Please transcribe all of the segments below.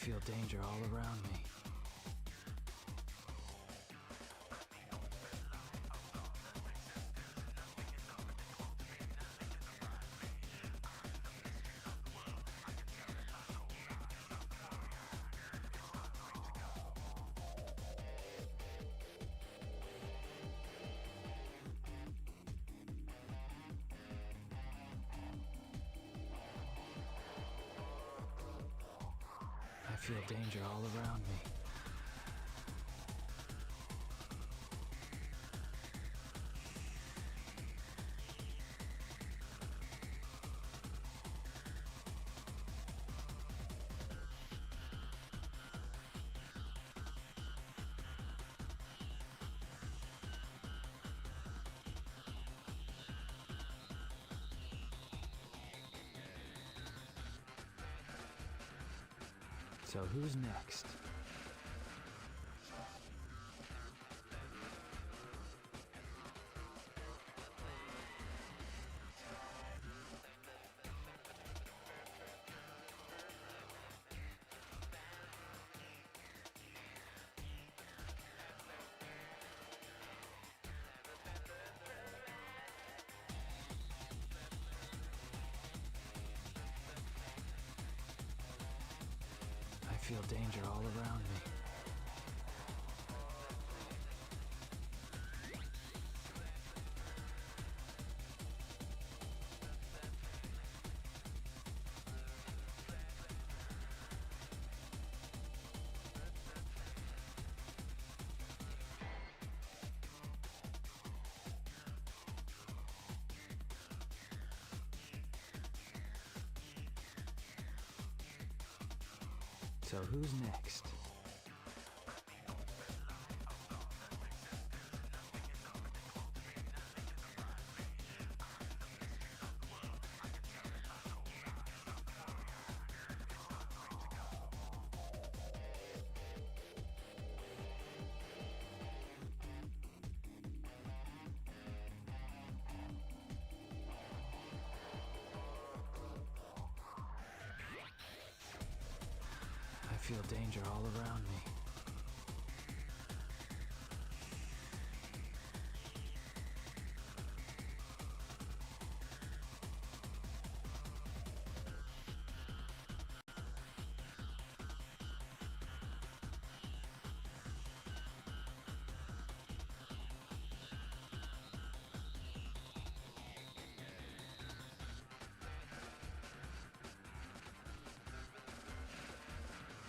feel danger all around me. I feel danger all around me. So who's next? I feel danger all around me. So who's next? I feel danger all around me.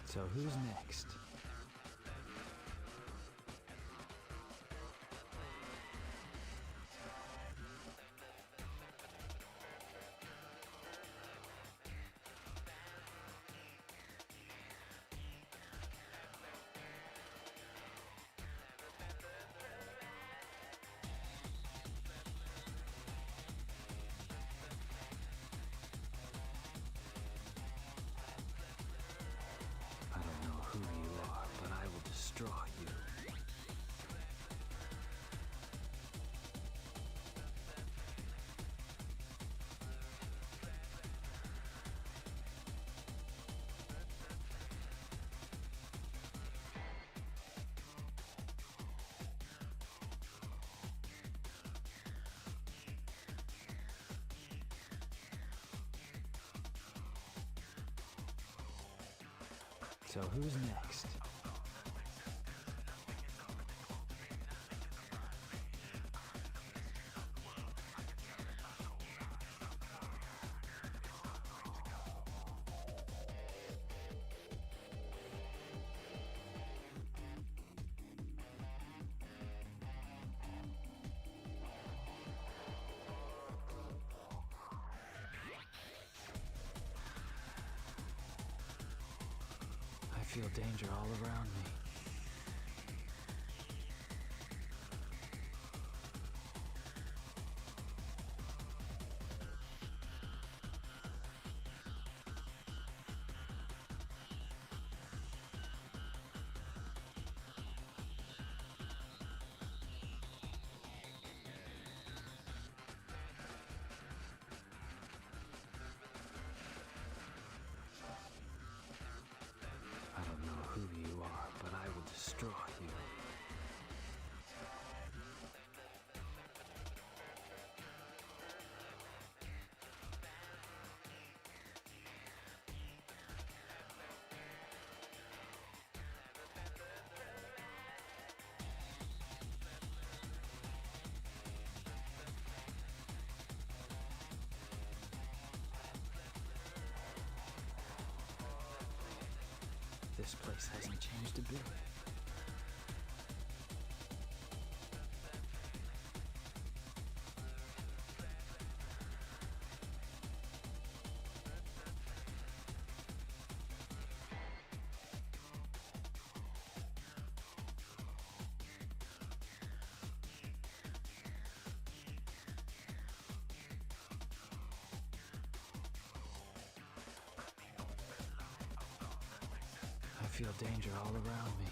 So who's next? Destroy you. So who's next? I feel danger all around me. this place hasn't changed a bit. I feel danger all around me.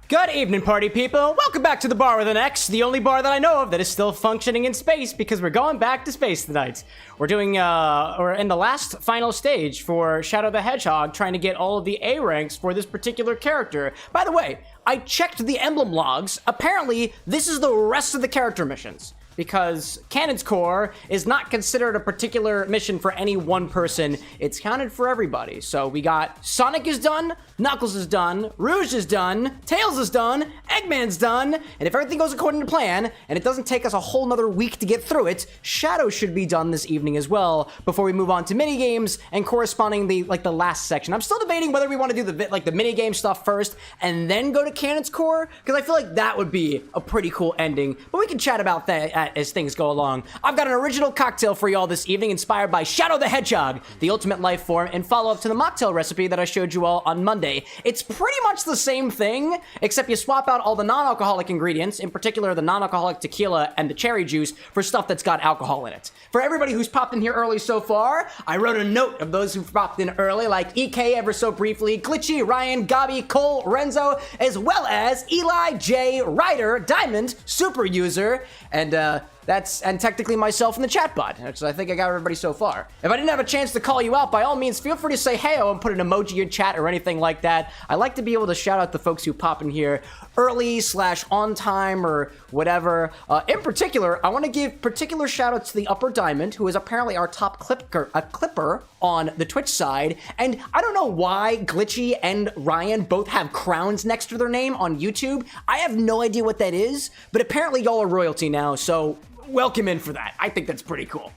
Good evening, party people. Welcome back to the Bar with an X, the only bar that I know of that is still functioning in space because we're going back to space tonight. We're doing, we're in the last final stage for Shadow the Hedgehog, trying to get all of the A ranks for this particular character. By the way, I checked the emblem logs. Apparently, this is the rest of the character missions, because Cannon's Core is not considered a particular mission for any one person. It's counted for everybody. So we got Sonic is done, Knuckles is done, Rouge is done, Tails is done, Eggman's done, and if everything goes according to plan, and it doesn't take us a whole nother week to get through it, Shadow should be done this evening as well, before we move on to minigames and corresponding the last section. I'm still debating whether we want to do the minigame stuff first, and then go to Cannon's Core, because I feel like that would be a pretty cool ending, but we can chat about that as things go along. I've got an original cocktail for y'all this evening inspired by Shadow the Hedgehog, the ultimate life form, and follow-up to the mocktail recipe that I showed you all on Monday. It's pretty much the same thing, except you swap out all the non-alcoholic ingredients, in particular the non-alcoholic tequila and the cherry juice, for stuff that's got alcohol in it. For everybody who's popped in here early so far, I wrote a note of those who've popped in early, like EK ever so briefly, Glitchy, Ryan, Gabi, Cole, Renzo, as well as Eli, J, Ryder, Diamond, Super User, and and technically myself in the chat bot. So I think I got everybody so far. If I didn't have a chance to call you out, by all means, feel free to say hey-o and put an emoji in chat or anything like that. I like to be able to shout out the folks who pop in here early / on time or whatever. In particular, I want to give particular shout outs to the Upper Diamond, who is apparently our top clipper on the Twitch side. And I don't know why Glitchy and Ryan both have crowns next to their name on YouTube. I have no idea what that is, but apparently y'all are royalty now, so welcome in for that. I think that's pretty cool.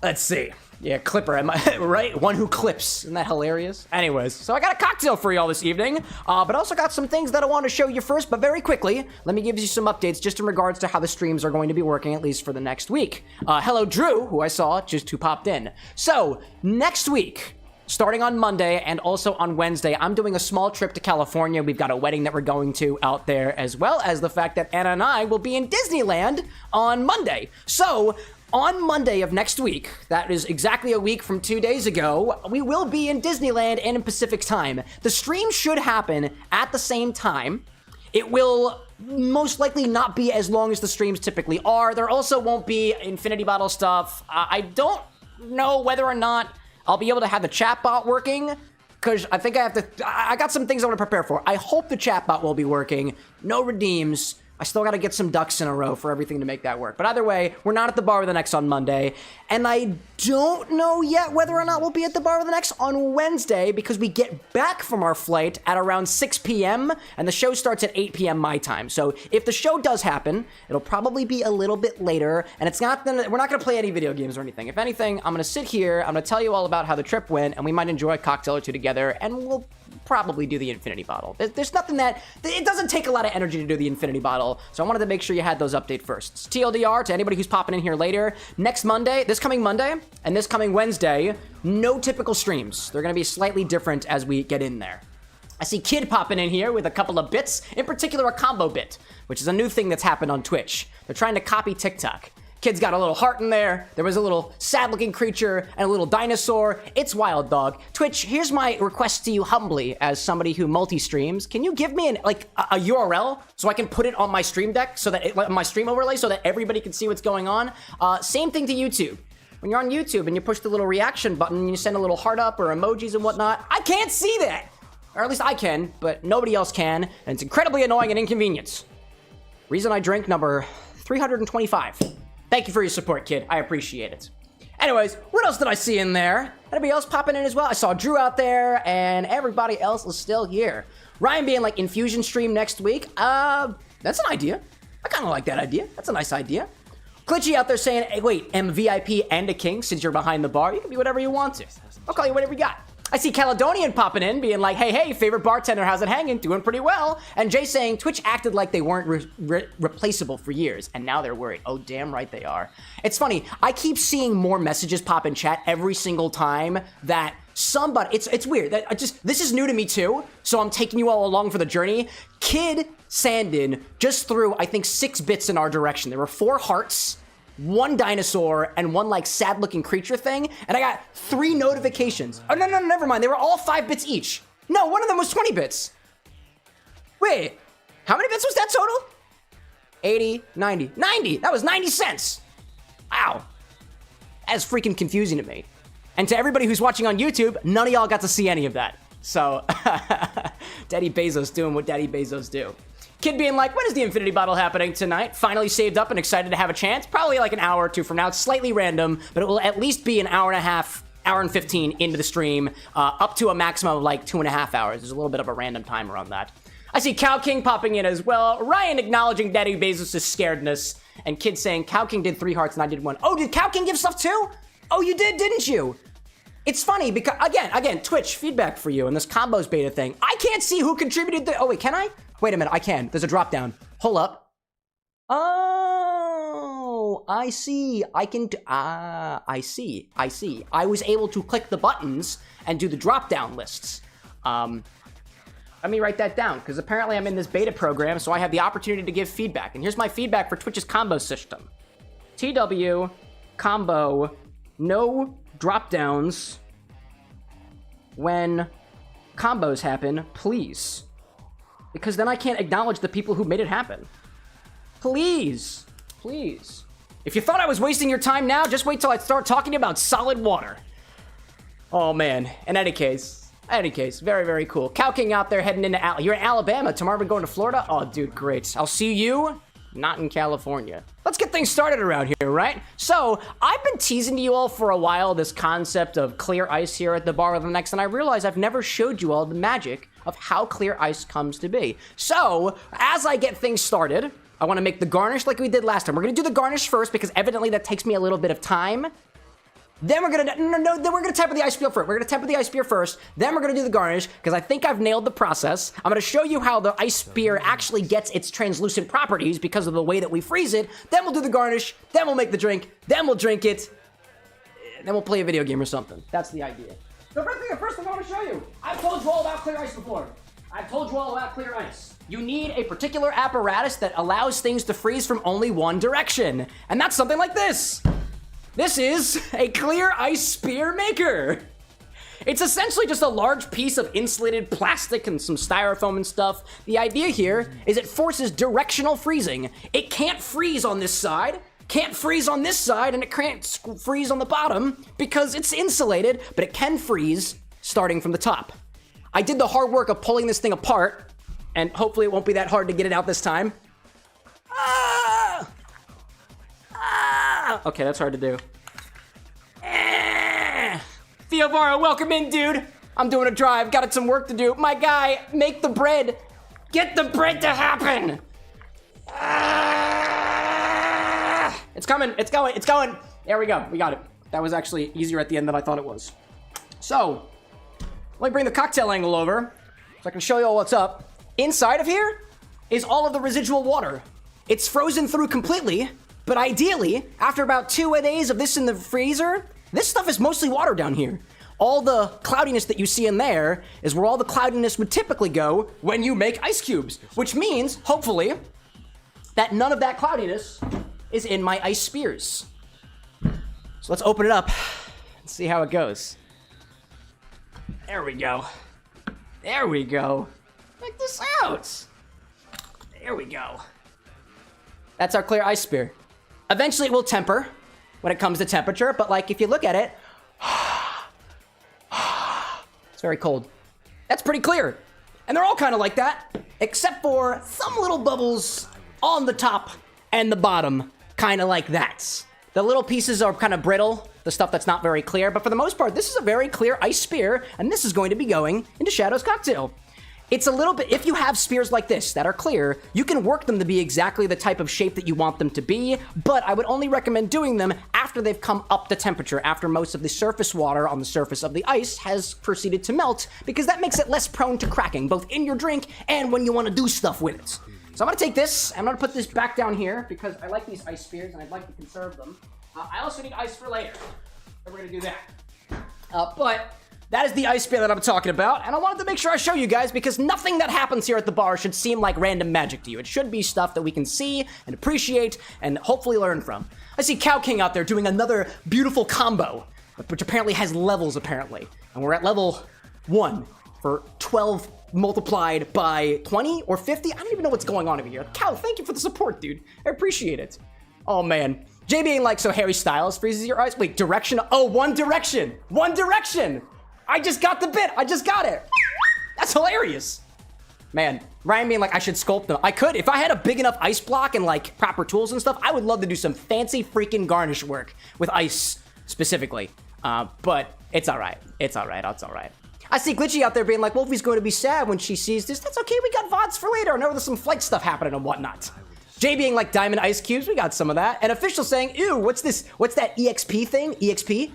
Let's see. Yeah, clipper, am I right? One who clips. Isn't that hilarious? Anyways, so I got a cocktail for y'all this evening, but also got some things that I want to show you first, but very quickly, let me give you some updates just in regards to how the streams are going to be working, at least for the next week. Hello, Drew, who I saw just who popped in. So, next week, starting on Monday and also on Wednesday, I'm doing a small trip to California. We've got a wedding that we're going to out there, as well as the fact that Anna and I will be in Disneyland on Monday. So, on Monday of next week, that is exactly a week from 2 days ago, we will be in Disneyland and in Pacific time. The stream should happen at the same time. It will most likely not be as long as the streams typically are. There also won't be infinity bottle stuff. I don't know whether or not I'll be able to have the chat bot working, because I think I got some things I want to prepare for. I hope the chat bot will be working. No redeems. I still got to get some ducks in a row for everything to make that work. But either way, we're not at the Bar with an X on Monday. And I don't know yet whether or not we'll be at the Bar with an X on Wednesday, because we get back from our flight at around 6 p.m. and the show starts at 8 p.m. my time. So if the show does happen, it'll probably be a little bit later. And we're not going to play any video games or anything. If anything, I'm going to sit here, I'm going to tell you all about how the trip went, and we might enjoy a cocktail or two together, and we'll probably do the infinity bottle. There's nothing that, it doesn't take a lot of energy to do the infinity bottle, so I wanted to make sure you had those update first. TLDR to anybody who's popping in here later, this coming Monday and this coming Wednesday, no typical streams. They're gonna be slightly different as we get in there. I see Kid popping in here with a couple of bits, in particular a combo bit, which is a new thing that's happened on Twitch. They're trying to copy TikTok. Kid's got a little heart in there. There was a little sad-looking creature and a little dinosaur. It's wild, dog. Twitch, here's my request to you humbly as somebody who multi-streams. Can you give me a URL so I can put it on my stream deck, so that my stream overlay, so that everybody can see what's going on? Same thing to YouTube. When you're on YouTube and you push the little reaction button and you send a little heart up or emojis and whatnot, I can't see that. Or at least I can, but nobody else can, and it's incredibly annoying and inconvenience. Reason I drink number 325. Thank you for your support, Kid. I appreciate it. Anyways, what else did I see in there? Anybody else popping in as well? I saw Drew out there, and everybody else is still here. Ryan being like Infusion stream next week. That's an idea. I kind of like that idea. That's a nice idea. Glitchy out there saying, hey, wait, am a VIP and a king since you're behind the bar? You can be whatever you want to. I'll call you whatever you got. I see Caledonian popping in, being like, hey, favorite bartender, how's it hanging? Doing pretty well. And Jay saying, Twitch acted like they weren't replaceable for years, and now they're worried. Oh, damn right they are. It's funny, I keep seeing more messages pop in chat every single time that somebody, it's weird. This is new to me too, so I'm taking you all along for the journey. Kid Sandin just threw, I think, 6 bits in our direction. There were 4 hearts, 1 dinosaur, and 1 like sad-looking creature thing, and I got 3 notifications. Oh, no, never mind. They were all 5 bits each. No, one of them was 20 bits. Wait, how many bits was that total? 80, 90. 90! That was 90 cents! Wow. That's freaking confusing to me. And to everybody who's watching on YouTube, none of y'all got to see any of that. So, Daddy Bezos doing what Daddy Bezos do. Kid being like, when is the infinity bottle happening tonight? Finally saved up and excited to have a chance. Probably like an hour or 2 from now. It's slightly random, but it will at least be an hour and a half, hour and 15 into the stream, up to a maximum of like 2.5 hours. There's a little bit of a random timer on that. I see Cow King popping in as well. Ryan acknowledging Daddy Bezos' scaredness. And Kid saying, Cow King did 3 hearts and I did 1. Oh, did Cow King give stuff too? Oh, you did, didn't you? It's funny because, again, Twitch, feedback for you and this combos beta thing. I can't see who contributed the, oh wait, can I? Wait a minute, I can. There's a drop down. Hold up. Oh, I see. I can, I see. I was able to click the buttons and do the drop down lists. Let me write that down because apparently I'm in this beta program, so I have the opportunity to give feedback. And here's my feedback for Twitch's combo system. TW, combo, no drop downs when combos happen, please. Because then I can't acknowledge the people who made it happen. Please. Please. If you thought I was wasting your time now, just wait till I start talking about solid water. Oh, man. In any case, very, very cool. Cow King out there heading into you're in Alabama. Tomorrow we're going to Florida. Oh, dude, great. I'll see you not in California. Let's get things started around here, right? So, I've been teasing to you all for a while this concept of clear ice here at the Bar with An X, and I realize I've never showed you all the magic of how clear ice comes to be. So, as I get things started, I want to make the garnish like we did last time. We're going to do the garnish first because evidently that takes me a little bit of time. Then we're gonna, then we're gonna temper the ice beer first. We're gonna temper the ice beer first, then we're gonna do the garnish, because I think I've nailed the process. I'm gonna show you how the ice beer actually gets its translucent properties because of the way that we freeze it. Then we'll do the garnish, then we'll make the drink, then we'll drink it, then we'll play a video game or something. That's the idea. The first thing I wanna show you, I've told you all about clear ice before. I've told you all about clear ice. You need a particular apparatus that allows things to freeze from only one direction. And that's something like this. This is a clear ice spear maker. It's essentially just a large piece of insulated plastic and some styrofoam and stuff. The idea here is it forces directional freezing. It can't freeze on this side, can't freeze on this side, and it can't freeze on the bottom because it's insulated, but it can freeze starting from the top. I did the hard work of pulling this thing apart, and hopefully it won't be that hard to get it out this time. Okay, that's hard to do. Theovara, welcome in, dude. I'm doing a drive, got some work to do. My guy, make the bread. Get the bread to happen. It's coming, it's going. There we go, we got it. That was actually easier at the end than I thought it was. So, let me bring the cocktail angle over so I can show you all what's up. Inside of here is all of the residual water. It's frozen through completely, but ideally, after about 2 days of this in the freezer, this stuff is mostly water down here. All the cloudiness that you see in there is where all the cloudiness would typically go when you make ice cubes, which means, hopefully, that none of that cloudiness is in my ice spears. So let's open it up and see how it goes. There we go. There we go. Check this out. There we go. That's our clear ice spear. Eventually it will temper when it comes to temperature, but like if you look at it, it's very cold. That's pretty clear. And they're all kind of like that, except for some little bubbles on the top and the bottom, kind of like that. The little pieces are kind of brittle, the stuff that's not very clear, but for the most part, this is a very clear ice spear, and this is going to be going into Shadow's cocktail. It's a little bit, if you have spears like this that are clear, you can work them to be exactly the type of shape that you want them to be, but I would only recommend doing them after they've come up to temperature, after most of the surface water on the surface of the ice has proceeded to melt, because that makes it less prone to cracking, both in your drink and when you want to do stuff with it. So I'm going to take this, I'm going to put this back down here, because I like these ice spears and I'd like to conserve them. I also need ice for later, so we're going to do that. But that is the ice spear that I'm talking about, and I wanted to make sure I show you guys because nothing that happens here at the bar should seem like random magic to you. It should be stuff that we can see and appreciate and hopefully learn from. I see Cow King out there doing another beautiful combo, which apparently has levels, apparently. And we're at level 1 for 12 multiplied by 20 or 50. I don't even know what's going on over here. Cow, thank you for the support, dude. I appreciate it. Oh, man. Jay being like, so Harry Styles freezes your eyes? Wait, direction? Oh, One Direction. One Direction. I just got the bit. I just got it. That's hilarious. Man, Ryan being like, I should sculpt them. I could. If I had a big enough ice block and like proper tools and stuff, I would love to do some fancy freaking garnish work with ice specifically. But it's all right. It's all right. It's all right. I see Glitchy out there being like, Wolfie's going to be sad when she sees this. That's okay. We got VODs for later. I know there's some flight stuff happening and whatnot. Jay being like diamond ice cubes. We got some of that. And Official saying, ew, what's this? What's that EXP thing? EXP?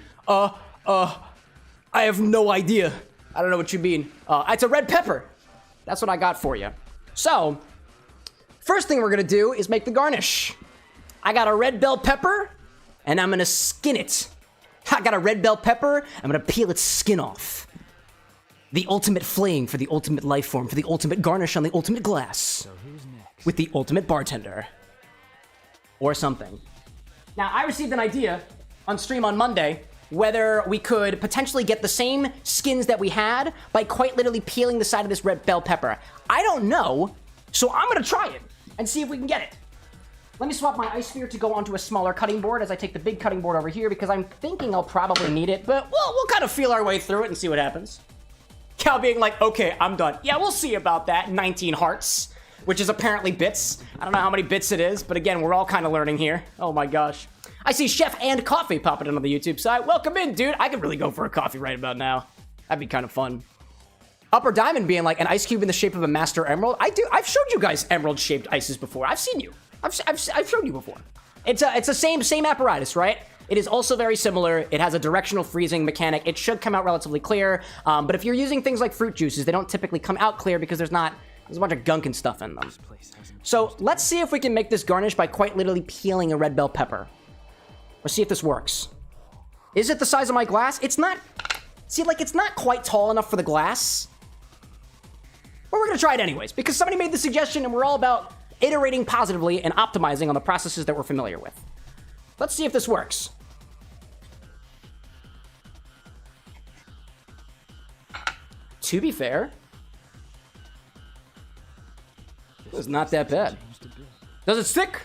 I have no idea. I don't know what you mean. It's a red pepper. That's what I got for you. So, first thing we're gonna do is make the garnish. I got a red bell pepper, and I'm gonna skin it. I got a red bell pepper, I'm gonna peel its skin off. The ultimate flaying for the ultimate life form, for the ultimate garnish on the ultimate glass. So who's next? With the ultimate bartender. Or something. Now, I received an idea on stream on Monday whether we could potentially get the same skins that we had by quite literally peeling the side of this red bell pepper. I don't know, so I'm gonna try it and see if we can get it. Let me swap my ice sphere to go onto a smaller cutting board as I take the big cutting board over here because I'm thinking I'll probably need it, but we'll kind of feel our way through it and see what happens. Cal being like, okay, I'm done. Yeah, we'll see about that. 19 hearts, which is apparently bits. I don't know how many bits it is, but again, we're all kind of learning here. Oh my gosh. I see Chef and Coffee popping in on the YouTube side. Welcome in, dude. I could really go for a coffee right about now. That'd be kind of fun. Upper Diamond being like an ice cube in the shape of a master emerald. I've showed you guys emerald-shaped ices before. I've seen you. I've showed you before. It's the same apparatus, right? It is also very similar. It has a directional freezing mechanic. It should come out relatively clear. But if you're using things like fruit juices, they don't typically come out clear because there's a bunch of gunk and stuff in them. So let's see if we can make this garnish by quite literally peeling a red bell pepper. Let's see if this works. Is it the size of my glass? It's not. See, like, it's not quite tall enough for the glass. But we're gonna try it anyways, because somebody made the suggestion and we're all about iterating positively and optimizing on the processes that we're familiar with. Let's see if this works. To be fair, it's not that bad. Does it stick?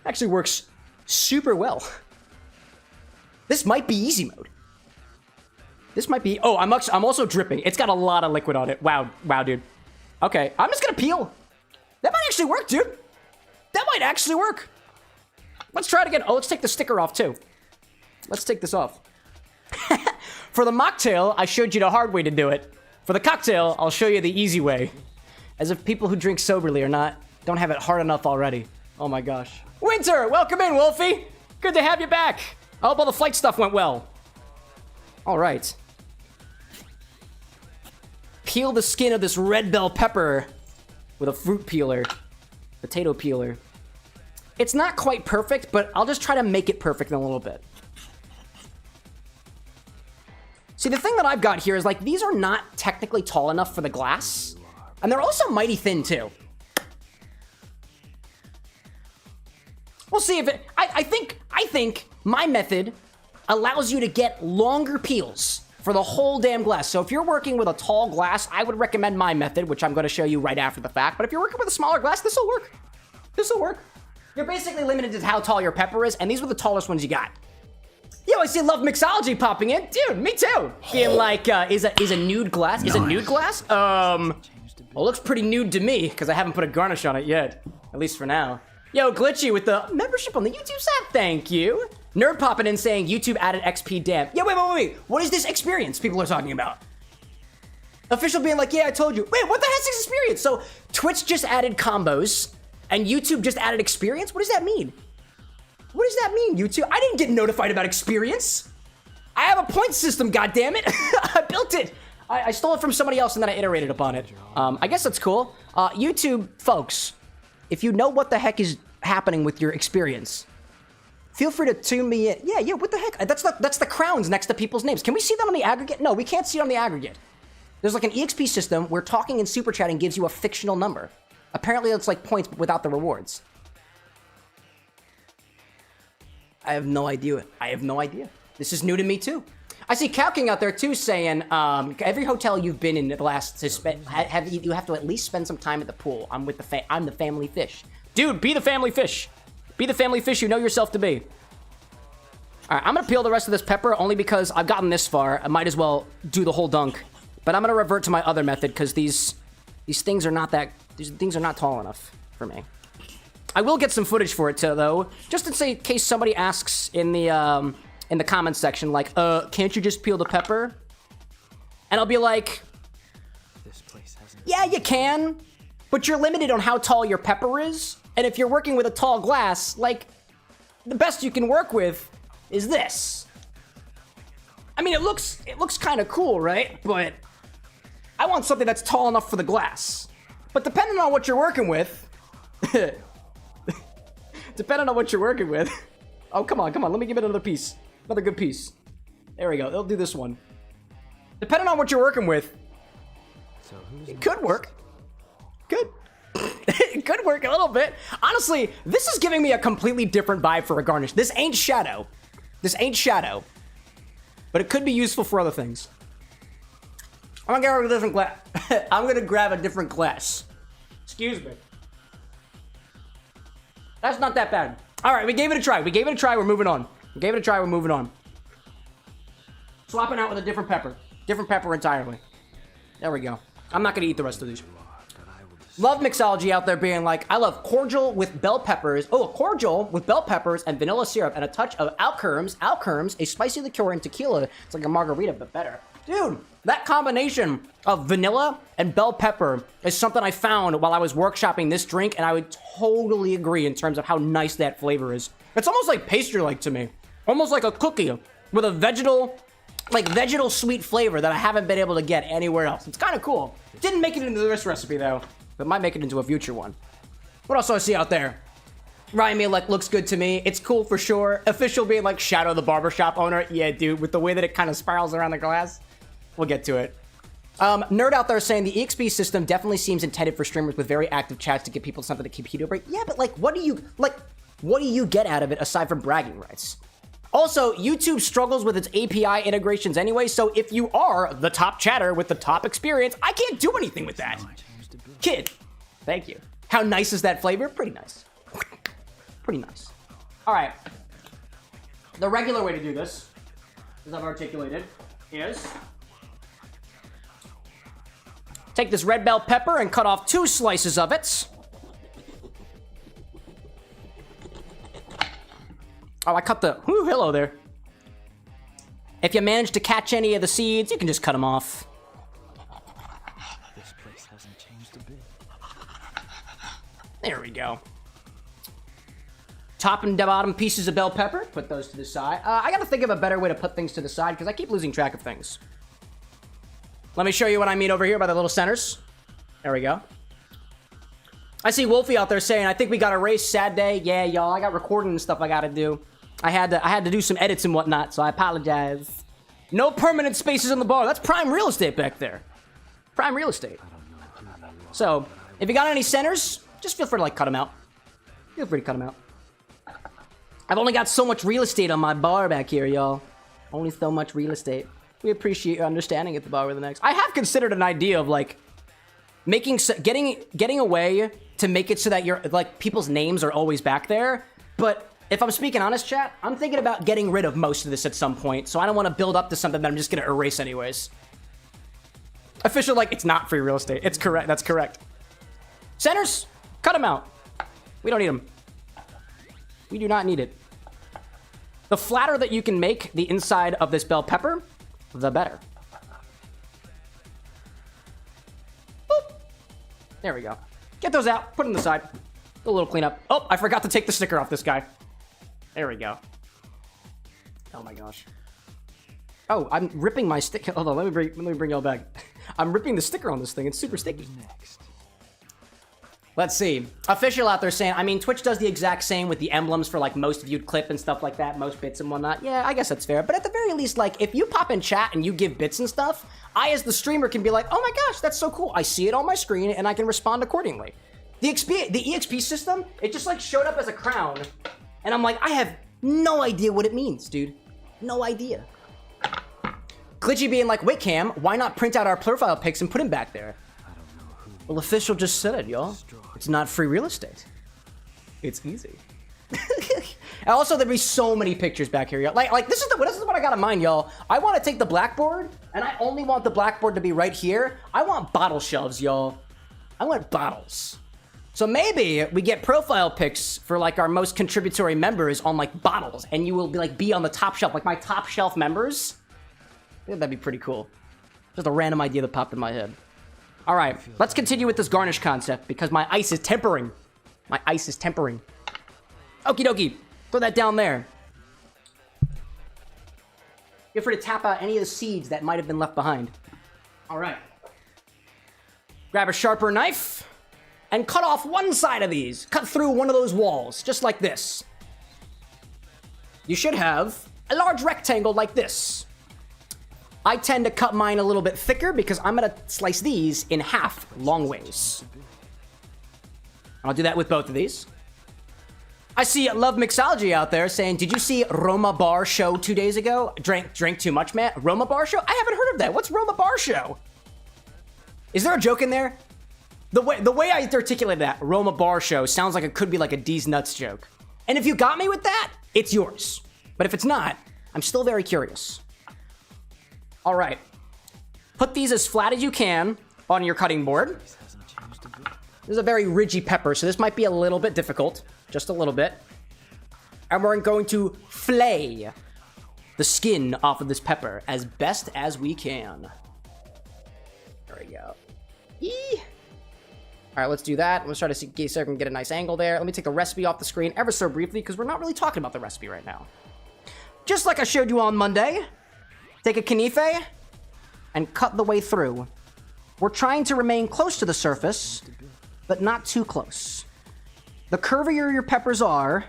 Actually works super well. This might be easy mode. This might be... Oh, I'm also dripping. It's got a lot of liquid on it. Wow, dude. Okay, I'm just gonna peel. That might actually work, dude. That might actually work. Let's try it again. Oh, let's take the sticker off, too. Let's take this off. For the mocktail, I showed you the hard way to do it. For the cocktail, I'll show you the easy way. As if people who drink soberly don't have it hard enough already. Oh my gosh. Winter, welcome in, Wolfie. Good to have you back. I hope all the flight stuff went well. All right. Peel the skin of this red bell pepper with a fruit peeler, potato peeler. It's not quite perfect, but I'll just try to make it perfect in a little bit. See, the thing that I've got here is like, these are not technically tall enough for the glass. And they're also mighty thin too. We'll see if it, I think my method allows you to get longer peels for the whole damn glass. So if you're working with a tall glass, I would recommend my method, which I'm going to show you right after the fact. But if you're working with a smaller glass, this will work. This will work. You're basically limited to how tall your pepper is, and these were the tallest ones you got. Yo, I see Love Mixology popping in. Dude, me too. Being like, is a nude glass? Is it nude glass? Well, it looks pretty nude to me, because I haven't put a garnish on it yet. At least for now. Yo, Glitchy with the membership on the YouTube side. Thank you. Nerd popping in saying YouTube added XP damn. Yeah, wait. What is this experience people are talking about? Official being like, yeah, I told you. Wait, what the heck's this experience? So Twitch just added combos and YouTube just added experience? What does that mean? What does that mean, YouTube? I didn't get notified about experience. I have a point system, goddammit. I built it. I stole it from somebody else and then I iterated upon it. I guess that's cool. YouTube folks, if you know what the heck is happening with your experience, feel free to tune me in. Yeah, what the heck? That's the crowns next to people's names. Can we see that on the aggregate? No, we can't see it on the aggregate. There's like an EXP system where talking and super chatting gives you a fictional number. Apparently it's like points but without the rewards. I have no idea. This is new to me too. I see Cow King out there too saying, every hotel you've been in the last to spend, you have to at least spend some time at the pool. I'm the family fish. Dude, be the family fish. Be the family fish you know yourself to be. All right, I'm gonna peel the rest of this pepper only because I've gotten this far. I might as well do the whole dunk. But I'm gonna revert to my other method because these things are not tall enough for me. I will get some footage for it too, though, just in case somebody asks in the comments section, like, can't you just peel the pepper? And I'll be like, yeah, you can, but you're limited on how tall your pepper is. And if you're working with a tall glass, like, the best you can work with is this. I mean, it looks kind of cool, right? But I want something that's tall enough for the glass. But depending on what you're working with, oh, come on, let me give it another piece. Another good piece. There we go. They'll do this one. Depending on what you're working with, it could work. It could work a little bit. Honestly, this is giving me a completely different vibe for a garnish. This ain't shadow. But it could be useful for other things. I'm gonna grab a different glass. I'm gonna grab a different glass. Excuse me. That's not that bad. All right, we gave it a try. We're moving on. Swapping out with a different pepper. Different pepper entirely. There we go. I'm not gonna eat the rest of these. Love mixology out there being like, I love cordial with bell peppers. Oh, a cordial with bell peppers and vanilla syrup and a touch of Alkerms, a spicy liqueur and tequila. It's like a margarita, but better. Dude, that combination of vanilla and bell pepper is something I found while I was workshopping this drink, and I would totally agree in terms of how nice that flavor is. It's almost like pastry-like to me. Almost like a cookie with a vegetal sweet flavor that I haven't been able to get anywhere else. It's kind of cool. Didn't make it into this recipe, though, but might make it into a future one. What else do I see out there? Ryan me like looks good to me. It's cool for sure. Official being like Shadow the barbershop owner. Yeah, dude, with the way that it kind of spirals around the glass. We'll get to it. Nerd out there saying the EXP system definitely seems intended for streamers with very active chats to give people something to keep heat over. Yeah, but like, what do you get out of it aside from bragging rights? Also, YouTube struggles with its API integrations anyway, so if you are the top chatter with the top experience, I can't do anything with that. Kid, thank you. How nice is that flavor? Pretty nice. Pretty nice. All right. The regular way to do this, as I've articulated, is take this red bell pepper and cut off 2 slices of it. Oh, I cut the... Whoo, hello there. If you manage to catch any of the seeds, you can just cut them off. This place hasn't changed a bit. There we go. Top and bottom pieces of bell pepper. Put those to the side. I gotta think of a better way to put things to the side because I keep losing track of things. Let me show you what I mean over here by the little centers. There we go. I see Wolfie out there saying, I think we got a race, sad day. Yeah, y'all, I got recording and stuff I gotta do. I had to do some edits and whatnot, so I apologize. No permanent spaces in the bar. That's prime real estate back there. Prime real estate. So, if you got any centers, just feel free to like cut them out. Feel free to cut them out. I've only got so much real estate on my bar back here, y'all. Only so much real estate. We appreciate your understanding at the bar with an X. I have considered an idea of like getting a way to make it so that your like people's names are always back there. But if I'm speaking honest, chat, I'm thinking about getting rid of most of this at some point. So I don't want to build up to something that I'm just gonna erase anyways. Official like it's not free real estate. It's correct. That's correct. Centers, cut them out. We don't need them. We do not need it. The flatter that you can make the inside of this bell pepper, the better. Boop. There we go. Get those out. Put them aside. A little cleanup. Oh, I forgot to take the sticker off this guy. There we go. Oh my gosh. Oh, I'm ripping my sticker. Hold on, let me bring y'all back. I'm ripping the sticker on this thing. It's super sticky. Next. Let's see. Official out there saying, I mean, Twitch does the exact same with the emblems for like most viewed clip and stuff like that, most bits and whatnot. Yeah, I guess that's fair. But at the very least, like if you pop in chat and you give bits and stuff, I as the streamer can be like, oh my gosh, that's so cool. I see it on my screen and I can respond accordingly. The EXP system, it just like showed up as a crown. And I'm like, I have no idea what it means, dude. No idea. Glitchy being like, wait, Cam, why not print out our profile pics and put him back there? Well, official just said it, y'all. It's not free real estate. It's easy. And also, there'd be so many pictures back here, y'all. Like this is what I got in mind, y'all. I want to take the blackboard, and I only want the blackboard to be right here. I want bottle shelves, y'all. I want bottles. So maybe we get profile pics for like our most contributory members on like bottles, and you will be on the top shelf, like my top shelf members. I think that'd be pretty cool. Just a random idea that popped in my head. All right, let's continue with this garnish concept because my ice is tempering. My ice is tempering. Okie dokie, throw that down there. Feel free to tap out any of the seeds that might have been left behind. All right. Grab a sharper knife and cut off one side of these. Cut through one of those walls, just like this. You should have a large rectangle like this. I tend to cut mine a little bit thicker because I'm gonna slice these in half long ways. I'll do that with both of these. I see Love Mixology out there saying, did you see Roma Bar Show 2 days ago? Drank too much, man. Roma Bar Show? I haven't heard of that. What's Roma Bar Show? Is there a joke in there? The way I articulate that, Roma Bar Show, sounds like it could be like a D's Nuts joke. And if you got me with that, it's yours. But if it's not, I'm still very curious. All right, put these as flat as you can on your cutting board. This is a very ridgy pepper, so this might be a little bit difficult, just a little bit. And we're going to flay the skin off of this pepper as best as we can. There we go. Eee. All right, let's do that. Let's try to see so I can get a nice angle there. Let me take the recipe off the screen ever so briefly because we're not really talking about the recipe right now. Just like I showed you on Monday. Take a knife and cut the way through. We're trying to remain close to the surface, but not too close. The curvier your peppers are,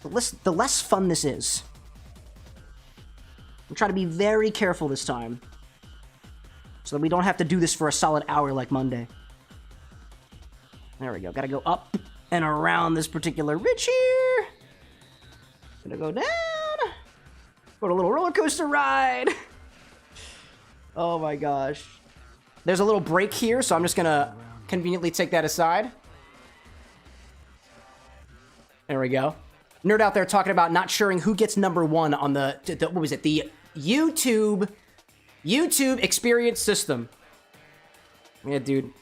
the less fun this is. I'm trying to be very careful this time, so that we don't have to do this for a solid hour like Monday. There we go. Gotta go up and around this particular ridge here. Gonna go down. Go on a little roller coaster ride. Oh my gosh. There's a little break here, so I'm just gonna conveniently take that aside. There we go. Nerd out there talking about not suring who gets #1 on the what was it? The YouTube experience system. Yeah, dude.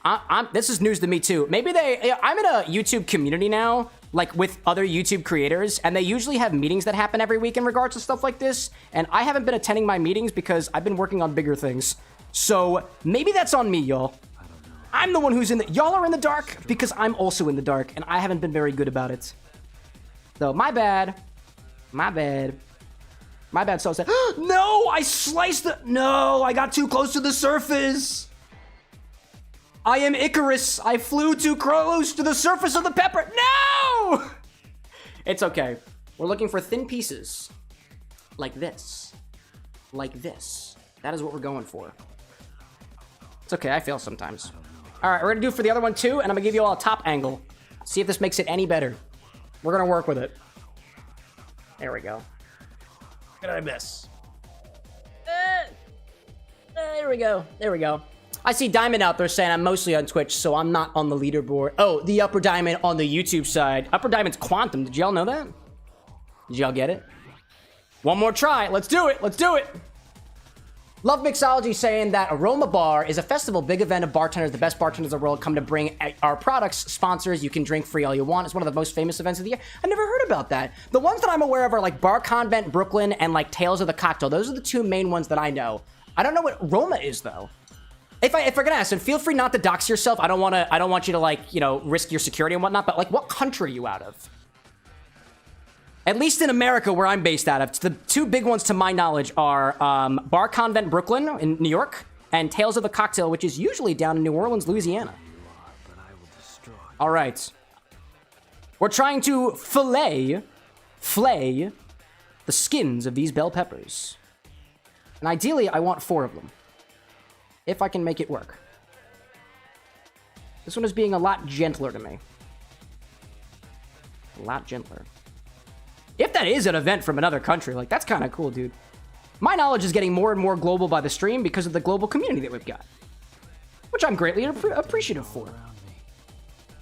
This is news to me too. Maybe I'm in a YouTube community now, like with other YouTube creators, and they usually have meetings that happen every week in regards to stuff like this, and I haven't been attending my meetings because I've been working on bigger things. So maybe that's on me, y'all. I'm the one who's in the... Y'all are in the dark because I'm also in the dark, and I haven't been very good about it. So, my bad. My bad. My bad, so sad. No! I sliced the... No! I got too close to the surface! I am Icarus. I flew too close to the surface of the pepper. No! It's okay. We're looking for thin pieces. Like this. Like this. That is what we're going for. It's okay. I fail sometimes. All right, we're going to do it for the other one too, and I'm going to give you all a top angle. See if this makes it any better. We're going to work with it. There we go. Look at this. There we go. There we go. I see Diamond out there saying I'm mostly on Twitch, so I'm not on the leaderboard. Oh, the Upper Diamond on the YouTube side. Upper Diamond's Quantum. Did y'all know that? Did y'all get it? One more try. Let's do it. Let's do it. Love Mixology saying that Aroma Bar is a festival, big event of bartenders, the best bartenders in the world come to bring our products, sponsors. You can drink free all you want. It's one of the most famous events of the year. I never heard about that. The ones that I'm aware of are like Bar Convent Brooklyn and like Tales of the Cocktail. Those are the two main ones that I know. I don't know what Roma is though. If we're gonna ask, and feel free not to dox yourself. I don't want you to like, you know, risk your security and whatnot. But like, what country are you out of? At least in America, where I'm based out of, the two big ones to my knowledge are Bar Convent Brooklyn in New York and Tales of the Cocktail, which is usually down in New Orleans, Louisiana. All right. We're trying to flay the skins of these bell peppers. And ideally, I want 4 of them, if I can make it work. This one is being a lot gentler to me. A lot gentler. If that is an event from another country, like, that's kind of cool, dude. My knowledge is getting more and more global by the stream because of the global community that we've got, which I'm greatly appreciative for.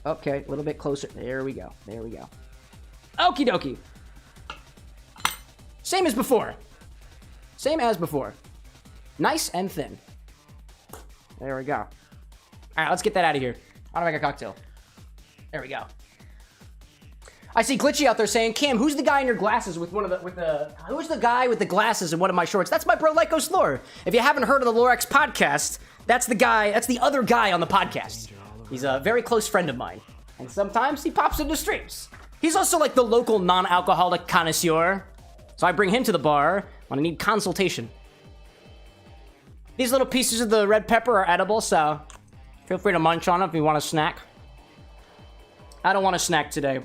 Okay, a little bit closer. There we go. There we go. Okie dokie. Same as before. Same as before. Nice and thin. There we go. All right, let's get that out of here. How do I make a cocktail? There we go. I see Glitchy out there saying, Cam, who's the guy in your glasses with who's the guy with the glasses in one of my shorts? That's my bro, Lycos Lore. If you haven't heard of the Lorex podcast, that's the other guy on the podcast. He's a very close friend of mine. And sometimes he pops into streams. He's also like the local non-alcoholic connoisseur. So I bring him to the bar when I need consultation. These little pieces of the red pepper are edible, so feel free to munch on it if you want a snack. I don't want a snack today.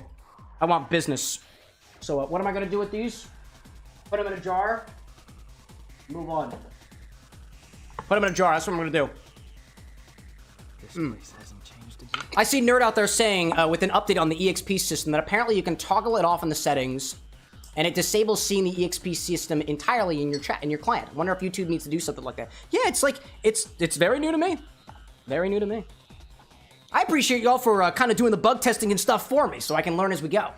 I want business. So what am I going to do with these? Put them in a jar. Move on. Put them in a jar. That's what I'm going to do. This place hasn't changed a bit. I see Nerd out there saying with an update on the EXP system that apparently you can toggle it off in the settings and it disables seeing the EXP system entirely in your chat, in your client. I wonder if YouTube needs to do something like that. Yeah, it's like, it's very new to me. Very new to me. I appreciate y'all for kind of doing the bug testing and stuff for me so I can learn as we go.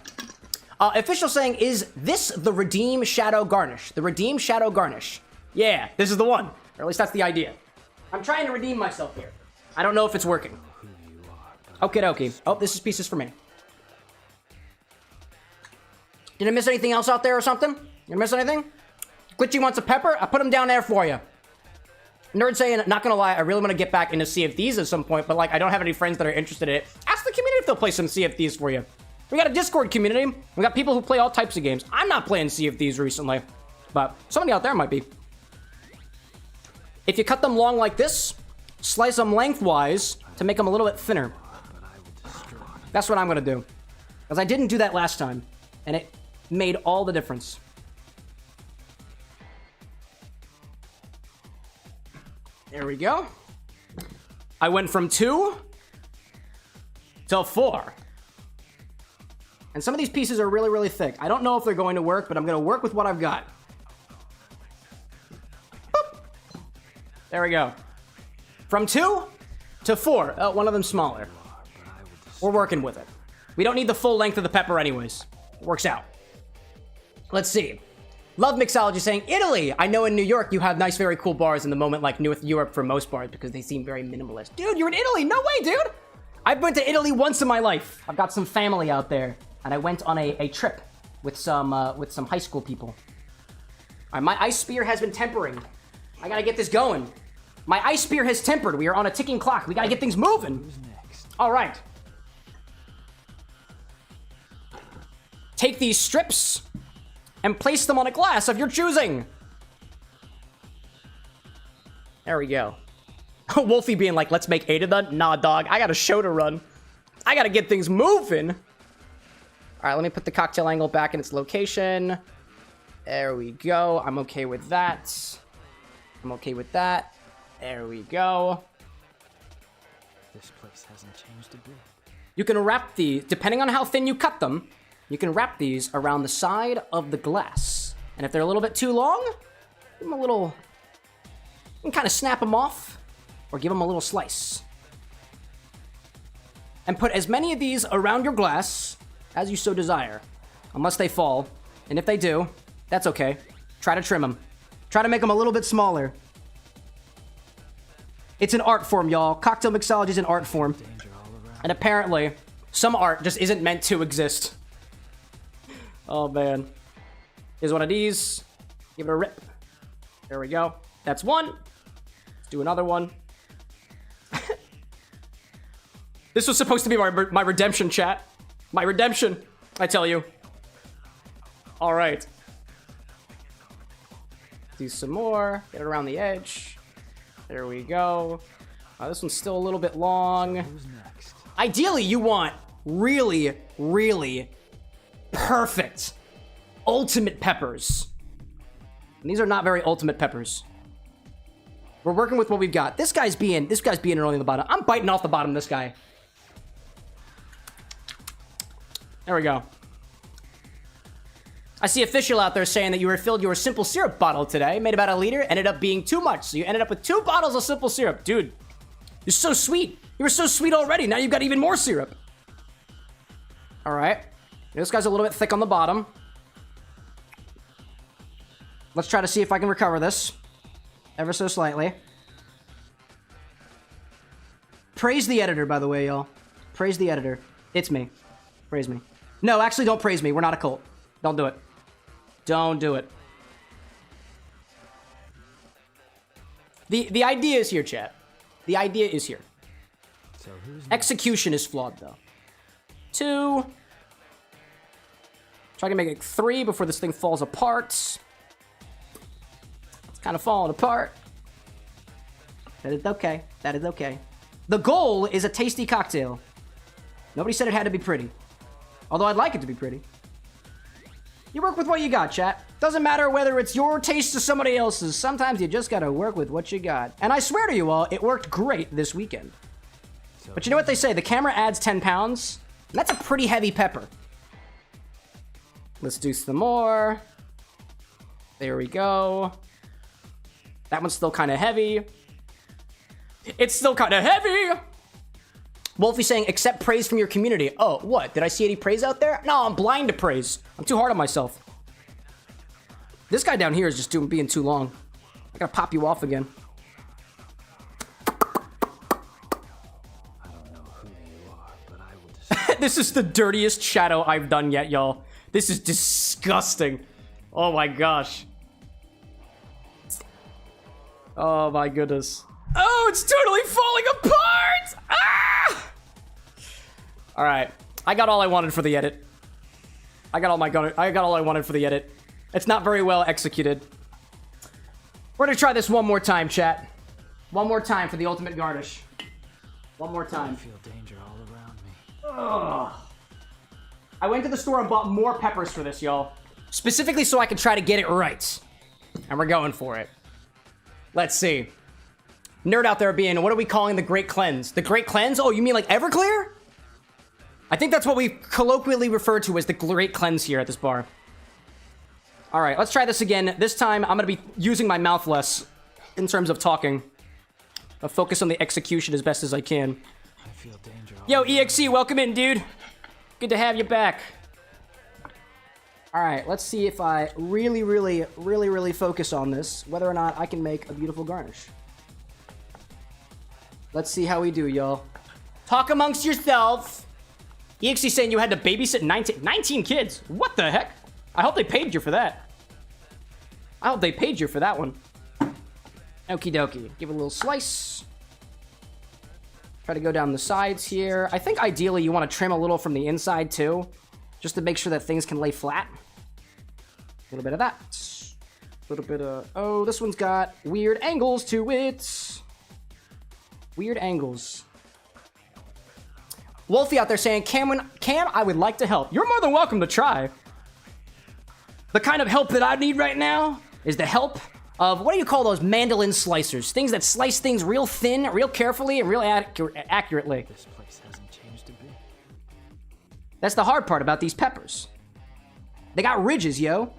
Official saying, is this the Redeem Shadow Garnish? The Redeem Shadow Garnish. Yeah, this is the one. Or at least that's the idea. I'm trying to redeem myself here. I don't know if it's working. Okie dokie. Oh, this is pieces for me. Did I miss anything else out there or something? You miss anything? Glitchy wants a pepper? I put them down there for you. Nerd saying, not gonna lie, I really want to get back into CFDs at some point, but like, I don't have any friends that are interested in it. Ask the community if they'll play some CFDs for you. We got a Discord community. We got people who play all types of games. I'm not playing CFDs recently, but somebody out there might be. If you cut them long like this, slice them lengthwise to make them a little bit thinner. That's what I'm gonna do. Because I didn't do that last time, and it made all the difference. There we go. I went from 2 to 4. And some of these pieces are really, really thick. I don't know if they're going to work, but I'm going to work with what I've got. Boop. There we go. From 2 to 4. Oh, one of them smaller. We're working with it. We don't need the full length of the pepper anyways. It works out. Let's see. Love Mixology saying, Italy! I know in New York you have nice, very cool bars in the moment like North Europe for most bars because they seem very minimalist. Dude, you're in Italy! No way, dude! I've been to Italy once in my life. I've got some family out there. And I went on a trip with some high school people. All right, my ice spear has been tempering. I gotta get this going. My ice spear has tempered. We are on a ticking clock. We gotta get things moving. Who's next? All right. Take these strips and place them on a glass of your choosing. There we go. Wolfie being like, let's make 8 of them. Nah, dog. I got a show to run. I gotta get things moving. All right, let me put the cocktail angle back in its location. There we go. I'm okay with that. I'm okay with that. There we go. This place hasn't changed a bit. You can wrap these, depending on how thin you cut them, you can wrap these around the side of the glass. And if they're a little bit too long, give them a little, you can kind of snap them off or give them a little slice. And put as many of these around your glass as you so desire, unless they fall. And if they do, that's okay. Try to trim them. Try to make them a little bit smaller. It's an art form, y'all. Cocktail mixology is an art form. Danger all around. And apparently, some art just isn't meant to exist. Oh, man. Here's one of these. Give it a rip. There we go. That's one. Let's do another one. This was supposed to be my redemption, chat. My redemption, I tell you. All right. Do some more. Get it around the edge. There we go. This one's still a little bit long. Who's next? Ideally, you want really, really perfect ultimate peppers. And these are not very ultimate peppers. We're working with what we've got. This guy's being early on the bottom. I'm biting off the bottom of this guy. There we go. I see official out there saying that you refilled your simple syrup bottle today, made about a liter, ended up being too much. So you ended up with 2 bottles of simple syrup. Dude, you're so sweet. You were so sweet already. Now you've got even more syrup. All right. This guy's a little bit thick on the bottom. Let's try to see if I can recover this. Ever so slightly. Praise the editor, by the way, y'all. Praise the editor. It's me. Praise me. No, actually, don't praise me. We're not a cult. Don't do it. Don't do it. The idea is here, chat. The idea is here. So who's next? Execution is flawed, though. 2. Try to make it 3 before this thing falls apart. It's kind of falling apart. That is okay. That is okay. The goal is a tasty cocktail. Nobody said it had to be pretty. Although I'd like it to be pretty. You work with what you got, chat. Doesn't matter whether it's your taste or somebody else's. Sometimes you just gotta work with what you got. And I swear to you all, it worked great this weekend. But you know what they say? The camera adds 10 pounds. And that's a pretty heavy pepper. Let's do some more. There we go. That one's still kind of heavy. It's still kind of heavy. Wolfie saying, accept praise from your community. Oh, what? Did I see any praise out there? No, I'm blind to praise. I'm too hard on myself. This guy down here is just being too long. I gotta pop you off again. I don't know who you are, but I will destroy. This is the dirtiest shadow I've done yet, y'all. This is disgusting. Oh my gosh. Oh my goodness. Oh, it's totally falling apart! Ah! All right, I got all I wanted for the edit. I got all I wanted for the edit. It's not very well executed. We're gonna try this one more time, chat. One more time for the ultimate garnish. One more I time. feel danger all around me. Ugh. I went to the store and bought more peppers for this, y'all. Specifically so I could try to get it right. And we're going for it. Let's see. Nerd out there being, what are we calling the Great Cleanse? The Great Cleanse? Oh, you mean like Everclear? I think that's what we colloquially refer to as the Great Cleanse here at this bar. All right, let's try this again. This time, I'm going to be using my mouth less in terms of talking. I'll focus on the execution as best as I can. I feel danger all Yo, around. EXE, welcome in, dude. Good to have you back. All right, let's see if I really focus on this, whether or not I can make a beautiful garnish. Let's see how we do, y'all. Talk amongst yourselves. EXE saying you had to babysit 19 kids. What the heck? I hope they paid you for that. I hope they paid you for that one. Okie dokie. Give it a little slice. Try to go down the sides here. I think ideally you want to trim a little from the inside too, just to make sure that things can lay flat. A little bit of that. A little bit of... Oh, this one's got weird angles to it. Weird angles. Wolfie out there saying, Cam, I would like to help. You're more than welcome to try. The kind of help that I need right now is the help of, what do you call those mandolin slicers? Things that slice things real thin, real carefully, and real accurately. This place hasn't changed a bit. That's the hard part about these peppers. They got ridges, yo.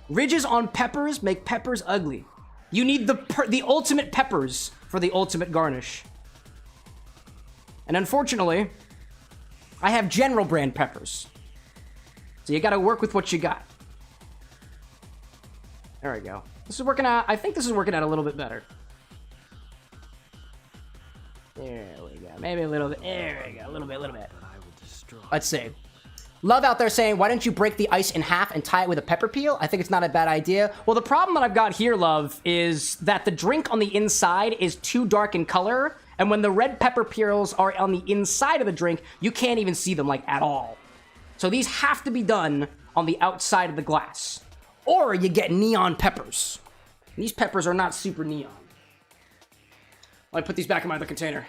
Ridges on peppers make peppers ugly. You need the ultimate peppers for the ultimate garnish. And unfortunately, I have general brand peppers. So you gotta work with what you got. There we go. This is working out. I think this is working out a little bit better. There we go. Maybe a little bit. There we go. A little bit. Let's see. Love out there saying, why don't you break the ice in half and tie it with a pepper peel? I think it's not a bad idea. Well, the problem that I've got here, Love, is that the drink on the inside is too dark in color. And when the red pepper peels are on the inside of the drink, you can't even see them, like, at all. So these have to be done on the outside of the glass. Or you get neon peppers. These peppers are not super neon. Let me put these back in my other container.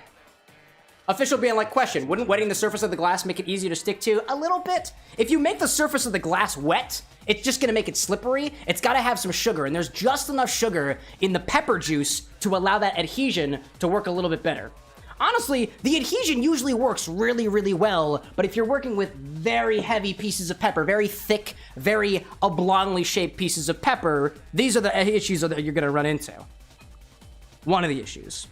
Official being like, question, wouldn't wetting the surface of the glass make it easier to stick to? A little bit. If you make the surface of the glass wet, it's just gonna make it slippery. It's gotta have some sugar, and there's just enough sugar in the pepper juice to allow that adhesion to work a little bit better. Honestly, the adhesion usually works really, really well, but if you're working with very heavy pieces of pepper, very thick, very oblongly shaped pieces of pepper, these are the issues that you're gonna run into. One of the issues.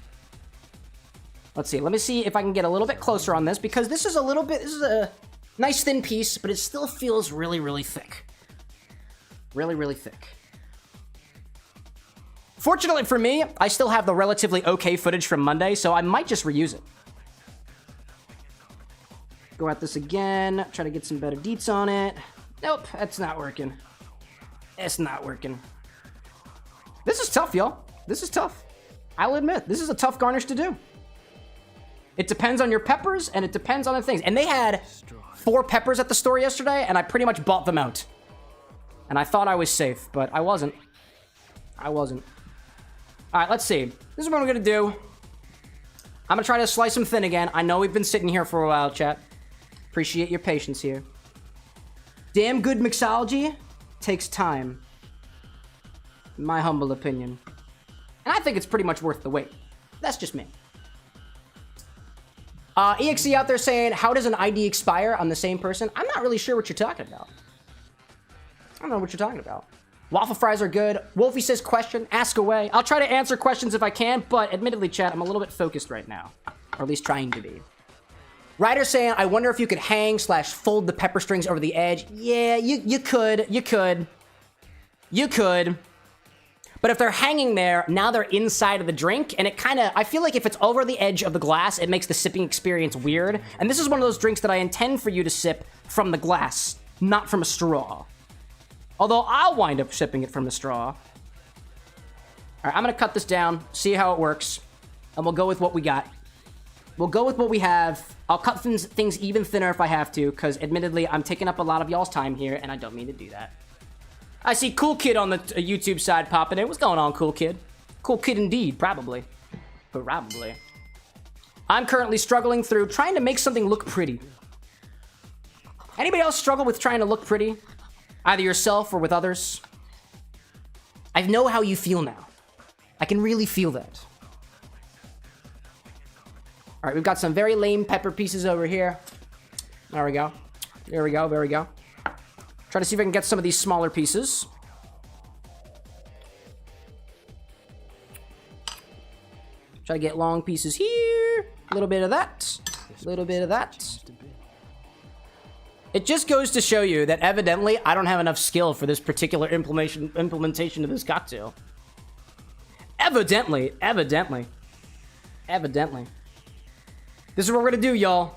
Let's see, let me see if I can get a little bit closer on this, because this is a nice thin piece, but it still feels really, really thick. Really, really thick. Fortunately for me, I still have the relatively okay footage from Monday, so I might just reuse it. Go at this again, try to get some better deets on it. Nope, that's not working. It's not working. This is tough, y'all. This is tough. I'll admit, this is a tough garnish to do. It depends on your peppers, and it depends on the things. And they had 4 peppers at the store yesterday, and I pretty much bought them out. And I thought I was safe, but I wasn't. I wasn't. All right, let's see. This is what I'm gonna do. I'm gonna try to slice them thin again. I know we've been sitting here for a while, chat. Appreciate your patience here. Damn good mixology takes time. In my humble opinion. And I think it's pretty much worth the wait. That's just me. EXE out there saying, how does an ID expire on the same person? I'm not really sure what you're talking about. I don't know what you're talking about. Waffle fries are good. Wolfie says, question, ask away. I'll try to answer questions if I can, but admittedly, chat, I'm a little bit focused right now. Or at least trying to be. Ryder saying, I wonder if you could hang/fold the pepper strings over the edge. Yeah, you could. But if they're hanging there, now they're inside of the drink, and it kind of, I feel like if it's over the edge of the glass, it makes the sipping experience weird. And this is one of those drinks that I intend for you to sip from the glass, not from a straw. Although I'll wind up sipping it from the straw. All right, I'm gonna cut this down, see how it works, and we'll go with what we got. We'll go with what we have. I'll cut things even thinner if I have to, because admittedly, I'm taking up a lot of y'all's time here, and I don't mean to do that. I see Cool Kid on the YouTube side popping in. What's going on, Cool Kid? Cool Kid indeed, probably. Probably. I'm currently struggling through trying to make something look pretty. Anybody else struggle with trying to look pretty? Either yourself or with others? I know how you feel now. I can really feel that. All right, we've got some very lame pepper pieces over here. There we go. There we go, there we go. Try to see if I can get some of these smaller pieces. Try to get long pieces here. A little bit of that. A little bit of that. It just goes to show you that evidently I don't have enough skill for this particular implementation of this cocktail. Evidently. This is what we're gonna do, y'all.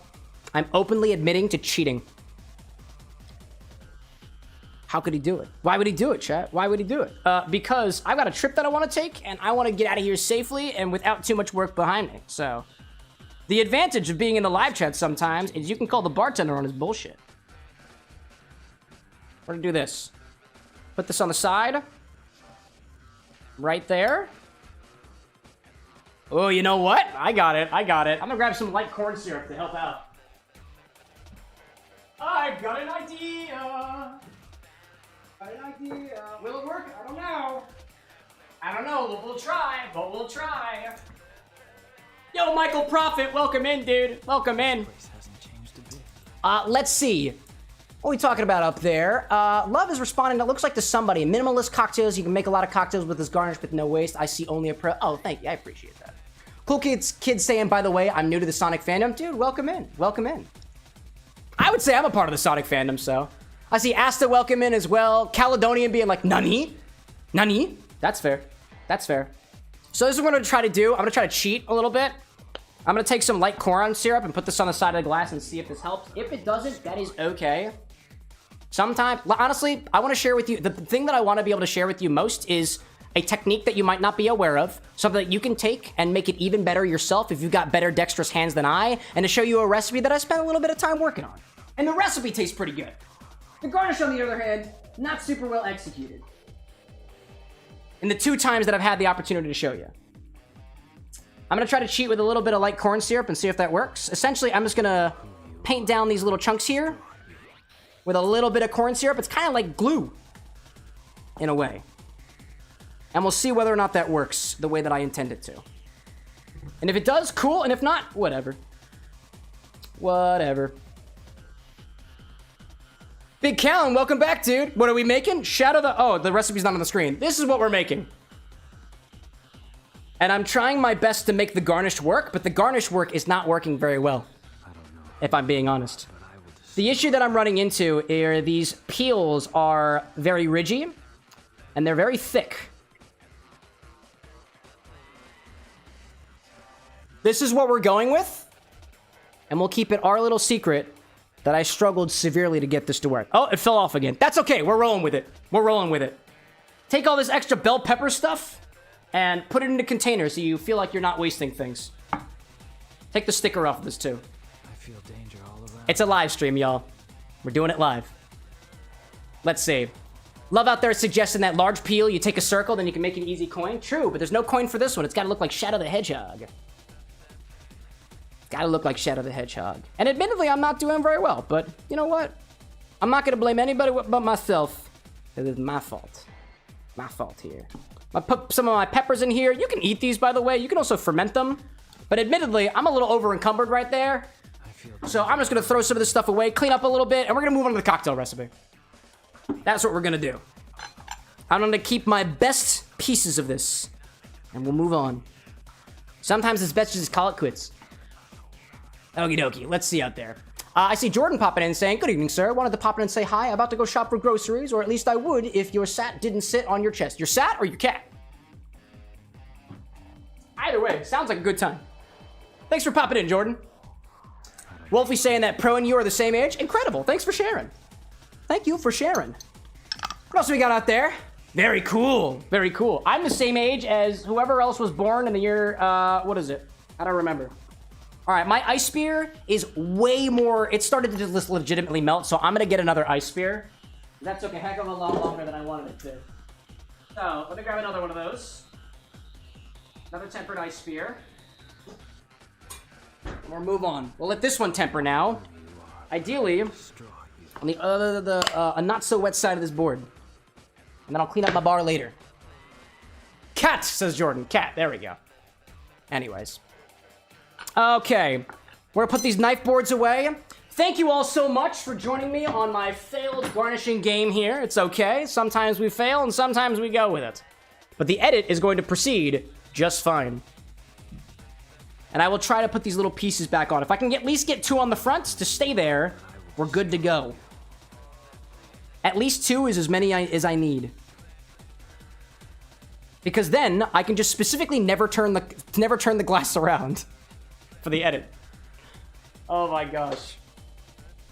I'm openly admitting to cheating. How could he do it? Why would he do it, chat? Why would he do it? Because I've got a trip that I want to take, and I want to get out of here safely and without too much work behind me. So, the advantage of being in the live chat sometimes is you can call the bartender on his bullshit. We're gonna do this. Put this on the side. Right there. Oh, you know what? I got it. I'm gonna grab some light corn syrup to help out. I've got an idea. Will it work? I don't know. But we'll try. Yo, Michael Prophet, welcome in, dude. Welcome in. Let's see. What are we talking about up there? Love is responding, it looks like to somebody. Minimalist cocktails, you can make a lot of cocktails with this garnish with no waste. I see only a pro. Oh, thank you, I appreciate that. Cool kids saying, by the way, I'm new to the Sonic fandom. Dude, welcome in. I would say I'm a part of the Sonic fandom, so. I see Asta welcome in as well. Caledonian being like, Nani? That's fair. So this is what I'm gonna try to do. I'm gonna try to cheat a little bit. I'm gonna take some light corn syrup and put this on the side of the glass and see if this helps. If it doesn't, that is okay. Sometimes, honestly, I want to share with you, the thing that I want to be able to share with you most is a technique that you might not be aware of, something that you can take and make it even better yourself if you've got better dexterous hands than I, and to show you a recipe that I spent a little bit of time working on. And the recipe tastes pretty good. The garnish, on the other hand, not super well executed. In the 2 times that I've had the opportunity to show you. I'm gonna try to cheat with a little bit of light corn syrup and see if that works. Essentially, I'm just gonna paint down these little chunks here with a little bit of corn syrup. It's kind of like glue, in a way. And we'll see whether or not that works the way that I intend it to. And if it does, cool. And if not, whatever. Whatever. Big Callan, welcome back, dude. What are we making? Oh, the recipe's not on the screen. This is what we're making. And I'm trying my best to make the garnish work, but the garnish work is not working very well, if I'm being honest. The issue that I'm running into are these peels are very ridgy, and they're very thick. This is what we're going with, and we'll keep it our little secret that I struggled severely to get this to work. Oh, it fell off again. That's okay. We're rolling with it. We're rolling with it. Take all this extra bell pepper stuff and put it into containers so you feel like you're not wasting things. Take the sticker off of this too. I feel danger all around. It's a live stream, y'all. We're doing it live. Let's see. Love out there suggesting that large peel, you take a circle, then you can make an easy coin. True, but there's no coin for this one. It's got to look like Shadow the Hedgehog. Gotta look like Shadow the Hedgehog. And admittedly, I'm not doing very well, but you know what? I'm not gonna blame anybody but myself. It is my fault. My fault here. I put some of my peppers in here. You can eat these, by the way. You can also ferment them. But admittedly, I'm a little over encumbered right there. So I'm just gonna throw some of this stuff away, clean up a little bit, and we're gonna move on to the cocktail recipe. That's what we're gonna do. I'm gonna keep my best pieces of this, and we'll move on. Sometimes it's best to just call it quits. Okie dokie, let's see out there. I see Jordan popping in saying, good evening, sir. Wanted to pop in and say hi. About to go shop for groceries, or at least I would if your sat didn't sit on your chest. Your sat or your cat? Either way, sounds like a good time. Thanks for popping in, Jordan. Wolfie saying that Pro and you are the same age. Incredible. Thanks for sharing. Thank you for sharing. What else we got out there? Very cool. Very cool. I'm the same age as whoever else was born in the year, what is it? I don't remember. All right, my ice spear is way more... It started to just legitimately melt, so I'm going to get another ice spear. That's okay. Heck of a lot longer than I wanted it to. So, let me grab another one of those. Another tempered ice spear. We'll move on. We'll let this one temper now. Ideally, on the a not-so-wet side of this board. And then I'll clean up my bar later. Cat, says Jordan. Cat. There we go. Anyways. Okay, we're gonna put these knife boards away. Thank you all so much for joining me on my failed garnishing game here. It's okay. Sometimes we fail and sometimes we go with it. But the edit is going to proceed just fine. And I will try to put these little pieces back on. If I can at least get 2 on the front to stay there, we're good to go. At least 2 is as many as I need. Because then I can just specifically never turn the glass around. For the edit. Oh my gosh.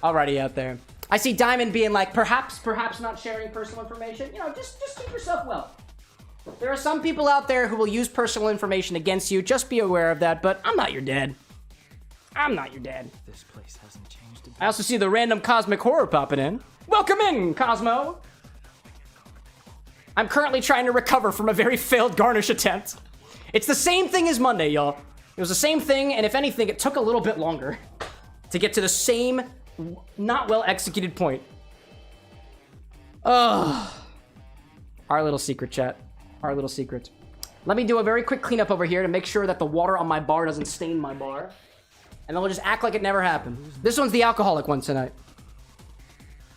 Alrighty out there. I see Diamond being like, perhaps not sharing personal information. You know, just keep yourself well. There are some people out there who will use personal information against you. Just be aware of that, but I'm not your dad. I'm not your dad. This place hasn't changed a bit. I also see the random cosmic horror popping in. Welcome in, Cosmo. I'm currently trying to recover from a very failed garnish attempt. It's the same thing as Monday, y'all. It was the same thing, and if anything, it took a little bit longer to get to the same not well executed point. Ugh. Our little secret, chat. Our little secret. Let me do a very quick cleanup over here to make sure that the water on my bar doesn't stain my bar. And then we'll just act like it never happened. This one's the alcoholic one tonight.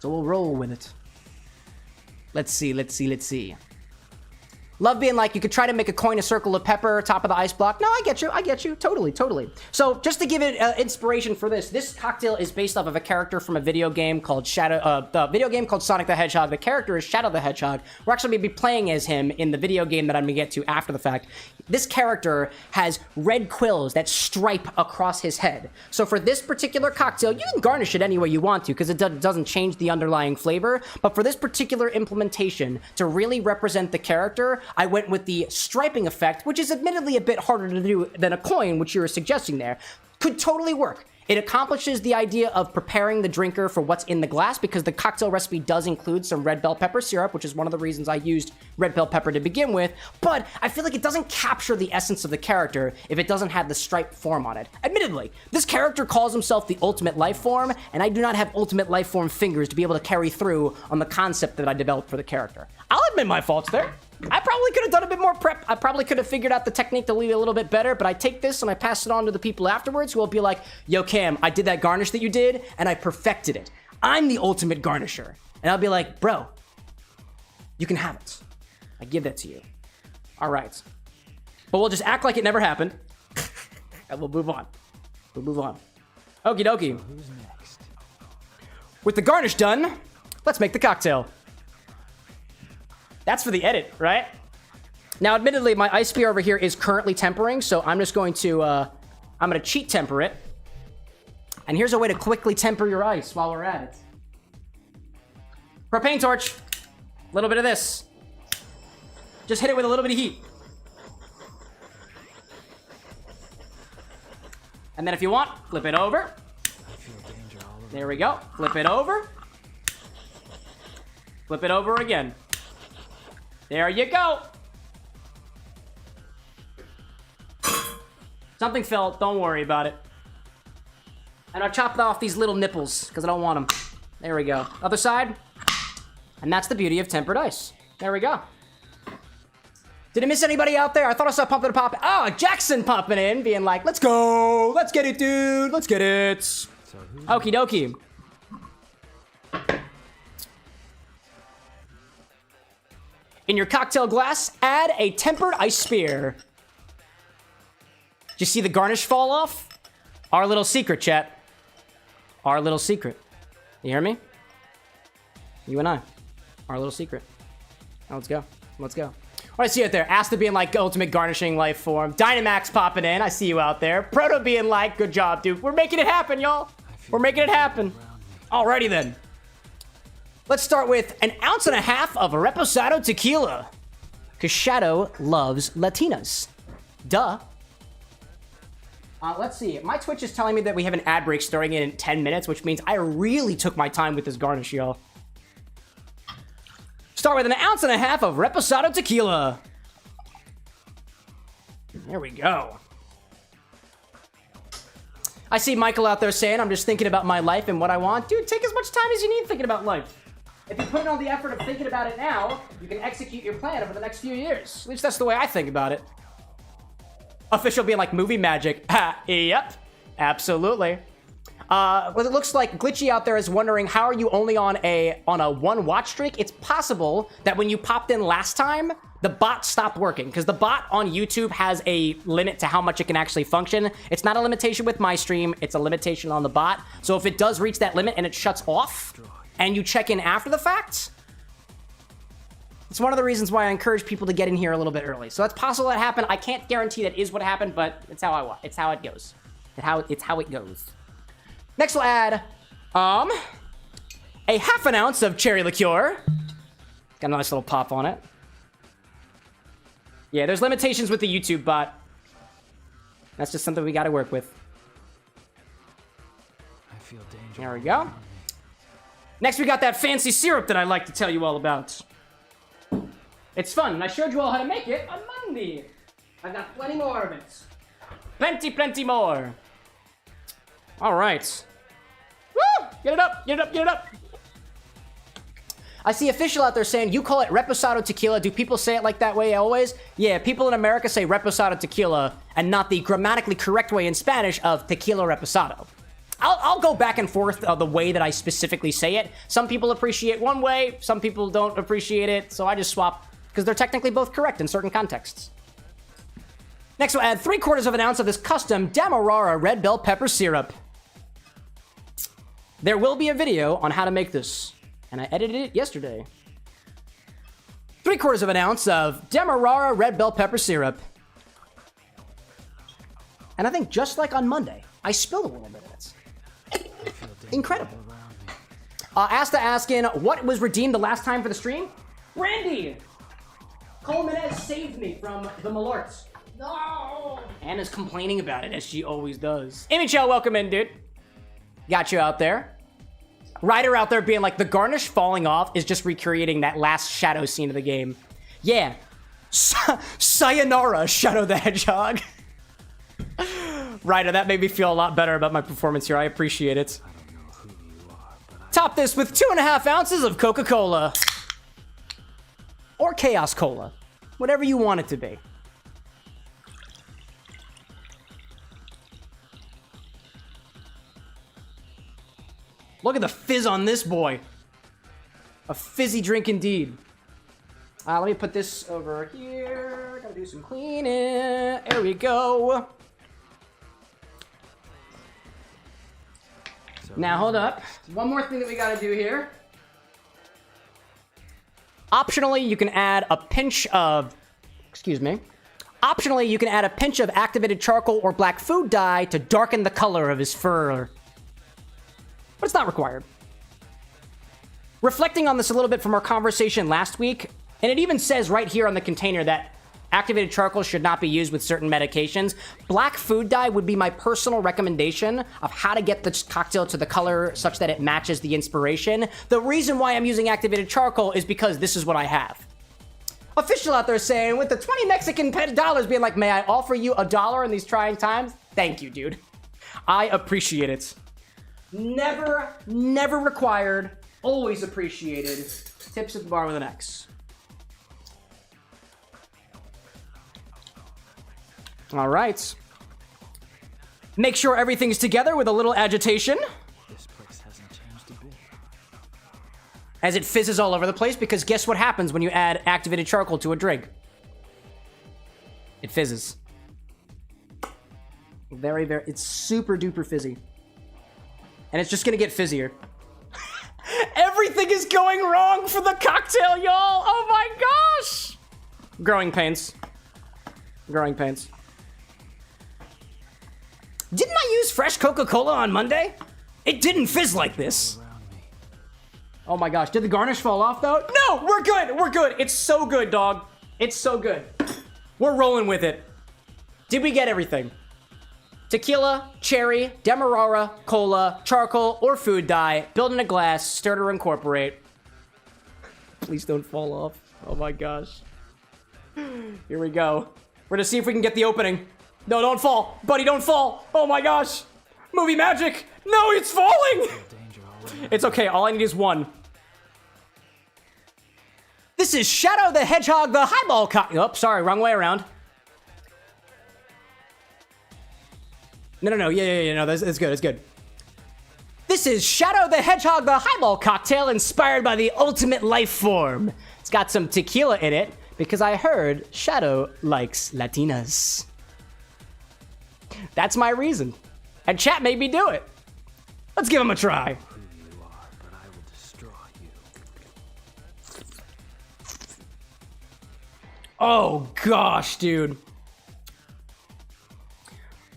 So we'll roll with it. Let's see. Love being like, you could try to make a coin a circle of pepper, top of the ice block. No, I get you. Totally. So just to give it inspiration for this cocktail is based off of a character from a video game called Sonic the Hedgehog. The character is Shadow the Hedgehog. We're actually going to be playing as him in the video game that I'm going to get to after the fact. This character has red quills that stripe across his head. So for this particular cocktail, you can garnish it any way you want to because it doesn't change the underlying flavor. But for this particular implementation, to really represent the character, I went with the striping effect, which is admittedly a bit harder to do than a coin, which you were suggesting there. Could totally work. It accomplishes the idea of preparing the drinker for what's in the glass because the cocktail recipe does include some red bell pepper syrup, which is one of the reasons I used red bell pepper to begin with, but I feel like it doesn't capture the essence of the character if it doesn't have the striped form on it. Admittedly, this character calls himself the ultimate life form, and I do not have ultimate life form fingers to be able to carry through on the concept that I developed for the character. I'll admit my faults there. I probably could have done a bit more prep. I probably could have figured out the technique to lead it a little bit better, but I take this and I pass it on to the people afterwards who will be like, yo, Cam, I did that garnish that you did, and I perfected it. I'm the ultimate garnisher. And I'll be like, bro, you can have it. I give that to you. All right. But we'll just act like it never happened, and we'll move on. Okie dokie. Who's next? With the garnish done, let's make the cocktail. That's for the edit, right? Now, admittedly, my ice beer over here is currently tempering, so I'm just going to, I'm going to cheat temper it. And here's a way to quickly temper your ice while we're at it. Propane torch. A little bit of this. Just hit it with a little bit of heat. And then if you want, flip it over. I feel danger all around. There we go. Flip it over. Flip it over again. There you go. Something fell. Don't worry about it. And I chopped off these little nipples because I don't want them. There we go. Other side. And that's the beauty of tempered ice. There we go. Did I miss anybody out there? I thought I saw Pumping and Popping. Oh, Jackson popping in, being like, let's go. Let's get it, dude. Let's get it. Okie dokie. In your cocktail glass, add a tempered ice spear. Did you see the garnish fall off? Our little secret, chat. Our little secret. You hear me? You and I. Our little secret. Now let's go. Let's go. What I see out there? Asta being like ultimate garnishing life form. Dynamax popping in. I see you out there. Proto being like, good job, dude. We're making it happen, y'all. We're making it happen. Alrighty then. Let's start with 1.5 ounces of Reposado Tequila. Because Shadow loves Latinas. Duh. Let's see. My Twitch is telling me that we have an ad break starting in 10 minutes, which means I really took my time with this garnish, y'all. Start with 1.5 ounces of Reposado Tequila. There we go. I see Michael out there saying, I'm just thinking about my life and what I want. Dude, take as much time as you need thinking about life. If you put in all the effort of thinking about it now, you can execute your plan over the next few years. At least that's the way I think about it. Official being like movie magic. Ha, yep, absolutely. Well, it looks like Glitchy out there is wondering, how are you only on a 1 watch streak? It's possible that when you popped in last time, the bot stopped working, because the bot on YouTube has a limit to how much it can actually function. It's not a limitation with my stream, it's a limitation on the bot. So if it does reach that limit and it shuts off, and you check in after the fact, it's one of the reasons why I encourage people to get in here a little bit early. So it's possible that happened. I can't guarantee that is what happened, but it's how it goes. It's how it goes. Next we'll add a 1/2 ounce of cherry liqueur. Got a nice little pop on it. Yeah, there's limitations with the YouTube bot. That's just something we got to work with. I feel danger. There we go. Next, we got that fancy syrup that I like to tell you all about. It's fun, and I showed you all how to make it on Monday. I've got plenty more of it. Plenty more. All right. Woo! Get it up, get it up, get it up. I see Official out there saying, you call it Reposado Tequila. Do people say it like that way always? Yeah, people in America say Reposado Tequila and not the grammatically correct way in Spanish of Tequila Reposado. I'll go back and forth the way that I specifically say it. Some people appreciate one way, some people don't appreciate it, so I just swap because they're technically both correct in certain contexts. Next, we'll add 3/4 of an ounce of this custom Demerara red bell pepper syrup. There will be a video on how to make this, and I edited it yesterday. 3/4 of an ounce of Demerara red bell pepper syrup. And I think just like on Monday, I spilled a little bit of it. Incredible. Asta asking, what was redeemed the last time for the stream? Randy! Coleman has saved me from the Malarts. No! Anna's complaining about it, as she always does. Amy Chow, welcome in, dude. Got you out there. Ryder out there being like, the garnish falling off is just recreating that last shadow scene of the game. Yeah. Sayonara, Shadow the Hedgehog. Ryder, that made me feel a lot better about my performance here. I appreciate it. Top this with 2.5 ounces of Coca-Cola. Or Chaos Cola. Whatever you want it to be. Look at the fizz on this boy. A fizzy drink indeed. Let me put this over here. Gotta do some cleaning. There we go. Now, hold up. One more thing that we gotta do here. Optionally, you can add a pinch of... Excuse me. Optionally, you can add a pinch of activated charcoal or black food dye to darken the color of his fur. But it's not required. Reflecting on this a little bit from our conversation last week, and it even says right here on the container that activated charcoal should not be used with certain medications. Black food dye would be my personal recommendation of how to get the cocktail to the color such that it matches the inspiration. The reason why I'm using activated charcoal is because this is what I have. Official out there saying, with the 20 Mexican dollars being like, may I offer you $1 in these trying times? Thank you, dude. I appreciate it. Never required, always appreciated. Tips at the bar with an X. All right. Make sure everything's together with a little agitation. This place hasn't changed a bit. As it fizzes all over the place, because guess what happens when you add activated charcoal to a drink? It fizzes. It's super duper fizzy. And it's just gonna get fizzier. Everything is going wrong for the cocktail, y'all! Oh my gosh! Growing pains. Growing pains. Didn't I use fresh Coca-Cola on Monday? It didn't fizz like this. Oh my gosh, did the garnish fall off though? No, we're good, we're good. It's so good, dog. It's so good. We're rolling with it. Did we get everything? Tequila, cherry, Demerara, cola, charcoal, or food dye, build in a glass, stir to incorporate. Please don't fall off. Oh my gosh. Here we go. We're gonna see if we can get the opening. No, don't fall. Buddy, don't fall. Oh my gosh. Movie magic. No, it's falling. It's okay. All I need is one. This is Shadow the Hedgehog, the Highball Oh, sorry. Wrong way around. No. Yeah. No, it's good. It's good. This is Shadow the Hedgehog, the Highball cocktail inspired by the ultimate life form. It's got some tequila in it because I heard Shadow likes Latinas. That's my reason. And chat made me do it. Let's give him a try. Who you are, but I will destroy you. Oh gosh, dude.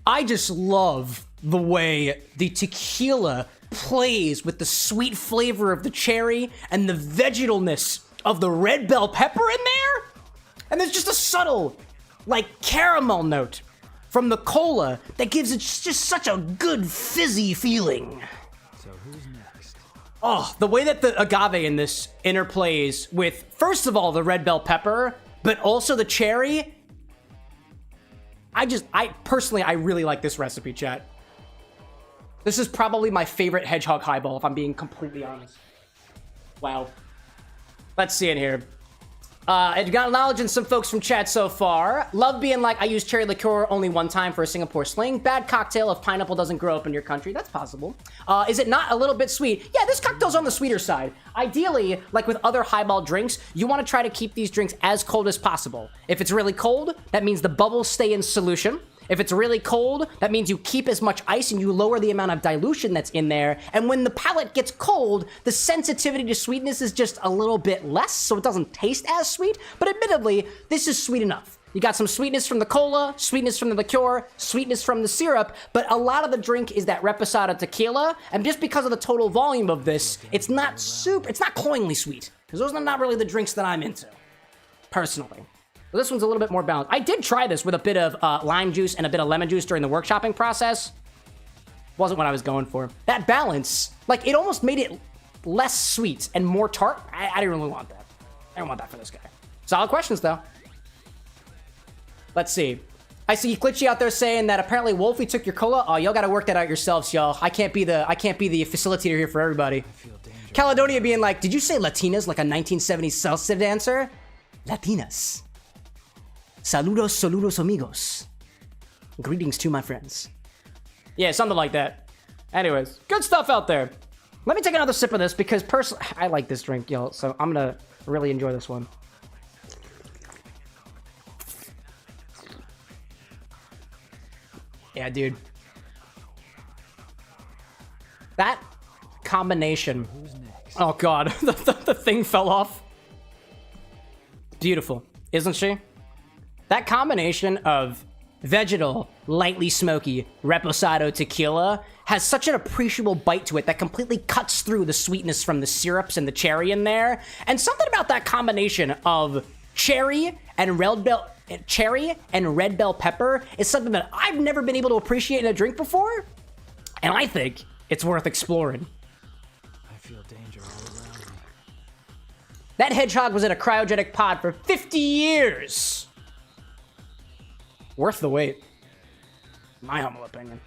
I just love the way the tequila plays with the sweet flavor of the cherry and the vegetalness of the red bell pepper in there. And there's just a subtle, like, caramel note from the cola that gives it just such a good fizzy feeling. So who's next? Oh, the way that the agave in this interplays with, first of all, the red bell pepper, but also the cherry. I personally really like this recipe, chat. This is probably my favorite Hedgehog Highball, if I'm being completely honest. Wow. Let's see it here. Acknowledging some folks from chat so far. Love being like, I use cherry liqueur only one time for a Singapore sling. Bad cocktail if pineapple doesn't grow up in your country. That's possible. Is it not a little bit sweet? Yeah, this cocktail's on the sweeter side. Ideally, like with other highball drinks, you want to try to keep these drinks as cold as possible. If it's really cold, that means the bubbles stay in solution. If it's really cold, that means you keep as much ice and you lower the amount of dilution that's in there. And when the palate gets cold, the sensitivity to sweetness is just a little bit less, so it doesn't taste as sweet. But admittedly, this is sweet enough. You got some sweetness from the cola, sweetness from the liqueur, sweetness from the syrup, but a lot of the drink is that Reposado tequila, and just because of the total volume of this, it's not cloyingly sweet, because those are not really the drinks that I'm into, personally. This one's a little bit more balanced. I did try this with a bit of lime juice and a bit of lemon juice during the workshopping process. Wasn't what I was going for. That balance, like, it almost made it less sweet and more tart. I didn't really want that. I don't want that for this guy. Solid questions, though. Let's see. I see Glitchy out there saying that apparently Wolfie took your cola. Oh, y'all gotta work that out yourselves, y'all. I can't be the facilitator here for everybody. Caledonia being like, did you say Latinas like a 1970s salsa dancer? Latinas. Saludos, saludos, amigos. Greetings to my friends. Yeah, something like that. Anyways, good stuff out there. Let me take another sip of this because personally, I like this drink, y'all. So I'm gonna really enjoy this one. Yeah, dude. That combination. Oh God, the thing fell off. Beautiful, isn't she? That combination of vegetal, lightly smoky, Reposado tequila has such an appreciable bite to it that completely cuts through the sweetness from the syrups and the cherry in there. And something about that combination of cherry and red bell pepper is something that I've never been able to appreciate in a drink before, and I think it's worth exploring. I feel danger all around me. That hedgehog was in a cryogenic pod for 50 years. Worth the wait. My humble opinion.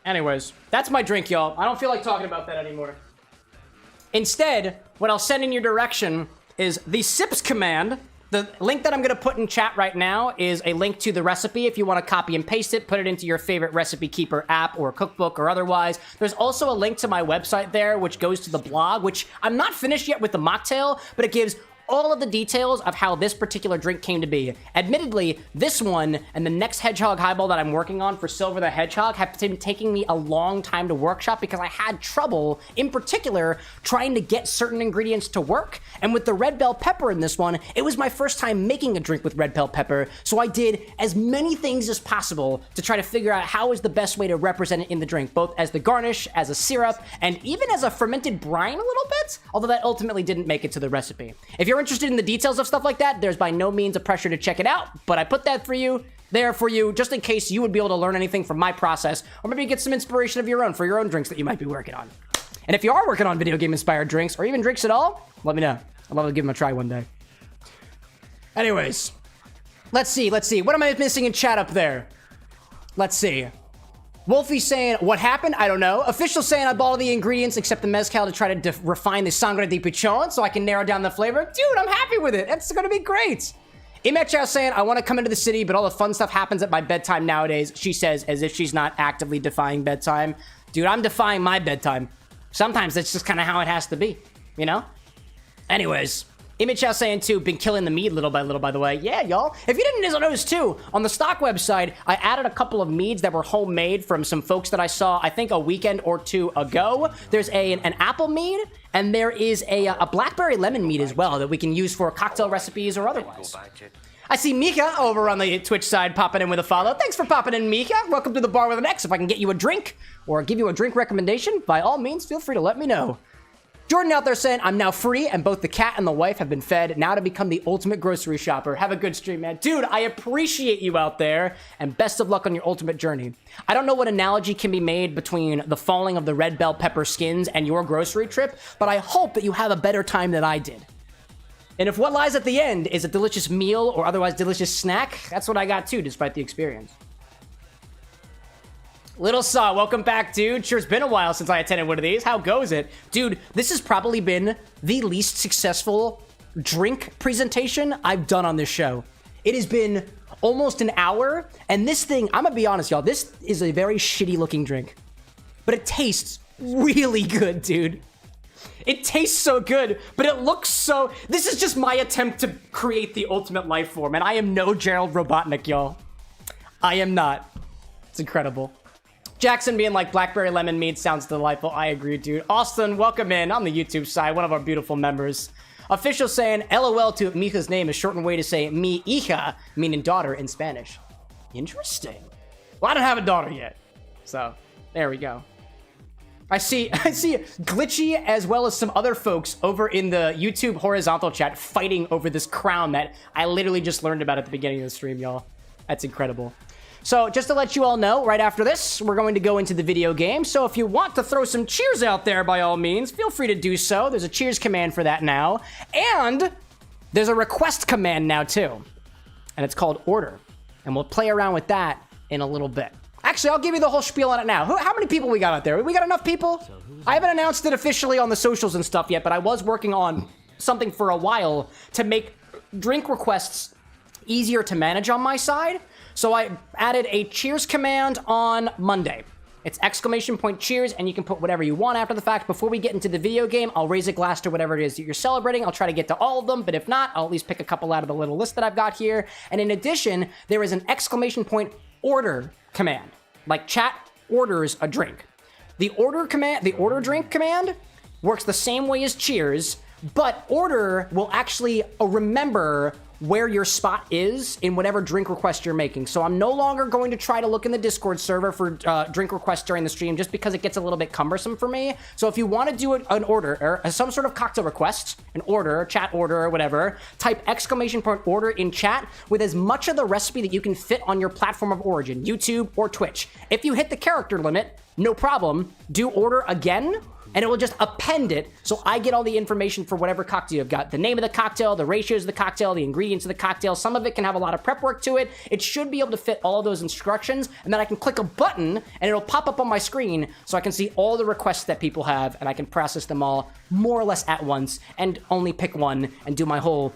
Anyways, that's my drink, y'all. I don't feel like talking about that anymore. Instead, what I'll send in your direction is the sips command. The link that I'm going to put in chat right now is a link to the recipe if you want to copy and paste it, put it into your favorite recipe keeper app or cookbook or otherwise. There's also a link to my website there, which goes to the blog, which I'm not finished yet with the mocktail, but it gives all of the details of how this particular drink came to be. Admittedly, this one and the next Hedgehog Highball that I'm working on for Silver the Hedgehog have been taking me a long time to workshop because I had trouble, in particular, trying to get certain ingredients to work. And with the red bell pepper in this one, it was my first time making a drink with red bell pepper, so I did as many things as possible to try to figure out how is the best way to represent it in the drink, both as the garnish, as a syrup, and even as a fermented brine a little bit, although that ultimately didn't make it to the recipe. If you're interested in the details of stuff like that, there's by no means a pressure to check it out, but I put that for you, there for you, just in case you would be able to learn anything from my process, or maybe get some inspiration of your own for your own drinks that you might be working on. And if you are working on video game inspired drinks, or even drinks at all, let me know. I'd love to give them a try one day. Anyways, let's see. What am I missing in chat up there? Let's see. Wolfie saying, what happened? I don't know. Official saying I bought all the ingredients except the mezcal to try to refine the sangre de pichon so I can narrow down the flavor. Dude, I'm happy with it. It's gonna be great. Chow saying, I want to come into the city, but all the fun stuff happens at my bedtime nowadays. She says, as if she's not actively defying bedtime. Dude, I'm defying my bedtime. Sometimes that's just kind of how it has to be, you know? Anyways. Chow saying too, been killing the mead little by little, by the way. Yeah, y'all. If you didn't notice too, on the stock website, I added a couple of meads that were homemade from some folks that I saw, I think a weekend or two ago. There's an apple mead, and there is a blackberry lemon mead as well that we can use for cocktail recipes or otherwise. I see Mika over on the Twitch side popping in with a follow. Thanks for popping in, Mika. Welcome to the Bar with an X. If I can get you a drink or give you a drink recommendation, by all means, feel free to let me know. Jordan out there saying, I'm now free and both the cat and the wife have been fed now to become the ultimate grocery shopper. Have a good stream, man. Dude, I appreciate you out there and best of luck on your ultimate journey. I don't know what analogy can be made between the falling of the red bell pepper skins and your grocery trip, but I hope that you have a better time than I did. And if what lies at the end is a delicious meal or otherwise delicious snack, that's what I got too, despite the experience. Little Saw, welcome back, dude. Sure, it's been a while since I attended one of these. How goes it? Dude, this has probably been the least successful drink presentation I've done on this show. It has been almost an hour, and this thing, I'm gonna be honest, y'all, this is a very shitty looking drink, but it tastes really good, dude. It tastes so good, but it looks so... This is just my attempt to create the ultimate life form, and I am no Gerald Robotnik, y'all. I am not. It's incredible. Jackson being like, blackberry lemon mead sounds delightful. I agree, dude. Austin, welcome in on the YouTube side, one of our beautiful members. Official saying, LOL to Mija's name, a shortened way to say mi hija, meaning daughter in Spanish. Interesting. Well, I don't have a daughter yet, so there we go. I see Glitchy as well as some other folks over in the YouTube horizontal chat fighting over this crown that I literally just learned about at the beginning of the stream, y'all. That's incredible. So just to let you all know, right after this, we're going to go into the video game. So if you want to throw some cheers out there, by all means, feel free to do so. There's a cheers command for that now. And there's a request command now, too. And it's called order. And we'll play around with that in a little bit. Actually, I'll give you the whole spiel on it now. How many people we got out there? We got enough people? I haven't announced it officially on the socials and stuff yet, but I was working on something for a while to make drink requests easier to manage on my side. So I added a cheers command on Monday. It's !cheers, and you can put whatever you want after the fact. Before we get into the video game, I'll raise a glass to whatever it is that you're celebrating. I'll try to get to all of them, but if not, I'll at least pick a couple out of the little list that I've got here. And in addition, there is an !order command. Like chat orders a drink. The order drink command works the same way as cheers, but order will actually remember where your spot is in whatever drink request you're making. So I'm no longer going to try to look in the Discord server for drink requests during the stream just because it gets a little bit cumbersome for me. So if you want to do an order or some sort of cocktail request, an order, chat order or whatever, type !order in chat with as much of the recipe that you can fit on your platform of origin, YouTube or Twitch. If you hit the character limit, no problem, do order again, and it will just append it so I get all the information for whatever cocktail you've got. The name of the cocktail, the ratios of the cocktail, the ingredients of the cocktail. Some of it can have a lot of prep work to it. It should be able to fit all of those instructions, and then I can click a button and it'll pop up on my screen so I can see all the requests that people have, and I can process them all more or less at once and only pick one and do my whole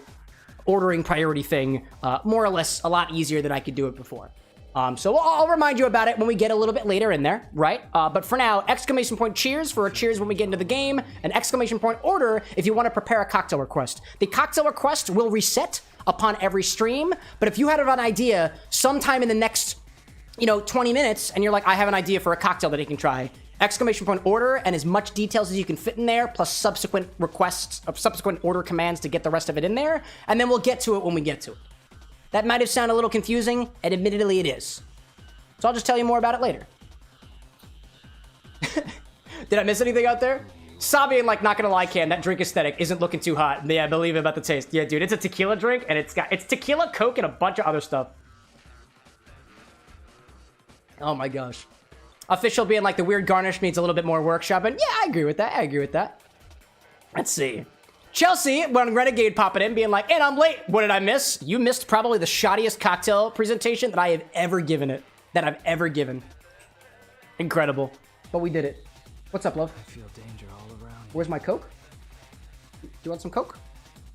ordering priority thing more or less a lot easier than I could do it before. So I'll remind you about it when we get a little bit later in there, right? But for now, !cheers for a cheers when we get into the game, and !order if you want to prepare a cocktail request. The cocktail request will reset upon every stream, but if you had an idea sometime in the next, 20 minutes, and you're like, I have an idea for a cocktail that you can try, !order and as much details as you can fit in there, plus subsequent requests of subsequent order commands to get the rest of it in there, and then we'll get to it when we get to it. That might have sounded a little confusing, and admittedly it is. So I'll just tell you more about it later. Did I miss anything out there? Sabi and like, not gonna lie, Cam, that drink aesthetic isn't looking too hot. Yeah, believe it about the taste. Yeah, dude, it's a tequila drink, and it's tequila, Coke, and a bunch of other stuff. Oh my gosh. Official being like, the weird garnish needs a little bit more workshopping. Yeah, I agree with that. Let's see. Chelsea, when Renegade popping in, being like, and I'm late. What did I miss? You missed probably the shoddiest cocktail presentation that I have ever given it. Incredible. But we did it. What's up, love? I feel danger all around. Where's my Coke? Do you want some Coke?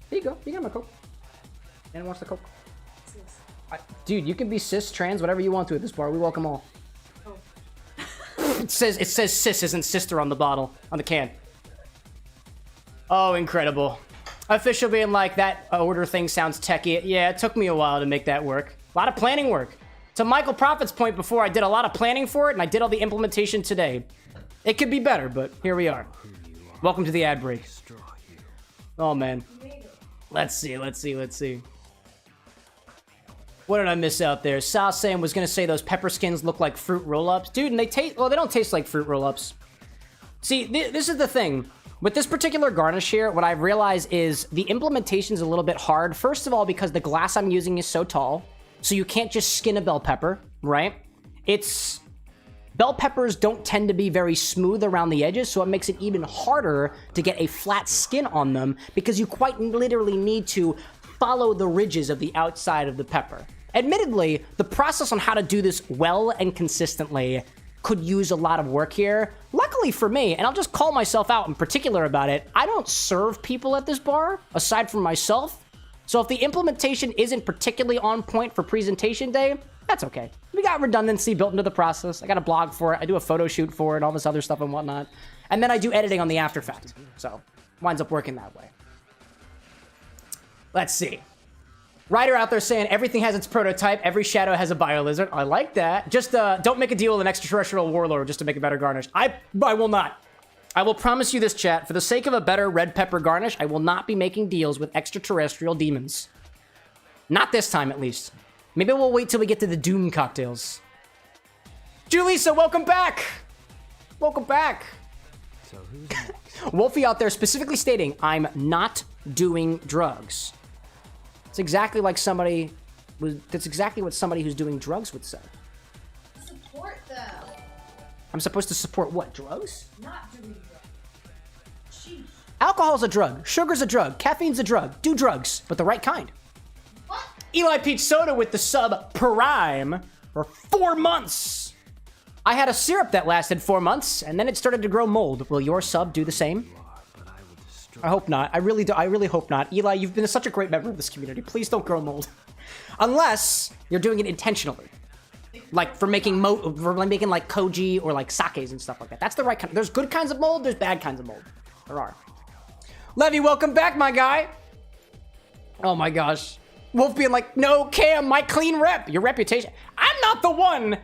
Here you go. You got my Coke. Anyone wants the Coke? Dude, you can be cis, trans, whatever you want to at this bar. We welcome all. Oh. It says cis isn't sister on the bottle, on the can. Oh, incredible. Official being like, that order thing sounds techie. Yeah, it took me a while to make that work. A lot of planning work. To Michael Prophet's point before, I did a lot of planning for it, and I did all the implementation today. It could be better, but here we are. Welcome to the ad break. Oh, man. Let's see. What did I miss out there? Sal Sam was going to say those pepper skins look like fruit roll-ups. Dude, and they don't taste like fruit roll-ups. See, this is the thing. With this particular garnish here, what I've realized is the implementation is a little bit hard. First of all, because the glass I'm using is so tall, so you can't just skin a bell pepper, right? Bell peppers don't tend to be very smooth around the edges, so it makes it even harder to get a flat skin on them because you quite literally need to follow the ridges of the outside of the pepper. Admittedly, the process on how to do this well and consistently could use a lot of work here. Luckily for me, and I'll just call myself out in particular about it, I don't serve people at this bar, aside from myself. So if the implementation isn't particularly on point for presentation day, that's okay. We got redundancy built into the process. I got a blog for it. I do a photo shoot for it, all this other stuff and whatnot. And then I do editing on the after fact. So, winds up working that way. Let's see. Ryder out there saying everything has its prototype. Every shadow has a bio-lizard. I like that. Just don't make a deal with an extraterrestrial warlord just to make a better garnish. I will not. I will promise you this, chat. For the sake of a better red pepper garnish, I will not be making deals with extraterrestrial demons. Not this time, at least. Maybe we'll wait till we get to the Doom cocktails. Julissa, welcome back! Welcome back! So who's next? Wolfie out there specifically stating, I'm not doing drugs. It's exactly like somebody... That's exactly what somebody who's doing drugs would say. Support them. I'm supposed to support what? Drugs? Not doing drugs. Sheesh. Alcohol's a drug. Sugar's a drug. Caffeine's a drug. Do drugs, but the right kind. What? Eli Peach Soda with the sub Prime for 4 months. I had a syrup that lasted 4 months, and then it started to grow mold. Will your sub do the same? But I will destroy. I hope not. I really do. I really hope not. Eli, you've been such a great member of this community. Please don't grow mold. Unless you're doing it intentionally. Like for making like koji or like sakes and stuff like that. That's the right kind. There's good kinds of mold, there's bad kinds of mold. There are. Levy, welcome back, my guy. Oh my gosh. Wolf being like, no, Cam, my clean rep. Your reputation. I'm not the one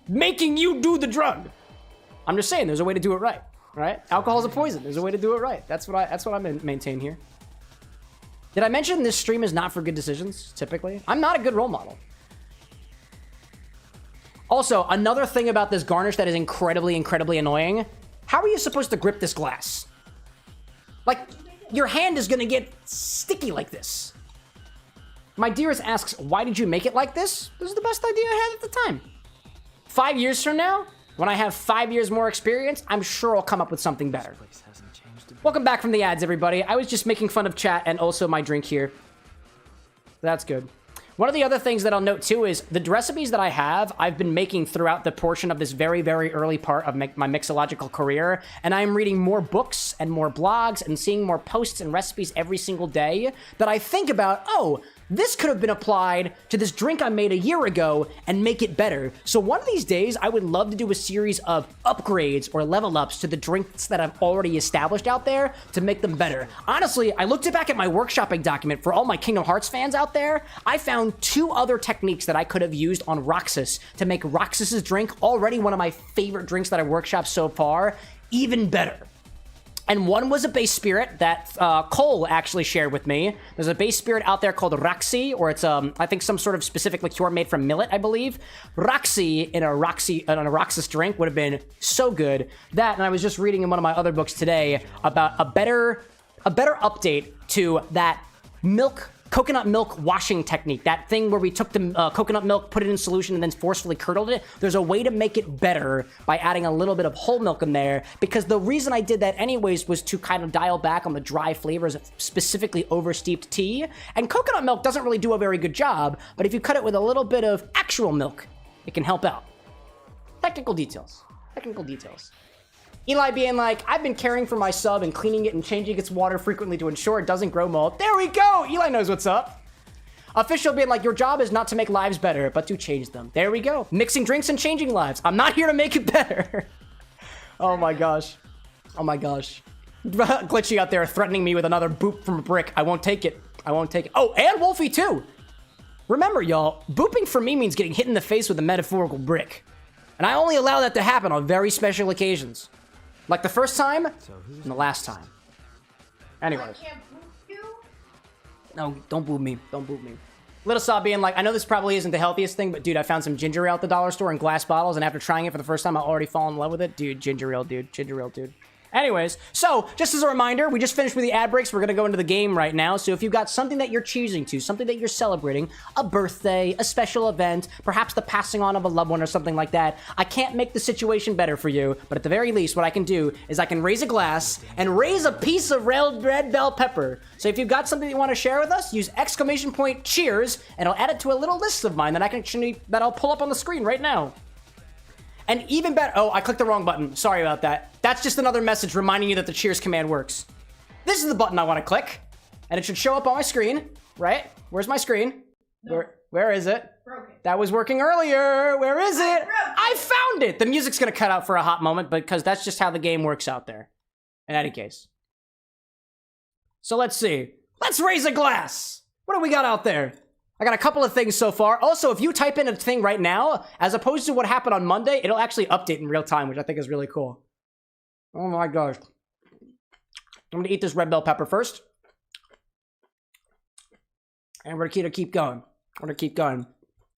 making you do the drug. I'm just saying there's a way to do it right. Right? Alcohol's a poison. There's a way to do it right. That's what I maintain here. Did I mention this stream is not for good decisions, typically? I'm not a good role model. Also, another thing about this garnish that is incredibly, incredibly annoying. How are you supposed to grip this glass? Like, your hand is gonna get sticky like this. My dearest asks, why did you make it like this? This is the best idea I had at the time. 5 years from now, when I have 5 years more experience, I'm sure I'll come up with something better. Place hasn't changed a bit. Welcome back from the ads, everybody. I was just making fun of chat and also my drink here. That's good. One of the other things that I'll note too is the recipes that I have, I've been making throughout the portion of this very, very early part of my mixological career. And I'm reading more books and more blogs and seeing more posts and recipes every single day that I think about, oh, this could have been applied to this drink I made a year ago and make it better. So one of these days, I would love to do a series of upgrades or level ups to the drinks that I've already established out there to make them better. Honestly, I looked back at my workshopping document for all my Kingdom Hearts fans out there. I found 2 other techniques that I could have used on Roxas to make Roxas's drink, already one of my favorite drinks that I've workshopped so far, even better. And one was a base spirit that Cole actually shared with me. There's a base spirit out there called Roxy, or it's I think some sort of specific liqueur made from millet, I believe. Roxy in a Roxas drink would have been so good. That, and I was just reading in one of my other books today about a better update to that coconut milk washing technique. That thing where we took the coconut milk, put it in solution, and then forcefully curdled it. There's a way to make it better by adding a little bit of whole milk in there, because the reason I did that anyways was to kind of dial back on the dry flavors of specifically oversteeped tea. And coconut milk doesn't really do a very good job, but if you cut it with a little bit of actual milk, it can help out. Technical details. Technical details. Eli being like, I've been caring for my sub and cleaning it and changing its water frequently to ensure it doesn't grow mold. There we go! Eli knows what's up. Official being like, your job is not to make lives better, but to change them. There we go. Mixing drinks and changing lives. I'm not here to make it better. Oh my gosh. Oh my gosh. Glitchy out there threatening me with another boop from a brick. I won't take it. I won't take it. Oh, and Wolfie too. Remember, y'all, booping for me means getting hit in the face with a metaphorical brick. And I only allow that to happen on very special occasions. Like the first time and the last time. Anyways. I can't boot you? No, don't boo me. Don't boo me. Little Saw being like, I know this probably isn't the healthiest thing, but dude, I found some ginger ale at the dollar store in glass bottles, and after trying it for the first time, I already fall in love with it. Dude, ginger ale, dude. Ginger ale, dude. Anyways, so just as a reminder, we just finished with the ad breaks. We're going to go into the game right now. So if you've got something that you're choosing to, something that you're celebrating, a birthday, a special event, perhaps the passing on of a loved one or something like that, I can't make the situation better for you, but at the very least, what I can do is I can raise a glass and raise a piece of red bell pepper. So if you've got something you want to share with us, use !cheers, and I'll add it to a little list of mine that I'll pull up on the screen right now. And even better, oh, I clicked the wrong button. Sorry about that. That's just another message reminding you that the cheers command works. This is the button I want to click, and it should show up on my screen, right? Where's my screen? No. Where is it? Broken. That was working earlier. Where is it? broke it. I found it. The music's gonna cut out for a hot moment because that's just how the game works out there. In any case. So let's see. Let's raise a glass. What do we got out there? I got a couple of things so far. Also, if you type in a thing right now, as opposed to what happened on Monday, it'll actually update in real time, which I think is really cool. Oh my gosh. I'm gonna eat this red bell pepper first. And we're gonna keep going. We're gonna keep going.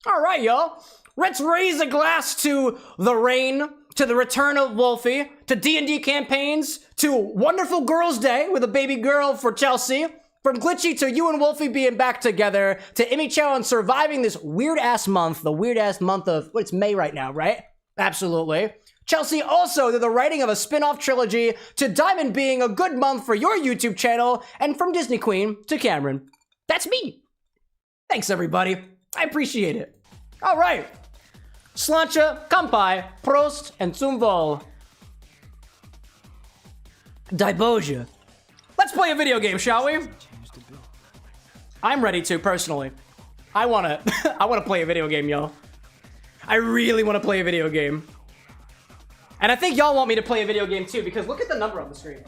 All right, y'all. Let's raise a glass to the rain, to the return of Wolfie, to D&D campaigns, to Wonderful Girls' Day with a baby girl for Chelsea, from Glitchy to you and Wolfie being back together, to Immy Chow and surviving this weird-ass month, the weird-ass month of, well, it's May right now, right? Absolutely. Chelsea also to the writing of a spin-off trilogy, to Diamond being a good month for your YouTube channel, and from Disney Queen to Cameron. That's me. Thanks, everybody. I appreciate it. All right. Slancha, Kampai, Prost, and zum Wohl. Daiboja. Let's play a video game, shall we? I'm ready to, personally. I wanna play a video game, y'all. I really wanna play a video game. And I think y'all want me to play a video game too, because look at the number on the screen.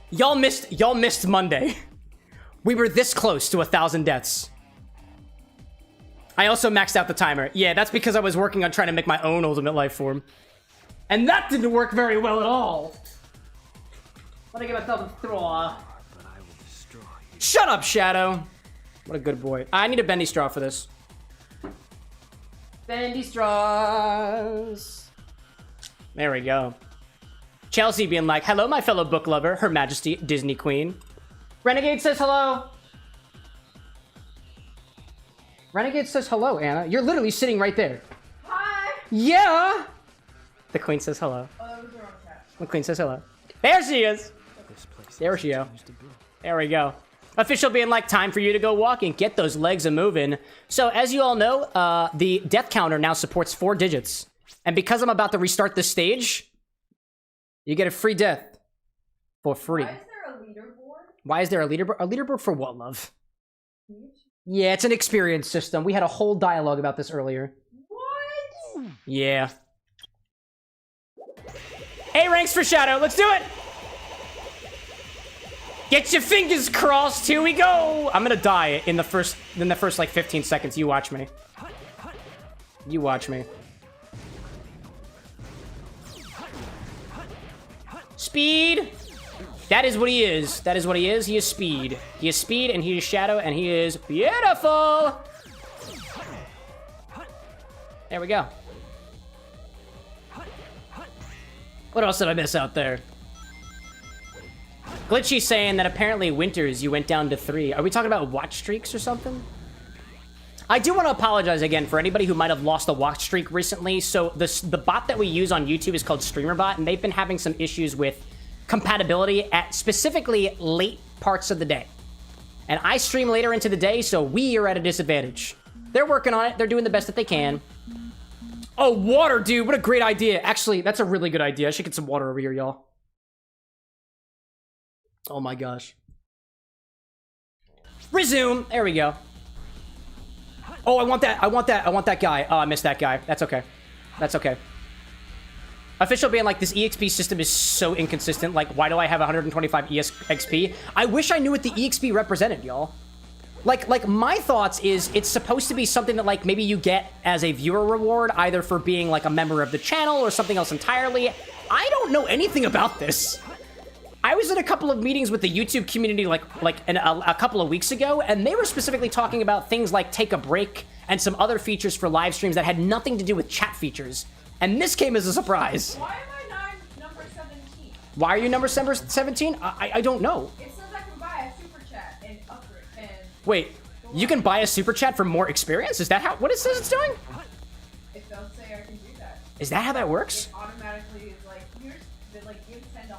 Y'all missed Monday. We were this close to 1,000 deaths. I also maxed out the timer. Yeah, that's because I was working on trying to make my own Ultimate Life Form. And that didn't work very well at all. Let me give myself a throw. Shut up, Shadow. What a good boy. I need a bendy straw for this. Bendy straws. There we go. Chelsea being like, hello, my fellow book lover, Her Majesty Disney Queen. Renegade says hello. Renegade says hello, Anna. You're literally sitting right there. Hi. Yeah. The Queen says hello. Oh, that was the wrong chat. The Queen says hello. There she is. There she is. There we go. Official being like, time for you to go walking. Get those legs a-moving. So, as you all know, the death counter now supports 4 digits. And because I'm about to restart this stage, you get a free death. For free. Why is there a leaderboard? Why is there a leaderboard? A leaderboard for what, love? Yeah, it's an experience system. We had a whole dialogue about this earlier. What? Yeah. A ranks for Shadow. Let's do it! Get your fingers crossed. Here we go. I'm gonna die in the first like 15 seconds. You watch me. You watch me. Speed. That is what he is. That is what he is. He is speed. He is speed and he is Shadow and he is beautiful. There we go. What else did I miss out there? Glitchy saying that apparently winters you went down to 3. Are we talking about watch streaks or something? I do want to apologize again for anybody who might have lost a watch streak recently. So the bot that we use on YouTube is called StreamerBot, and they've been having some issues with compatibility at specifically late parts of the day. And I stream later into the day, so we are at a disadvantage. They're working on it. They're doing the best that they can. Oh, water, dude. What a great idea. Actually, that's a really good idea. I should get some water over here, y'all. Oh my gosh. Resume. There we go. Oh, I want that guy. Oh, I missed that guy. That's okay. That's okay. Official being like, this EXP system is so inconsistent. Like, why do I have 125 EXP? I wish I knew what the EXP represented, y'all. Like my thoughts is it's supposed to be something that like maybe you get as a viewer reward, either for being like a member of the channel or something else entirely. I don't know anything about this. I was in a couple of meetings with the YouTube community a couple of weeks ago, and they were specifically talking about things like take a break and some other features for live streams that had nothing to do with chat features. And this came as a surprise. Why am I not number 17? Why are you number 17? I don't know. It says I can buy a super chat and upgrade and... Wait, you can buy a super chat for more experience? Is that what it says it's doing? It does say I can do that. Is that how that works? It automatically is like, here's, like, give $10.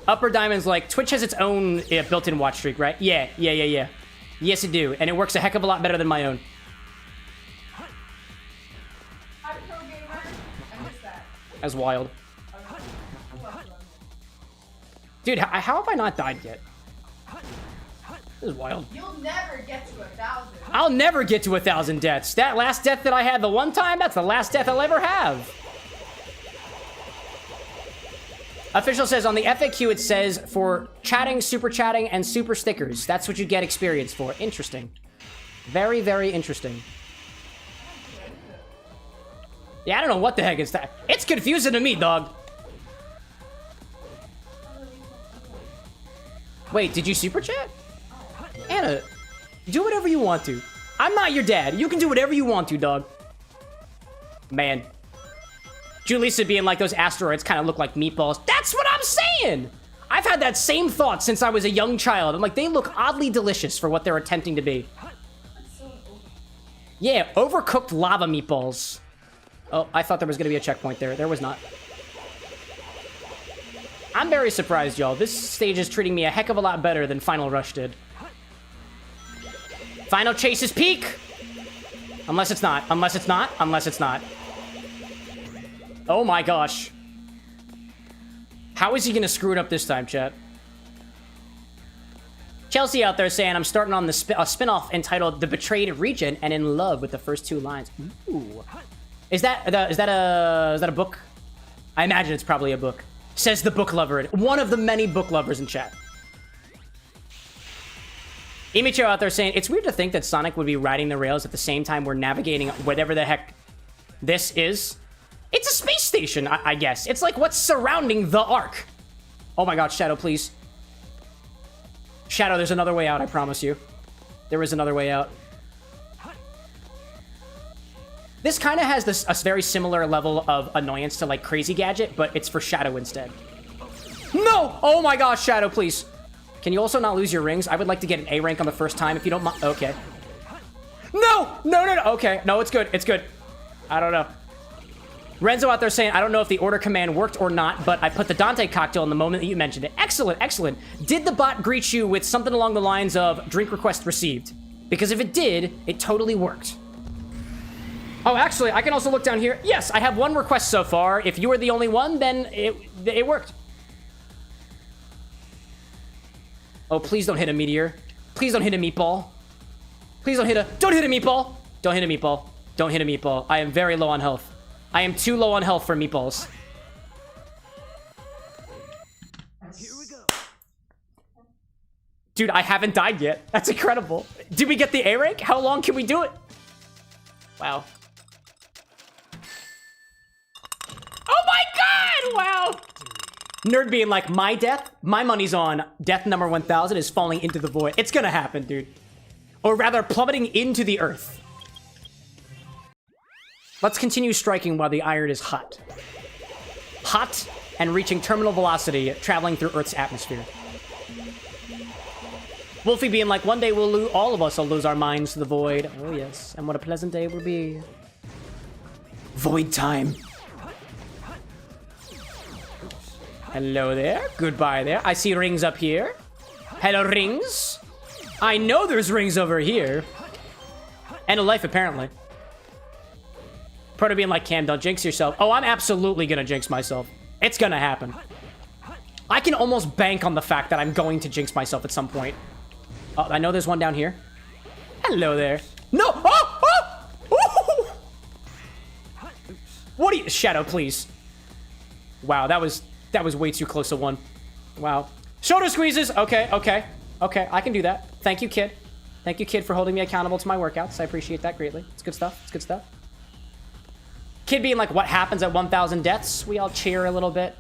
Upper Diamond's like, Twitch has its own built-in watch streak, right? Yeah. Yes, it do. And it works a heck of a lot better than my own. That's wild. Dude, how have I not died yet? This is wild. You'll never get to 1,000. I'll never get to 1,000 deaths. That last death that I had the one time, that's the last death I'll ever have. Official says on the FAQ it says for chatting, super chatting, and super stickers. That's what you get experience for. Interesting. Very, very interesting. Yeah, I don't know what the heck is that. It's confusing to me, dog. Wait, did you super chat? Anna, do whatever you want to. I'm not your dad. You can do whatever you want to, dog. Man. Julissa being like, those asteroids kind of look like meatballs. That's what I'm saying! I've had that same thought since I was a young child. I'm like, they look oddly delicious for what they're attempting to be. Yeah, overcooked lava meatballs. Oh, I thought there was going to be a checkpoint there. There was not. I'm very surprised, y'all. This stage is treating me a heck of a lot better than Final Rush did. Final Chase's peak! Unless it's not. Unless it's not. Unless it's not. Oh my gosh. How is he going to screw it up this time, chat? Chelsea out there saying, I'm starting on the a spin-off entitled The Betrayed Region and in love with the first 2 lines. Ooh. Is that a book? I imagine it's probably a book. Says the book lover. One of the many book lovers in chat. Imicho out there saying, it's weird to think that Sonic would be riding the rails at the same time we're navigating whatever the heck this is. It's a space station, I guess. It's like what's surrounding the Ark. Oh my god, Shadow, please. Shadow, there's another way out, I promise you. There is another way out. This kind of has a very similar level of annoyance to like Crazy Gadget, but it's for Shadow instead. No! Oh my gosh, Shadow, please. Can you also not lose your rings? I would like to get an A rank on the first time if you don't mind. Okay. No! No, no, no. Okay. No, it's good. It's good. I don't know. Renzo out there saying, I don't know if the order command worked or not, but I put the Dante cocktail in the moment that you mentioned it. Excellent, excellent. Did the bot greet you with something along the lines of drink request received? Because if it did, it totally worked. Oh, actually, I can also look down here. Yes, I have 1 request so far. If you were the only one, then it worked. Oh, please don't hit a meteor. Please don't hit a meatball. Please don't hit a... Don't hit a meatball! Don't hit a meatball. Don't hit a meatball. I am very low on health. I am too low on health for meatballs. Here we go. Dude, I haven't died yet. That's incredible. Did we get the A rank? How long can we do it? Wow. Oh my god! Wow! Nerd being like, my death? My money's on death number 1000 is falling into the void. It's gonna happen, dude. Or rather, plummeting into the earth. Let's continue striking while the iron is hot. Hot and reaching terminal velocity, traveling through Earth's atmosphere. Wolfie being like, one day all of us will lose our minds to the void. Oh yes, and what a pleasant day it will be. Void time. Hello there. Goodbye there. I see rings up here. Hello, rings. I know there's rings over here. And a life, apparently. Proto being like, Cam, don't jinx yourself. Oh, I'm absolutely gonna jinx myself. It's gonna happen. I can almost bank on the fact that I'm going to jinx myself at some point. Oh, I know there's one down here. Hello there. No! Oh! Oh! Ooh! What are you... Shadow, please. Wow, that was way too close to 1. Wow. Shoulder squeezes! Okay, okay. Okay, I can do that. Thank you, kid. Thank you, kid, for holding me accountable to my workouts. I appreciate that greatly. It's good stuff. It's good stuff. Kid being like, what happens at 1,000 deaths? We all cheer a little bit.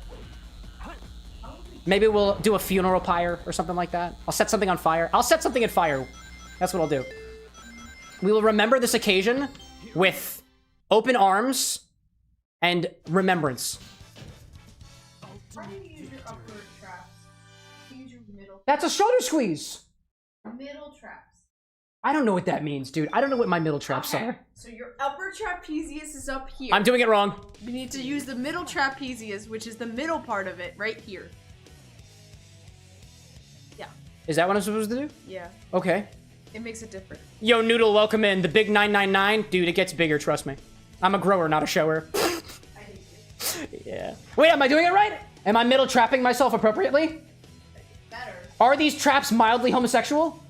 Maybe we'll do a funeral pyre or something like that. I'll set something on fire. I'll set something on fire. That's what I'll do. We will remember this occasion with open arms and remembrance. Why do you use your upward traps? Use your middle. That's a shoulder squeeze. Middle traps. I don't know what that means, dude. I don't know what my middle traps are. So your upper trapezius is up here. I'm doing it wrong. You need to use the middle trapezius, which is the middle part of it, right here. Yeah. Is that what I'm supposed to do? Yeah. Okay. It makes it different. Yo, Noodle, welcome in. The big 999. Dude, it gets bigger, trust me. I'm a grower, not a shower. I hate you. Yeah. Wait, am I doing it right? Am I middle trapping myself appropriately? Better. Are these traps mildly homosexual?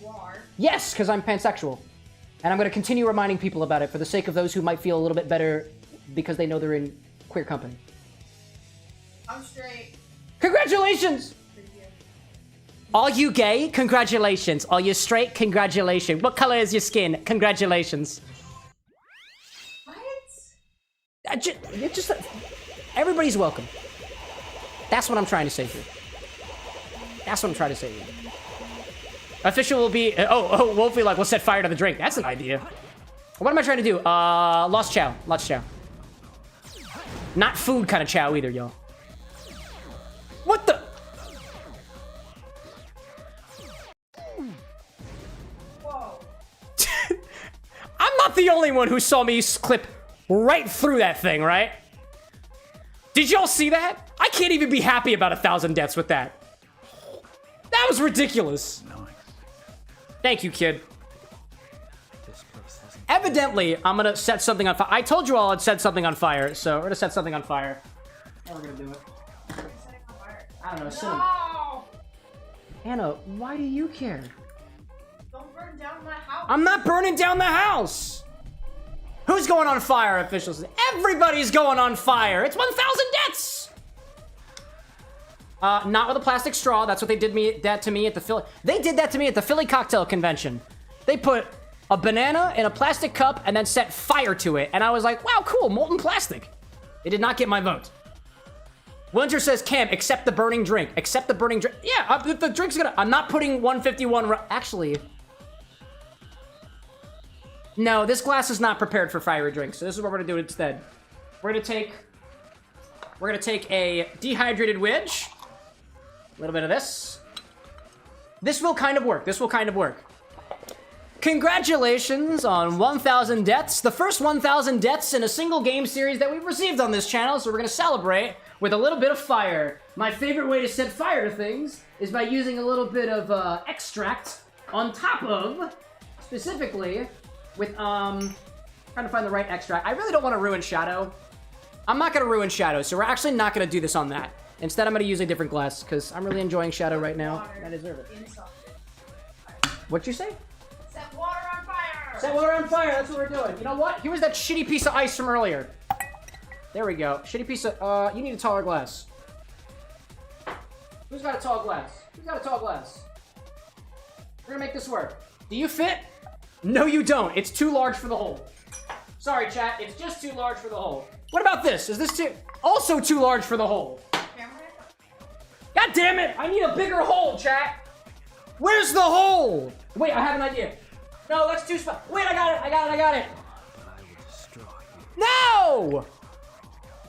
War. Yes, because I'm pansexual. And I'm going to continue reminding people about it for the sake of those who might feel a little bit better because they know they're in queer company. I'm straight. Congratulations! Thank you. Are you gay? Congratulations. Are you straight? Congratulations. What color is your skin? Congratulations. What? Everybody's welcome. That's what I'm trying to say here. That's what I'm trying to say here. Official will be... Wolf will be like, we'll set fire to the drink. That's an idea. What am I trying to do? Lost Chow. Lost Chow. Not food kind of Chow either, y'all. What the... Whoa. I'm not the only one who saw me clip right through that thing, right? Did y'all see that? I can't even be happy about 1,000 deaths with that. That was ridiculous. Nice. Thank you, kid. This place hasn't. Evidently, I'm gonna set something on fire. I told you all I'd set something on fire, so we're gonna set something on fire. How we're gonna do it? Setting on fire. I don't know. Cinnamon. No! Anna, why do you care? Don't burn down my house. I'm not burning down the house. Who's going on fire, officials? Everybody's going on fire. It's 1,000 deaths. Not with a plastic straw. That's what they did to me at the Philly. They did that to me at the Philly Cocktail Convention. They put a banana in a plastic cup and then set fire to it. And I was like, wow, cool, molten plastic. It did not get my vote. Winter says, Cam, accept the burning drink. Accept the burning drink. Yeah, the drink's gonna... I'm not putting 151... Actually... No, this glass is not prepared for fiery drinks. So this is what we're gonna do instead. We're gonna take a dehydrated wedge. A little bit of this. This will kind of work. This will kind of work. Congratulations on 1,000 deaths. The first 1,000 deaths in a single game series that we've received on this channel. So we're gonna celebrate with a little bit of fire. My favorite way to set fire to things is by using a little bit of extract on top of, specifically, with, trying to find the right extract. I really don't want to ruin Shadow. I'm not going to ruin Shadow, so we're actually not going to do this on that. Instead, I'm going to use a different glass, because I'm really enjoying Shadow right now. I deserve it. What'd you say? Set water on fire! Set water on fire, that's what we're doing. You know what? Here was that shitty piece of ice from earlier. There we go. Shitty piece of, you need a taller glass. Who's got a tall glass? Who's got a tall glass? We're gonna make this work. Do you fit? No, you don't. It's too large for the hole. Sorry, chat. It's just too large for the hole. What about this? Is this also too large for the hole? God damn it! I need a bigger hole, chat. Where's the hole? Wait, I have an idea. No, that's too small. Wait, I got it. I will destroy you. No!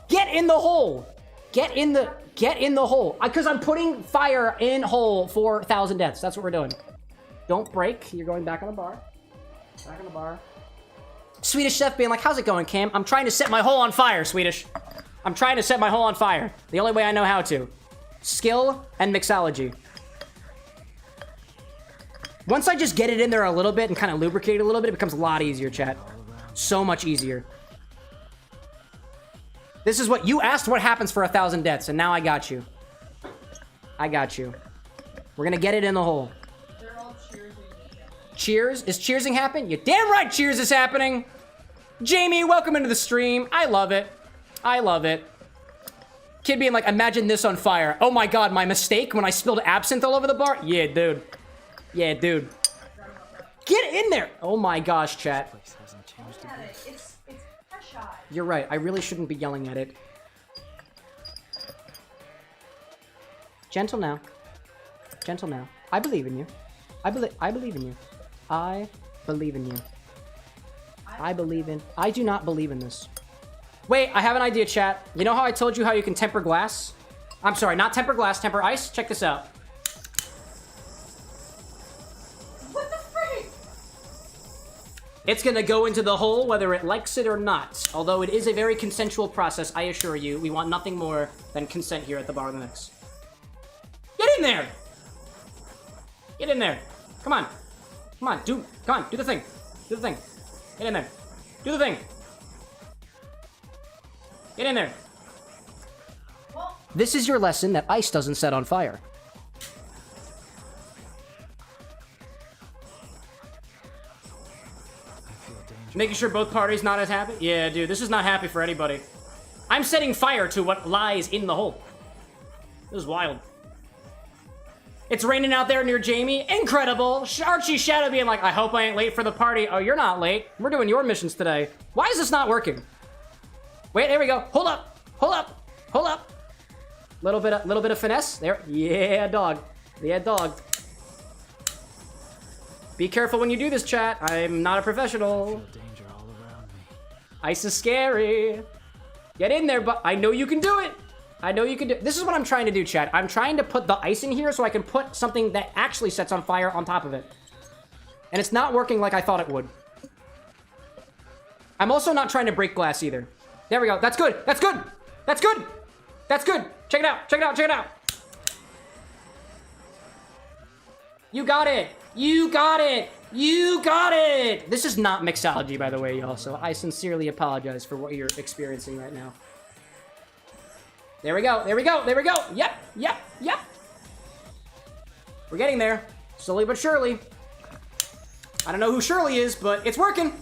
Get in the hole. Get in the hole. Because I'm putting fire in hole for 1,000 deaths. That's what we're doing. Don't break. You're going back on the bar. Back on the bar. Swedish chef being like, how's it going, Cam? I'm trying to set my hole on fire, Swedish. I'm trying to set my hole on fire. The only way I know how to. Skill and mixology. Once I just get it in there a little bit and kind of lubricate it a little bit, it becomes a lot easier, chat. So much easier. This is what you asked, what happens for 1,000 deaths, and now I got you. I got you. We're gonna get it in the hole. They're all cheersing. Cheers? Is cheersing happen? You're damn right cheers is happening! Jamie, welcome into the stream. I love it. I love it. Kid being like, imagine this on fire. Oh my god, my mistake when I spilled absinthe all over the bar? Yeah, dude. Yeah, dude. Get in there! Oh my gosh, chat. This place hasn't changed Look a at bit. it. It's fresh eye. You're right. I really shouldn't be yelling at it. Gentle now. Gentle now. I believe in you. I believe in you. I believe in you. I do not believe in this. Wait, I have an idea, chat. You know how I told you how you can temper glass? I'm sorry, not temper glass, temper ice? Check this out. What the freak? It's gonna go into the hole whether it likes it or not. Although it is a very consensual process, I assure you. We want nothing more than consent here at the Bar of the Next. Get in there! Get in there. Come on. Come on, come on, do the thing. Do the thing. Get in there. Do the thing. Get in there. This is your lesson that ice doesn't set on fire. Making sure both parties not as happy? Yeah, dude, this is not happy for anybody. I'm setting fire to what lies in the hole. This is wild. It's raining out there near Jamie. Incredible. Archie Shadow being like, I hope I ain't late for the party. Oh, you're not late. We're doing your missions today. Why is this not working? Wait, there we go. Hold up. Hold up. Hold up. Little bit of finesse. There. Yeah, dog. Yeah, dog. Be careful when you do this, chat. I'm not a professional. Feel danger all around me. Ice is scary. Get in there, but I know you can do it. I know you can do. This is what I'm trying to do, chat. I'm trying to put the ice in here so I can put something that actually sets on fire on top of it. And it's not working like I thought it would. I'm also not trying to break glass either. There we go. That's good. That's good. That's good. That's good. Check it out. Check it out. Check it out. You got it. You got it. You got it. This is not mixology, by the way, y'all. So I sincerely apologize for what you're experiencing right now. There we go. There we go. There we go. Yep. Yep. Yep. We're getting there. Slowly but surely. I don't know who Shirley is, but it's working.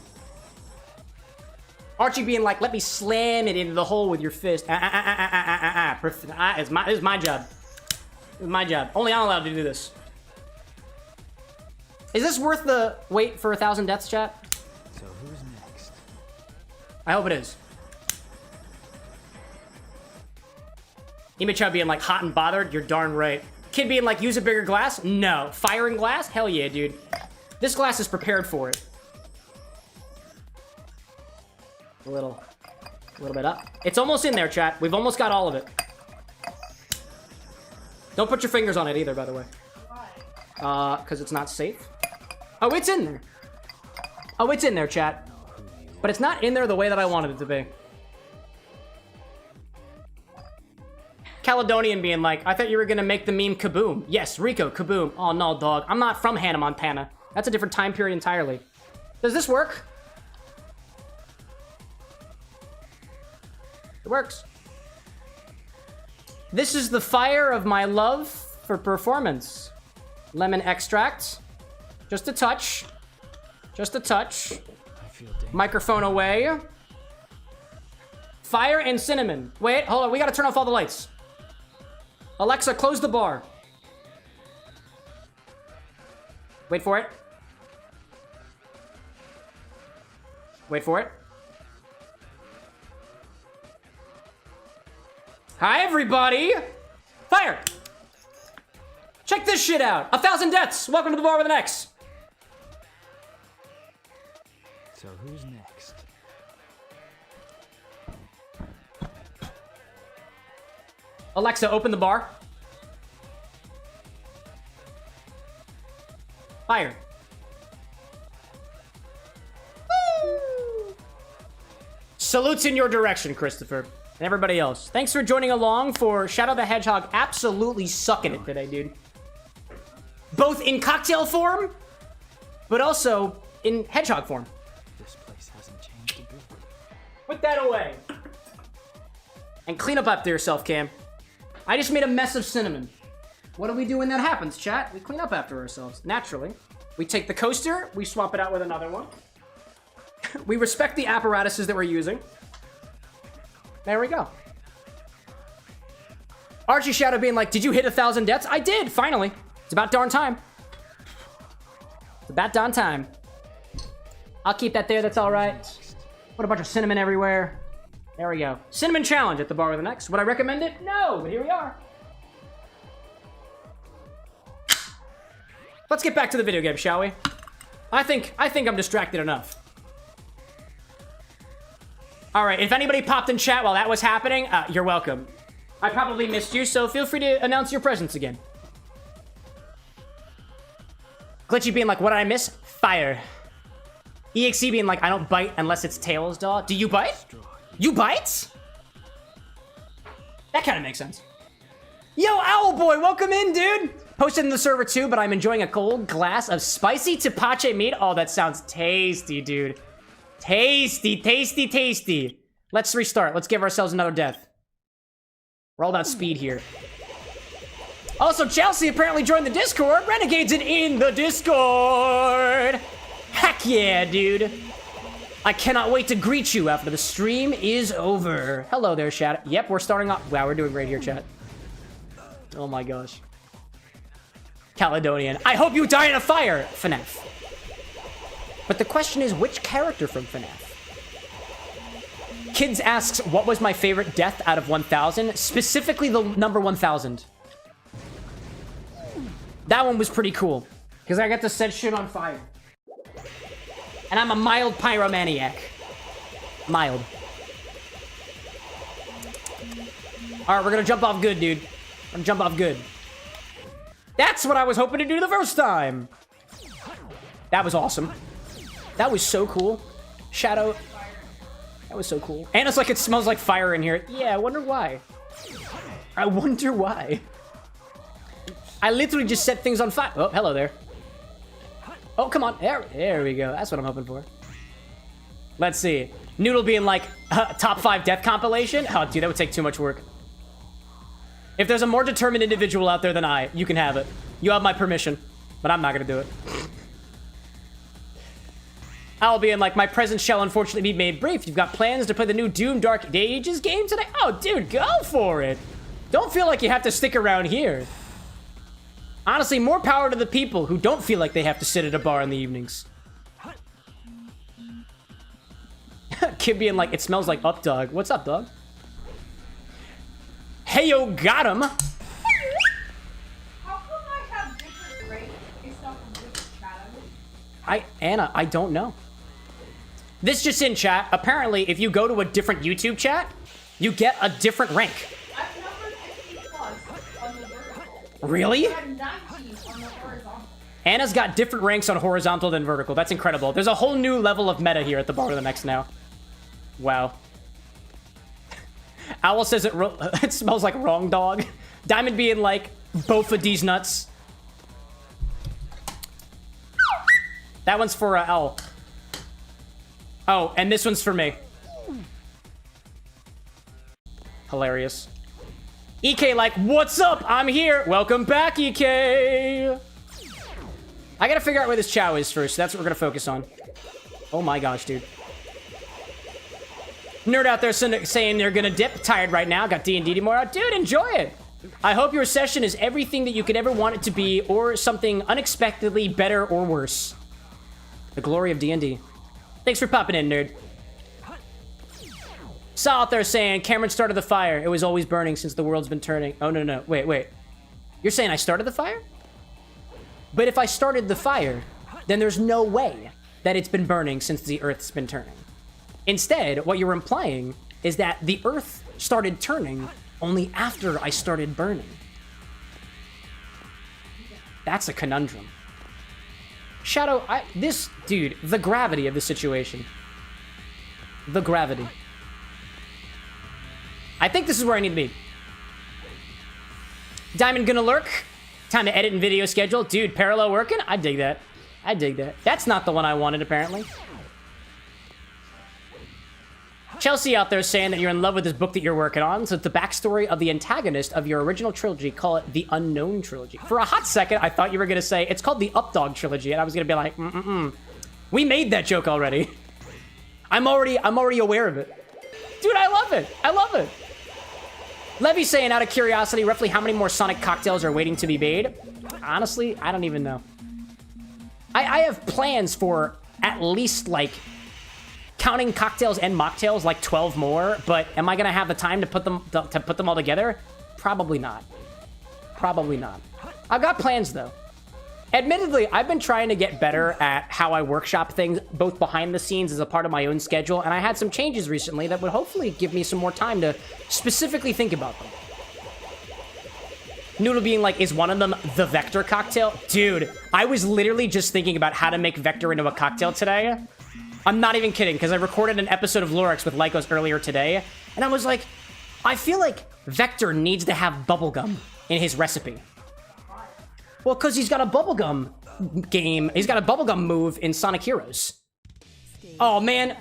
Archie being like, let me slam it into the hole with your fist. It's my job. It's my job. Only I'm allowed to do this. Is this worth the wait for 1,000 deaths, chat? So who's next? I hope it is. Imicha being like hot and bothered, you're darn right. Kid being like, use a bigger glass? No. Firing glass? Hell yeah, dude. This glass is prepared for it. A little bit up. It's almost in there, chat. We've almost got all of it. Don't put your fingers on it either, by the way. Why? Because it's not safe. Oh, it's in there. Oh, it's in there, chat. But it's not in there the way that I wanted it to be. Caledonian being like, I thought you were gonna make the meme Kaboom. Yes, Rico, Kaboom. Oh, no, dog. I'm not from Hannah, Montana. That's a different time period entirely. Does this work? It works. This is the fire of my love for performance. Lemon extract. Just a touch. Just a touch. I feel danger. Microphone away. Fire and cinnamon. Wait, hold on. We gotta turn off all the lights. Alexa, close the bar. Wait for it. Wait for it. Hi, everybody! Fire! Check this shit out. 1,000 deaths. Welcome to the bar with an X. So who's next? Alexa, open the bar. Fire. Woo! Salutes in your direction, Christopher. And everybody else. Thanks for joining along for Shadow the Hedgehog absolutely sucking it today, dude. Both in cocktail form, but also in hedgehog form. This place hasn't changed a bit. Put that away. And clean up after yourself, Cam. I just made a mess of cinnamon. What do we do when that happens, chat? We clean up after ourselves, naturally. We take the coaster, we swap it out with another one. We respect the apparatuses that we're using. There we go. Archie Shadow being like, did you hit 1,000 deaths? I did, finally. It's about darn time. It's about darn time. I'll keep that there, that's all right. Put a bunch of cinnamon everywhere. There we go. Cinnamon challenge at the bar with an X. Would I recommend it? No, but here we are. Let's get back to the video game, shall we? I think I'm distracted enough. All right, if anybody popped in chat while that was happening, you're welcome. I probably missed you, so feel free to announce your presence again. Glitchy being like, what did I miss? Fire. EXE being like, I don't bite unless it's tails, dog. Do you bite? You bite? That kind of makes sense. Yo, Owlboy, welcome in, dude. Posted in the server too, but I'm enjoying a cold glass of spicy tepache meat. Oh, that sounds tasty, dude. Tasty, tasty, tasty. Let's restart. Let's give ourselves another death. We're all about speed here. Also, Chelsea apparently joined the Discord. Renegades in the Discord. Heck yeah, dude. I cannot wait to greet you after the stream is over. Hello there, chat. Yep, we're starting off. Wow, we're doing great here, chat. Oh my gosh. Caledonian. I hope you die in a fire, FNAF. But the question is, which character from FNAF? Kids asks, what was my favorite death out of 1000? Specifically the number 1000. That one was pretty cool. Because I got to set shit on fire. And I'm a mild pyromaniac. Mild. Alright, we're gonna jump off good, dude. We're gonna jump off good. That's what I was hoping to do the first time. That was awesome. That was so cool. Shadow. That was so cool. And it's like it smells like fire in here. Yeah, I wonder why. I wonder why. I literally just set things on fire. Oh, hello there. Oh, come on. There we go. That's what I'm hoping for. Let's see. Noodle being like, top 5 death compilation? Oh, dude, that would take too much work. If there's a more determined individual out there than I, you can have it. You have my permission, but I'm not gonna do it. I'll be in like, my presence shall unfortunately be made brief. You've got plans to play the new Doom Dark Ages game today? Oh, dude, go for it. Don't feel like you have to stick around here. Honestly, more power to the people who don't feel like they have to sit at a bar in the evenings. Kid being like, it smells like up, dog. What's up, dog? Hey, yo, got him. How come I have different rates based off of which chat I'm in? Anna, I don't know. This just in, chat. Apparently, if you go to a different YouTube chat, you get a different rank. I'm number 50 plus on the vertical. Really? I'm 19 on the horizontal. Anna's got different ranks on horizontal than vertical. That's incredible. There's a whole new level of meta here at the Bar of the Next now. Wow. Owl says it smells like wrong dog. Diamond being like, both of these nuts. That one's for Owl. Oh, and this one's for me. Hilarious. EK like, what's up? I'm here. Welcome back, EK. I gotta figure out where this Chow is first. That's what we're gonna focus on. Oh my gosh, dude. Nerd out there saying they're gonna dip. Tired right now. Got D&D tomorrow. Dude, enjoy it. I hope your session is everything that you could ever want it to be, or something unexpectedly better or worse. The glory of D&D. Thanks for popping in, nerd. Saw out there saying, Cameron started the fire. It was always burning since the world's been turning. Oh, no. Wait. You're saying I started the fire? But if I started the fire, then there's no way that it's been burning since the Earth's been turning. Instead, what you're implying is that the Earth started turning only after I started burning. That's a conundrum. Shadow, dude, the gravity of the situation. The gravity. I think this is where I need to be. Diamond gonna lurk. Time to edit and video schedule. Dude, parallel working? I dig that. That's not the one I wanted, apparently. Chelsea out there saying that you're in love with this book that you're working on, so it's the backstory of the antagonist of your original trilogy. Call it the Unknown Trilogy. For a hot second, I thought you were going to say it's called the Updog Trilogy, and I was going to be like, We made that joke already. I'm already aware of it. Dude, I love it. Levy saying, out of curiosity, roughly how many more Sonic cocktails are waiting to be made? Honestly, I don't even know. I have plans for at least, like, counting cocktails and mocktails, like 12 more, but am I gonna have the time to put them all together? Probably not. I've got plans though. Admittedly, I've been trying to get better at how I workshop things, both behind the scenes as a part of my own schedule, and I had some changes recently that would hopefully give me some more time to specifically think about them. Noodle being like, is one of them the Vector cocktail? Dude, I was literally just thinking about how to make Vector into a cocktail today. I'm not even kidding, because I recorded an episode of Lorix with Lycos earlier today, and I was like, I feel like Vector needs to have bubblegum in his recipe. Well, because he's got a bubblegum game, he's got a bubblegum move in Sonic Heroes. Oh, man.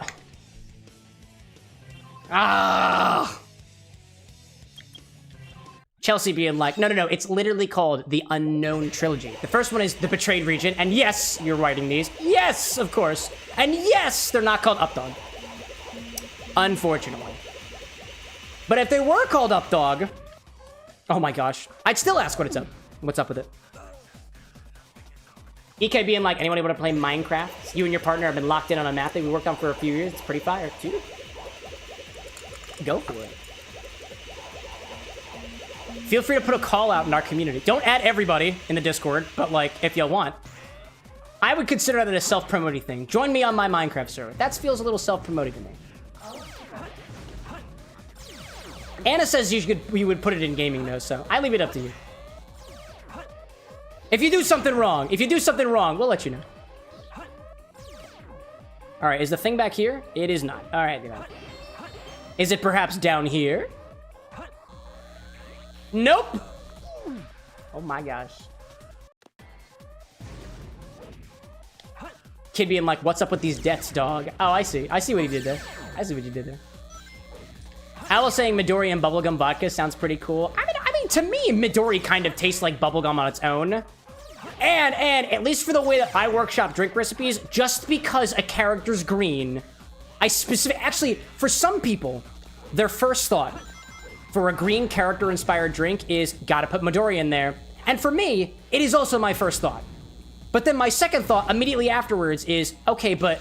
Chelsea being like, no, it's literally called the Unknown Trilogy. The first one is the Betrayed Region, and yes, you're writing these. Yes, of course. And yes, they're not called Updog. Unfortunately. But if they were called Updog, oh my gosh, I'd still ask what's up with it. EK being like, anyone able to play Minecraft? You and your partner have been locked in on a map that we worked on for a few years. It's pretty fire, too. Go for it. Feel free to put a call out in our community. Don't add everybody in the Discord, but like, if you want. I would consider that a self-promoting thing. Join me on my Minecraft server. That feels a little self-promoting to me. Anna says you would put it in gaming though, so I leave it up to you. If you do something wrong, we'll let you know. All right, is the thing back here? It is not. All right, then. Is it perhaps down here? Nope. Oh my gosh. Kid being like, what's up with these deaths, dog? Oh, I see. I see what he did there. Owl saying Midori and bubblegum vodka sounds pretty cool. I mean, to me, Midori kind of tastes like bubblegum on its own. And at least for the way that I workshop drink recipes, just because a character's green, actually, for some people, their first thought for a green character-inspired drink is, gotta put Midori in there. And for me, it is also my first thought. But then my second thought immediately afterwards is, okay, but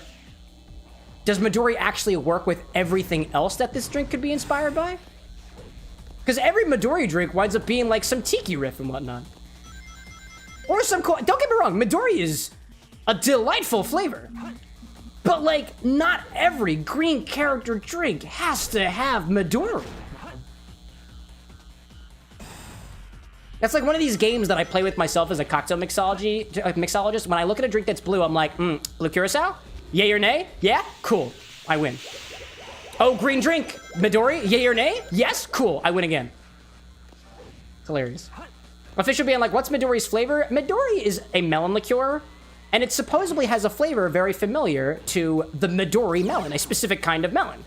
does Midori actually work with everything else that this drink could be inspired by? Because every Midori drink winds up being like some tiki riff and whatnot. Or some don't get me wrong, Midori is a delightful flavor. But like, not every green character drink has to have Midori. That's like one of these games that I play with myself as a cocktail mixologist. When I look at a drink that's blue, I'm like, blue curacao? Yay or nay? Yeah? Cool. I win. Oh, green drink. Midori? Yay or nay? Yes? Cool. I win again. It's hilarious. Official being like, what's Midori's flavor? Midori is a melon liqueur, and it supposedly has a flavor very familiar to the Midori melon, a specific kind of melon.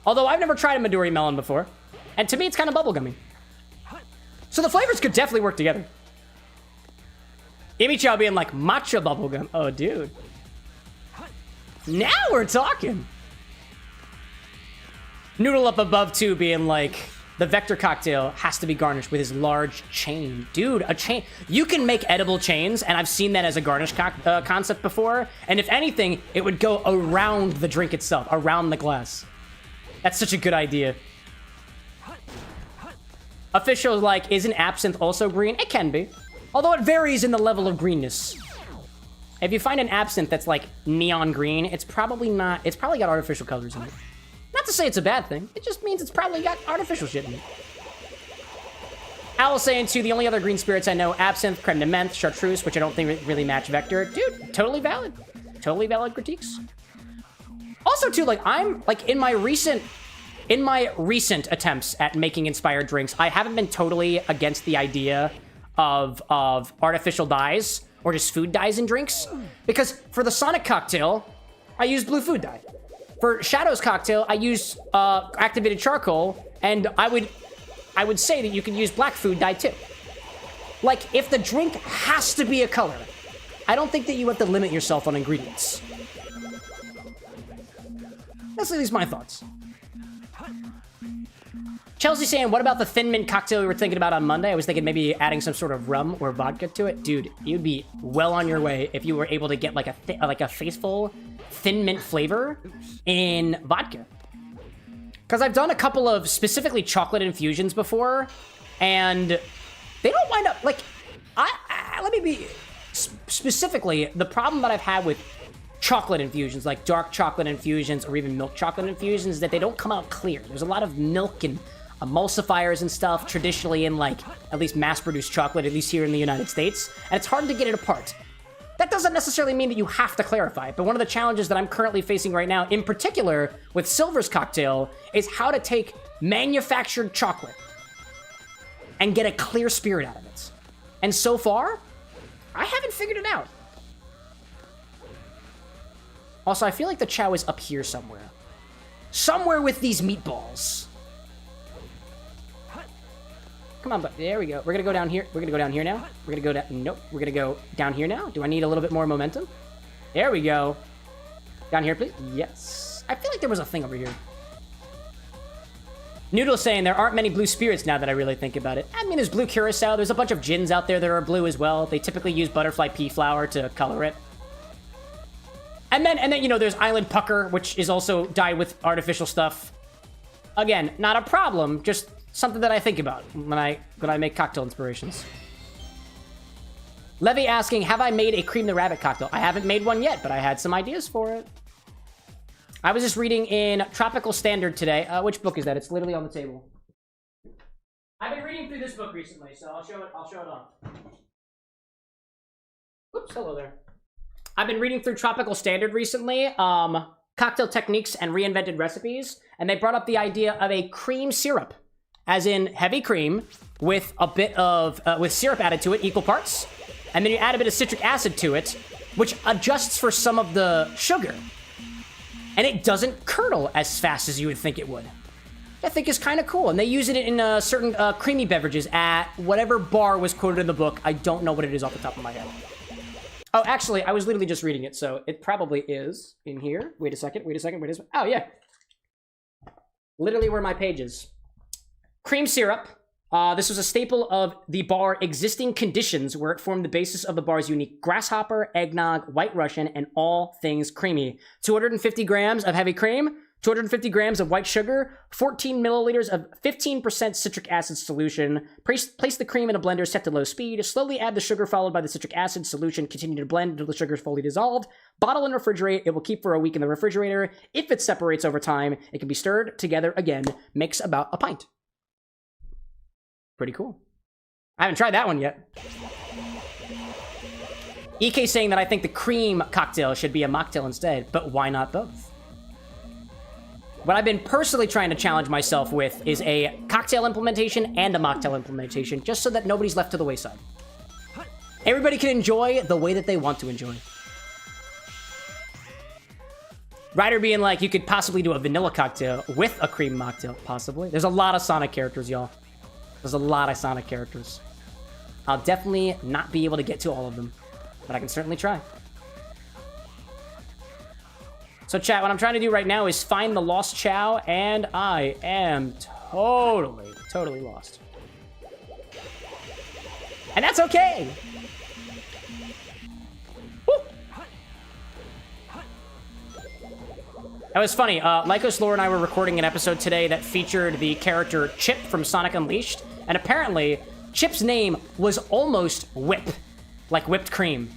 Although I've never tried a Midori melon before, and to me it's kind of bubblegummy. So the flavors could definitely work together. Amy Chow being like, matcha bubblegum. Oh, dude. Now we're talking. Noodle up above too being like, the Vector cocktail has to be garnished with his large chain. Dude, a chain. You can make edible chains, and I've seen that as a garnish concept before. And if anything, it would go around the drink itself, around the glass. That's such a good idea. Official like, isn't absinthe also green? It can be. Although it varies in the level of greenness. If you find an absinthe that's like neon green, it's probably not, it's probably got artificial colors in it. Not to say it's a bad thing, it just means it's probably got artificial shit in it. Owl saying too, the only other green spirits I know, absinthe, creme de menthe, chartreuse, which I don't think really match Vector. Dude, totally valid. Totally valid critiques. Also too, like I'm, like in my recent attempts at making inspired drinks, I haven't been totally against the idea of artificial dyes or just food dyes in drinks. Because for the Sonic cocktail, I used blue food dye. For Shadow's cocktail, I used activated charcoal, and I would say that you can use black food dye too. Like, if the drink has to be a color, I don't think that you have to limit yourself on ingredients. That's at least my thoughts. Chelsea saying, what about the thin mint cocktail we were thinking about on Monday? I was thinking maybe adding some sort of rum or vodka to it. Dude, you'd be well on your way if you were able to get like a faithful thin mint flavor in vodka. Because I've done a couple of specifically chocolate infusions before, and they don't wind up, like, let me be, specifically, the problem that I've had with chocolate infusions, like dark chocolate infusions or even milk chocolate infusions, is that they don't come out clear. There's a lot of milk and emulsifiers and stuff traditionally in like at least mass-produced chocolate, at least here in the United States, and it's hard to get it apart. That doesn't necessarily mean that you have to clarify it, but one of the challenges that I'm currently facing right now, in particular with Silver's cocktail, is how to take manufactured chocolate and get a clear spirit out of it. And so far, I haven't figured it out. Also, I feel like the Chow is up here somewhere. Somewhere with these meatballs. Come on, but there we go. We're gonna go down here. We're gonna go down here now. We're gonna go down. Nope. We're gonna go down here now. Do I need a little bit more momentum? There we go. Down here, please. Yes. I feel like there was a thing over here. Noodle's saying there aren't many blue spirits now that I really think about it. I mean, there's blue curacao. There's a bunch of gins out there that are blue as well. They typically use butterfly pea flower to color it. And then you know, there's Island Pucker, which is also dyed with artificial stuff. Again, not a problem, just something that I think about when I make cocktail inspirations. Levy asking, have I made a Cream the Rabbit cocktail? I haven't made one yet, but I had some ideas for it. I was just reading in Tropical Standard today. Which book is that? It's literally on the table. I've been reading through this book recently, so I'll show it on. Oops, hello there. I've been reading through Tropical Standard recently, cocktail techniques and reinvented recipes, and they brought up the idea of a cream syrup, as in heavy cream with a bit of with syrup added to it, equal parts, and then you add a bit of citric acid to it, which adjusts for some of the sugar. And it doesn't curdle as fast as you would think it would. I think is kind of cool. And they use it in certain creamy beverages at whatever bar was quoted in the book. I don't know what it is off the top of my head. Oh, actually, I was literally just reading it, so it probably is in here. Wait a second. Oh, yeah. Literally where my page is. Cream syrup. This was a staple of the bar existing conditions where it formed the basis of the bar's unique grasshopper, eggnog, white Russian, and all things creamy. 250 grams of heavy cream, 250 grams of white sugar, 14 milliliters of 15% citric acid solution. Place the cream in a blender set to low speed. Slowly add the sugar followed by the citric acid solution. Continue to blend until the sugar is fully dissolved. Bottle and refrigerate. It will keep for a week in the refrigerator. If it separates over time, it can be stirred together again. Mix about a pint. Pretty cool. I haven't tried that one yet. EK saying that I think the cream cocktail should be a mocktail instead, but why not both? What I've been personally trying to challenge myself with is a cocktail implementation and a mocktail implementation, just so that nobody's left to the wayside. Everybody can enjoy the way that they want to enjoy. Ryder being like, you could possibly do a vanilla cocktail with a cream mocktail, possibly. There's a lot of Sonic characters, y'all. There's a lot of Sonic characters. I'll definitely not be able to get to all of them, but I can certainly try. So chat, what I'm trying to do right now is find the lost Chow, and I am totally lost. And that's okay! Woo! That was funny. Lycos Lore and I were recording an episode today that featured the character Chip from Sonic Unleashed, and apparently, Chip's name was almost Whip, like whipped cream.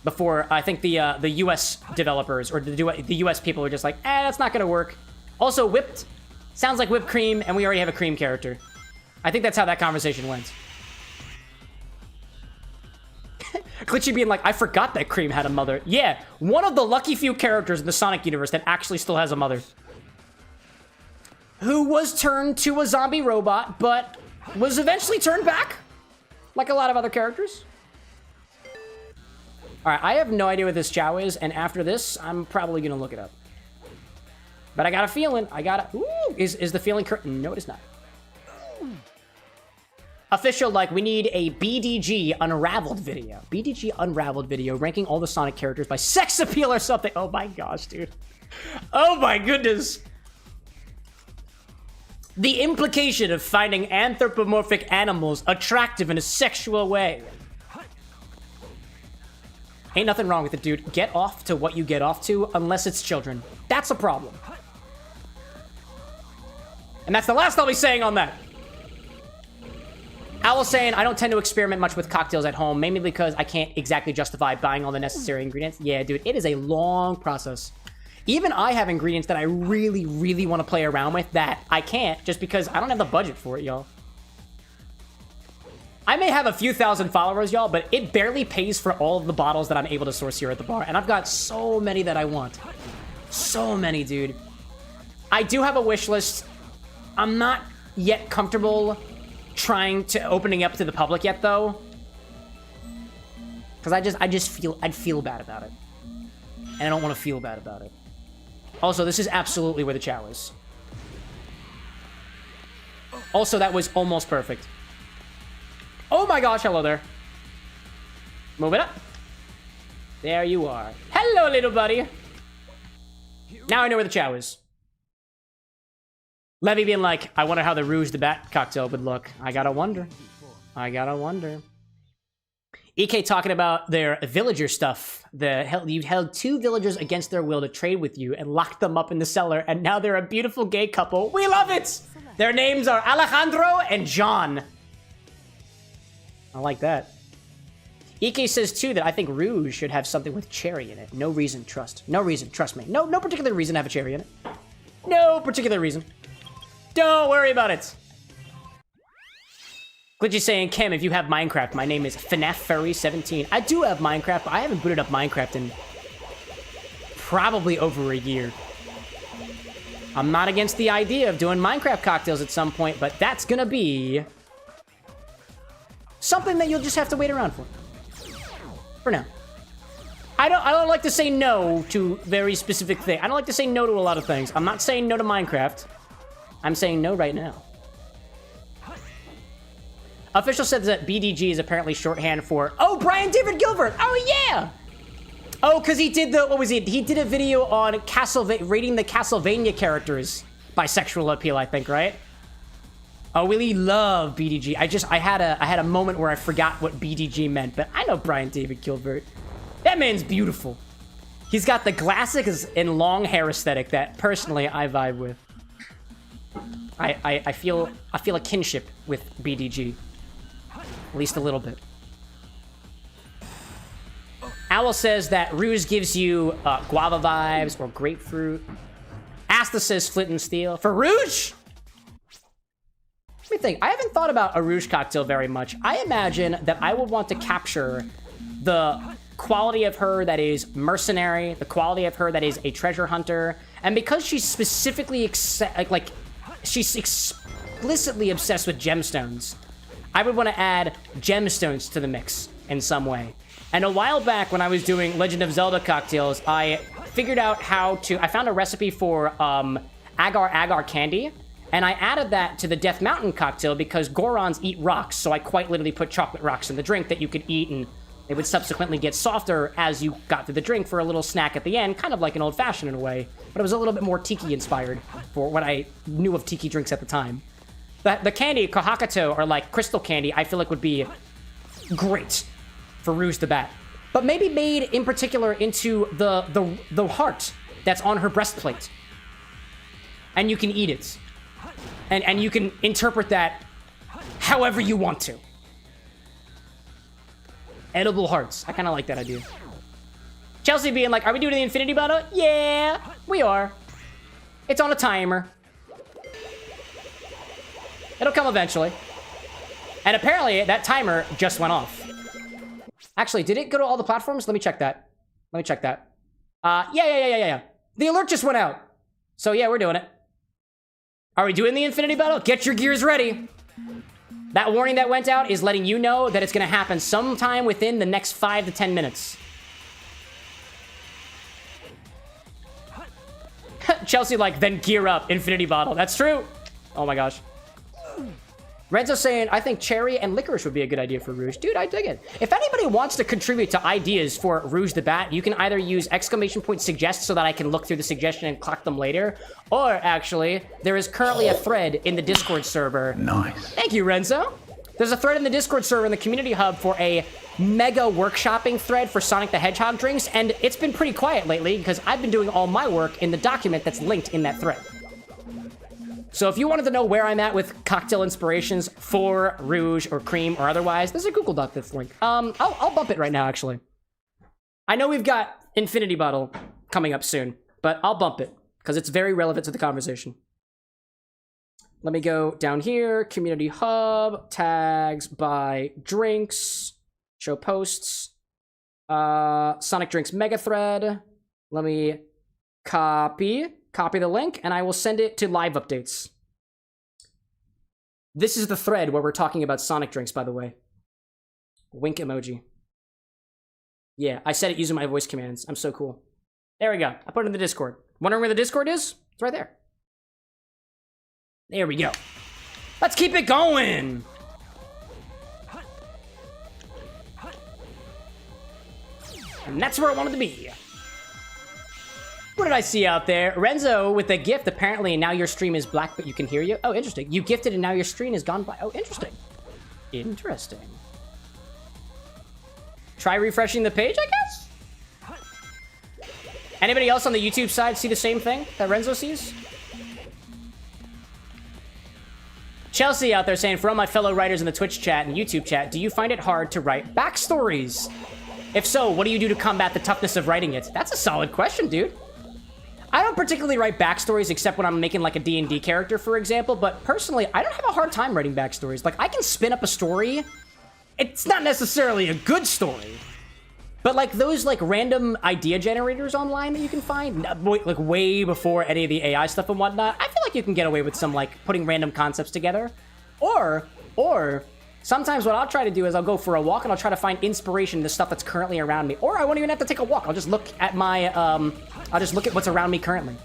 Before, I think the US developers, or the US people were just like, that's not gonna work. Also, whipped sounds like whipped cream, and we already have a cream character. I think that's how that conversation went. Glitchy being like, I forgot that cream had a mother. Yeah, one of the lucky few characters in the Sonic universe that actually still has a mother. Who was turned to a zombie robot, but was eventually turned back. Like a lot of other characters. Alright, I have no idea what this Chow is, and after this, I'm probably gonna look it up. But I got a feeling, ooh, is the feeling correct? No, it is not. Official, like, we need a BDG Unraveled video. BDG Unraveled video, ranking all the Sonic characters by sex appeal or something. Oh my gosh, dude. Oh my goodness. The implication of finding anthropomorphic animals attractive in a sexual way. Ain't nothing wrong with it, dude. Get off to what you get off to, unless it's children. That's a problem. And that's the last I'll be saying on that. Owl saying, I don't tend to experiment much with cocktails at home, mainly because I can't exactly justify buying all the necessary ingredients. Yeah, dude, it is a long process. Even I have ingredients that I really, really want to play around with that I can't, just because I don't have the budget for it, y'all. I may have a few thousand followers, y'all, but it barely pays for all of the bottles that I'm able to source here at the bar. And I've got so many that I want. So many, dude. I do have a wish list. I'm not yet comfortable trying to opening up to the public yet, though. Because I'd feel bad about it. And I don't want to feel bad about it. Also, this is absolutely where the Chow is. Also, that was almost perfect. Oh my gosh, hello there. Move it up. There you are. Hello, little buddy. Now I know where the Chow is. Levy being like, I wonder how the Rouge the Bat cocktail would look. I gotta wonder. I gotta wonder. EK talking about their villager stuff. You held 2 villagers against their will to trade with you and locked them up in the cellar, and now they're a beautiful gay couple. We love it! Their names are Alejandro and John. I like that. EK says, too, that I think Rouge should have something with cherry in it. No reason, trust. No reason, trust me. No particular reason to have a cherry in it. No particular reason. Don't worry about it. Glitchy saying, Cam, if you have Minecraft, my name is FNAF Furry 17. I do have Minecraft, but I haven't booted up Minecraft in probably over a year. I'm not against the idea of doing Minecraft cocktails at some point, but that's gonna be something that you'll just have to wait around for. For now. I don't like to say no to very specific things. I don't like to say no to a lot of things. I'm not saying no to Minecraft. I'm saying no right now. Official said that BDG is apparently shorthand for, oh, Brian David Gilbert. Oh, yeah. Oh, because he did the, what was it? He did a video on rating the Castlevania characters by sexual appeal, I think, right? I really love BDG. I had a moment where I forgot what BDG meant, but I know Brian David Gilbert. That man's beautiful. He's got the glasses and long hair aesthetic that personally I vibe with. I feel a kinship with BDG. At least a little bit. Owl says that Rouge gives you guava vibes or grapefruit. Asta says flint and steel. For Rouge? Let me think. I haven't thought about a Rouge cocktail very much. I imagine that I would want to capture the quality of her that is mercenary, the quality of her that is a treasure hunter, and because she's specifically she's explicitly obsessed with gemstones, I would want to add gemstones to the mix in some way. And a while back when I was doing Legend of Zelda cocktails, I figured out I found a recipe for agar-agar candy, and I added that to the Death Mountain cocktail because Gorons eat rocks, so I quite literally put chocolate rocks in the drink that you could eat, and they would subsequently get softer as you got through the drink for a little snack at the end, kind of like an old-fashioned in a way, but it was a little bit more tiki-inspired for what I knew of tiki drinks at the time. The candy, Kohakato, or like crystal candy, I feel like would be great for Rouge the Bat. But maybe made in particular into the heart that's on her breastplate. And you can eat it. And you can interpret that however you want to. Edible hearts. I kind of like that idea. Chelsea being like, are we doing the infinity bottle? Yeah, we are. It's on a timer. It'll come eventually. And apparently, that timer just went off. Actually, did it go to all the platforms? Let me check that. Yeah. The alert just went out. So yeah, we're doing it. Are we doing the infinity battle? Get your gears ready. That warning that went out is letting you know that it's going to happen sometime within the next 5 to 10 minutes. Chelsea like, then gear up, infinity bottle. That's true. Oh my gosh. Renzo saying, I think cherry and licorice would be a good idea for Rouge. Dude, I dig it. If anybody wants to contribute to ideas for Rouge the Bat, you can either use !suggest so that I can look through the suggestion and clock them later, or actually, there is currently a thread in the Discord server. Nice. Thank you, Renzo. There's a thread in the Discord server in the community hub for a mega workshopping thread for Sonic the Hedgehog drinks, and it's been pretty quiet lately because I've been doing all my work in the document that's linked in that thread. So if you wanted to know where I'm at with cocktail inspirations for Rouge or cream or otherwise, there's a Google Doc that's linked. I'll bump it right now, actually. I know we've got Infinity Bottle coming up soon, but I'll bump it because it's very relevant to the conversation. Let me go down here, Community Hub, tags by drinks, show posts, Sonic Drinks Mega Thread. Let me copy the link, and I will send it to live updates. This is the thread where we're talking about Sonic drinks, by the way. Wink emoji. Yeah, I said it using my voice commands. I'm so cool. There we go. I put it in the Discord. Wondering where the Discord is? It's right there. There we go. Let's keep it going! And that's where I wanted to be. What did I see out there? Renzo with a gift. Apparently now your stream is black, but you can hear you. Oh, interesting. You gifted and now your screen is gone by. Oh, interesting. Interesting. Try refreshing the page, I guess? Anybody else on the YouTube side see the same thing that Renzo sees? Chelsea out there saying, for all my fellow writers in the Twitch chat and YouTube chat, do you find it hard to write backstories? If so, what do you do to combat the toughness of writing it? That's a solid question, dude. I don't particularly write backstories except when I'm making like a D&D character, for example, but personally, I don't have a hard time writing backstories. Like, I can spin up a story. It's not necessarily a good story, but like those like random idea generators online that you can find, like way before any of the AI stuff and whatnot, I feel like you can get away with some like putting random concepts together. Or sometimes what I'll try to do is I'll go for a walk and I'll try to find inspiration in the stuff that's currently around me. Or I won't even have to take a walk. I'll just look at my, I'll just look at what's around me currently.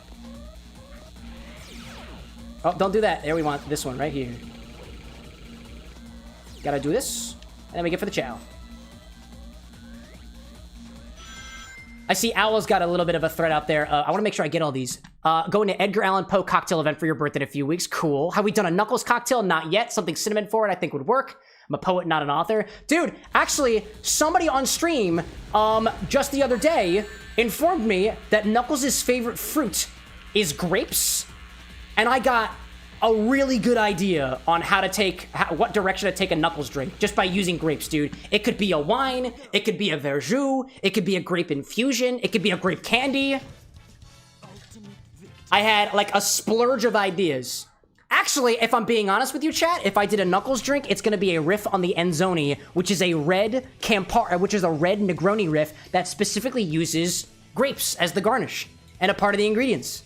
Oh, don't do that. There we want this one right here. Gotta do this. And then we get for the chow. I see Owl's got a little bit of a thread out there. I want to make sure I get all these. Going to Edgar Allan Poe cocktail event for your birthday in a few weeks. Cool. Have we done a Knuckles cocktail? Not yet. Something cinnamon forward I think would work. I'm a poet, not an author. Dude, actually, somebody on stream just the other day informed me that Knuckles' favorite fruit is grapes. And I got a really good idea on how to take, what direction to take a Knuckles drink just by using grapes, dude. It could be a wine, it could be a verjus, it could be a grape infusion, it could be a grape candy. I had like a splurge of ideas. Actually, if I'm being honest with you, chat, if I did a Knuckles drink, it's gonna be a riff on the Enzoni, which is a red Campari, which is a red Negroni riff that specifically uses grapes as the garnish and a part of the ingredients.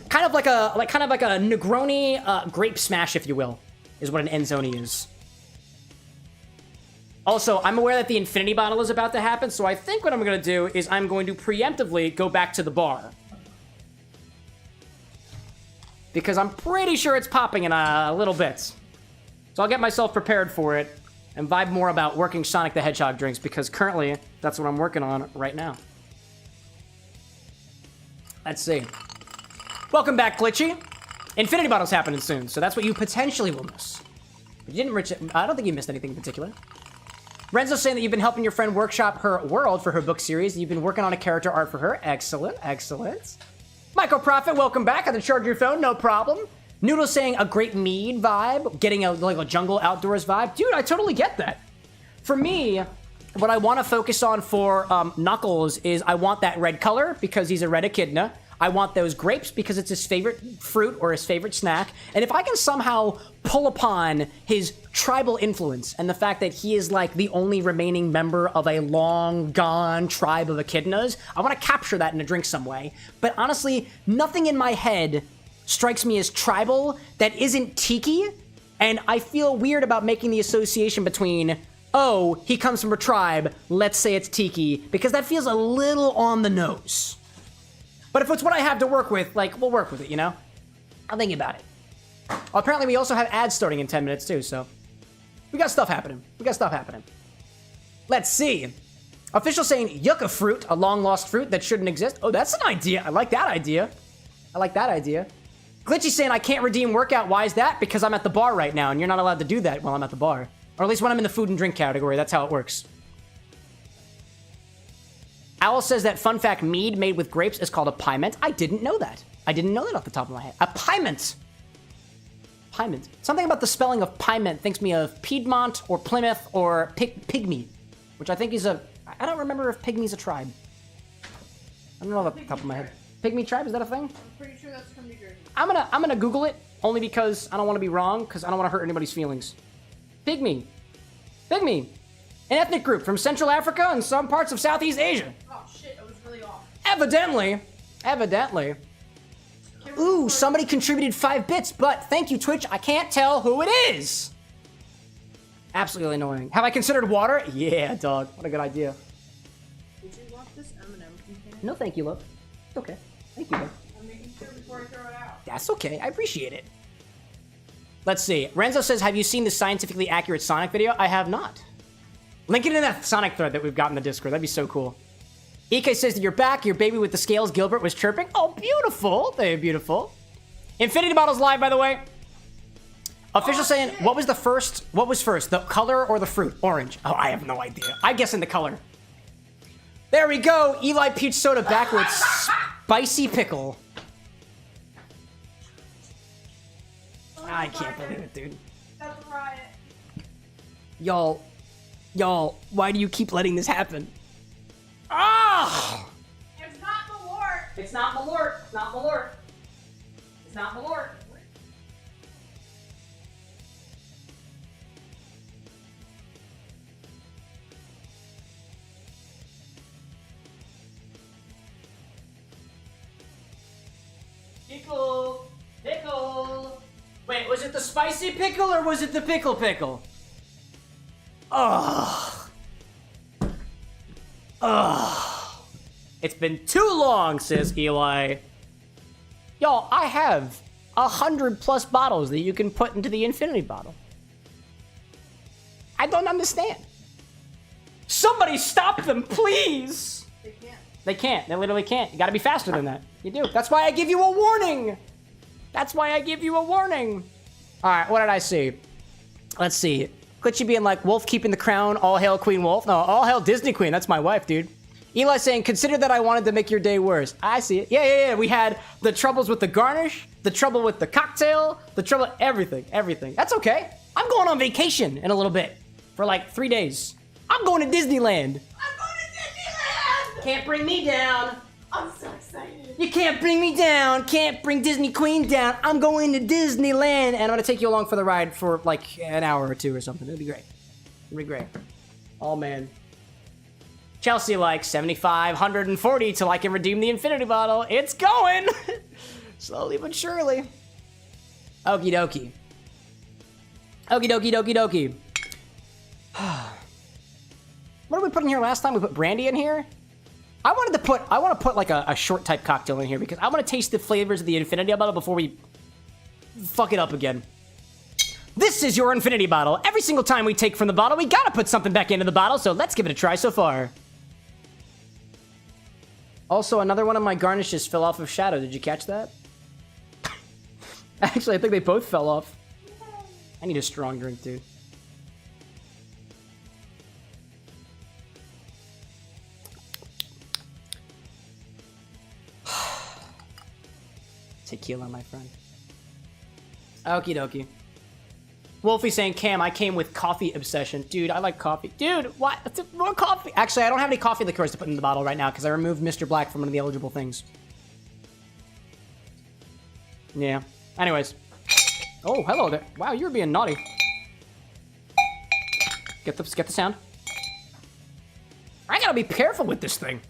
Kind of like a Negroni grape smash, if you will, is what an Enzoni is. Also, I'm aware that the infinity bottle is about to happen, so I think what I'm going to do is I'm going to preemptively go back to the bar. Because I'm pretty sure it's popping in a little bit. So I'll get myself prepared for it and vibe more about working Sonic the Hedgehog drinks, because currently, that's what I'm working on right now. Let's see. Welcome back, Glitchy. Infinity Bottle's happening soon, so that's what you potentially will miss. But you didn't I don't think you missed anything in particular. Renzo's saying that you've been helping your friend workshop her world for her book series, and you've been working on a character art for her. Excellent, excellent. Michael Prophet, welcome back. Had to charge your phone, no problem. Noodle saying a great mead vibe, getting like a jungle outdoors vibe. Dude, I totally get that. For me, what I want to focus on for Knuckles is I want that red color because he's a red echidna. I want those grapes because it's his favorite fruit or his favorite snack. And if I can somehow pull upon his tribal influence and the fact that he is like the only remaining member of a long gone tribe of echidnas, I want to capture that in a drink some way. But honestly, nothing in my head strikes me as tribal that isn't tiki. And I feel weird about making the association between, oh, he comes from a tribe, let's say it's tiki, because that feels a little on the nose. But if it's what I have to work with, like, we'll work with it, you know? I'll think about it. Well, apparently we also have ads starting in 10 minutes, too, so... We got stuff happening. Let's see. Official saying, yucca fruit, a long-lost fruit that shouldn't exist. Oh, that's an idea. I like that idea. Glitchy saying, I can't redeem workout. Why is that? Because I'm at the bar right now, and you're not allowed to do that while I'm at the bar. Or at least when I'm in the food and drink category. That's how it works. Owl says that, fun fact, mead made with grapes is called a piment. I didn't know that. Off the top of my head. A piment. Something about the spelling of piment thinks me of Piedmont or Plymouth or Pygmy, which I think is a... I don't remember if Pygmy's a tribe. I don't know off the top of my head. Pygmy tribe, is that a thing? I'm pretty sure that's from New Jersey. I'm gonna Google it, only because I don't want to be wrong, because I don't want to hurt anybody's feelings. Pygmy. An ethnic group from Central Africa and some parts of Southeast Asia. Oh shit, I was really off. Evidently. Ooh, somebody contributed 5 bits, but thank you, Twitch. I can't tell who it is. Absolutely annoying. Have I considered water? Yeah, dog. What a good idea. Did you want this M&M container? No, thank you, love. It's okay. Thank you, love. I'm making sure before I throw it out. That's okay. I appreciate it. Let's see. Renzo says, have you seen the scientifically accurate Sonic video? I have not. Link it in that Sonic thread that we've got in the Discord. That'd be so cool. EK says that you're back. Your baby with the scales, Gilbert, was chirping. Oh, beautiful. They're beautiful. Infinity Bottle's live, by the way. Official saying, shit. what was first, the color or the fruit? Orange. Oh, I have no idea. I'm guessing the color. There we go. Eli Peach Soda back with spicy pickle. I can't believe it, dude. That's a riot. Y'all, why do you keep letting this happen? Ah! It's not Malort. It's not Malort. It's not Malort. It's not Malort. Pickle. Pickle. Wait, was it the spicy pickle or was it the pickle pickle? Ugh. Ugh. It's been too long, says Eli. Y'all, I have 100+ bottles that you can put into the infinity bottle. I don't understand. Somebody stop them, please! They can't. They can't. They literally can't. You gotta be faster than that. You do. That's why I give you a warning! That's why I give you a warning! Alright, what did I see? Let's see. Glitchy being like, Wolf keeping the crown, all hail Queen Wolf. No, all hail Disney Queen. That's my wife, dude. Eli saying, consider that I wanted to make your day worse. I see it. Yeah. We had the troubles with the garnish, the trouble with the cocktail, the trouble, everything. That's okay. I'm going on vacation in a little bit for like 3 days. I'm going to Disneyland. I'm going to Disneyland! Can't bring me down. I'm so excited. You can't bring me down. Can't bring Disney Queen down. I'm going to Disneyland. And I'm going to take you along for the ride for like an hour or two or something. It'll be great. It'll be great. Oh, man. Chelsea like 75, 140 till I can redeem the infinity bottle. It's going. Slowly but surely. Okie dokie. Okie dokie dokie dokie. What did we put in here last time? We put brandy in here? I want to put like a short type cocktail in here because I want to taste the flavors of the infinity bottle before we fuck it up again. This is your infinity bottle. Every single time we take from the bottle, we gotta put something back into the bottle, so let's give it a try so far. Also, another one of my garnishes fell off of Shadow. Did you catch that? Actually, I think they both fell off. I need a strong drink, dude. Tequila, my friend. Okie dokie. Wolfie saying, Cam, I came with coffee obsession. Dude, I like coffee. Dude, what? More coffee. Actually, I don't have any coffee liqueurs to put in the bottle right now because I removed Mr. Black from one of the eligible things. Yeah. Anyways. Oh, hello there. Wow, you're being naughty. Get the sound. I gotta be careful with this thing.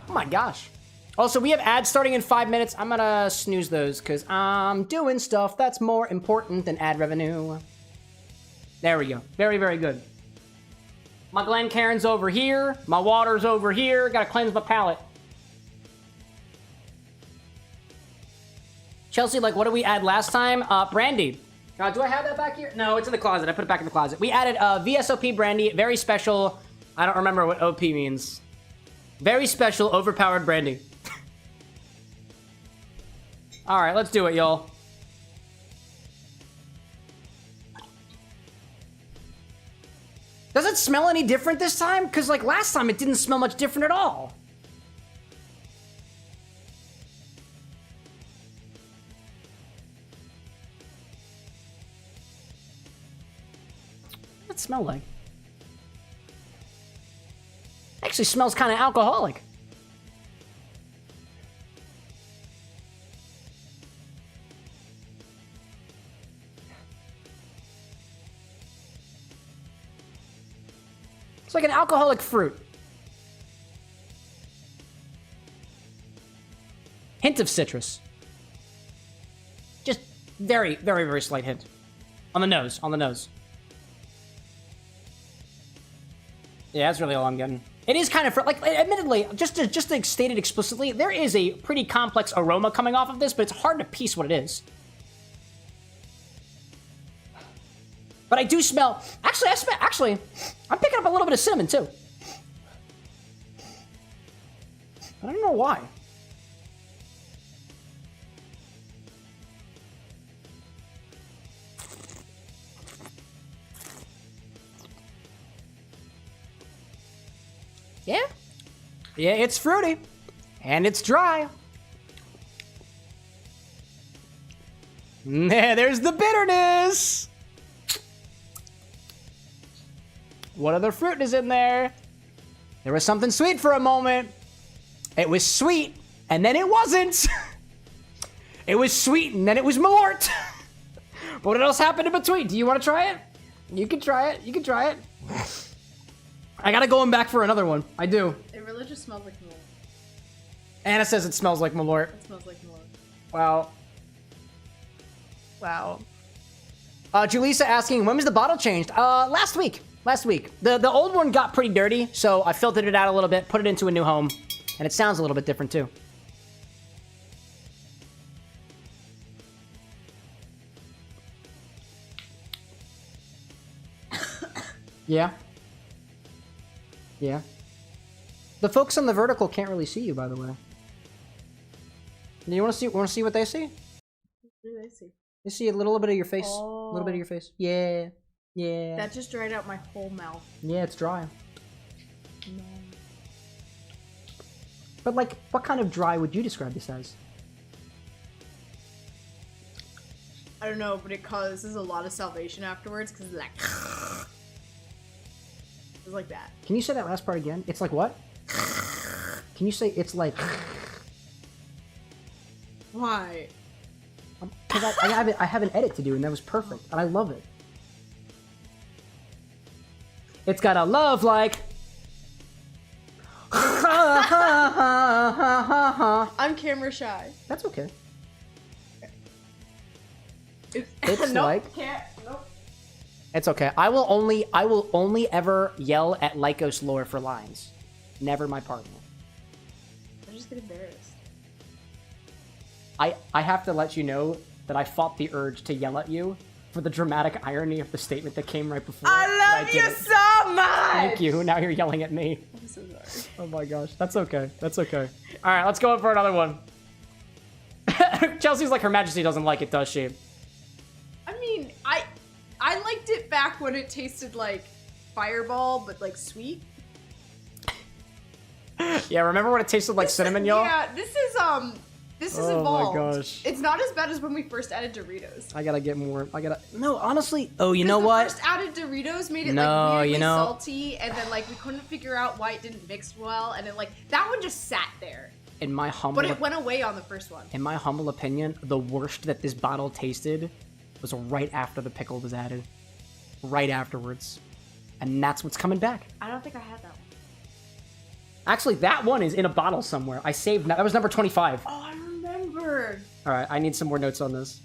Oh my gosh. Also, we have ads starting in 5 minutes. I'm gonna snooze those because I'm doing stuff that's more important than ad revenue. There we go. Very, very good. My Glencairn's over here. My water's over here. Gotta cleanse my palate. Chelsea, like, what did we add last time? Brandy. Do I have that back here? No, it's in the closet. I put it back in the closet. We added VSOP brandy. Very special. I don't remember what OP means. Very special, overpowered brandy. All right, let's do it, y'all. Does it smell any different this time? Because, like, last time it didn't smell much different at all. What does it smell like? Actually smells kind of alcoholic. It's like an alcoholic fruit. Hint of citrus. Just very, very, very slight hint. On the nose, on the nose. Yeah, that's really all I'm getting. It is kind of, like, admittedly, just to state it explicitly, there is a pretty complex aroma coming off of this, but it's hard to piece what it is. But I do smell, actually, I'm picking up a little bit of cinnamon, too. I don't know why. Yeah. Yeah, it's fruity. And it's dry. Yeah, there's the bitterness. What other fruit is in there? There was something sweet for a moment. It was sweet, and then it wasn't. It was sweet, and then it was malort. What else happened in between? Do you want to try it? You can try it. You can try it. I gotta go back for another one. I do. It really just smells like malort. Anna says it smells like malort. It smells like malort. Wow. Wow. Julissa asking, when was the bottle changed? Last week. Last week. The old one got pretty dirty, so I filtered it out a little bit, put it into a new home, and it sounds a little bit different too. Yeah. Yeah. The folks on the vertical can't really see you, by the way. Do you want to see what they see? What do they see? They see a little bit of your face. Oh. A little bit of your face. Yeah. Yeah. That just dried out my whole mouth. Yeah, it's dry. No. But like, what kind of dry would you describe this as? I don't know, but it causes a lot of salvation afterwards because it's like... It's like that. Can you say that last part again? It's like what? Can you say it's like... Why? Because I have an edit to do, and that was perfect, and I love it. It's got a love like... I'm camera shy. That's okay. It's Nope, like... Nope. It's okay. I will only ever yell at Lycos lore for lines. Never my partner. I just get embarrassed. I have to let you know that I fought the urge to yell at you for the dramatic irony of the statement that came right before. I love you so much! Thank you. Now you're yelling at me. I'm so sorry. Oh my gosh. That's okay. That's okay. All right, let's go in for another one. Chelsea's like, Her Majesty doesn't like it, does she? I mean, I liked it back when it tasted like Fireball, but like sweet. Yeah, remember when it tasted like cinnamon, y'all? Yeah, this is Oh evolved. my gosh. It's not as bad as when we first added Doritos. I gotta get more. No, honestly. Oh, you know what? First added Doritos made it No, like weirdly you know- salty, and then like we couldn't figure out why it didn't mix well, and then like that one just sat there. In my humble, But it went away on the first one. in my humble opinion, the worst that this bottle tasted was right after the pickle was added. Right afterwards. And that's what's coming back. I don't think I had that one. Actually, that one is in a bottle somewhere. I saved that was number 25. Oh, I remember. All right, I need some more notes on this.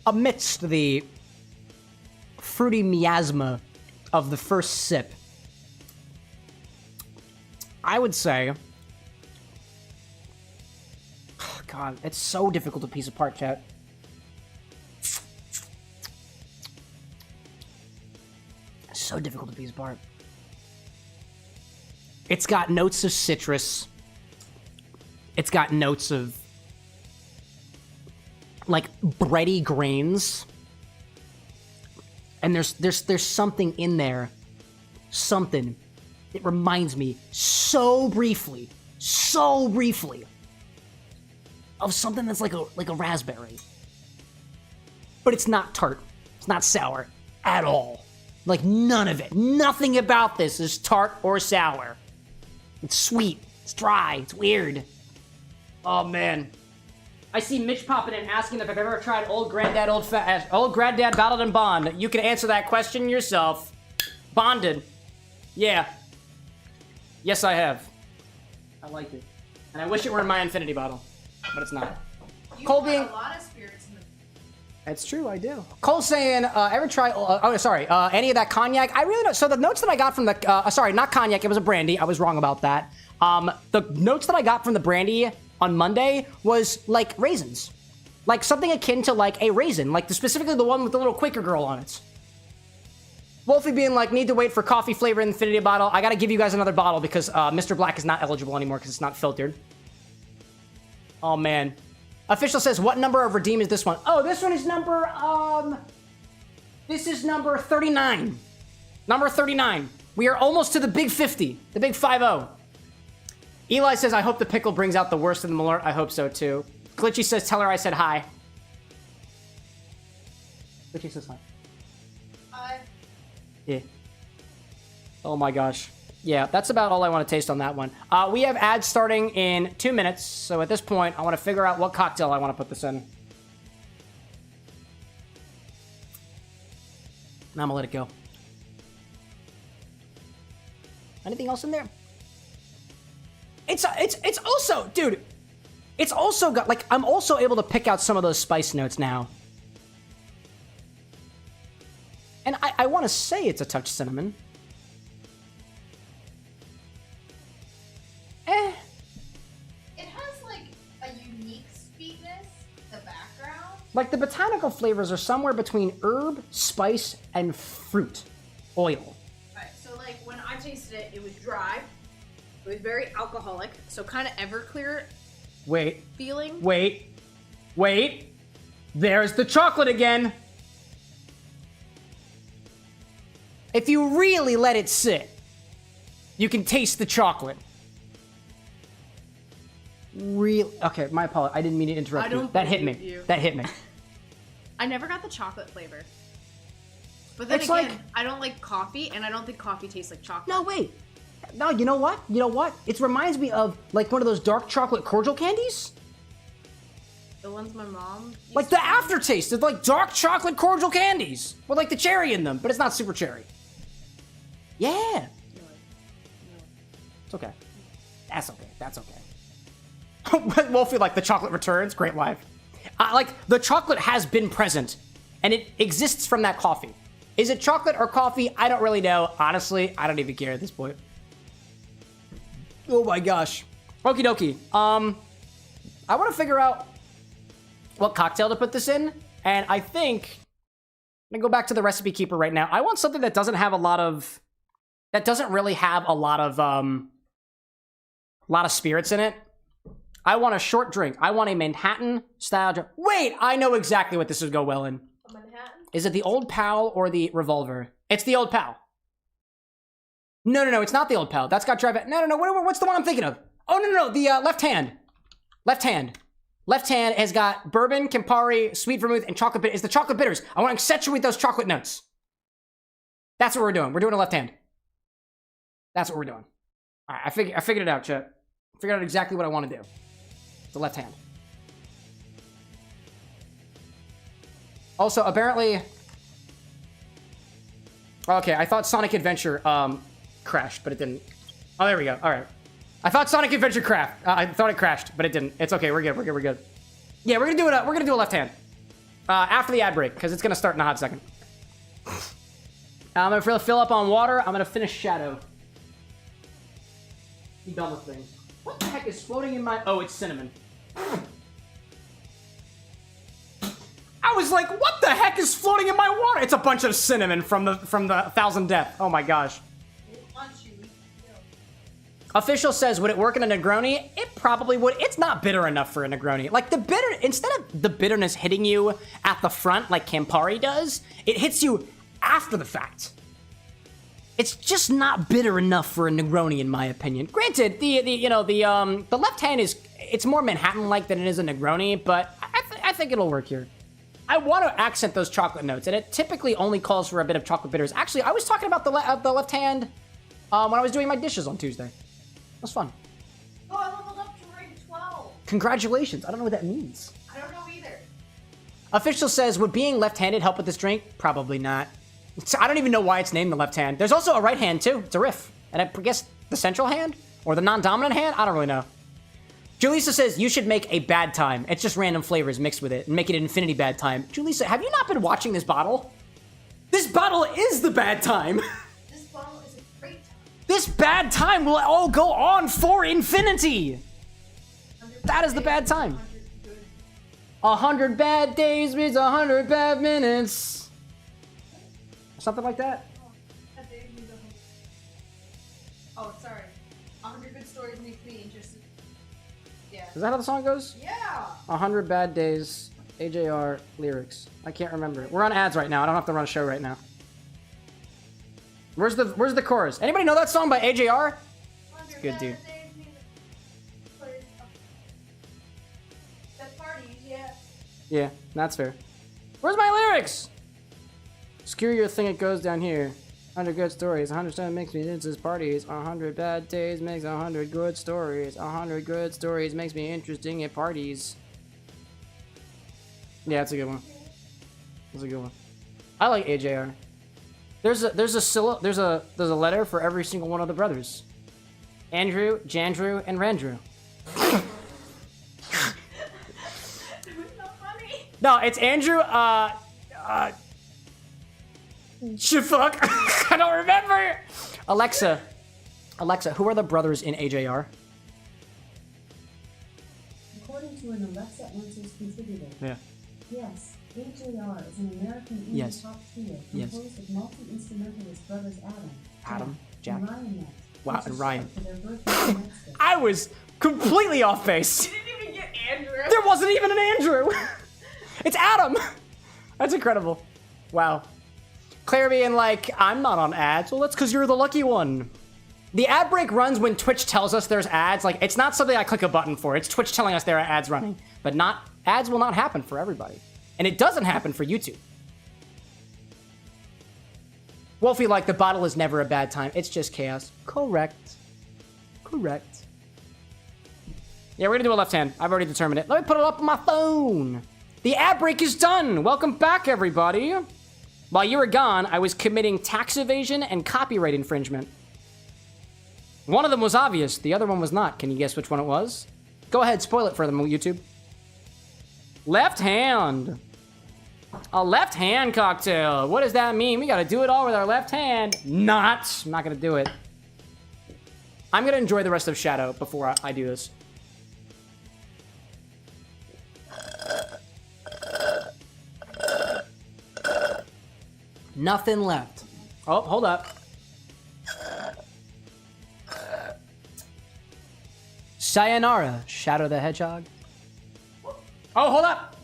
Amidst the fruity miasma of the first sip, I would say... Oh, God, it's so difficult to piece apart, chat. It's so difficult to piece apart. It's got notes of citrus. It's got notes of... like bready grains, and there's something in there, something. It reminds me so briefly of something that's like a raspberry, but it's not tart, it's not sour at all. Like none of it, nothing about this is tart or sour. It's sweet, it's dry, it's weird. Oh man. I see Mitch popping in asking if I've ever tried Old Granddad Bottled and Bond. You can answer that question yourself. Bonded. Yeah. Yes, I have. I like it. And I wish it were in my infinity bottle. But it's not. You Colby- put a lot of spirits in That's true, I do. Cole saying, ever try, any of that cognac? I really don't. So the notes that I got from the, sorry, not cognac, it was a brandy. I was wrong about that. The notes that I got from the brandy on Monday was like raisins. Like something akin to like a raisin, like specifically the one with the little Quaker girl on it. Wolfie being like, need to wait for coffee flavor infinity bottle. I gotta give you guys another bottle because Mr. Black is not eligible anymore because it's not filtered. Oh man. Official says, what number of redeem is this one? Oh, this one is number, this is number 39. Number 39. We are almost to the big 50, the big 50. Eli says, I hope the pickle brings out the worst in the Malort. I hope so too. Glitchy says, tell her I said hi. Glitchy says hi. Hi. Yeah. Oh my gosh. Yeah, that's about all I want to taste on that one. We have ads starting in 2 minutes, so at this point, I want to figure out what cocktail I want to put this in. Now I'm gonna let it go. Anything else in there? It's also, dude, it's also got, like, I'm also able to pick out some of those spice notes now. And I want to say it's a touch cinnamon. It has like a unique sweetness, the background. Like the botanical flavors are somewhere between herb, spice, and fruit. Oil. Alright, so like when I tasted it, it was dry. It was very alcoholic, so kind of Everclear Wait. feeling. Wait. There's the chocolate again. If you really let it sit, you can taste the chocolate. Real. Okay, my apologies. I didn't mean to interrupt I you. don't That hit me. believe you. That hit me. I never got the chocolate flavor. But then It's again, like- I don't like coffee, and I don't think coffee tastes like chocolate. No, wait. No, you know what? You know what? It reminds me of like one of those dark chocolate cordial candies. The ones my mom used Like to the make. aftertaste of like dark chocolate cordial candies with like the cherry in them, but it's not super cherry. Yeah. No. It's okay. That's okay. That's okay. Wolfie, like the chocolate returns. Great life. Like the chocolate has been present, and it exists from that coffee. Is it chocolate or coffee? I don't really know. Honestly, I don't even care at this point. Oh my gosh. Okie dokie. I want to figure out what cocktail to put this in, and I think I'm gonna go back to the recipe keeper right now. I want something that doesn't have a lot of, that doesn't really have a lot of spirits in it. I want a short drink. I want a Manhattan style drink. Wait, I know exactly what this would go well in. A Manhattan? Is it the Old Pal or the Revolver? It's the Old Pal. No, it's not the Old Pal. That's got dry. No. What's the one I'm thinking of? Oh, no, the left hand. Left hand. Left hand has got bourbon, Campari, sweet vermouth, and chocolate bitters. It's the chocolate bitters. I want to accentuate those chocolate notes. That's what we're doing. We're doing a left hand. That's what we're doing. All right, I figured it out, chat. I figured out exactly what I want to do. It's the left hand. Also, apparently... Okay, I thought Sonic Adventure crashed, but it didn't. Oh, there we go. All right. I thought Sonic Adventure crashed. I thought it crashed, but it didn't. It's okay. We're good. We're good. Yeah, we're gonna do it. We're gonna do a left hand after the ad break because it's gonna start in a hot second. I'm gonna fill up on water. I'm gonna finish Shadow. Be done with things. What the heck is floating in my? Oh, it's cinnamon. I was like, what the heck is floating in my water? It's a bunch of cinnamon from the Thousand Death. Oh my gosh. Official says, would it work in a Negroni? It probably would. It's not bitter enough for a Negroni. Like the bitter, instead of the bitterness hitting you at the front like Campari does, it hits you after the fact. It's just not bitter enough for a Negroni, in my opinion. Granted, the left hand it's more Manhattan-like than it is a Negroni, but I think it'll work here. I want to accent those chocolate notes, and it typically only calls for a bit of chocolate bitters. Actually, I was talking about the left hand when I was doing my dishes on Tuesday. It was fun. Oh, I leveled up to rank 12. Congratulations. I don't know what that means. I don't know either. Official says, would being left-handed help with this drink? Probably not. I don't even know why it's named the left hand. There's also a right hand, too. It's a Riff. And I guess the central hand? Or the non-dominant hand? I don't really know. Julissa says you should make a bad time. It's just random flavors mixed with it and make it an infinity bad time. Julissa, have you not been watching this bottle? This bottle is the bad time. This bottle is a great time. This bad time will all go on for infinity. That is the bad time. 100 bad days means 100 bad minutes. Something like that. Oh, sorry. 100 good stories make me interested. Yeah. Is that how the song goes? Yeah. 100 bad days. AJR lyrics. I can't remember. We're on ads right now. I don't have to run a show right now. Where's the chorus? Anybody know that song by AJR? It's a good dude. Yeah, that's fair. Where's my lyrics? Screw your thing, it goes down here. 100 good stories, 100 makes me into parties. 100 bad days makes 100 good stories. 100 good stories makes me interesting at parties. Yeah, that's a good one. That's a good one. I like AJR. There's a letter for every single one of the brothers. Andrew, Jandrew, and Randrew. No, it's Andrew, fuck. I don't remember. Alexa, who are the brothers in AJR? According to an Alexa Answers contributor. Yeah. Yes, AJR is an American indie pop trio composed of multi-instrumentalist brothers Adam, Jack, and Ryan Net. Wow, and Ryan. For their birthday next day. I was completely off base. You didn't even get Andrew. There wasn't even an Andrew. It's Adam. That's incredible. Wow. Claire being like, I'm not on ads. Well, that's because you're the lucky one. The ad break runs when Twitch tells us there's ads. Like, it's not something I click a button for. It's Twitch telling us there are ads running. But ads will not happen for everybody. And it doesn't happen for YouTube. Wolfie, like, the bottle is never a bad time. It's just chaos. Correct. Correct. Yeah, we're gonna do a left hand. I've already determined it. Let me put it up on my phone. The ad break is done. Welcome back, everybody. While you were gone, I was committing tax evasion and copyright infringement. One of them was obvious. The other one was not. Can you guess which one it was? Go ahead, spoil it for them, YouTube. Left hand. A left hand cocktail. What does that mean? We gotta do it all with our left hand. I'm not gonna do it. I'm gonna enjoy the rest of Shadow before I do this. Nothing left. Oh, hold up. Sayonara, Shadow the Hedgehog. Oh, hold up.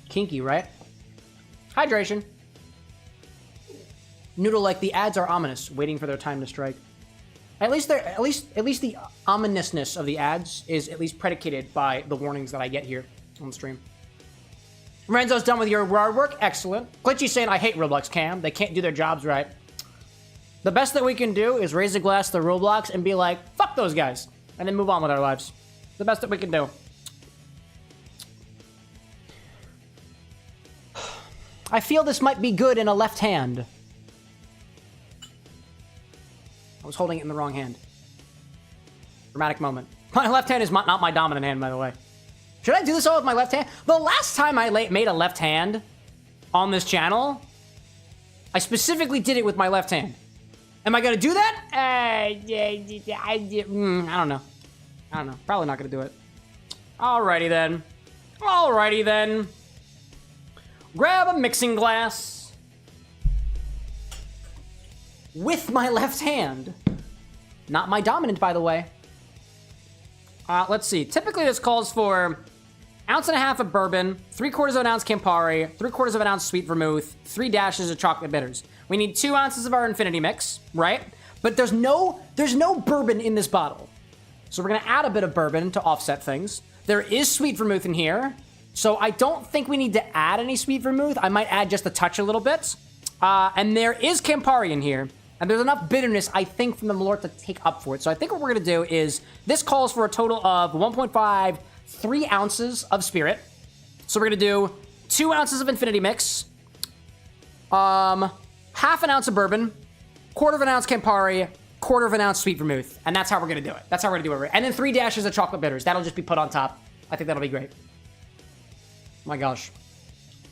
Kinky, right? Hydration. Noodle, like the ads are ominous, waiting for their time to strike. At least the ominousness of the ads is at least predicated by the warnings that I get here on the stream. Renzo's done with your yard work. Excellent. Glitchy's saying, I hate Roblox Cam. They can't do their jobs right. The best that we can do is raise a glass to Roblox and be like, fuck those guys. And then move on with our lives. The best that we can do. I feel this might be good in a left hand. I was holding it in the wrong hand. Dramatic moment. My left hand is not my dominant hand, by the way. Should I do this all with my left hand? The last time I made a left hand on this channel, I specifically did it with my left hand. Am I gonna do that? I don't know. Probably not gonna do it. Alrighty then. Alrighty then. Grab a mixing glass. With my left hand. Not my dominant, by the way. Let's see. Typically, this calls for 1.5 ounces of bourbon, 3/4 of an ounce Campari, 3/4 of an ounce sweet vermouth, 3 dashes of chocolate bitters. We need 2 ounces of our infinity mix, right? But there's no bourbon in this bottle. So we're gonna add a bit of bourbon to offset things. There is sweet vermouth in here. So I don't think we need to add any sweet vermouth. I might add just a touch a little bit. And there is Campari in here. And there's enough bitterness, I think, from the Malort to take up for it. So I think what we're gonna do is, this calls for a total of 1.53 ounces of spirit. So we're gonna do 2 ounces of infinity mix. 1/2 half an ounce of bourbon, quarter of an ounce Campari, quarter of an ounce sweet vermouth. And that's how we're gonna do it. That's how we're gonna do it. And then 3 dashes of chocolate bitters. That'll just be put on top. I think that'll be great. My gosh.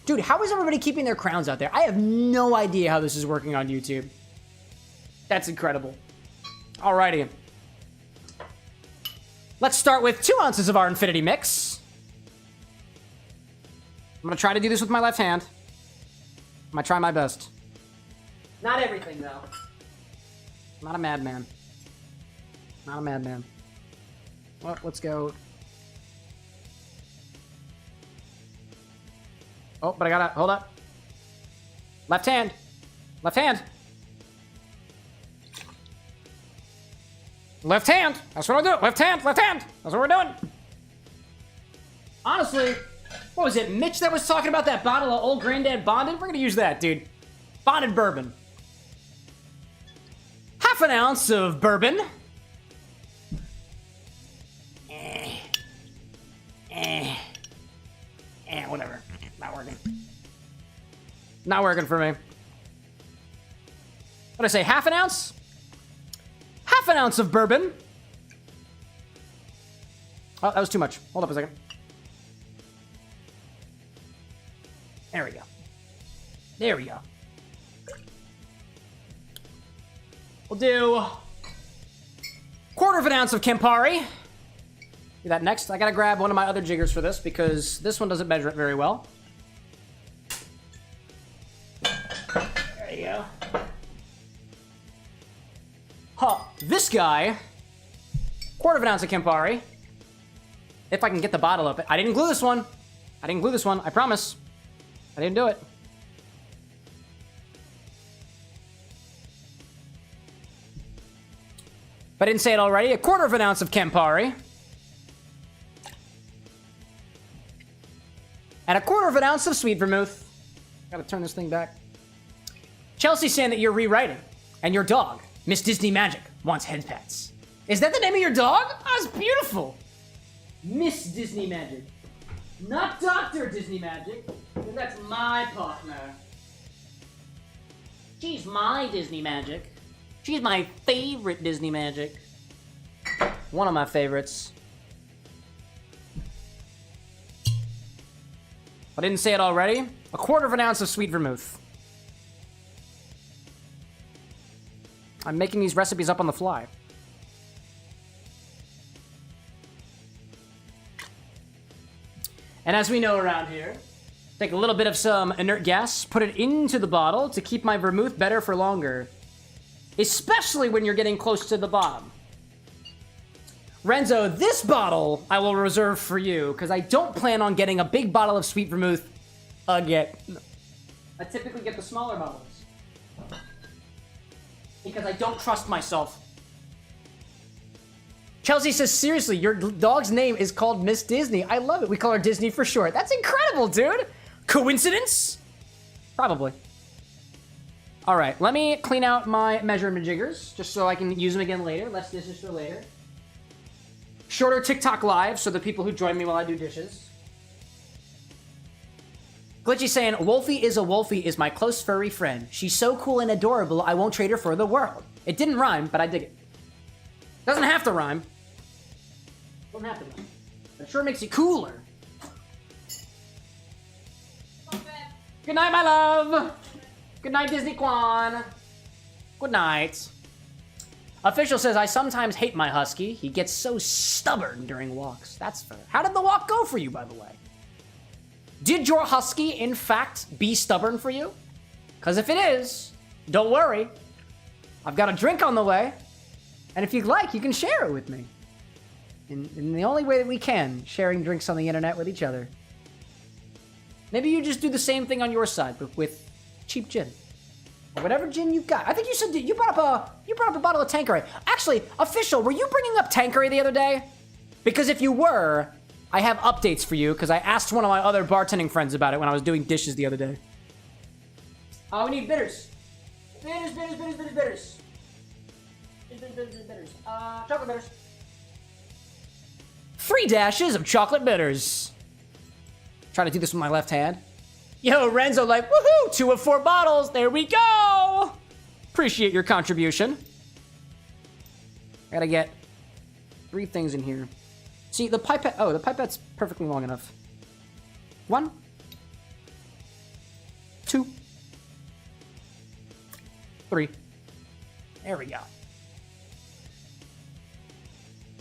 Dude, how is everybody keeping their crowns out there? I have no idea how this is working on YouTube. That's incredible. Alrighty. Let's start with 2 ounces of our Infinity Mix. I'm gonna try to do this with my left hand. I'm gonna try my best. Not everything, though. Not a madman. Not a madman. Well, let's go. Oh, but I gotta, hold up. Left hand. Left hand. Left hand. That's what I'm doing. Left hand. Left hand. That's what we're doing. Honestly, what was it? Mitch that was talking about that bottle of Old Granddad Bonded? We're gonna use that, dude. Bonded bourbon. Half an ounce of bourbon. Whatever. Not working. Not working for me. What did I say? Half an ounce? Half an ounce of bourbon. Oh, that was too much. Hold up a second. There we go. There we go. We'll do quarter of an ounce of Campari. Do that next. I gotta grab one of my other jiggers for this because this one doesn't measure it very well. There you go. Huh. This guy, quarter of an ounce of Campari. If I can get the bottle open. I didn't glue this one. I didn't glue this one. I promise. I didn't do it. If I didn't say it already, a quarter of an ounce of Campari. And a quarter of an ounce of sweet vermouth. Gotta turn this thing back. Chelsea's saying that you're rewriting. And your dog, Miss Disney Magic, wants head pats. Is that the name of your dog? Oh, that's beautiful. Miss Disney Magic. Not Dr. Disney Magic. Because that's my partner. She's my Disney Magic. She's my favorite Disney Magic. One of my favorites. I didn't say it already. A quarter of an ounce of sweet vermouth. I'm making these recipes up on the fly. And as we know around here, take a little bit of some inert gas, put it into the bottle to keep my vermouth better for longer. Especially when you're getting close to the bottom. Renzo, this bottle I will reserve for you, because I don't plan on getting a big bottle of sweet vermouth again. I typically get the smaller bottles. Because I don't trust myself. Chelsea says, seriously, your dog's name is called Miss Disney. I love it. We call her Disney for short. That's incredible, dude. Coincidence? Probably. All right, let me clean out my measurement jiggers, just so I can use them again later. Less dishes for later. Shorter TikTok live, so the people who join me while I do dishes. Glitchy saying, Wolfie is a Wolfie is my close furry friend. She's so cool and adorable, I won't trade her for the world. It didn't rhyme, but I dig it. Doesn't have to rhyme. Doesn't have to rhyme. But it sure makes you cooler. Good night, my love. Good night, Disney Quan. Good night. Official says, I sometimes hate my husky. He gets so stubborn during walks. That's fair. How did the walk go for you, by the way? Did your husky, in fact, be stubborn for you? Because if it is, don't worry. I've got a drink on the way. And if you'd like, you can share it with me. In the only way that we can, sharing drinks on the internet with each other. Maybe you just do the same thing on your side, but with cheap gin. Or whatever gin you've got. I think you said you brought up a bottle of Tanqueray. Actually, Official, were you bringing up Tanqueray the other day? Because if you were, I have updates for you, because I asked one of my other bartending friends about it when I was doing dishes the other day. Oh, we need bitters. Bitters. Bitters. Chocolate bitters. 3 dashes of chocolate bitters. Try to do this with my left hand. Yo, Renzo like, woohoo, 2 of 4 bottles. There we go. Appreciate your contribution. I gotta get 3 things in here. See, the pipette... Oh, the pipette's perfectly long enough. 1, 2, 3. There we go.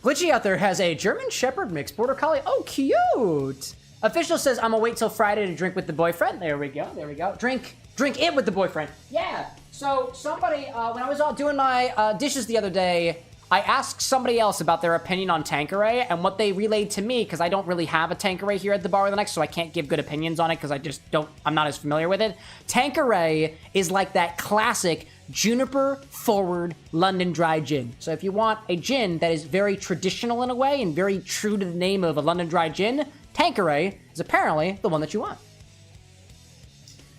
Glitchy out there has a German Shepherd mixed Border Collie. Oh, cute! Official says, I'm gonna wait till Friday to drink with the boyfriend. There we go, there we go. Drink it with the boyfriend. Yeah, so somebody, when I was all doing my dishes the other day, I asked somebody else about their opinion on Tanqueray, and what they relayed to me, because I don't really have a Tanqueray here at the Bar with an X, so I can't give good opinions on it, because I'm not as familiar with it. Tanqueray is like that classic juniper-forward London dry gin. So if you want a gin that is very traditional in a way, and very true to the name of a London dry gin, Tanqueray is apparently the one that you want.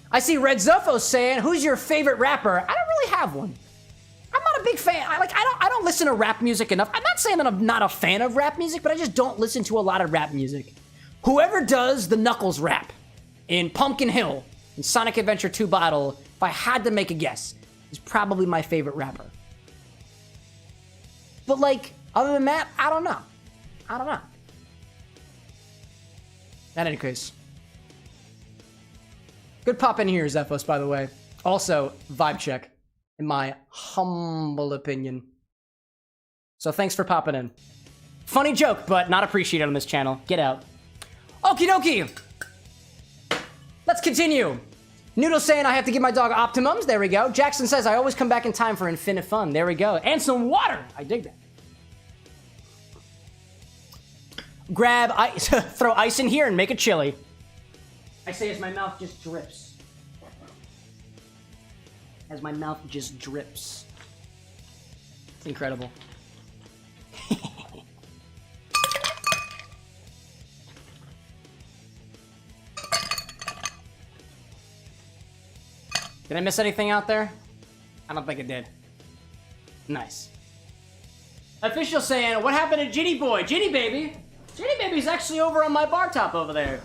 I see Red Zofo saying, who's your favorite rapper? I don't really have one. I'm not a big fan. I don't listen to rap music enough. I'm not saying that I'm not a fan of rap music, but I just don't listen to a lot of rap music. Whoever does the Knuckles rap in Pumpkin Hill in Sonic Adventure 2 Battle, if I had to make a guess, is probably my favorite rapper. But like, other than that, I don't know. I don't know. In any case. Good pop in here, Zephos, by the way. Also, vibe check. In my humble opinion. So thanks for popping in. Funny joke, but not appreciated on this channel. Get out. Okie dokie. Let's continue. Noodle saying I have to give my dog Optimums. There we go. Jackson says I always come back in time for infinite fun. There we go. And some water. I dig that. Grab ice, throw ice in here and make it chili. I say as my mouth just drips. As my mouth just drips. It's incredible. Did I miss anything out there? I don't think I did. Nice. Official saying, what happened to Ginny Boy? Ginny Baby? Ginny Baby's actually over on my bar top over there.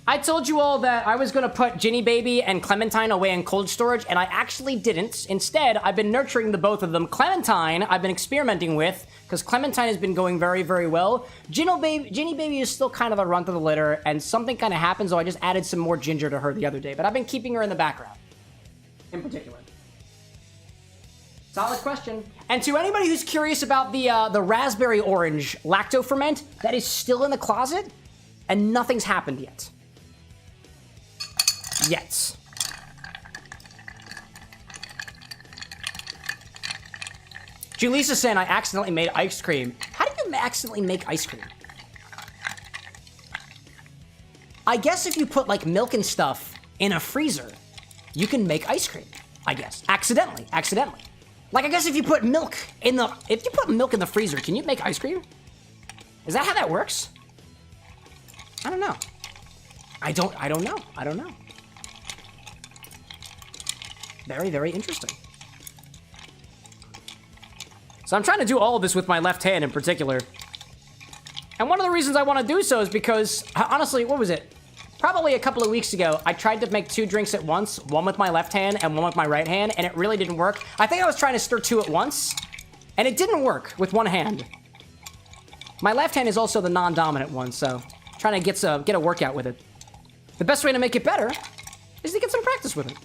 I told you all that I was gonna put Ginny Baby and Clementine away in cold storage, and I actually didn't. Instead, I've been nurturing the both of them. Clementine, I've been experimenting with, because Clementine has been going very, very well. Ginny Baby is still kind of a runt of the litter, and something kind of happened, so I just added some more ginger to her the other day, but I've been keeping her in the background, in particular. Solid question. And to anybody who's curious about the raspberry orange lacto ferment, that is still in the closet, and nothing's happened yet. Yet. Julissa saying I accidentally made ice cream. How do you accidentally make ice cream? I guess if you put like milk and stuff in a freezer, you can make ice cream. I guess. Accidentally. Like I guess if you put milk in the freezer, can you make ice cream? Is that how that works? I don't know. I don't know. Very, very interesting. So I'm trying to do all of this with my left hand in particular. And one of the reasons I want to do so is because, honestly, what was it? Probably a couple of weeks ago, I tried to make 2 drinks at once, one with my left hand and one with my right hand, and it really didn't work. I think I was trying to stir 2 at once, and it didn't work with one hand. My left hand is also the non-dominant one, so trying to get a workout with it. The best way to make it better is to get some practice with it.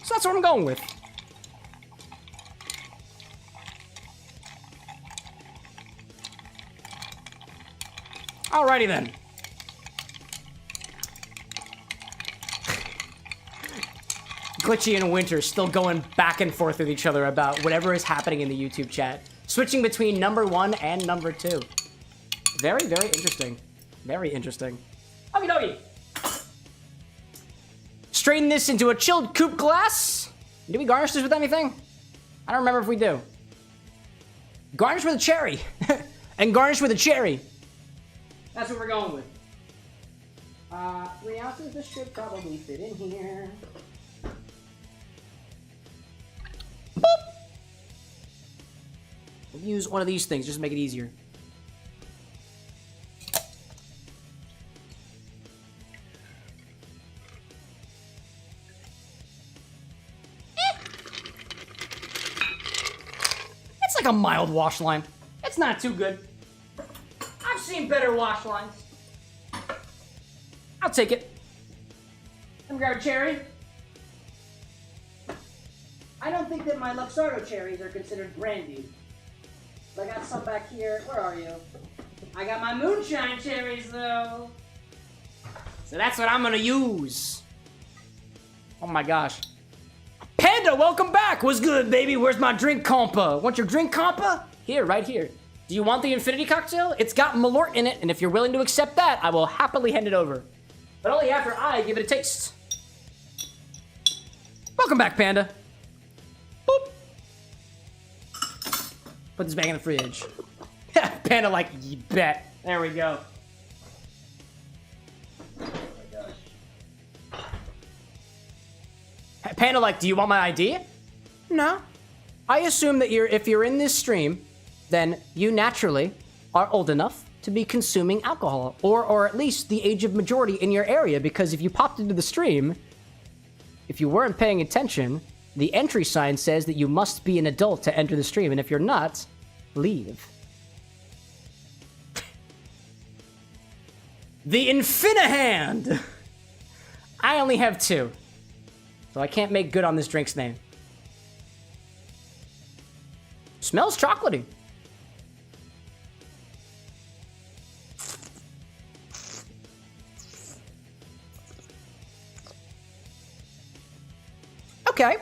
So that's what I'm going with. Alrighty then. Glitchy and Winter still going back and forth with each other about whatever is happening in the YouTube chat. Switching between number 1 and number 2. Very, very interesting. Very interesting. Okie dokie. Strain this into a chilled coupe glass. Do we garnish this with anything? I don't remember if we do. Garnish with a cherry. And garnish with a cherry. That's what we're going with. 3 ounces, this should probably fit in here. Boop. We'll use one of these things just to make it easier. like a mild wash line. It's not too good. I've seen better wash lines. I'll take it. Let me grab a cherry. I don't think that my Luxardo cherries are considered brandy. But I got some back here. Where are you? I got my moonshine cherries, though. So that's what I'm gonna use. Oh my gosh. Panda, welcome back. What's good, baby? Where's my drink compa? Want your drink compa? Here, right here. Do you want the Infinity Cocktail? It's got Malort in it, and if you're willing to accept that, I will happily hand it over. But only after I give it a taste. Welcome back, Panda. Boop. Put this back in the fridge. Panda like, you bet. There we go. Oh my gosh. Panda like, do you want my ID? No. I assume that if you're in this stream, then you naturally are old enough to be consuming alcohol, or at least the age of majority in your area, because if you popped into the stream, if you weren't paying attention, the entry sign says that you must be an adult to enter the stream, and if you're not, leave. The Infinihand! I only have 2, so I can't make good on this drink's name. Smells chocolatey. Okay.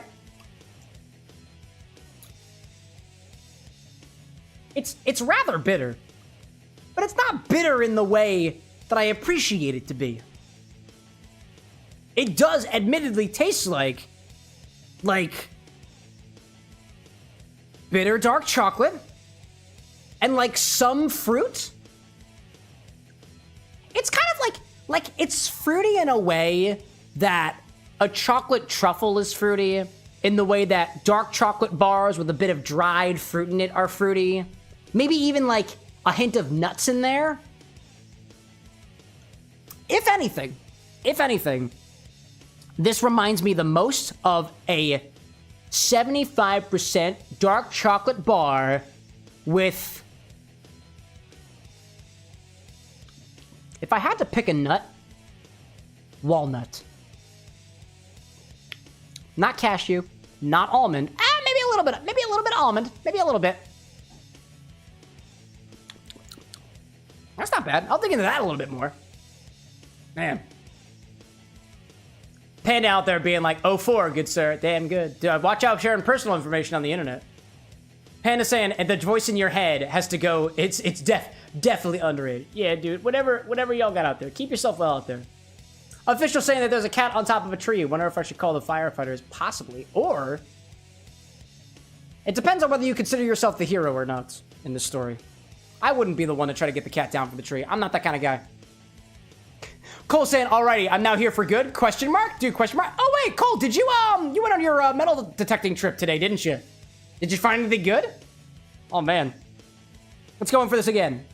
It's rather bitter, but it's not bitter in the way that I appreciate it to be. It does admittedly taste like bitter dark chocolate and like some fruit. It's kind of like it's fruity in a way that a chocolate truffle is fruity, in the way that dark chocolate bars with a bit of dried fruit in it are fruity. Maybe even like a hint of nuts in there. If anything, this reminds me the most of a 75% dark chocolate bar with... If I had to pick a nut, walnut. Not cashew, not almond. Maybe a little bit almond, maybe a little bit. That's not bad. I'll dig into that a little bit more. Man. Panda out there being like, 04, good sir, damn good. Dude, watch out sharing personal information on the internet. Panda saying, and the voice in your head has to go, it's definitely underrated. Yeah, dude, whatever y'all got out there, keep yourself well out there. Official saying that there's a cat on top of a tree. Wonder if I should call the firefighters. Possibly. Or... it depends on whether you consider yourself the hero or not in this story. I wouldn't be the one to try to get the cat down from the tree. I'm not that kind of guy. Cole saying, alrighty, I'm now here for good? Question mark? Dude, question mark? Oh, wait, Cole, did you went on your metal detecting trip today, didn't you? Did you find anything good? Oh, man. Let's go in for this again.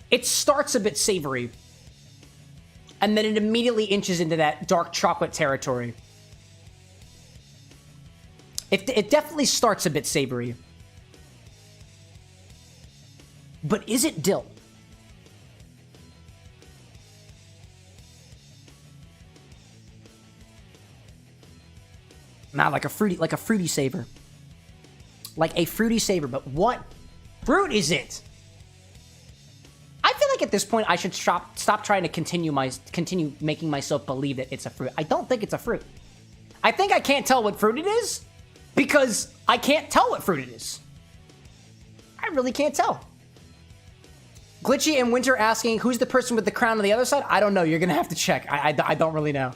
It starts a bit savory, and then it immediately inches into that dark chocolate territory. It definitely starts a bit savory. But is it dill? Not like a fruity savor. Like a fruity savor, but what fruit is it? I feel like at this point I should stop trying to continue making myself believe that it's a fruit. I don't think it's a fruit. I think I can't tell what fruit it is because I can't tell what fruit it is. I really can't tell. Glitchy and Winter asking, who's the person with the crown on the other side? I don't know. You're going to have to check. I don't really know.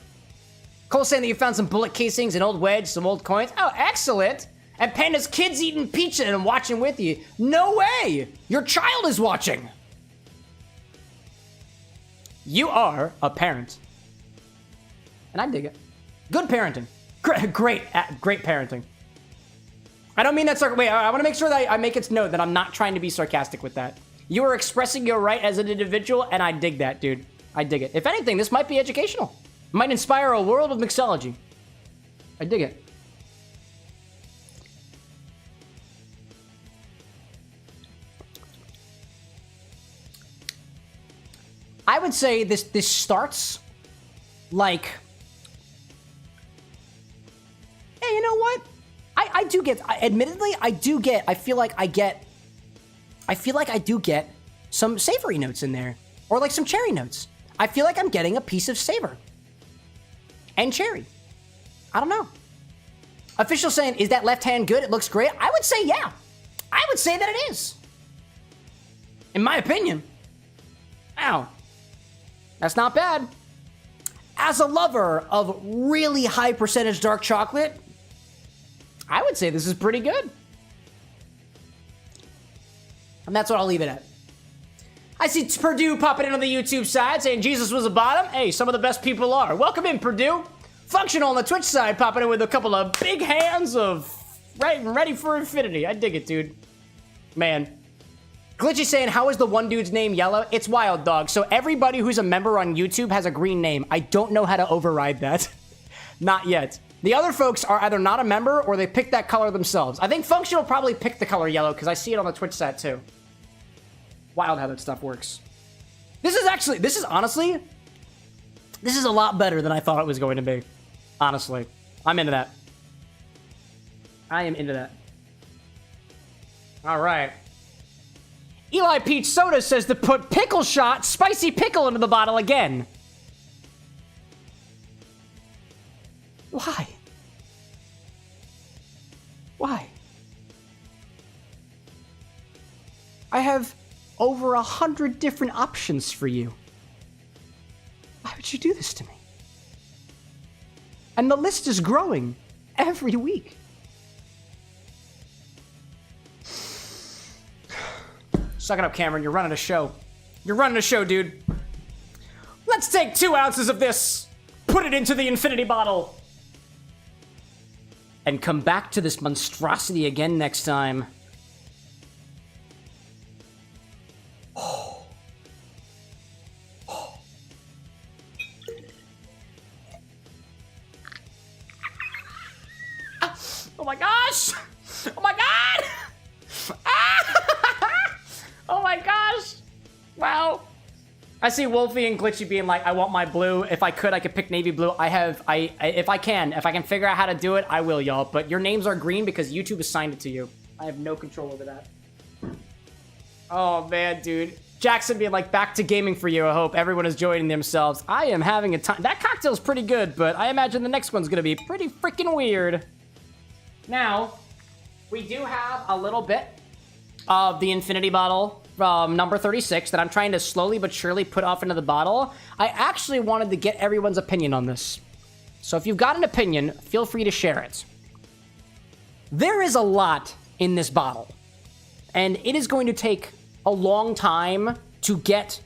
Cole saying that you found some bullet casings, an old wedge, some old coins. Oh, excellent. And Panda's kids eating pizza and watching with you. No way. Your child is watching. You are a parent. And I dig it. Good parenting. Great parenting. I don't mean that wait, I want to make sure that I make it note that I'm not trying to be sarcastic with that. You are expressing your right as an individual, and I dig that, dude. I dig it. If anything, this might be educational. Might inspire a world of mixology. I dig it. I would say this starts like... Yeah, you know what? I do get... Admittedly, I do get... I feel like I do get some savory notes in there. Or like some cherry notes. I feel like I'm getting a piece of savor. And cherry. I don't know. Official saying, is that left hand good? It looks great. I would say yeah. I would say that it is. In my opinion. Ow. That's not bad. As a lover of really high percentage dark chocolate, I would say this is pretty good. And that's what I'll leave it at. I see Purdue popping in on the YouTube side saying Jesus was a bottom. Hey, some of the best people are. Welcome in, Purdue. Functional on the Twitch side popping in with a couple of big hands of ready for infinity. I dig it, dude. Man. Glitchy saying, how is the one dude's name yellow? It's Wild Dog. So everybody who's a member on YouTube has a green name. I don't know how to override that. Not yet. The other folks are either not a member or they picked that color themselves. I think Functional probably picked the color yellow because I see it on the Twitch side too. Wild how that stuff works. This is honestly, this is a lot better than I thought it was going to be. Honestly. I'm into that. I am into that. All right. Eli Peach Soda says to put pickle shot, spicy pickle into the bottle again. Why? Why? I have over 100 different options for you. Why would you do this to me? And the list is growing every week. Suck it up, Cameron. You're running a show. You're running a show, dude. Let's take 2 ounces of this, put it into the infinity bottle, and come back to this monstrosity again next time. Oh my gosh! Oh my god! Oh my gosh! Wow. I see Wolfie and Glitchy being like, I want my blue. If I could pick navy blue. If I can figure out how to do it, I will, y'all. But your names are green because YouTube assigned it to you. I have no control over that. Oh man, dude. Jackson being like, back to gaming for you. I hope everyone is joining themselves. I am having a time. That cocktail's pretty good, but I imagine the next one's gonna be pretty freaking weird. Now, we do have a little bit of the infinity bottle from number 36 that I'm trying to slowly but surely put off into the bottle. I actually wanted to get everyone's opinion on this. So if you've got an opinion, feel free to share it. There is a lot in this bottle, and it is going to take a long time to get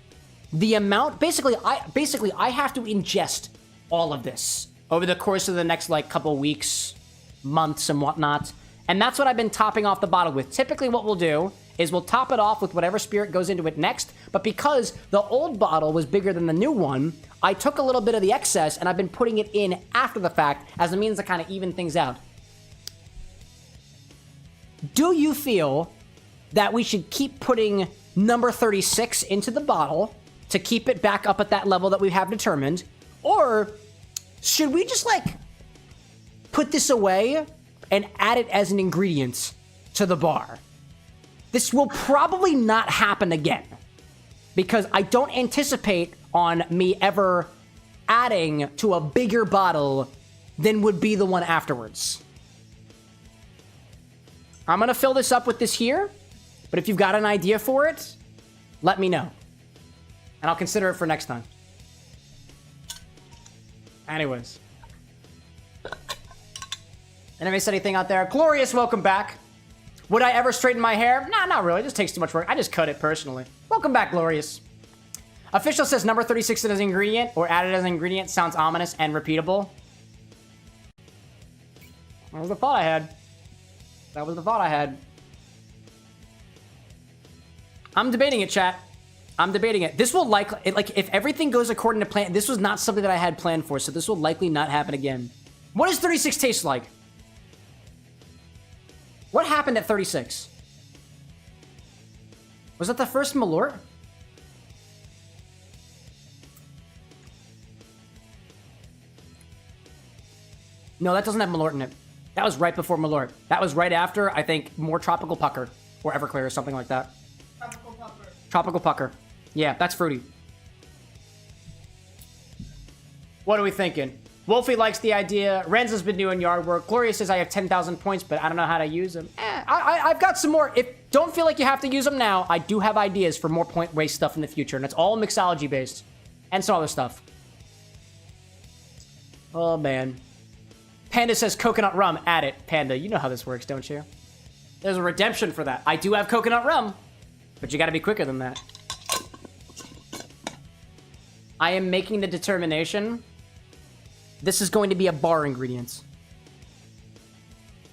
the amount. Basically, I have to ingest all of this over the course of the next like couple weeks, months, and whatnot. And that's what I've been topping off the bottle with. Typically what we'll do is we'll top it off with whatever spirit goes into it next. But because the old bottle was bigger than the new one, I took a little bit of the excess and I've been putting it in after the fact as a means to kind of even things out. Do you feel that we should keep putting number 36 into the bottle to keep it back up at that level that we have determined? Or should we just like put this away and add it as an ingredient to the bar? This will probably not happen again because I don't anticipate on me ever adding to a bigger bottle than would be the one afterwards. I'm gonna fill this up with this here, but if you've got an idea for it, let me know. And I'll consider it for next time. Anyways. Anybody said anything out there? Glorious, welcome back. Would I ever straighten my hair? Nah, not really. It just takes too much work. I just cut it personally. Welcome back, Glorious. Official says number 36 as an ingredient or added as an ingredient sounds ominous and repeatable. That was the thought I had. That was the thought I had. I'm debating it, chat. I'm debating it. This will likely, like, if everything goes according to plan, this was not something that I had planned for, so this will likely not happen again. What does 36 taste like? What happened at 36? Was that the first Malort? No, that doesn't have Malort in it. That was right before Malort. That was right after, I think, more Tropical Pucker or Everclear or something like that. Tropical Pucker. Tropical Pucker. Yeah, that's fruity. What are we thinking? Wolfie likes the idea. Renzo's been doing yard work. Gloria says I have 10,000 points, but I don't know how to use them. I've got some more. Don't feel like you have to use them now. I do have ideas for more point-waste stuff in the future, and it's all mixology-based. And some other stuff. Oh, man. Panda says coconut rum. Add it. Panda, you know how this works, don't you? There's a redemption for that. I do have coconut rum, but you gotta be quicker than that. I am making the determination. This is going to be a bar ingredients.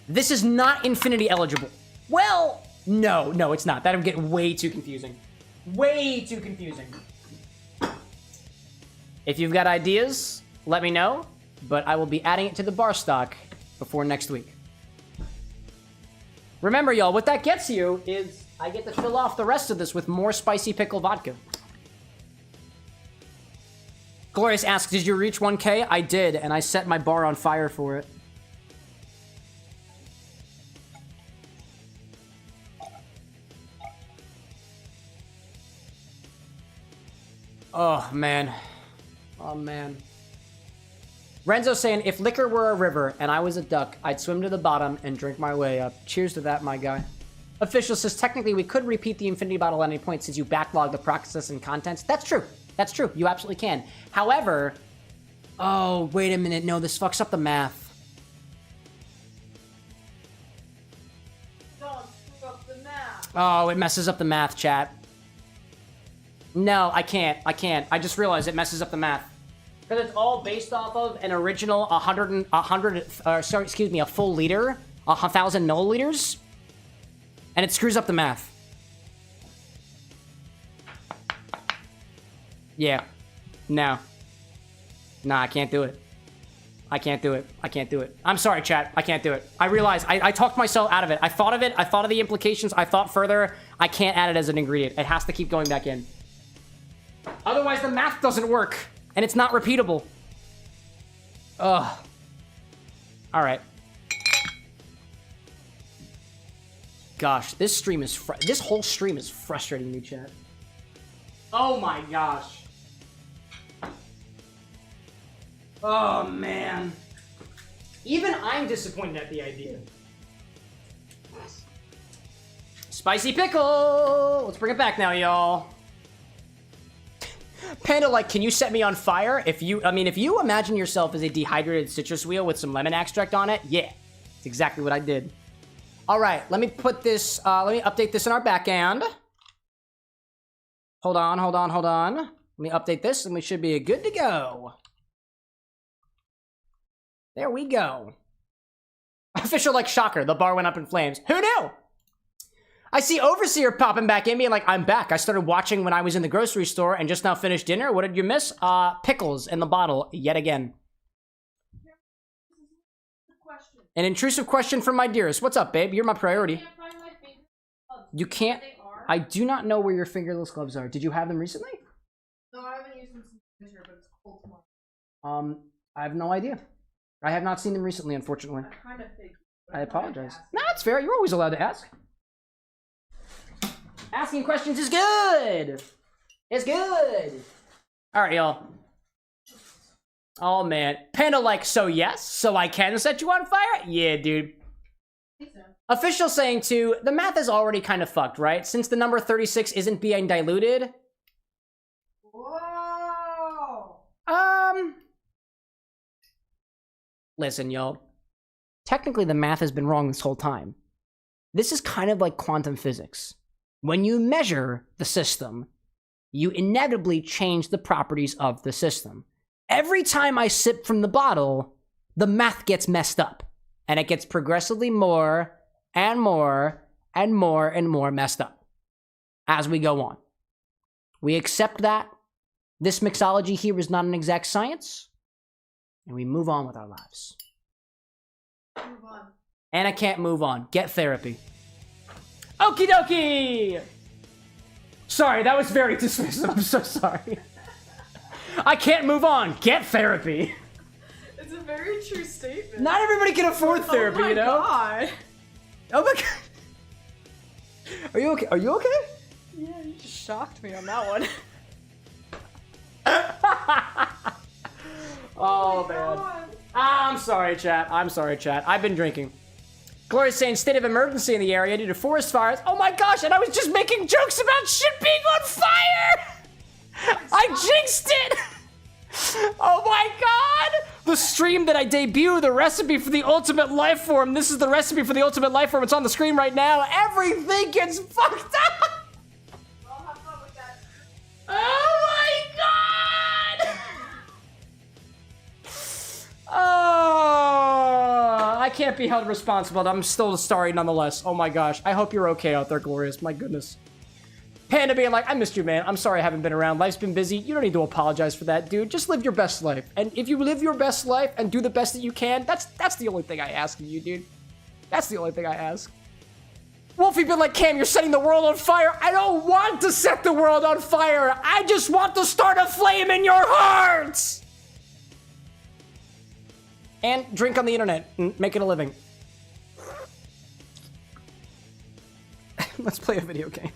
This is not infinity eligible. Well, no, it's not. That'll get way too confusing. Way too confusing. If you've got ideas, let me know, but I will be adding it to the bar stock before next week. Remember, y'all, what that gets you is I get to fill off the rest of this with more spicy pickle vodka. Glorious asks, did you reach 1K? I did, and I set my bar on fire for it. Oh, man. Oh, man. Renzo saying, if liquor were a river and I was a duck, I'd swim to the bottom and drink my way up. Cheers to that, my guy. Official says, technically, we could repeat the infinity bottle at any point since you backlog the process and contents. That's true. That's true. You absolutely can. However, oh, wait a minute. No, this fucks up the math. Don't screw up the math. Oh, it messes up the math, chat. No, I can't. I just realized it messes up the math. Because it's all based off of an original a full liter, 1,000 milliliters. And it screws up the math. Yeah. No. Nah, I can't do it. I can't do it. I'm sorry, chat. I can't do it. I realize I talked myself out of it. I thought of it. I thought of the implications. I thought further. I can't add it as an ingredient. It has to keep going back in. Otherwise, the math doesn't work. And it's not repeatable. Ugh. All right. Gosh, this whole stream is frustrating me, chat. Oh my gosh. Oh man. Even I'm disappointed at the idea. Spicy pickle! Let's bring it back now, y'all. Panda, like, can you set me on fire? If you imagine yourself as a dehydrated citrus wheel with some lemon extract on it, yeah. It's exactly what I did. All right, let me put this, let me update this in our back end. Hold on. Let me update this and we should be good to go. There we go. Official, like, shocker, the bar went up in flames. Who knew? I see Overseer popping back in me like, I'm back. I started watching when I was in the grocery store and just now finished dinner. What did you miss? Pickles in the bottle yet again. An intrusive question from my dearest. What's up, babe? You're my priority. You can't. I do not know where your fingerless gloves are. Did you have them recently? No, I haven't used them since winter, but it's cold tomorrow. I have no idea. I have not seen them recently, unfortunately. I kind of think. I apologize. No, it's fair. You're always allowed to ask. Asking questions is good. It's good. All right, y'all. Oh, man. Panda like, so yes? So I can set you on fire? Yeah, dude. Official saying, too, the math is already kind of fucked, right? Since the number 36 isn't being diluted. Whoa! Listen, y'all. Technically, the math has been wrong this whole time. This is kind of like quantum physics. When you measure the system, you inevitably change the properties of the system. Every time I sip from the bottle, the math gets messed up. And it gets progressively more and more and more and more messed up. as we go on. We accept that this mixology here is not an exact science, and we move on with our lives. Move on. And I can't move on. Get therapy. Okie dokie! Sorry, that was very dismissive. I'm so sorry. I can't move on. Get therapy. It's a very true statement. Not everybody can afford therapy, you know? God. Oh my god. Are you okay? Are you okay? Yeah, you just shocked me on that one. Oh, man. I'm sorry, chat. I'm sorry, chat. I've been drinking. Gloria's saying state of emergency in the area due to forest fires. Oh my gosh, and I was just making jokes about shit being on fire! I jinxed it! Oh my god! The stream that I debut, the recipe for the ultimate life form. This is the recipe for the ultimate life form. It's on the screen right now. Everything gets fucked up! I'll have fun with that. Oh my god! Oh, I can't be held responsible. I'm still sorry nonetheless. Oh my gosh. I hope you're okay out there, Glorious. My goodness. Panda being like, I missed you, man. I'm sorry I haven't been around. Life's been busy. You don't need to apologize for that, dude. Just live your best life. And if you live your best life and do the best that you can, that's the only thing I ask of you, dude. That's the only thing I ask. Wolfie been like, Cam, you're setting the world on fire. I don't want to set the world on fire. I just want to start a flame in your hearts. And drink on the internet and make it a living. Let's play a video game.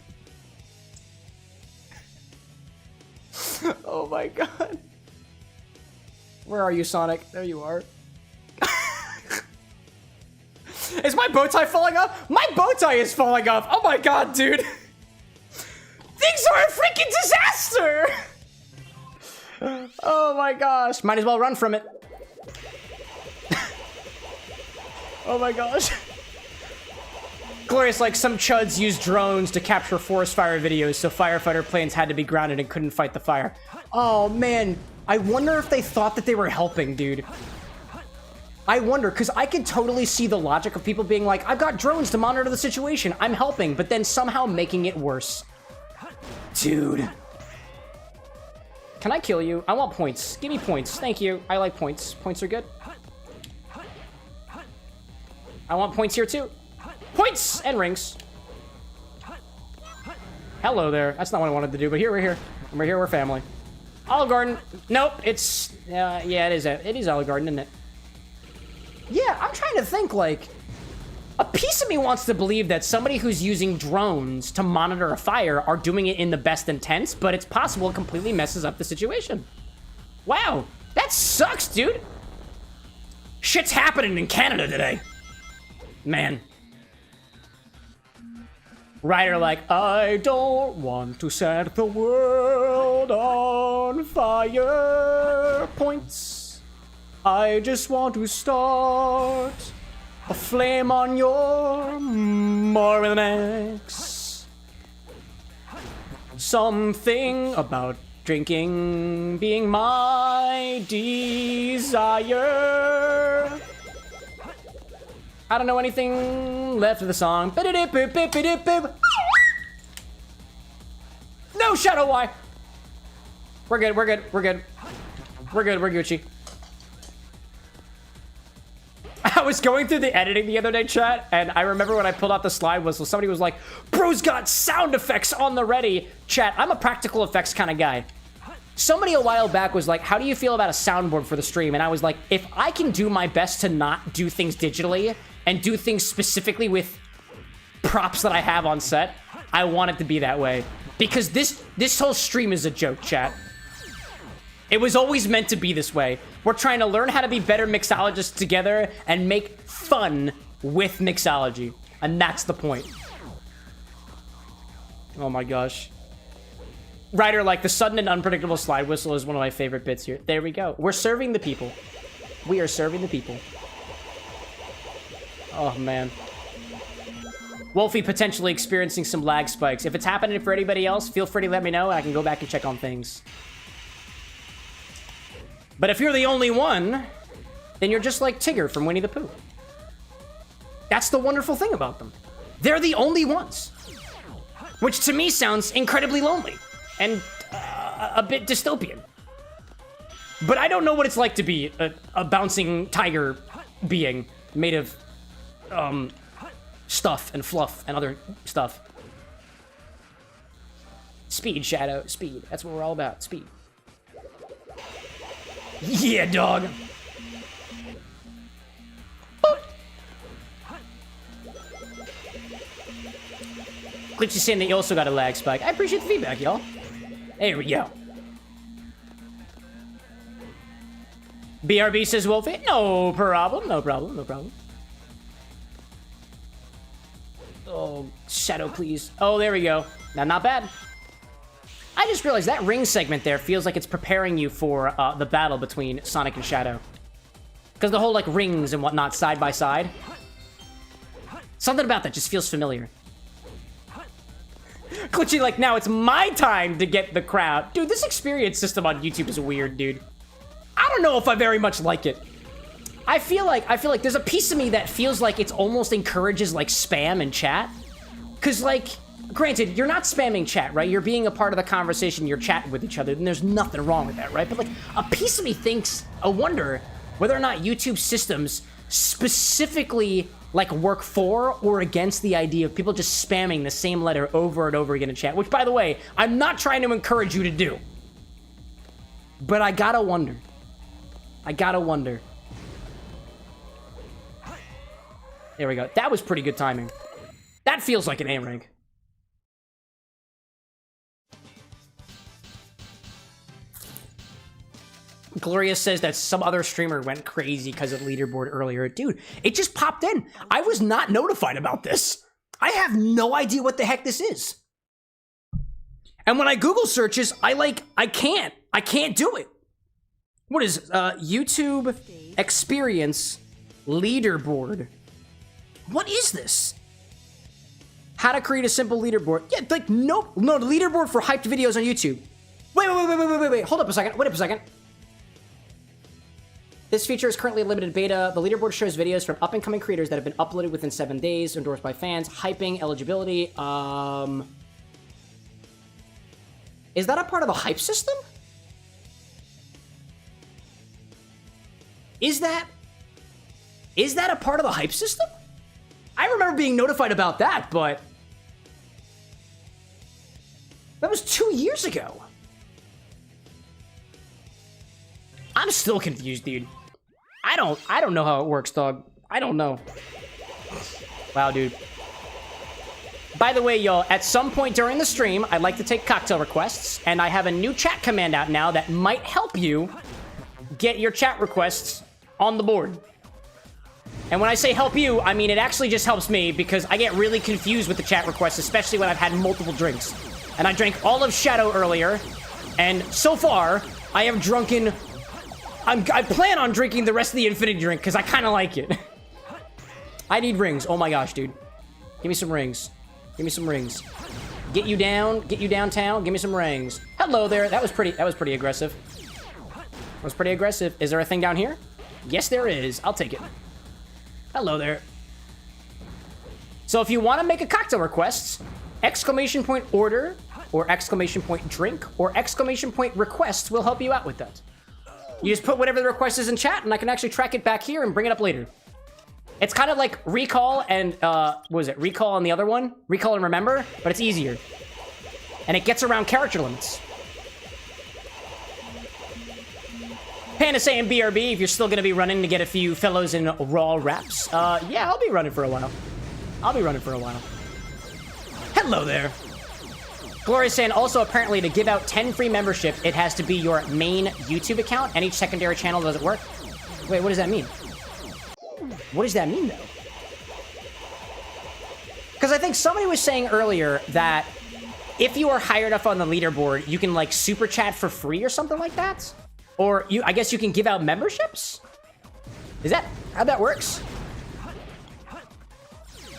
Oh my god. Where are you, Sonic? There you are. Is my bow tie falling off? My bow tie is falling off. Oh my god, dude. Things are a freaking disaster. Oh my gosh. Might as well run from it. Oh my gosh. Glorious, like some chuds use drones to capture forest fire videos, so firefighter planes had to be grounded and couldn't fight the fire. Oh man, I wonder if they thought that they were helping, dude. I wonder, because I could totally see the logic of people being like, I've got drones to monitor the situation, I'm helping, but then somehow making it worse. Dude. Can I kill you? I want points. Give me points. Thank you. I like points. Points are good. I want points here too. Points and rings. Hello there. That's not what I wanted to do, but here we're here. We're here, we're family. Olive Garden. Nope, it's... yeah, it is Olive Garden, isn't it? Yeah, I'm trying to think, like... A piece of me wants to believe that somebody who's using drones to monitor a fire are doing it in the best intents, but it's possible it completely messes up the situation. Wow, that sucks, dude. Shit's happening in Canada today. Man. Ryder like, I don't want to set the world on fire. Points. I just want to start a flame on your more than X. Something about drinking being my desire. I don't know anything left of the song. No Shadow Y. We're good, we're good, we're good. We're good, we're Gucci. I was going through the editing the other day, chat, and I remember when I pulled out the slide whistle, somebody was like, bro's got sound effects on the ready. Chat, I'm a practical effects kind of guy. Somebody a while back was like, how do you feel about a soundboard for the stream? And I was like, if I can do my best to not do things digitally and do things specifically with props that I have on set, I want it to be that way. Because this whole stream is a joke, chat. It was always meant to be this way. We're trying to learn how to be better mixologists together and make fun with mixology. And that's the point. Oh my gosh. Ryder, like, the sudden and unpredictable slide whistle is one of my favorite bits here. There we go. We're serving the people. We are serving the people. Oh, man. Wolfie potentially experiencing some lag spikes. If it's happening for anybody else, feel free to let me know. I can go back and check on things. But if you're the only one, then you're just like Tigger from Winnie the Pooh. That's the wonderful thing about them. They're the only ones. which to me sounds incredibly lonely and a bit dystopian. But I don't know what it's like to be a bouncing tiger being made of stuff and fluff and other stuff. Speed, Shadow, speed. That's what we're all about, speed. Yeah, dog. Glitchy saying that you also got a lag spike. I appreciate the feedback, y'all. There we go. BRB says Wolfie. No problem, no problem, no problem. Oh, Shadow, please. Oh, there we go. Now, not bad. I just realized that ring segment there feels like it's preparing you for the battle between Sonic and Shadow. Because the whole, like, rings and whatnot side by side. Something about that just feels familiar. Glitchy, like, now it's my time to get the crowd. Dude, this experience system on YouTube is weird, dude. I don't know if I very much like it. I feel like there's a piece of me that feels like it's almost encourages, like, spam in chat. Because, like, granted, you're not spamming chat, right? You're being a part of the conversation, you're chatting with each other, and there's nothing wrong with that, right? But, like, a piece of me thinks, I wonder whether or not YouTube systems specifically, like, work for or against the idea of people just spamming the same letter over and over again in chat. Which, by the way, I'm not trying to encourage you to do. But I gotta wonder. I gotta wonder. There we go. That was pretty good timing. That feels like an A rank. Gloria says that some other streamer went crazy because of leaderboard earlier. Dude, it just popped in. I was not notified about this. I have no idea what the heck this is. And when I Google searches, I can't do it. What is YouTube experience leaderboard? What is this? How to create a simple leaderboard. Yeah, like, no, the leaderboard for hyped videos on YouTube. Wait. Hold up a second. Wait up a second. This feature is currently a limited beta. The leaderboard shows videos from up-and-coming creators that have been uploaded within 7 days, endorsed by fans. Hyping, eligibility. Is that a part of the hype system? Is that a part of the hype system? I remember being notified about that, but that was 2 years ago. I'm still confused, dude. I don't know how it works, dog. I don't know. Wow, dude. By the way, y'all, at some point during the stream, I'd like to take cocktail requests, and I have a new chat command out now that might help you get your chat requests on the board. And when I say help you, I mean it actually just helps me because I get really confused with the chat requests, especially when I've had multiple drinks. And I drank all of Shadow earlier, and so far, I have drunken... I plan on drinking the rest of the Infinity drink because I kind of like it. I need rings. Oh my gosh, dude. Give me some rings. Give me some rings. Get you downtown. Give me some rings. Hello there. That was pretty aggressive. That was pretty aggressive. Is there a thing down here? Yes, there is. I'll take it. Hello there. So if you want to make a cocktail request, !order or !drink or !request will help you out with that. You just put whatever the request is in chat, and I can actually track it back here and bring it up later. It's kind of like Recall and, what was it? Recall and the other one? Recall and Remember, but it's easier. And it gets around character limits. Panda saying BRB, if you're still going to be running to get a few fellows in Raw Raps. Yeah, I'll be running for a while. Hello there. Gloria saying also apparently to give out 10 free membership, it has to be your main YouTube account, and each secondary channel doesn't work. Wait, what does that mean? What does that mean, though? Because I think somebody was saying earlier that if you are higher enough on the leaderboard, you can, like, super chat for free or something like that? Or I guess you can give out memberships? Is that how that works?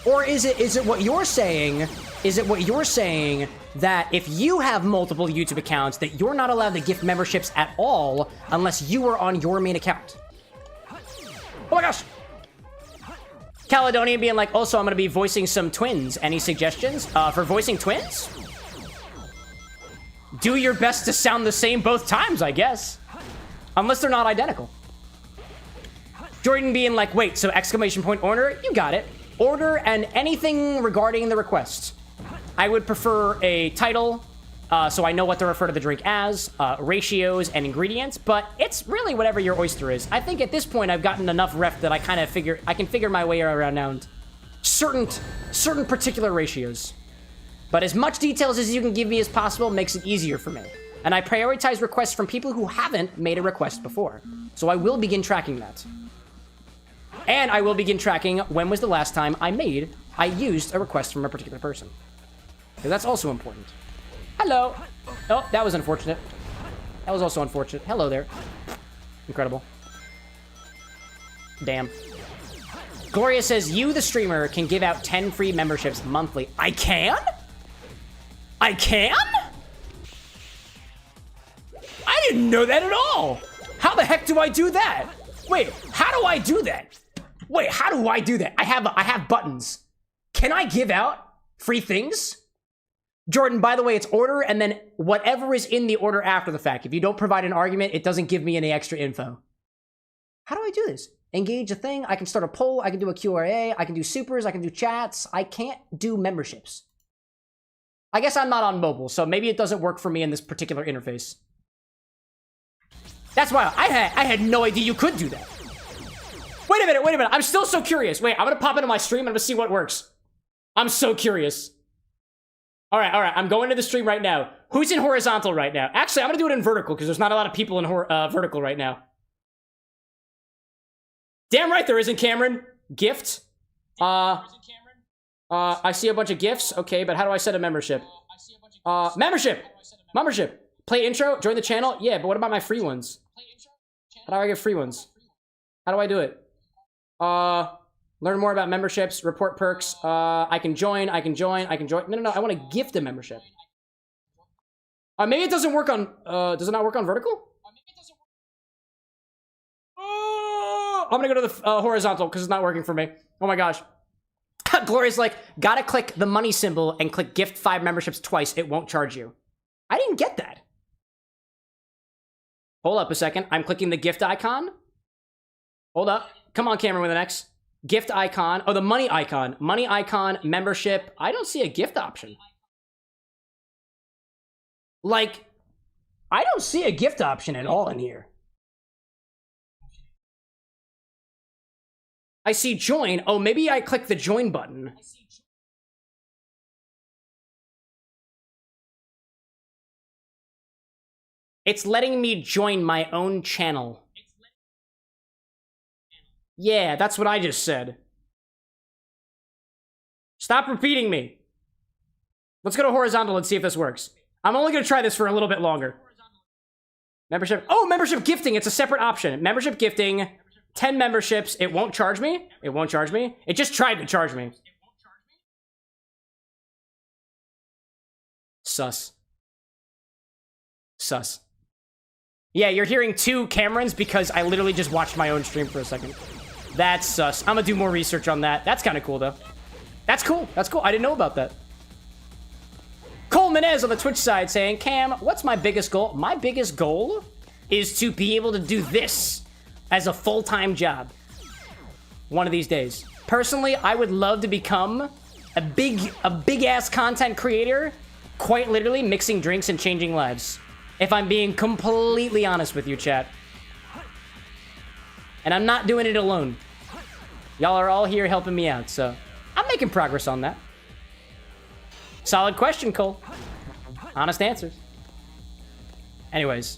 Or is it what you're saying? Is it what you're saying that if you have multiple YouTube accounts, that you're not allowed to gift memberships at all unless you are on your main account? Oh my gosh! Caledonian being like, also, I'm going to be voicing some twins. Any suggestions for voicing twins? Do your best to sound the same both times, I guess. Unless they're not identical. Jordan being like, wait, so exclamation point order? You got it. Order and anything regarding the request. I would prefer a title, so I know what to refer to the drink as, ratios and ingredients, but it's really whatever your oyster is. I think at this point I've gotten enough ref that I kind of I can figure my way around certain particular ratios. But as much details as you can give me as possible makes it easier for me. And I prioritize requests from people who haven't made a request before. So I will begin tracking that. And I will begin tracking when was the last time I used a request from a particular person. Because that's also important. Hello. Oh, that was unfortunate. That was also unfortunate. Hello there. Incredible. Damn. Gloria says, you, the streamer, can give out 10 free memberships monthly. I can? I can? I didn't know that at all. How the heck do I do that? Wait, how do I do that? Wait, how do I do that? I have buttons. Can I give out free things? Jordan, by the way, it's order and then whatever is in the order after the fact. If you don't provide an argument, it doesn't give me any extra info. How do I do this? Engage a thing. I can start a poll. I can do a Q&A. I can do supers. I can do chats. I can't do memberships. I guess I'm not on mobile, so maybe it doesn't work for me in this particular interface. That's why I had no idea you could do that. Wait a minute. I'm still so curious. Wait, I'm gonna pop into my stream and I'm gonna see what works. I'm so curious. All right. I'm going to the stream right now. Who's in horizontal right now? Actually, I'm gonna do it in vertical because there's not a lot of people in vertical right now. Damn right there isn't, Cameron. Gift. I see a bunch of gifts. Okay, but how do I set a membership? Membership. Play intro. Join the channel. Yeah, but what about my free ones? How do I get free ones? How do I do it? Learn more about memberships. Report perks. I can join. No. I want to gift a membership. Maybe it doesn't work on. Does it not work on vertical? I'm gonna go to the horizontal because it's not working for me. Oh my gosh. Gloria's like, gotta click the money symbol and click gift 5 memberships twice. It won't charge you. I didn't get that. Hold up a second. I'm clicking the gift icon. Hold up. Come on, Cameron with an X. Gift icon. Oh, the money icon. Money icon, membership. I don't see a gift option. Like, I don't see a gift option at all in here. I see join. Oh, maybe I click the join button. It's letting me join my own channel. Yeah, that's what I just said. Stop repeating me. Let's go to horizontal and see if this works. I'm only going to try this for a little bit longer. Membership. Oh, membership gifting. It's a separate option. Membership gifting. 10 memberships. It won't charge me. It won't charge me. It just tried to charge me. Sus. Yeah, you're hearing 2 Camerons because I literally just watched my own stream for a second. That's sus. I'm gonna do more research on that. That's kind of cool, though. That's cool. I didn't know about that. Cole Menez on the Twitch side saying, Cam, what's my biggest goal? My biggest goal is to be able to do this as a full-time job one of these days. Personally, I would love to become a big-ass content creator, quite literally mixing drinks and changing lives. If I'm being completely honest with you, chat. And I'm not doing it alone. Y'all are all here helping me out, so I'm making progress on that. Solid question, Cole. Honest answers. Anyways.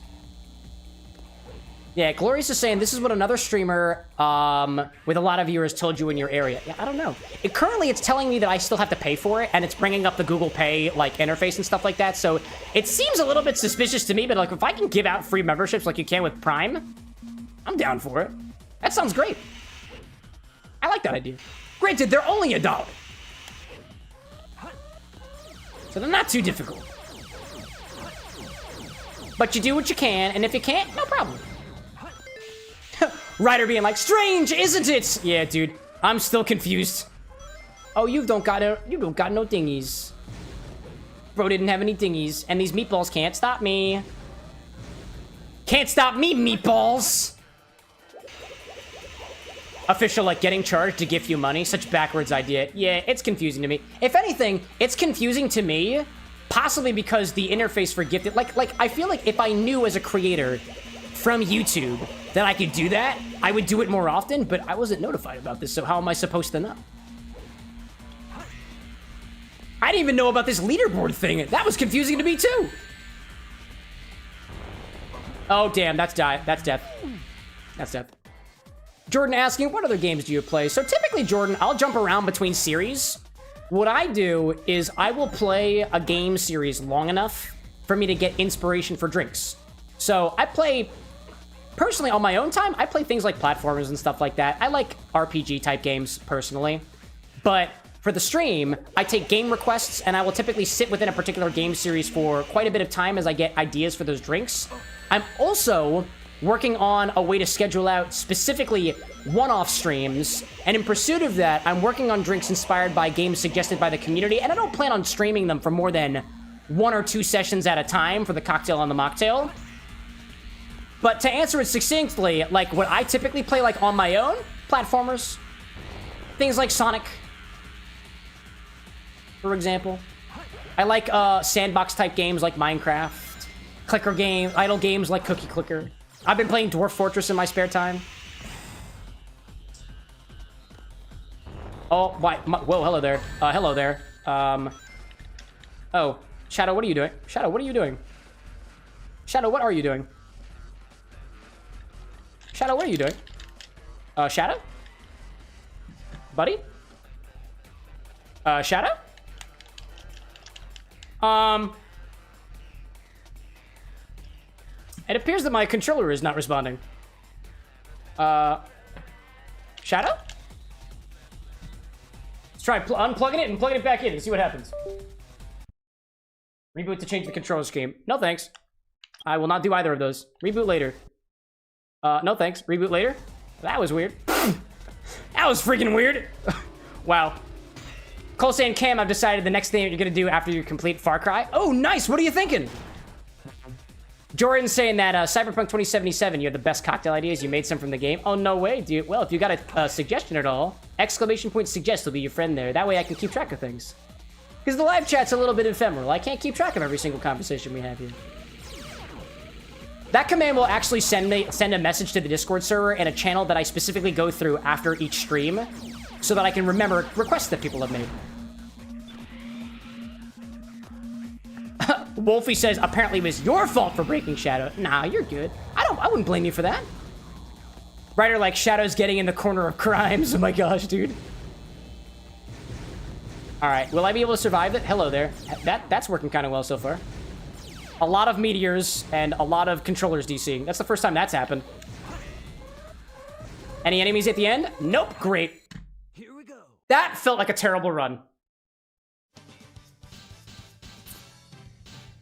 Yeah, Glorious is saying this is what another streamer with a lot of viewers told you in your area. Yeah, I don't know. Currently, it's telling me that I still have to pay for it, and it's bringing up the Google Pay like interface and stuff like that. So it seems a little bit suspicious to me, but like if I can give out free memberships like you can with Prime, I'm down for it. That sounds great. I like that idea. Granted, they're only $1. So they're not too difficult. But you do what you can, and if you can't, no problem. Ryder being like, strange, isn't it? Yeah, dude. I'm still confused. Oh, you don't got no dingies. Bro didn't have any dingies, and these meatballs can't stop me. Can't stop me, meatballs! Official, like, getting charged to give you money. Such backwards idea. Yeah, it's confusing to me. If anything, it's confusing to me, possibly because the interface for gifted... Like, I feel like if I knew as a creator from YouTube that I could do that, I would do it more often, but I wasn't notified about this, so how am I supposed to know? I didn't even know about this leaderboard thing. That was confusing to me, too. Oh, damn, that's death. That's death. Jordan asking, what other games do you play? So typically, Jordan, I'll jump around between series. What I do is I will play a game series long enough for me to get inspiration for drinks. So I play, personally, on my own time, I play things like platformers and stuff like that. I like RPG-type games, personally. But for the stream, I take game requests, and I will typically sit within a particular game series for quite a bit of time as I get ideas for those drinks. I'm also working on a way to schedule out specifically one-off streams, and in pursuit of that, I'm working on drinks inspired by games suggested by the community, and I don't plan on streaming them for more than 1 or 2 sessions at a time for the cocktail and the mocktail. But to answer it succinctly, like what I typically play like on my own, platformers, things like Sonic, for example. I like sandbox type games like Minecraft, clicker game, idle games like Cookie Clicker. I've been playing Dwarf Fortress in my spare time. Oh, why? Whoa, hello there. Hello there. Oh, Shadow, what are you doing? Shadow, what are you doing? Shadow, what are you doing? Shadow, what are you doing? Shadow? Buddy? Shadow? It appears that my controller is not responding. Shadow? Let's try unplugging it and plugging it back in and see what happens. Reboot to change the control scheme. No thanks. I will not do either of those. Reboot later. No thanks. Reboot later? That was weird. That was freaking weird. Wow. Cole saying, Cam, I've decided the next thing you're gonna do after you complete Far Cry. Oh, nice. What are you thinking? Jordan saying that Cyberpunk 2077, you have the best cocktail ideas. You made some from the game. Oh, no way, dude. Well, if you got a suggestion at all, exclamation point suggest will be your friend there. That way I can keep track of things. Because the live chat's a little bit ephemeral. I can't keep track of every single conversation we have here. That command will actually send a message to the Discord server and a channel that I specifically go through after each stream so that I can remember requests that people have made. Wolfie says, apparently it was your fault for breaking Shadow. Nah, you're good. I wouldn't blame you for that. Writer like Shadow's getting in the corner of crimes. Oh my gosh, dude. All right, will I be able to survive it? Hello there. That's working kind of well so far. A lot of meteors and a lot of controllers DCing. That's the first time that's happened. Any enemies at the end? Nope, great. Here we go. That felt like a terrible run.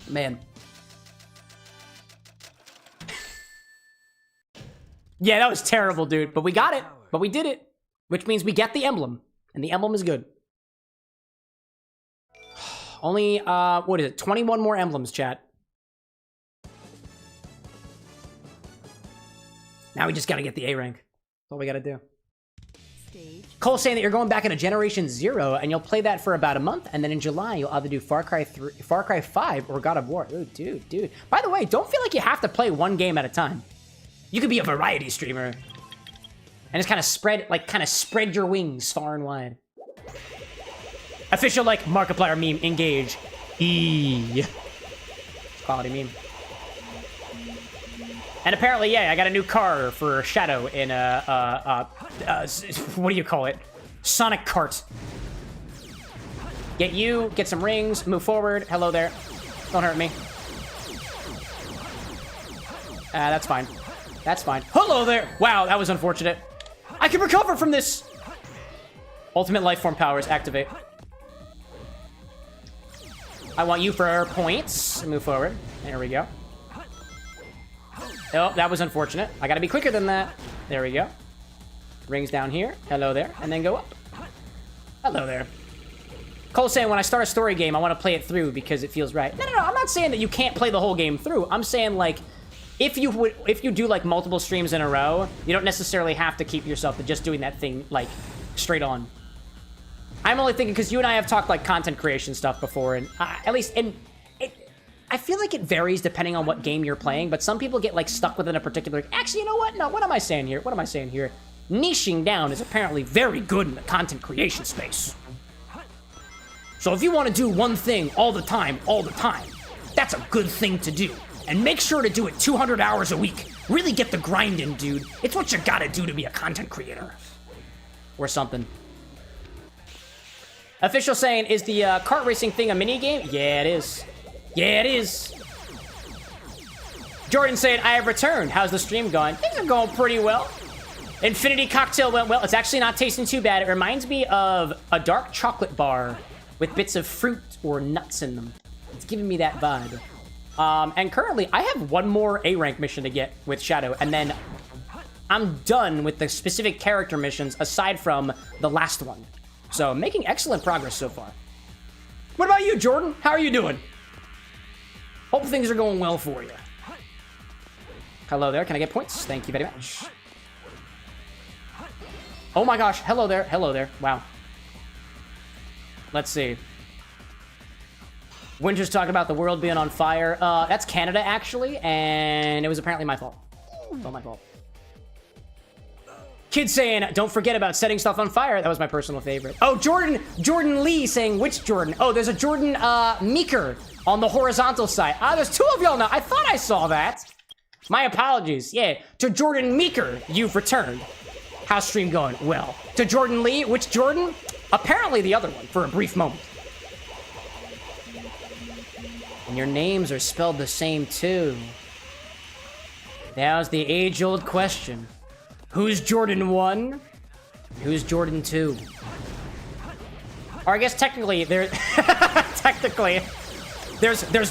Man. Yeah, that was terrible, dude. But we got it. But we did it. Which means we get the emblem. And the emblem is good. Only, what is it? 21 more emblems, chat. Now we just gotta get the A rank. That's all we gotta do. Cole saying that you're going back into Generation 0 and you'll play that for about a month, and then in July you'll either do Far Cry 5 or God of War. Oh, dude. By the way, don't feel like you have to play one game at a time. You could be a variety streamer and just kind of spread your wings far and wide. Official like Markiplier meme engage. Quality meme. And apparently, yeah, I got a new car for Shadow in what do you call it? Sonic Kart. Get some rings, move forward. Hello there. Don't hurt me. That's fine. That's fine. Hello there. Wow, that was unfortunate. I can recover from this. Ultimate life form powers activate. I want you for points. Move forward. There we go. Oh, that was unfortunate. I gotta be quicker than that. There we go. Rings down here. Hello there. And then go up. Hello there. Cole's saying when I start a story game, I want to play it through because it feels right. No. I'm not saying that you can't play the whole game through. I'm saying, like, if you do, like, multiple streams in a row, you don't necessarily have to keep yourself to just doing that thing, like, straight on. I'm only thinking because you and I have talked, like, content creation stuff before, and at least, I feel like it varies depending on what game you're playing, but some people get, like, stuck within a particular... Actually, you know what? No, what am I saying here? Niching down is apparently very good in the content creation space. So if you want to do one thing all the time, that's a good thing to do. And make sure to do it 200 hours a week. Really get the grind in, dude. It's what you gotta do to be a content creator. Or something. Official saying, is the kart racing thing a mini game? Yeah, it is. Yeah, it is. Jordan saying, I have returned. How's the stream going? Things are going pretty well. Infinity Cocktail went well. It's actually not tasting too bad. It reminds me of a dark chocolate bar with bits of fruit or nuts in them. It's giving me that vibe. And currently, I have one more A-rank mission to get with Shadow, and then I'm done with the specific character missions aside from the last one. So, making excellent progress so far. What about you, Jordan? How are you doing? Hope things are going well for you. Hello there. Can I get points? Thank you very much. Oh my gosh. Hello there. Hello there. Wow. Let's see. Winter's talking about the world being on fire. That's Canada, actually, and it was apparently my fault. It's all my fault. Kid saying, don't forget about setting stuff on fire. That was my personal favorite. Oh, Jordan Lee saying, which Jordan? Oh, there's a Jordan Meeker on the horizontal side. Ah, there's two of y'all now. I thought I saw that. My apologies. Yeah, to Jordan Meeker, you've returned. How's stream going? Well. To Jordan Lee, which Jordan? Apparently the other one, for a brief moment. And your names are spelled the same, too. Now's the age-old question. Who's Jordan 1? Who's Jordan 2? Or I guess technically, there's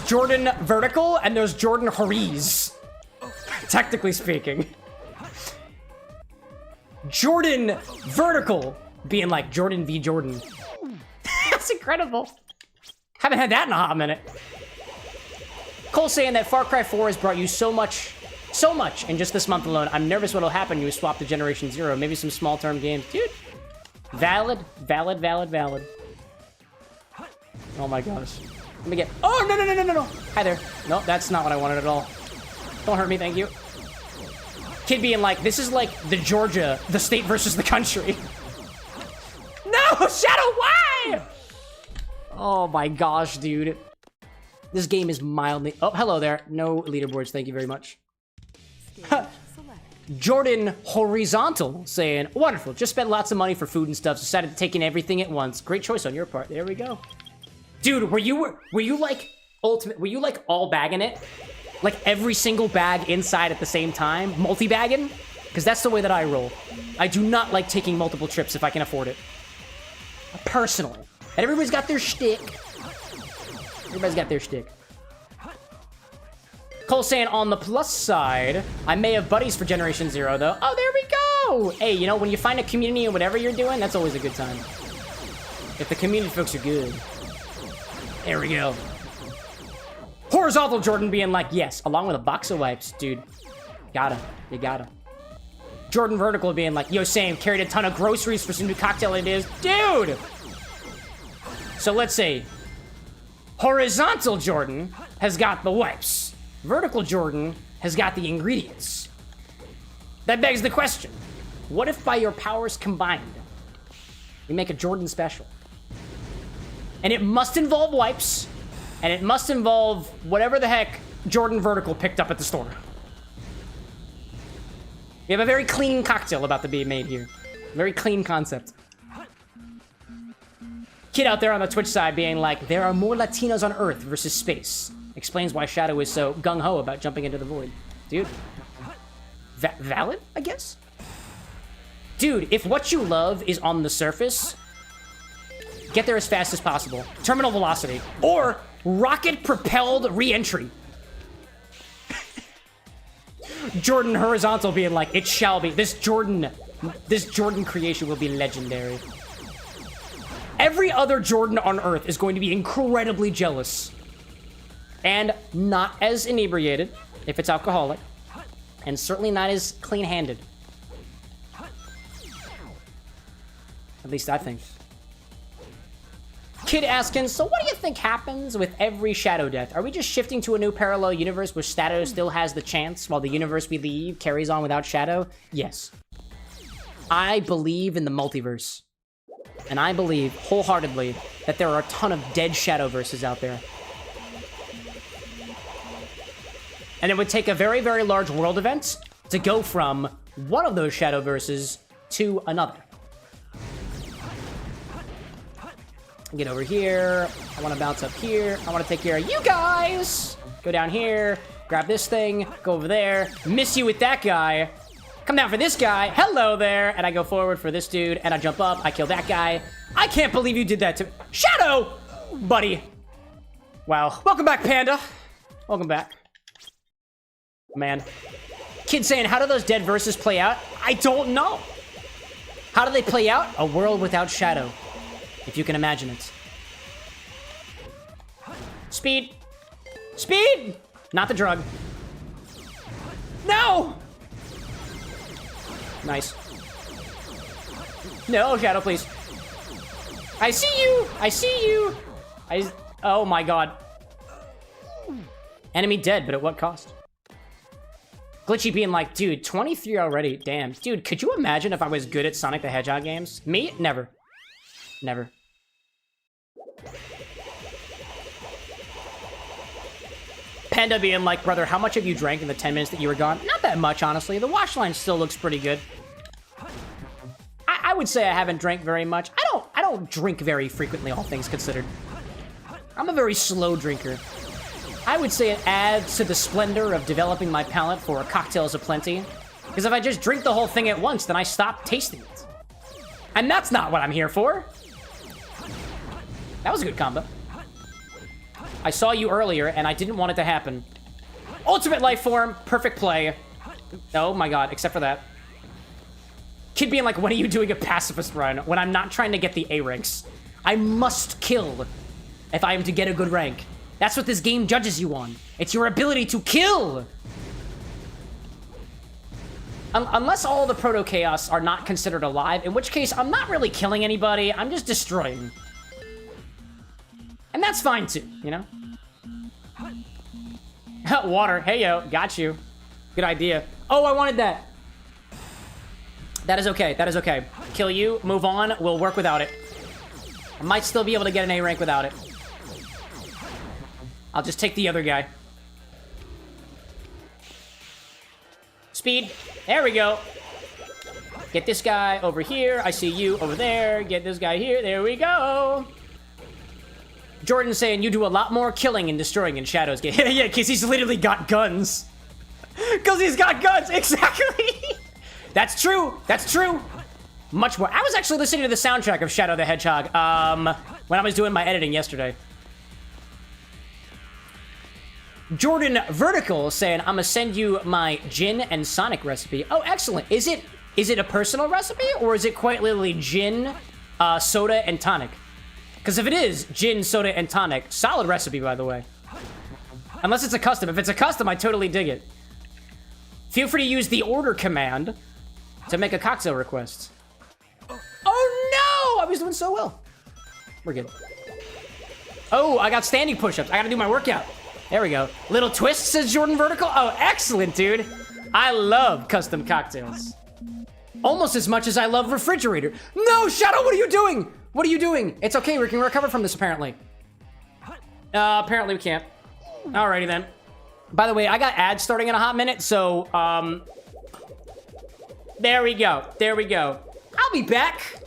Jordan Vertical and there's Jordan Horiz. Technically speaking. Jordan Vertical being like Jordan v. Jordan. That's incredible. Haven't had that in a hot minute. Cole saying that Far Cry 4 has brought you so much in just this month alone. I'm nervous what'll happen when you swap to Generation 0. Maybe some small-term games. Dude. Valid. Oh my gosh. Let me get... Oh, no. Hi there. No, that's not what I wanted at all. Don't hurt me, thank you. Kid being like, this is like the Georgia, the state versus the country. No, Shadow, why? Oh my gosh, dude. This game is mildly... Oh, hello there. No leaderboards, thank you very much. Jordan Horizontal saying, wonderful, just spent lots of money for food and stuff, decided to take in everything at once. Great choice on your part. There we go. Dude, were you like ultimate, were you like all bagging it? Like every single bag inside at the same time? Multi-bagging? Because that's the way that I roll. I do not like taking multiple trips if I can afford it. Personally. And everybody's got their shtick. Everybody's got their shtick. Cole saying, on the plus side, I may have buddies for Generation 0, though. Oh, there we go! Hey, you know, when you find a community in whatever you're doing, that's always a good time. If the community folks are good. There we go. Horizontal Jordan being like, yes, along with a box of wipes. Dude, you gotta. Jordan Vertical being like, yo, same, carried a ton of groceries for some new cocktail ideas. Dude! So let's say, Horizontal Jordan has got the wipes. Vertical Jordan has got the ingredients. That begs the question, what if by your powers combined, you make a Jordan special? And it must involve wipes, and it must involve whatever the heck Jordan Vertical picked up at the store. We have a very clean cocktail about to be made here. Very clean concept. Kid out there on the Twitch side being like, there are more Latinos on Earth versus space. Explains why Shadow is so gung-ho about jumping into the void. Dude. Valid, I guess? Dude, if what you love is on the surface, get there as fast as possible. Terminal velocity. Or rocket-propelled re-entry. Jordan Horizontal being like, it shall be. This Jordan This Jordan creation will be legendary. Every other Jordan on Earth is going to be incredibly jealous. And not as inebriated, if it's alcoholic. And certainly not as clean-handed. At least I think. Kid asking, so what do you think happens with every Shadow death? Are we just shifting to a new parallel universe where Shadow still has the chance while the universe we leave carries on without Shadow? Yes. I believe in the multiverse. And I believe wholeheartedly that there are a ton of dead Shadowverses out there. And it would take a very, very large world event to go from one of those Shadowverses to another. Get over here. I want to bounce up here. I want to take care of you guys. Go down here. Grab this thing. Go over there. Miss you with that guy. Come down for this guy. Hello there. And I go forward for this dude. And I jump up. I kill that guy. I can't believe you did that to me. Shadow! Buddy. Wow. Welcome back, Panda. Welcome back. Man. Kid saying, how do those dead verses play out? I don't know. How do they play out? A world without Shadow. If you can imagine it. Speed. Speed! Not the drug. No! Nice. No, Shadow, please. I see you! I see you! Oh my god. Enemy dead, but at what cost? Glitchy being like, dude, 23 already? Damn. Dude, could you imagine if I was good at Sonic the Hedgehog games? Me? Never. Never. Panda being like, brother, how much have you drank in the 10 minutes that you were gone? Not that much, honestly. The wash line still looks pretty good. I would say I haven't drank very much. I don't drink very frequently, all things considered. I'm a very slow drinker. I would say it adds to the splendor of developing my palate for cocktails aplenty. Because if I just drink the whole thing at once, then I stop tasting it. And that's not what I'm here for. That was a good combo. I saw you earlier, and I didn't want it to happen. Ultimate life form, perfect play. Oh my god, except for that. Kid being like, when are you doing a pacifist run? When I'm not trying to get the A ranks. I must kill if I am to get a good rank. That's what this game judges you on. It's your ability to kill. Unless all the Proto-Chaos are not considered alive, in which case I'm not really killing anybody, I'm just destroying. And that's fine too, you know? Water, hey yo, got you. Good idea. Oh, I wanted that. That is okay, that is okay. Kill you, move on, we'll work without it. I might still be able to get an A rank without it. I'll just take the other guy. Speed, there we go. Get this guy over here, I see you over there. Get this guy here, there we go. Jordan's saying you do a lot more killing and destroying in Shadow's game. Yeah, because he's literally got guns. Because he's got guns, exactly. That's true, that's true. Much more. I was actually listening to the soundtrack of Shadow the Hedgehog when I was doing my editing yesterday. Jordan Vertical saying, I'm gonna send you my gin and Sonic recipe. Oh, excellent. Is it a personal recipe, or is it quite literally gin, soda, and tonic? Because if it is gin, soda, and tonic, solid recipe, by the way. Unless it's a custom. If it's a custom, I totally dig it. Feel free to use the order command to make a cocktail request. Oh no! I was doing so well. We're good. Oh, I got standing push-ups. I gotta do my workout. There we go. Little twist, says Jordan Vertical. Oh, excellent, dude. I love custom cocktails. Almost as much as I love refrigerator. No, Shadow, what are you doing? What are you doing? It's okay, we can recover from this, apparently. Apparently we can't. Alrighty then. By the way, I got ads starting in a hot minute, so, there we go. There we go. I'll be back.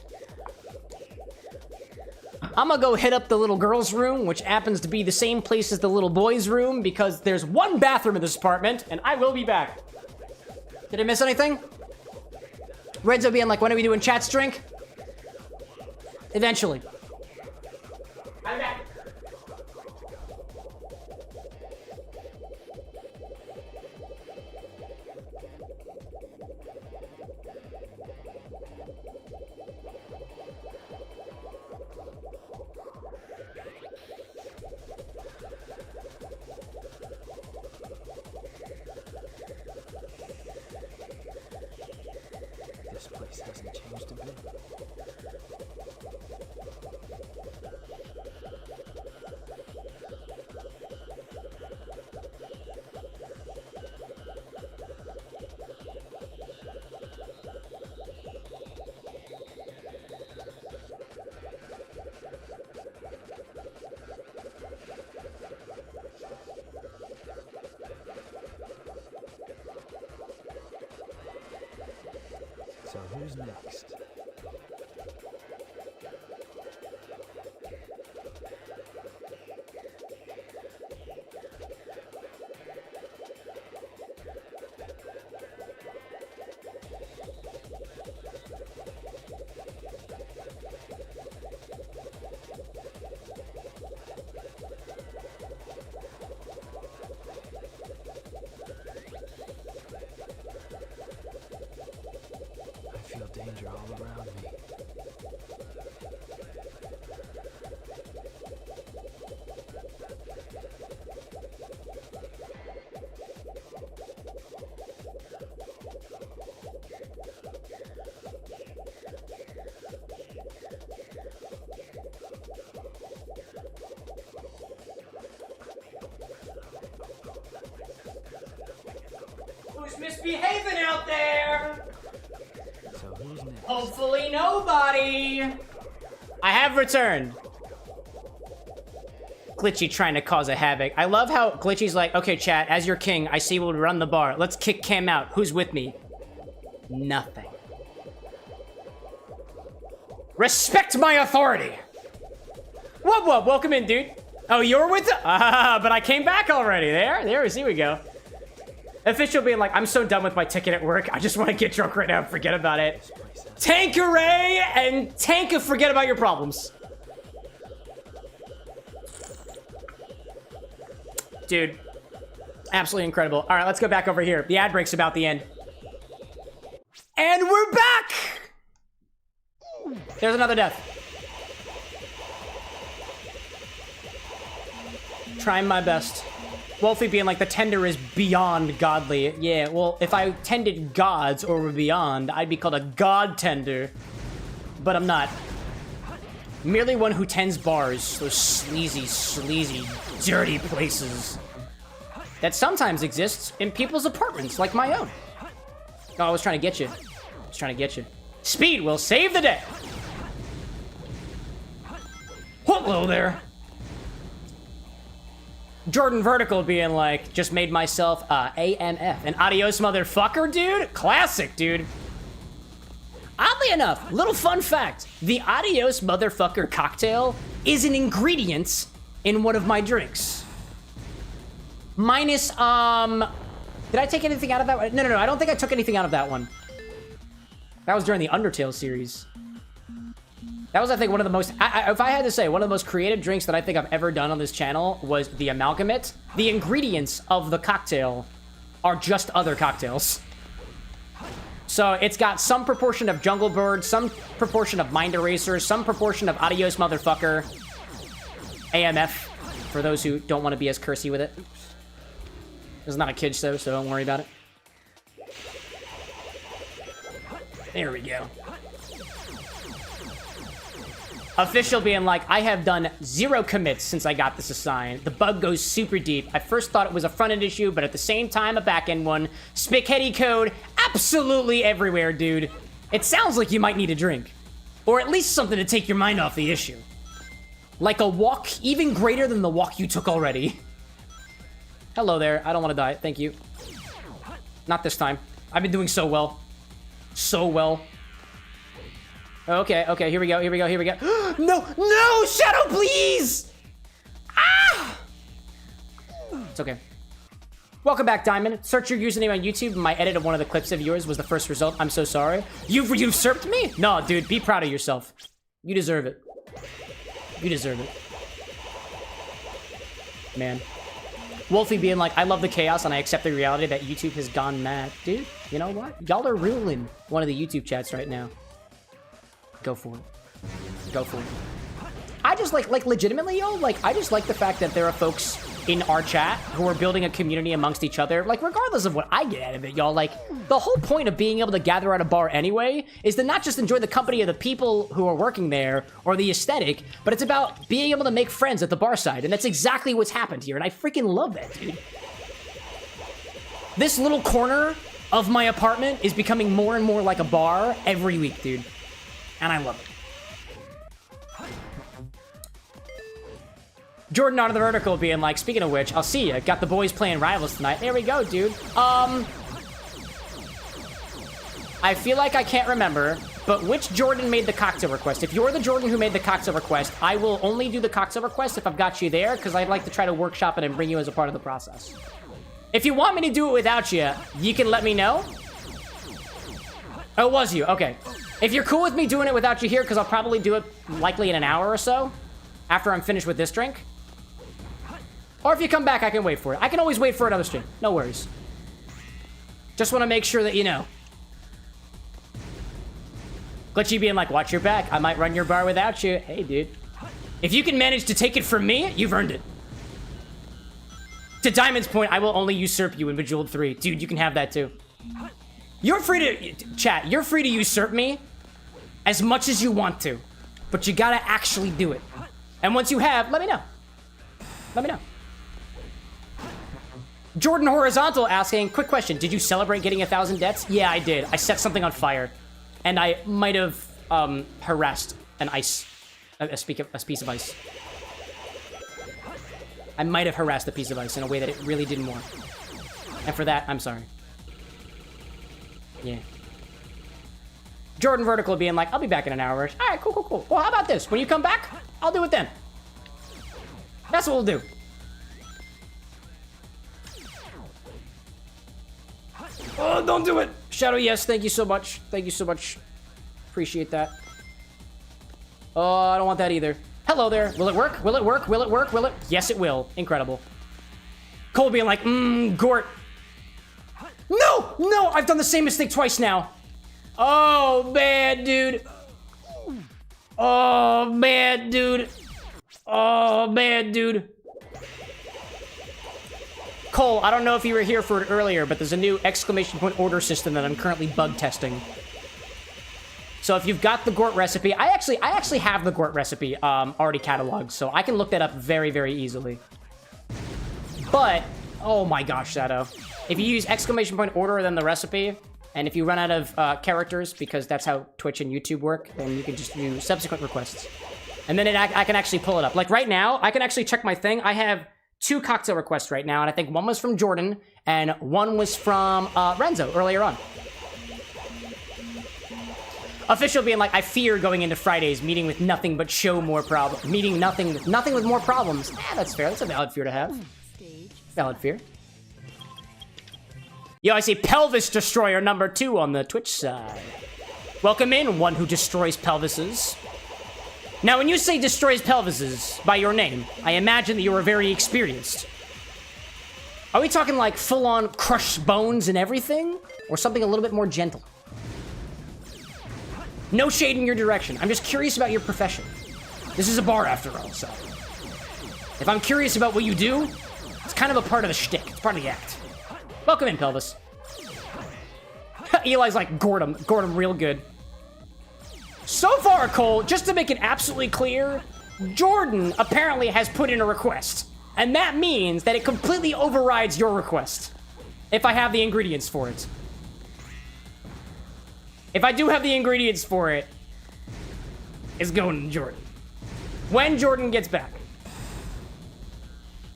I'm gonna go hit up the little girl's room, which happens to be the same place as the little boy's room, because there's one bathroom in this apartment, and I will be back. Did I miss anything? Redzo being like, when are we doing chat's drink? Eventually. I'm back. who's next? I feel danger all around me. Who's misbehaving out there? So who's next? Hopefully nobody. I have returned. Glitchy trying to cause a havoc. I love how Glitchy's like, okay, chat, as your king, I see we'll run the bar. Let's kick Cam out. Who's with me? Nothing. Respect my authority. Whoop whoop, welcome in, dude. Oh, you're with but I came back already. There we go. Official being like, I'm so done with my ticket at work. I just want to get drunk right now and forget about it. Tankeray and Tanka, forget about your problems. Dude, absolutely incredible. All right, let's go back over here. The ad break's about the end. And we're back! There's another death. Trying my best. Wolfie being like, the tender is beyond godly. Yeah, well, if I tended gods or were beyond, I'd be called a god tender. But I'm not. Merely one who tends bars, those sleazy, dirty places that sometimes exist in people's apartments, like my own. Oh, I was trying to get you. Speed will save the day. Hello there. Jordan Vertical being like, just made myself AMF. An adios motherfucker, dude? Classic, dude. Oddly enough, little fun fact. The adios motherfucker cocktail is an ingredient in one of my drinks. Minus, did I take anything out of that one? No, I don't think I took anything out of that one. That was during the Undertale series. That was, I think, one of the most... if I had to say, one of the most creative drinks that I think I've ever done on this channel was the Amalgamate. The ingredients of the cocktail are just other cocktails. So it's got some proportion of Jungle Bird, some proportion of Mind Eraser, some proportion of Adios Motherfucker, AMF, for those who don't want to be as cursy with it. It's not a kid's show, so don't worry about it. There we go. Official being like, I have done 0 commits since I got this assigned. The bug goes super deep. I first thought it was a front-end issue, but at the same time, a back-end one. Spickheady code absolutely everywhere, dude. It sounds like you might need a drink. Or at least something to take your mind off the issue. Like a walk even greater than the walk you took already. Hello there. I don't want to die. Thank you. Not this time. I've been doing so well. So well. Okay, here we go. No, Shadow, please! Ah! It's okay. Welcome back, Diamond. Search your username on YouTube. My edit of one of the clips of yours was the first result. I'm so sorry. You've usurped me? No, dude, be proud of yourself. You deserve it. You deserve it. Man. Wolfie being like, I love the chaos and I accept the reality that YouTube has gone mad. Dude, you know what? Y'all are ruling one of the YouTube chats right now. Go for it. Go for it. I just like legitimately, yo, like, I just like the fact that there are folks in our chat who are building a community amongst each other. Like, regardless of what I get out of it, y'all, like, the whole point of being able to gather at a bar anyway is to not just enjoy the company of the people who are working there or the aesthetic, but it's about being able to make friends at the bar side. And that's exactly what's happened here. And I freaking love that, dude. This little corner of my apartment is becoming more and more like a bar every week, dude. And I love it. Jordan on the vertical being like, speaking of which, I'll see ya. Got the boys playing Rivals tonight. There we go, dude. I feel like I can't remember, but which Jordan made the cocktail request? If you're the Jordan who made the cocktail request, I will only do the cocktail request if I've got you there, because I'd like to try to workshop it and bring you as a part of the process. If you want me to do it without you, you can let me know. Oh, it was you. Okay. If you're cool with me doing it without you here, because I'll probably do it likely in an hour or so, after I'm finished with this drink. Or if you come back, I can wait for it. I can always wait for another stream. No worries. Just want to make sure that you know. Glitchy being like, watch your back. I might run your bar without you. Hey, dude. If you can manage to take it from me, you've earned it. To Diamond's point, I will only usurp you in Bejeweled 3. Dude, you can have that too. You're free to... Chat, you're free to usurp me as much as you want to. But you gotta actually do it. And once you have, let me know. Let me know. Jordan Horizontal asking, quick question. Did you celebrate getting 1,000 deaths? Yeah, I did. I set something on fire. And I might have harassed a piece of ice. I might have harassed a piece of ice in a way that it really didn't want. And for that, I'm sorry. Yeah. Jordan Vertical being like, I'll be back in an hour. All right, cool. Well, how about this? When you come back, I'll do it then. That's what we'll do. Oh, don't do it. Shadow, yes. Thank you so much. Thank you so much. Appreciate that. Oh, I don't want that either. Hello there. Will it work? Will it work? Will it work? Will it? Yes, it will. Incredible. Cole being like, Gort. No! I've done the same mistake twice now. Oh, man, dude. Oh, man, dude. Cole, I don't know if you were here for it earlier, but there's a new exclamation point order system that I'm currently bug testing. So if you've got the Gort recipe, I actually have the Gort recipe already cataloged, so I can look that up very, very easily. But, oh my gosh, Shadow. If you use exclamation point order then the recipe, and if you run out of characters, because that's how Twitch and YouTube work, then you can just do subsequent requests. And then I can actually pull it up. Like right now, I can actually check my thing. I have 2 cocktail requests right now, and I think one was from Jordan, and one was from Renzo earlier on. Official being like, I fear going into Fridays, meeting with nothing but show more problems. Meeting nothing with more problems. Yeah, that's fair. That's a valid fear to have. Valid fear. Yo, I see Pelvis Destroyer number 2 on the Twitch side. Welcome in, one who destroys pelvises. Now, when you say destroys pelvises by your name, I imagine that you are very experienced. Are we talking like full-on crushed bones and everything? Or something a little bit more gentle? No shade in your direction. I'm just curious about your profession. This is a bar after all, so. If I'm curious about what you do, it's kind of a part of the shtick. It's part of the act. Welcome in, Pelvis. Eli's like, gored him real good. So far, Cole, just to make it absolutely clear, Jordan apparently has put in a request. And that means that it completely overrides your request. If I have the ingredients for it. If I do have the ingredients for it, it's going to Jordan. When Jordan gets back.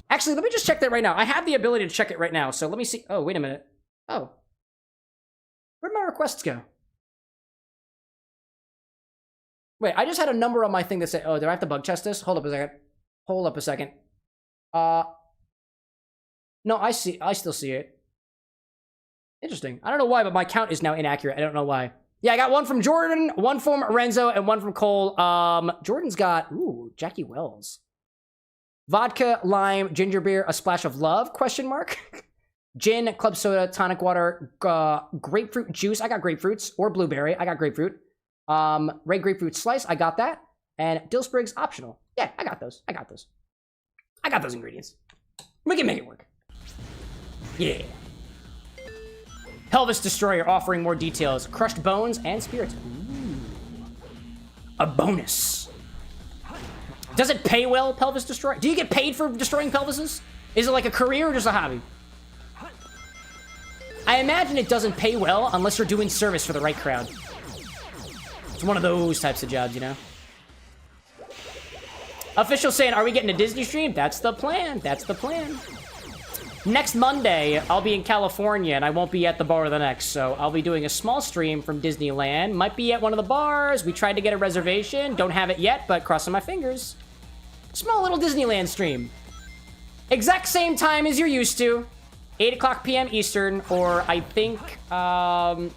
Actually, let me just check that right now. I have the ability to check it right now, so let me see. Oh, wait a minute. Oh. Where'd my requests go? Wait, I just had a number on my thing that said, oh, do I have to bug test this? Hold up a second. No, I still see it. Interesting. I don't know why, but my count is now inaccurate. I don't know why. Yeah, I got one from Jordan, one from Renzo, and one from Cole. Jordan's got, ooh, Jackie Wells. Vodka, lime, ginger beer, a splash of love, question mark. Gin, club soda, tonic water, grapefruit juice. I got grapefruits, or blueberry. I got grapefruit. Red grapefruit slice. I got that. And dill sprigs, optional. Yeah, I got those. I got those ingredients. We can make it work. Yeah. Pelvis Destroyer offering more details. Crushed bones and spirits. Ooh. A bonus. Does it pay well, Pelvis Destroyer? Do you get paid for destroying pelvises? Is it like a career or just a hobby? I imagine it doesn't pay well unless you're doing service for the right crowd. It's one of those types of jobs, you know? Official saying, are we getting a Disney stream? That's the plan. That's the plan. Next Monday, I'll be in California, and I won't be at the Bar of the Next, so I'll be doing a small stream from Disneyland. Might be at one of the bars. We tried to get a reservation. Don't have it yet, but crossing my fingers. Small little Disneyland stream. Exact same time as you're used to. 8 o'clock p.m. Eastern, or I think 5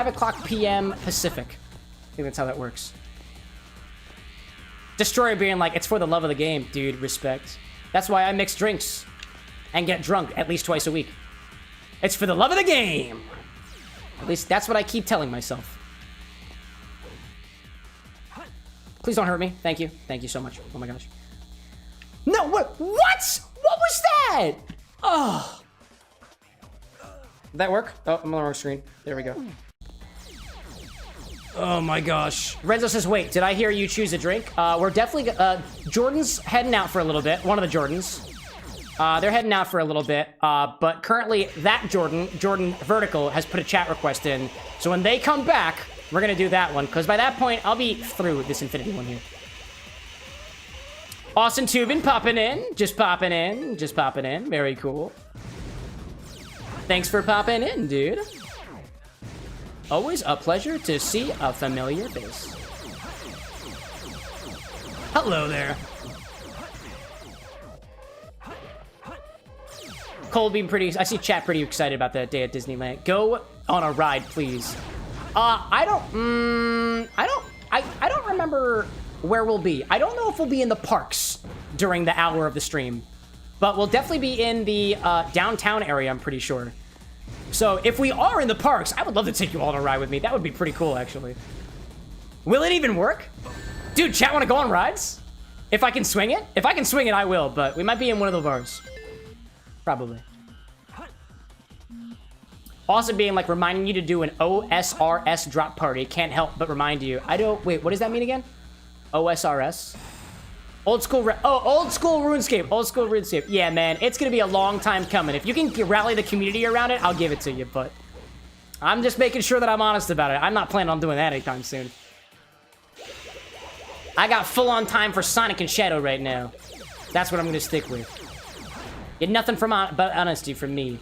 o'clock p.m. Pacific. I think that's how that works. Destroyer being like, it's for the love of the game, dude. Respect. That's why I mix drinks and get drunk at least twice a week. It's for the love of the game. At least that's what I keep telling myself. Please don't hurt me. Thank you. Thank you so much. Oh my gosh. No, what? What? What was that? Oh. Did that work? Oh, I'm on the wrong screen. There we go. Oh my gosh. Renzo says, wait, did I hear you choose a drink? We're definitely, Jordan's heading out for a little bit. One of the Jordans. They're heading out for a little bit. But currently, that Jordan Vertical, has put a chat request in. So when they come back, we're gonna do that one. Because by that point, I'll be through this Infinity one here. Austin Tubin popping in. Just popping in. Just popping in. Very cool. Thanks for popping in, dude. Always a pleasure to see a familiar face. Hello there. Cole being pretty... I see chat pretty excited about that day at Disneyland. Go on a ride, please. I don't remember where we'll be. I don't know if we'll be in the parks during the hour of the stream. But we'll definitely be in the downtown area, I'm pretty sure. So if we are in the parks, I would love to take you all on a ride with me. That would be pretty cool, actually. Will it even work? Dude, chat want to go on rides? If I can swing it? If I can swing it, I will, but we might be in one of the bars. Probably. Also being like reminding you to do an OSRS drop party. Can't help but remind you. I don't... Wait, what does that mean again? OSRS? Old school RuneScape. Old school RuneScape. Yeah, man, it's gonna be a long time coming. If you can rally the community around it, I'll give it to you, but I'm just making sure that I'm honest about it. I'm not planning on doing that anytime soon. I got full-on time for Sonic and Shadow right now. That's what I'm gonna stick with. Get nothing but honesty from me.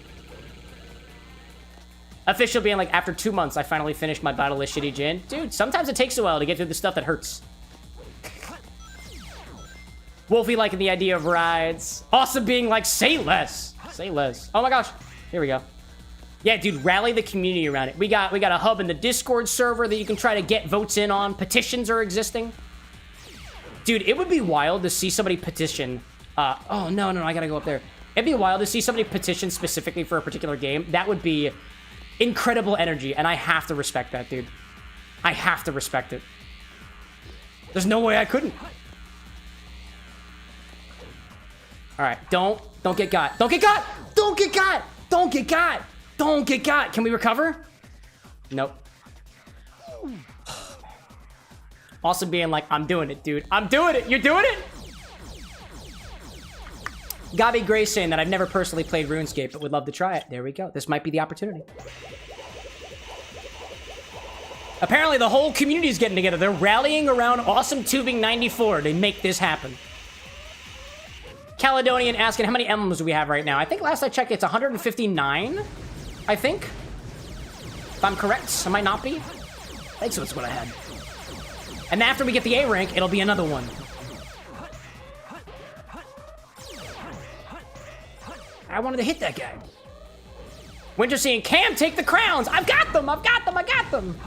Official being like, after 2 months, I finally finished my bottle of shitty gin. Dude, sometimes it takes a while to get through the stuff that hurts. Wolfie liking the idea of rides. Awesome being like, say less. Say less. Oh my gosh. Here we go. Yeah, dude, rally the community around it. We got a hub in the Discord server that you can try to get votes in on. Petitions are existing. Dude, it would be wild to see somebody petition. Oh, no, I gotta go up there. It'd be wild to see somebody petition specifically for a particular game. That would be incredible energy, and I have to respect that, dude. I have to respect it. There's no way I couldn't. All right, don't get got. Don't get got! Don't get got! Don't get got! Don't get got! Can we recover? Nope. Also being like, I'm doing it, dude. I'm doing it! You're doing it? Gabi Gray saying that I've never personally played RuneScape, but would love to try it. There we go. This might be the opportunity. Apparently, the whole community is getting together. They're rallying around Awesome Tubing 94 to make this happen. Caledonian asking, how many emblems do we have right now? I think last I checked, it's 159, I think. If I'm correct, I might not be. I think so, that's what I had. And after we get the A rank, it'll be another one. I wanted to hit that guy. Winter seeing Cam take the crowns. I've got them. I've got them. I got them.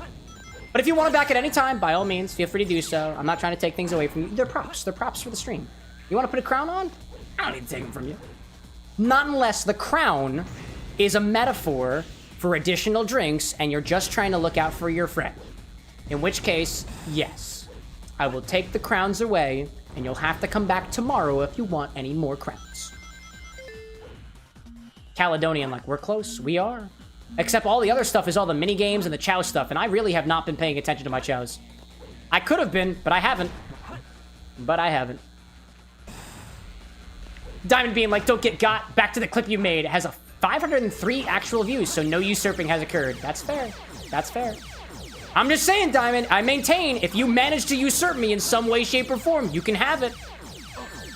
But if you want them back at any time, by all means, feel free to do so. I'm not trying to take things away from you. They're props. They're props for the stream. You want to put a crown on? I don't need to take them from you. Not unless the crown is a metaphor for additional drinks and you're just trying to look out for your friend. In which case, yes. I will take the crowns away and you'll have to come back tomorrow if you want any more crowns. Caledonian, like, we're close. We are. Except all the other stuff is all the mini games and the Chow stuff, and I really have not been paying attention to my Chows. I could have been, but I haven't. But I haven't. Diamond being like, don't get got. Back to the clip you made. It has a 503 actual views, so no usurping has occurred. That's fair. That's fair. I'm just saying, Diamond, I maintain, if you manage to usurp me in some way, shape, or form, you can have it.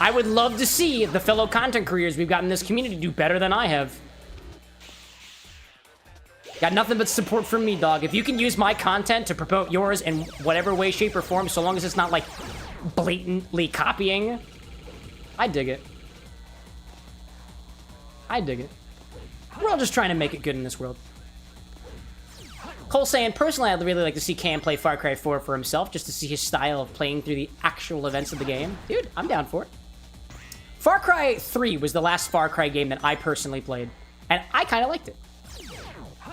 I would love to see the fellow content creators we've got in this community do better than I have. Got nothing but support from me, dog. If you can use my content to promote yours in whatever way, shape, or form, so long as it's not, like, blatantly copying, I dig it. I dig it. We're all just trying to make it good in this world. Cole saying, personally, I'd really like to see Cam play Far Cry 4 for himself, just to see his style of playing through the actual events of the game. Dude, I'm down for it. Far Cry 3 was the last Far Cry game that I personally played, and I kind of liked it.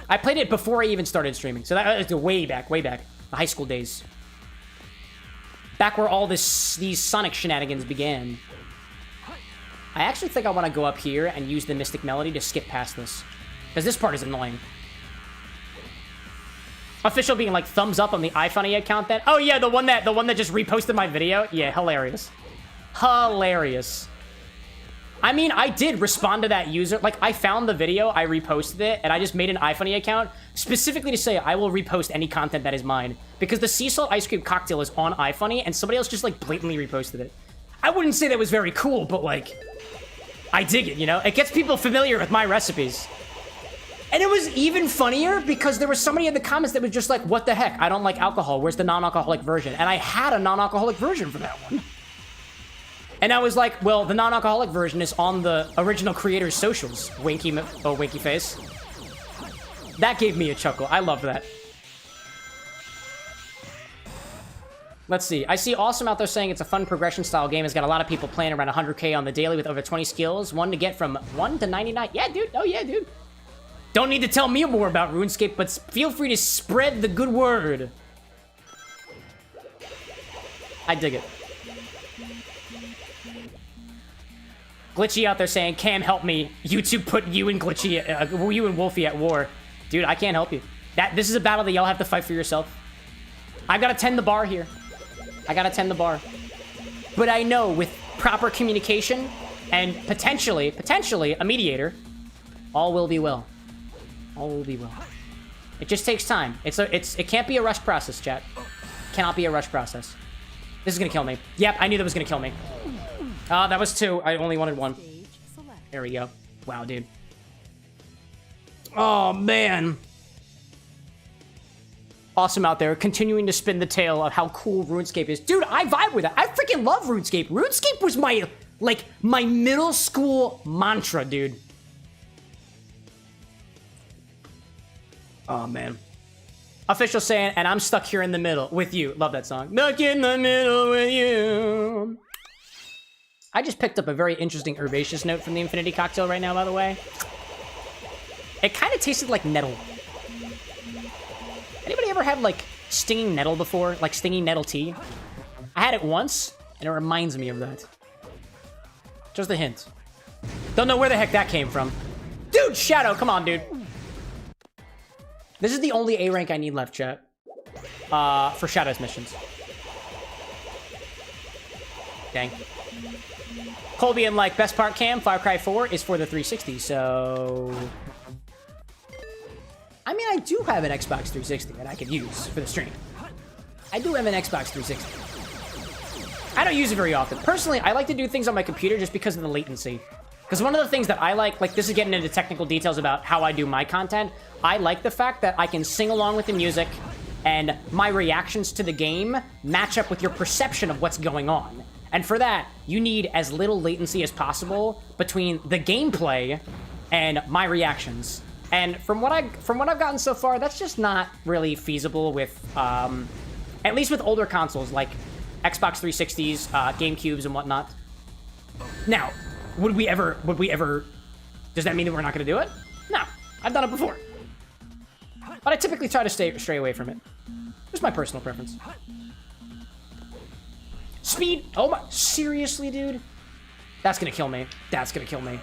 I played it before I even started streaming, so that was way back, the high school days. Back where all these Sonic shenanigans began. I actually think I want to go up here and use the Mystic Melody to skip past this, because this part is annoying. Official being like thumbs up on the iFunny account then. Oh yeah, the one that just reposted my video. Yeah, hilarious. Hilarious. I mean, I did respond to that user. Like, I found the video, I reposted it, and I just made an iFunny account specifically to say I will repost any content that is mine. Because the sea salt ice cream cocktail is on iFunny, and somebody else just, like, blatantly reposted it. I wouldn't say that was very cool, but, like, I dig it, you know? It gets people familiar with my recipes. And it was even funnier because there was somebody in the comments that was just like, what the heck? I don't like alcohol. Where's the non-alcoholic version? And I had a non-alcoholic version for that one. And I was like, well, the non-alcoholic version is on the original creator's socials. Winky face. That gave me a chuckle. I love that. Let's see. I see Awesome out there saying it's a fun progression style game. It's got a lot of people playing around 100k on the daily with over 20 skills. One to get from 1 to 99. Yeah, dude. Oh, yeah, dude. Don't need to tell me more about RuneScape, but feel free to spread the good word. I dig it. Glitchy out there saying, Cam, help me. YouTube put you and Glitchy, you and Wolfie at war. Dude, I can't help you. This is a battle that y'all have to fight for yourself. I gotta tend the bar here. I gotta tend the bar. But I know with proper communication and potentially a mediator, all will be well. All will be well. It just takes time. It can't be a rush process, chat. Cannot be a rush process. This is gonna kill me. Yep, I knew that was gonna kill me. That was 2. I only wanted 1. There we go. Wow, dude. Oh, man. Awesome out there, continuing to spin the tale of how cool RuneScape is. Dude, I vibe with it. I freaking love RuneScape. RuneScape was my middle school mantra, dude. Oh, man. Official saying, and I'm stuck here in the middle with you. Love that song. Stuck in the middle with you. I just picked up a very interesting herbaceous note from the Infinity Cocktail right now, by the way. It kind of tasted like nettle. Anybody ever had, like, stinging nettle before? Like, stinging nettle tea? I had it once, and it reminds me of that. Just a hint. Don't know where the heck that came from. Dude, Shadow, come on, dude. This is the only A rank I need left, chat. For Shadow's missions. Dang. Colby and like, best part, Cam, Far Cry 4 is for the 360, so... I mean, I do have an Xbox 360 that I could use for the stream. I do have an Xbox 360. I don't use it very often. Personally, I like to do things on my computer just because of the latency. Because one of the things that I like this is getting into technical details about how I do my content. I like the fact that I can sing along with the music and my reactions to the game match up with your perception of what's going on. And for that, you need as little latency as possible between the gameplay and my reactions. And from what I've gotten so far, that's just not really feasible with, at least with older consoles like Xbox 360s, GameCubes, and whatnot. Now, would we ever? Does that mean that we're not going to do it? No, I've done it before. But I typically try to stray away from it. Just my personal preference. Speed. Oh my! Seriously, dude? That's gonna kill me. That's gonna kill me.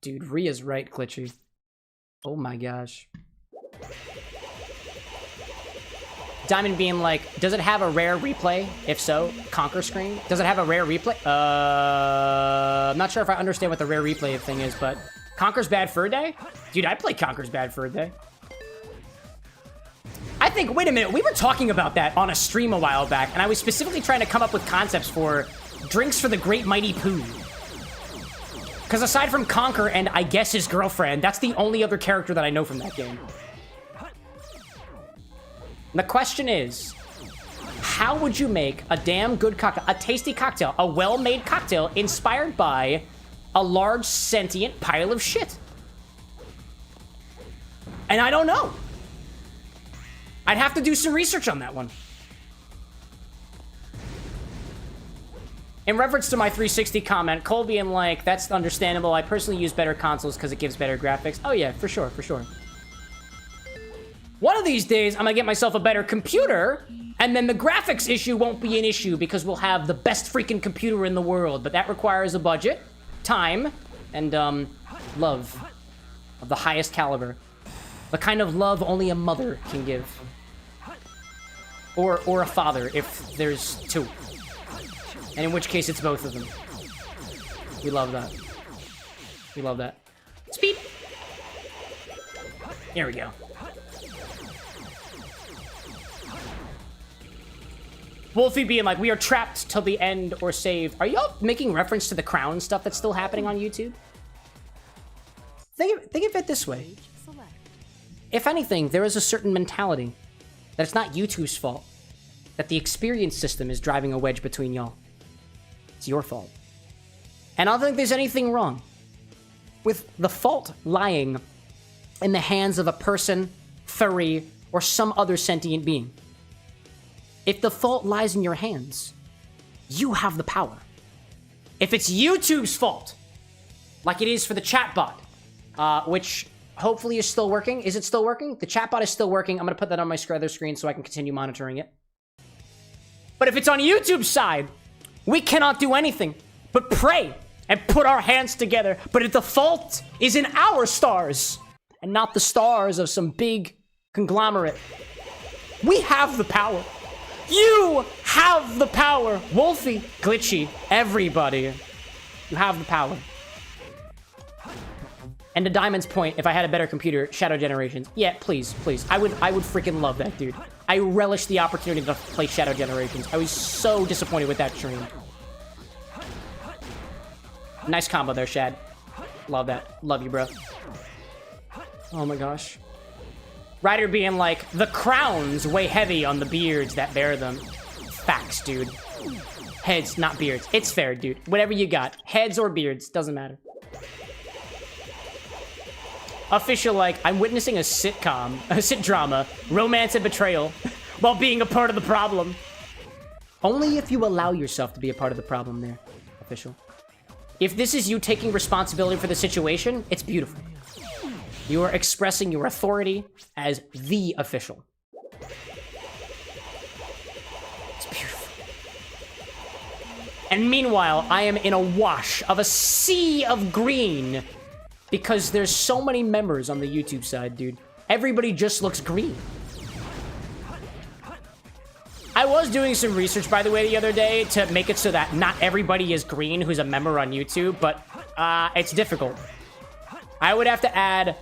Dude, Ria's right, Glitchy. Oh my gosh. Diamond being like, does it have a rare replay? If so, Conquer screen. Does it have a rare replay? I'm not sure if I understand what the rare replay thing is, but Conquer's Bad Fur Day? Dude, I play Conquer's Bad Fur Day. I think, wait a minute, we were talking about that on a stream a while back, and I was specifically trying to come up with concepts for drinks for the Great Mighty Pooh. Because aside from Conker and I guess his girlfriend, that's the only other character that I know from that game. And the question is, how would you make a damn good cocktail, a tasty cocktail, a well-made cocktail inspired by a large sentient pile of shit? And I don't know. I'd have to do some research on that one. In reference to my 360 comment, Cole being like, that's understandable. I personally use better consoles because it gives better graphics. Oh yeah, for sure, for sure. One of these days, I'm gonna get myself a better computer, and then the graphics issue won't be an issue because we'll have the best freaking computer in the world. But that requires a budget, time, and love of the highest caliber. The kind of love only a mother can give. Or a father, if there's two. And in which case, it's both of them. We love that. We love that. Speed! Here we go. Wolfie being like, we are trapped till the end or saved. Are y'all making reference to the crown stuff that's still happening on YouTube? Think of it this way. If anything, there is a certain mentality that it's not YouTube's fault, that the experience system is driving a wedge between y'all. It's your fault. And I don't think there's anything wrong with the fault lying in the hands of a person, furry, or some other sentient being. If the fault lies in your hands, you have the power. If it's YouTube's fault, like it is for the chatbot, which hopefully is still working. Is it still working? The chatbot is still working. I'm going to put that on my other screen so I can continue monitoring it. But if it's on YouTube's side, we cannot do anything but pray and put our hands together. But if the fault is in our stars and not the stars of some big conglomerate, we have the power. You have the power. Wolfie, Glitchy, everybody. You have the power. And to Diamond's point, if I had a better computer, Shadow Generations. Yeah, please, please. I would freaking love that, dude. I relish the opportunity to play Shadow Generations. I was so disappointed with that stream. Nice combo there, Shad. Love that. Love you, bro. Oh my gosh. Ryder being like, the crowns weigh heavy on the beards that bear them. Facts, dude. Heads, not beards. It's fair, dude. Whatever you got. Heads or beards, doesn't matter. Official, like, I'm witnessing a sitcom, a sit drama, romance and betrayal, while being a part of the problem. Only if you allow yourself to be a part of the problem there, Official. If this is you taking responsibility for the situation, it's beautiful. You are expressing your authority as the Official. It's beautiful. And meanwhile, I am in a wash of a sea of green because there's so many members on the YouTube side, dude. Everybody just looks green. I was doing some research, by the way, the other day to make it so that not everybody is green who's a member on YouTube, but it's difficult. I would have to add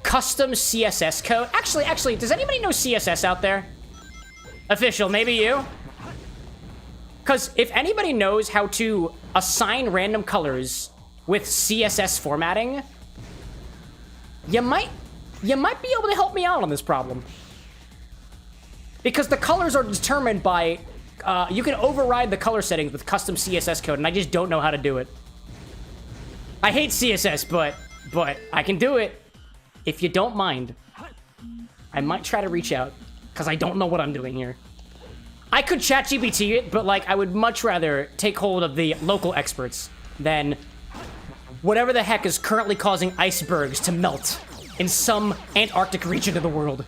custom CSS code. Actually, does anybody know CSS out there? Official, maybe you? Because if anybody knows how to assign random colors with CSS formatting, you might be able to help me out on this problem. Because the colors are determined by, you can override the color settings with custom CSS code, and I just don't know how to do it. I hate CSS, but I can do it. If you don't mind, I might try to reach out, because I don't know what I'm doing here. I could ChatGPT it, but like, I would much rather take hold of the local experts than whatever the heck is currently causing icebergs to melt in some Antarctic region of the world.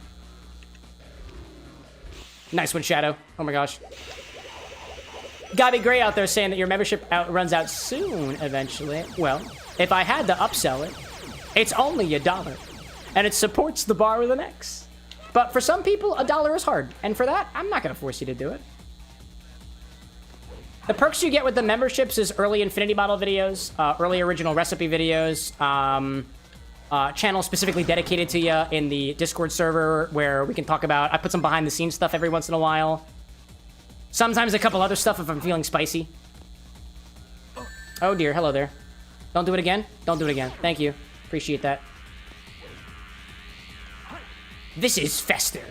Nice one, Shadow. Oh my gosh. Gabby Gray out there saying that your membership runs out soon, eventually. Well, if I had to upsell it, it's only $1. And it supports the bar with an X. But for some people, $1 is hard. And for that, I'm not going to force you to do it. The perks you get with the memberships is early Infinity Bottle videos, early original recipe videos, channel specifically dedicated to you in the Discord server where we can talk about... I put some behind-the-scenes stuff every once in a while. Sometimes a couple other stuff if I'm feeling spicy. Oh, dear. Hello there. Don't do it again. Don't do it again. Thank you. Appreciate that. This is Fester.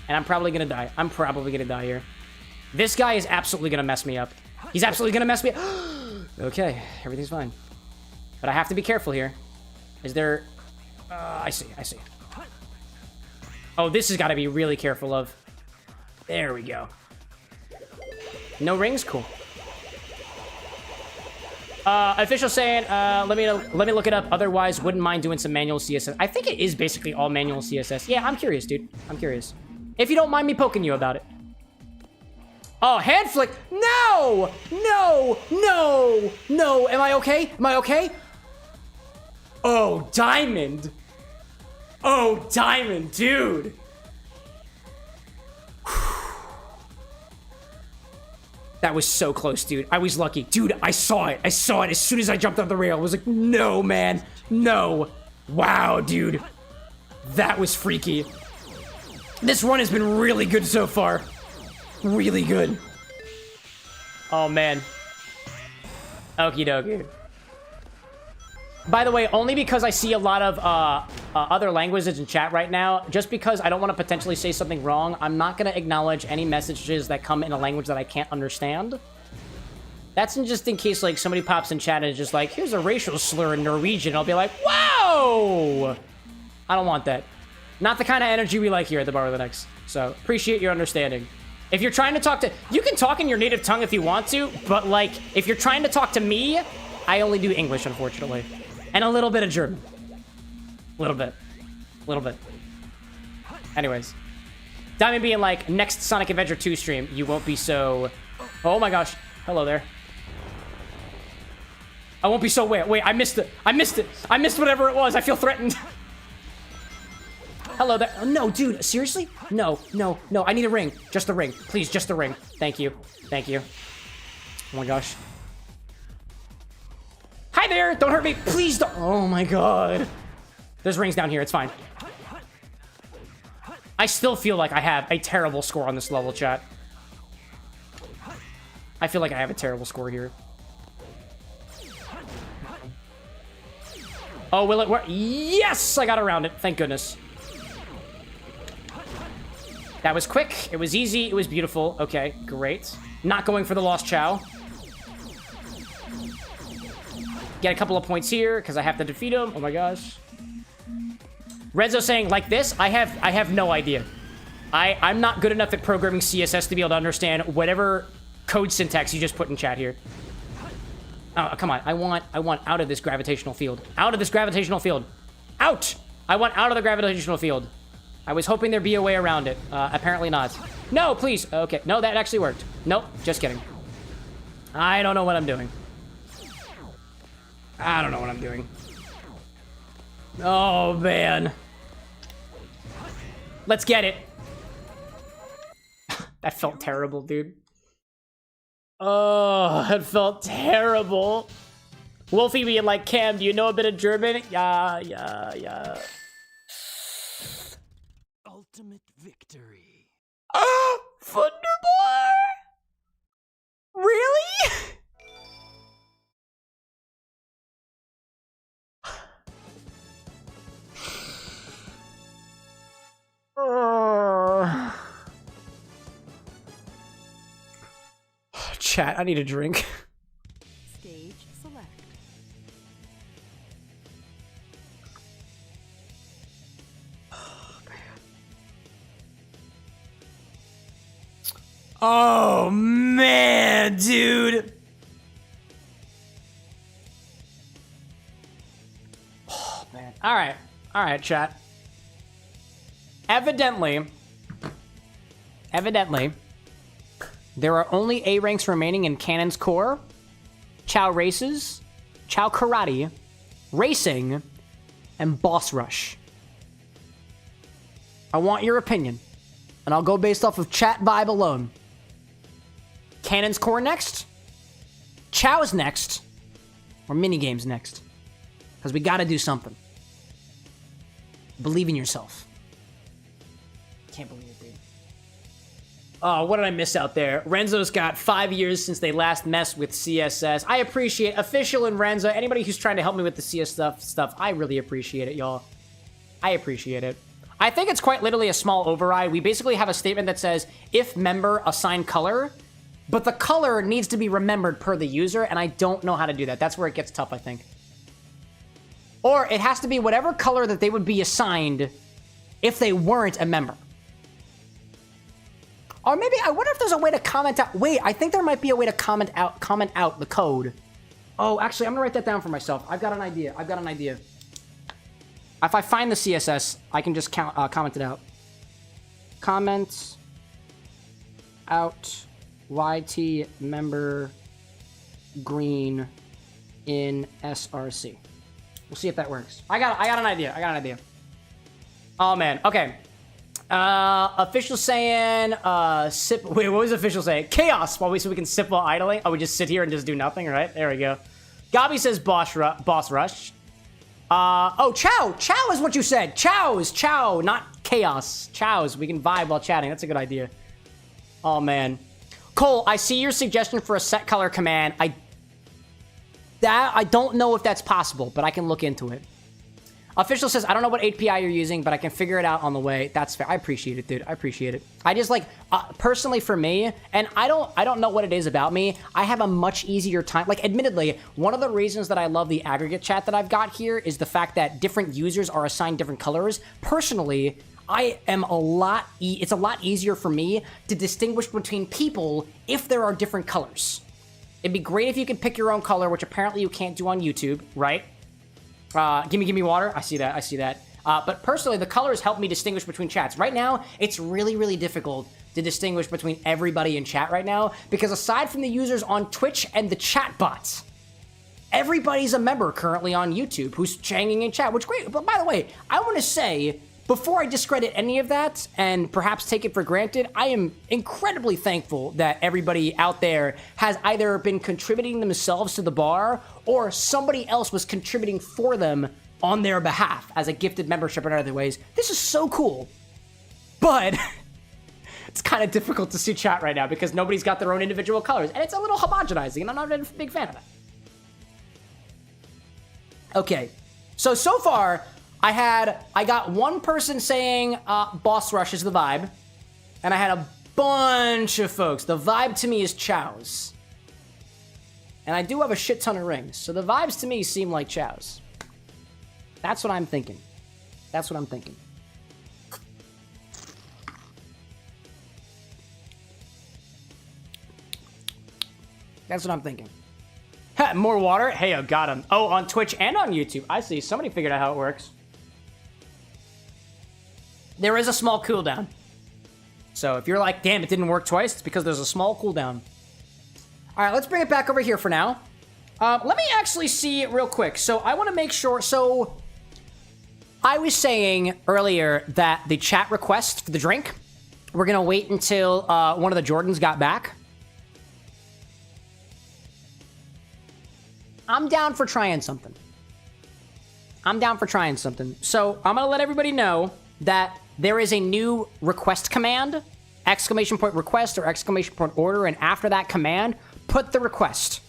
And I'm probably gonna die. I'm probably gonna die here. This guy is absolutely gonna mess me up. He's absolutely gonna mess me up. Okay, everything's fine. But I have to be careful here. Is there... I see. Oh, this has got to be really careful of. There we go. No rings? Cool. Official saying, let me look it up. Otherwise, wouldn't mind doing some manual CSS. I think it is basically all manual CSS. Yeah, I'm curious, dude. I'm curious. If you don't mind me poking you about it. Oh, hand flick. No! No! No! No! Am I okay? Am I okay? Oh, diamond. Oh, diamond, dude. That was so close, dude. I was lucky. Dude, I saw it. I saw it as soon as I jumped off the rail. I was like, no, man. No. Wow, dude. That was freaky. This run has been really good so far. Really good. Oh, man. Okie dokie. By the way, only because I see a lot of other languages in chat right now, just because I don't want to potentially say something wrong, I'm not going to acknowledge any messages that come in a language that I can't understand. That's just in case, like, somebody pops in chat and is just like, here's a racial slur in Norwegian. I'll be like, whoa! I don't want that. Not the kind of energy we like here at the Bar with an X. So, appreciate your understanding. If you're trying to talk to... You can talk in your native tongue if you want to, but, like, if you're trying to talk to me, I only do English, unfortunately. And a little bit of German. A little bit. A little bit. Anyways. Diamond being like, next Sonic Adventure 2 stream, you won't be so... Oh my gosh. Hello there. I won't be so... Wait, I missed it. I missed it. I missed whatever it was. I feel threatened. Hello there. Oh, no, dude. Seriously? No. I need a ring. Just a ring. Please, just a ring. Thank you. Thank you. Oh my gosh. Hi there! Don't hurt me! Please don't! Oh my god. There's rings down here, it's fine. I still feel like I have a terrible score on this level, chat. I feel like I have a terrible score here. Oh, will it work? Yes! I got around it, thank goodness. That was quick, it was easy, it was beautiful. Okay, great. Not going for the lost Chow. Get a couple of points here, because I have to defeat him. Oh my gosh. Renzo saying, like this? I have no idea. I'm not good enough at programming CSS to be able to understand whatever code syntax you just put in chat here. Oh, come on. I want out of this gravitational field. Out of this gravitational field. Out! I want out of the gravitational field. I was hoping there'd be a way around it. Apparently not. No, please. Okay. No, that actually worked. Nope. Just kidding. I don't know what I'm doing. I don't know what I'm doing. Oh, man. Let's get it. That felt terrible, dude. Oh, it felt terrible. Wolfie being like, Cam, do you know a bit of German? Yeah. Ultimate victory. Oh, Thunderboy! Really? Chat, I need a drink. Stage select. Oh, man, dude. Oh, man. All right, chat. Evidently, there are only A ranks remaining in Cannon's Core, Chow Races, Chow Karate, Racing, and Boss Rush. I want your opinion, and I'll go based off of chat vibe alone. Cannon's Core next, Chow's next, or Minigames next. Because we gotta do something. Believe in yourself. Can't believe it, dude. Oh, what did I miss out there? Renzo's got 5 years since they last messed with CSS. I appreciate Official and Renzo. Anybody who's trying to help me with the CS stuff, I really appreciate it, y'all. I appreciate it. I think it's quite literally a small override. We basically have a statement that says, if member assign color, but the color needs to be remembered per the user, and I don't know how to do that. That's where it gets tough, I think. Or it has to be whatever color that they would be assigned if they weren't a member. Or maybe, I wonder if there's a way to comment out. Wait, I think there might be a way to comment out the code. Oh, actually, I'm gonna write that down for myself. I've got an idea. If I find the CSS, I can just comment it out. Comment out YT member green in SRC. We'll see if that works. I got an idea. Oh man, okay. Official saying, wait, what was official saying? Chaos, so we can sip while idling. Oh, we just sit here and just do nothing, right? There we go. Gabi says boss rush. Oh, Chow. Chow is what you said. Chow, not chaos. Chows. We can vibe while chatting. That's a good idea. Oh, man. Cole, I see your suggestion for a set color command. I don't know if that's possible, but I can look into it. Official says, I don't know what API you're using, but I can figure it out on the way. That's fair. I appreciate it, dude. I appreciate it. I just like, personally for me, and I don't know what it is about me, I have a much easier time. Like, admittedly, one of the reasons that I love the aggregate chat that I've got here is the fact that different users are assigned different colors. Personally, I am it's a lot easier for me to distinguish between people if there are different colors. It'd be great if you could pick your own color, which apparently you can't do on YouTube, right? Gimme water. I see that. But personally, the colors help me distinguish between chats. Right now, it's really, really difficult to distinguish between everybody in chat right now, because aside from the users on Twitch and the chat bots, everybody's a member currently on YouTube who's changing in chat, which great. But by the way, I want to say, before I discredit any of that and perhaps take it for granted, I am incredibly thankful that everybody out there has either been contributing themselves to the bar or somebody else was contributing for them on their behalf as a gifted membership in other ways. This is so cool. But it's kind of difficult to see chat right now because nobody's got their own individual colors, and it's a little homogenizing, and I'm not a big fan of that. Okay, so far, I got one person saying boss rush is the vibe, and I had a bunch of folks. The vibe to me is Chow's. And I do have a shit ton of rings, so the vibes to me seem like Chow's. That's what I'm thinking. That's what I'm thinking. Ha, more water? Hey, I got him. Oh, on Twitch and on YouTube. I see. Somebody figured out how it works. There is a small cooldown. So if you're like, damn, it didn't work twice, it's because there's a small cooldown. All right, let's bring it back over here for now. Let me actually see it real quick. So I want to make sure. So I was saying earlier that the chat request for the drink, we're going to wait until one of the Jordans got back. I'm down for trying something. So I'm going to let everybody know that there is a new request command, exclamation point request or exclamation point order, and after that command, put the request.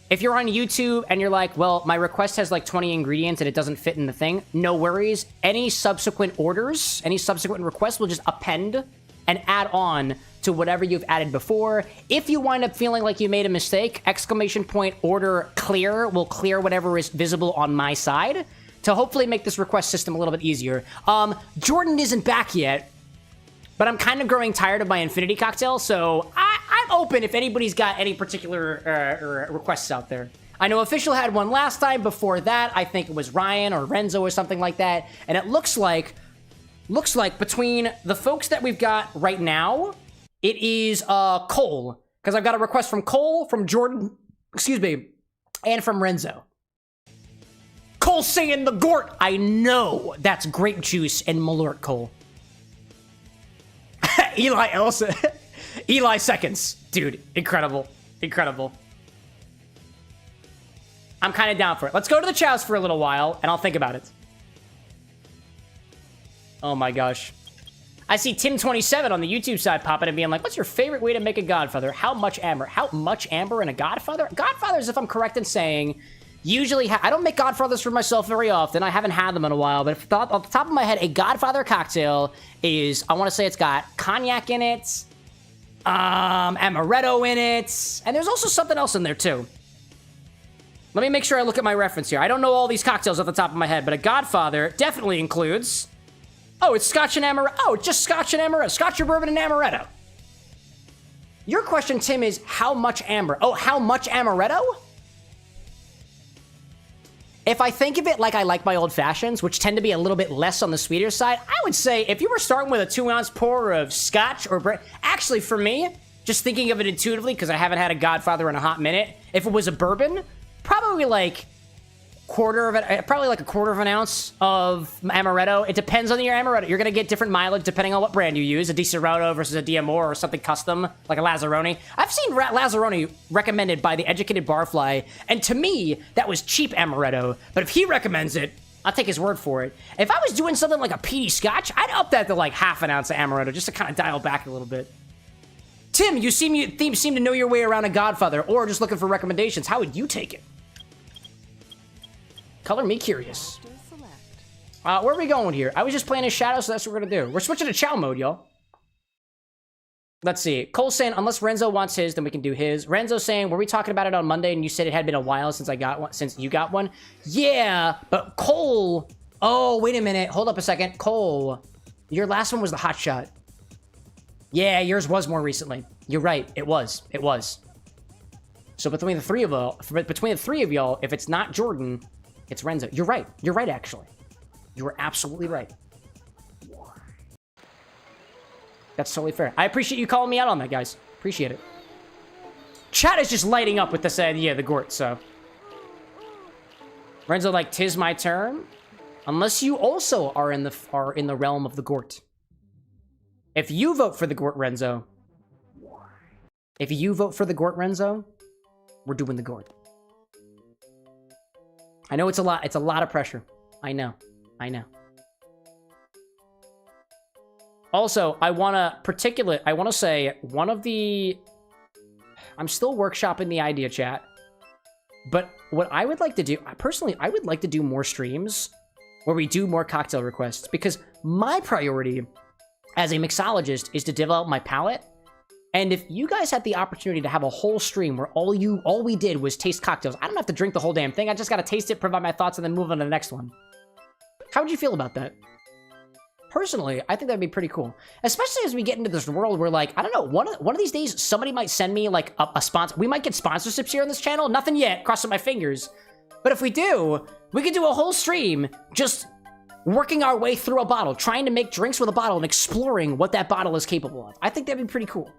If you're on YouTube and you're like, well, my request has like 20 ingredients and it doesn't fit in the thing, no worries. Any subsequent orders, any subsequent requests will just append and add on to whatever you've added before. If you wind up feeling like you made a mistake, exclamation point order clear will clear whatever is visible on my side to hopefully make this request system a little bit easier. Jordan isn't back yet, but I'm kind of growing tired of my infinity cocktail, so I'm open if anybody's got any particular requests out there. I know Official had one last time. Before that, I think it was Ryan or Renzo or something like that, and it looks like between the folks that we've got right now, it is Cole, because I've got a request from Cole, from Jordan, and from Renzo. Cole saying the Gort. I know that's grape juice and Malort, Cole. Eli seconds. Dude, incredible. I'm kind of down for it. Let's go to the chows for a little while, and I'll think about it. Oh my gosh. I see Tim27 on the YouTube side popping and being like, what's your favorite way to make a Godfather? How much amber? How much amber in a Godfather? Godfathers, if I'm correct in saying, usually, I don't make Godfathers for myself very often. I haven't had them in a while, but off the top of my head, a Godfather cocktail is, I want to say it's got cognac in it, amaretto in it, and there's also something else in there too. Let me make sure I look at my reference here. I don't know all these cocktails off the top of my head, but a Godfather definitely includes... Oh, it's Scotch and Amaretto. Oh, just Scotch and Amaretto. Scotch or bourbon and Amaretto. Your question, Tim, is how much amber? Oh, how much Amaretto? If I think of it like I like my old fashions, which tend to be a little bit less on the sweeter side, I would say if you were starting with a 2-ounce pour of Scotch or... Actually, for me, just thinking of it intuitively, because I haven't had a Godfather in a hot minute, if it was a bourbon, probably like... probably like a quarter of an ounce of amaretto. It depends on your amaretto. You're gonna get different mileage depending on what brand you use. A Di Serrano versus a D'Amore or something custom like a Lazzaroni. I've seen Lazzaroni recommended by the educated barfly, and to me that was cheap amaretto. But if he recommends it, I'll take his word for it. If I was doing something like a peaty Scotch, I'd up that to like half an ounce of amaretto just to kind of dial back a little bit. Tim, you seem to know your way around a Godfather, or just looking for recommendations. How would you take it? Color me curious. Where are we going here? I was just playing as Shadow, so that's what we're gonna do. We're switching to Chow mode, y'all. Let's see. Cole saying, unless Renzo wants his, then we can do his. Renzo saying, were we talking about it on Monday and you said it had been a while since I got one, since you got one? Yeah, but Cole... Oh, wait a minute. Hold up a second. Cole, your last one was the Hot Shot. Yeah, yours was more recently. You're right. It was. It was. So between the three of y'all, if it's not Jordan... It's Renzo. You're right. You're right, actually. You were absolutely right. That's totally fair. I appreciate you calling me out on that, guys. Appreciate it. Chat is just lighting up with this idea of the Gort, so. Renzo like, 'tis my turn. Unless you also are in the realm of the Gort. If you vote for the Gort, Renzo. We're doing the Gort. I know it's a lot. It's a lot of pressure. I know. Also, I want to say one of the... I'm still workshopping the idea, chat. But what I would like to do... Personally, I would like to do more streams where we do more cocktail requests. Because my priority as a mixologist is to develop my palate. And if you guys had the opportunity to have a whole stream where all we did was taste cocktails, I don't have to drink the whole damn thing. I just gotta taste it, provide my thoughts, and then move on to the next one. How would you feel about that? Personally, I think that'd be pretty cool. Especially as we get into this world where, like, I don't know, one of these days, somebody might send me, like, a sponsor. We might get sponsorships here on this channel. Nothing yet, crossing my fingers. But if we do, we could do a whole stream just working our way through a bottle, trying to make drinks with a bottle and exploring what that bottle is capable of. I think that'd be pretty cool.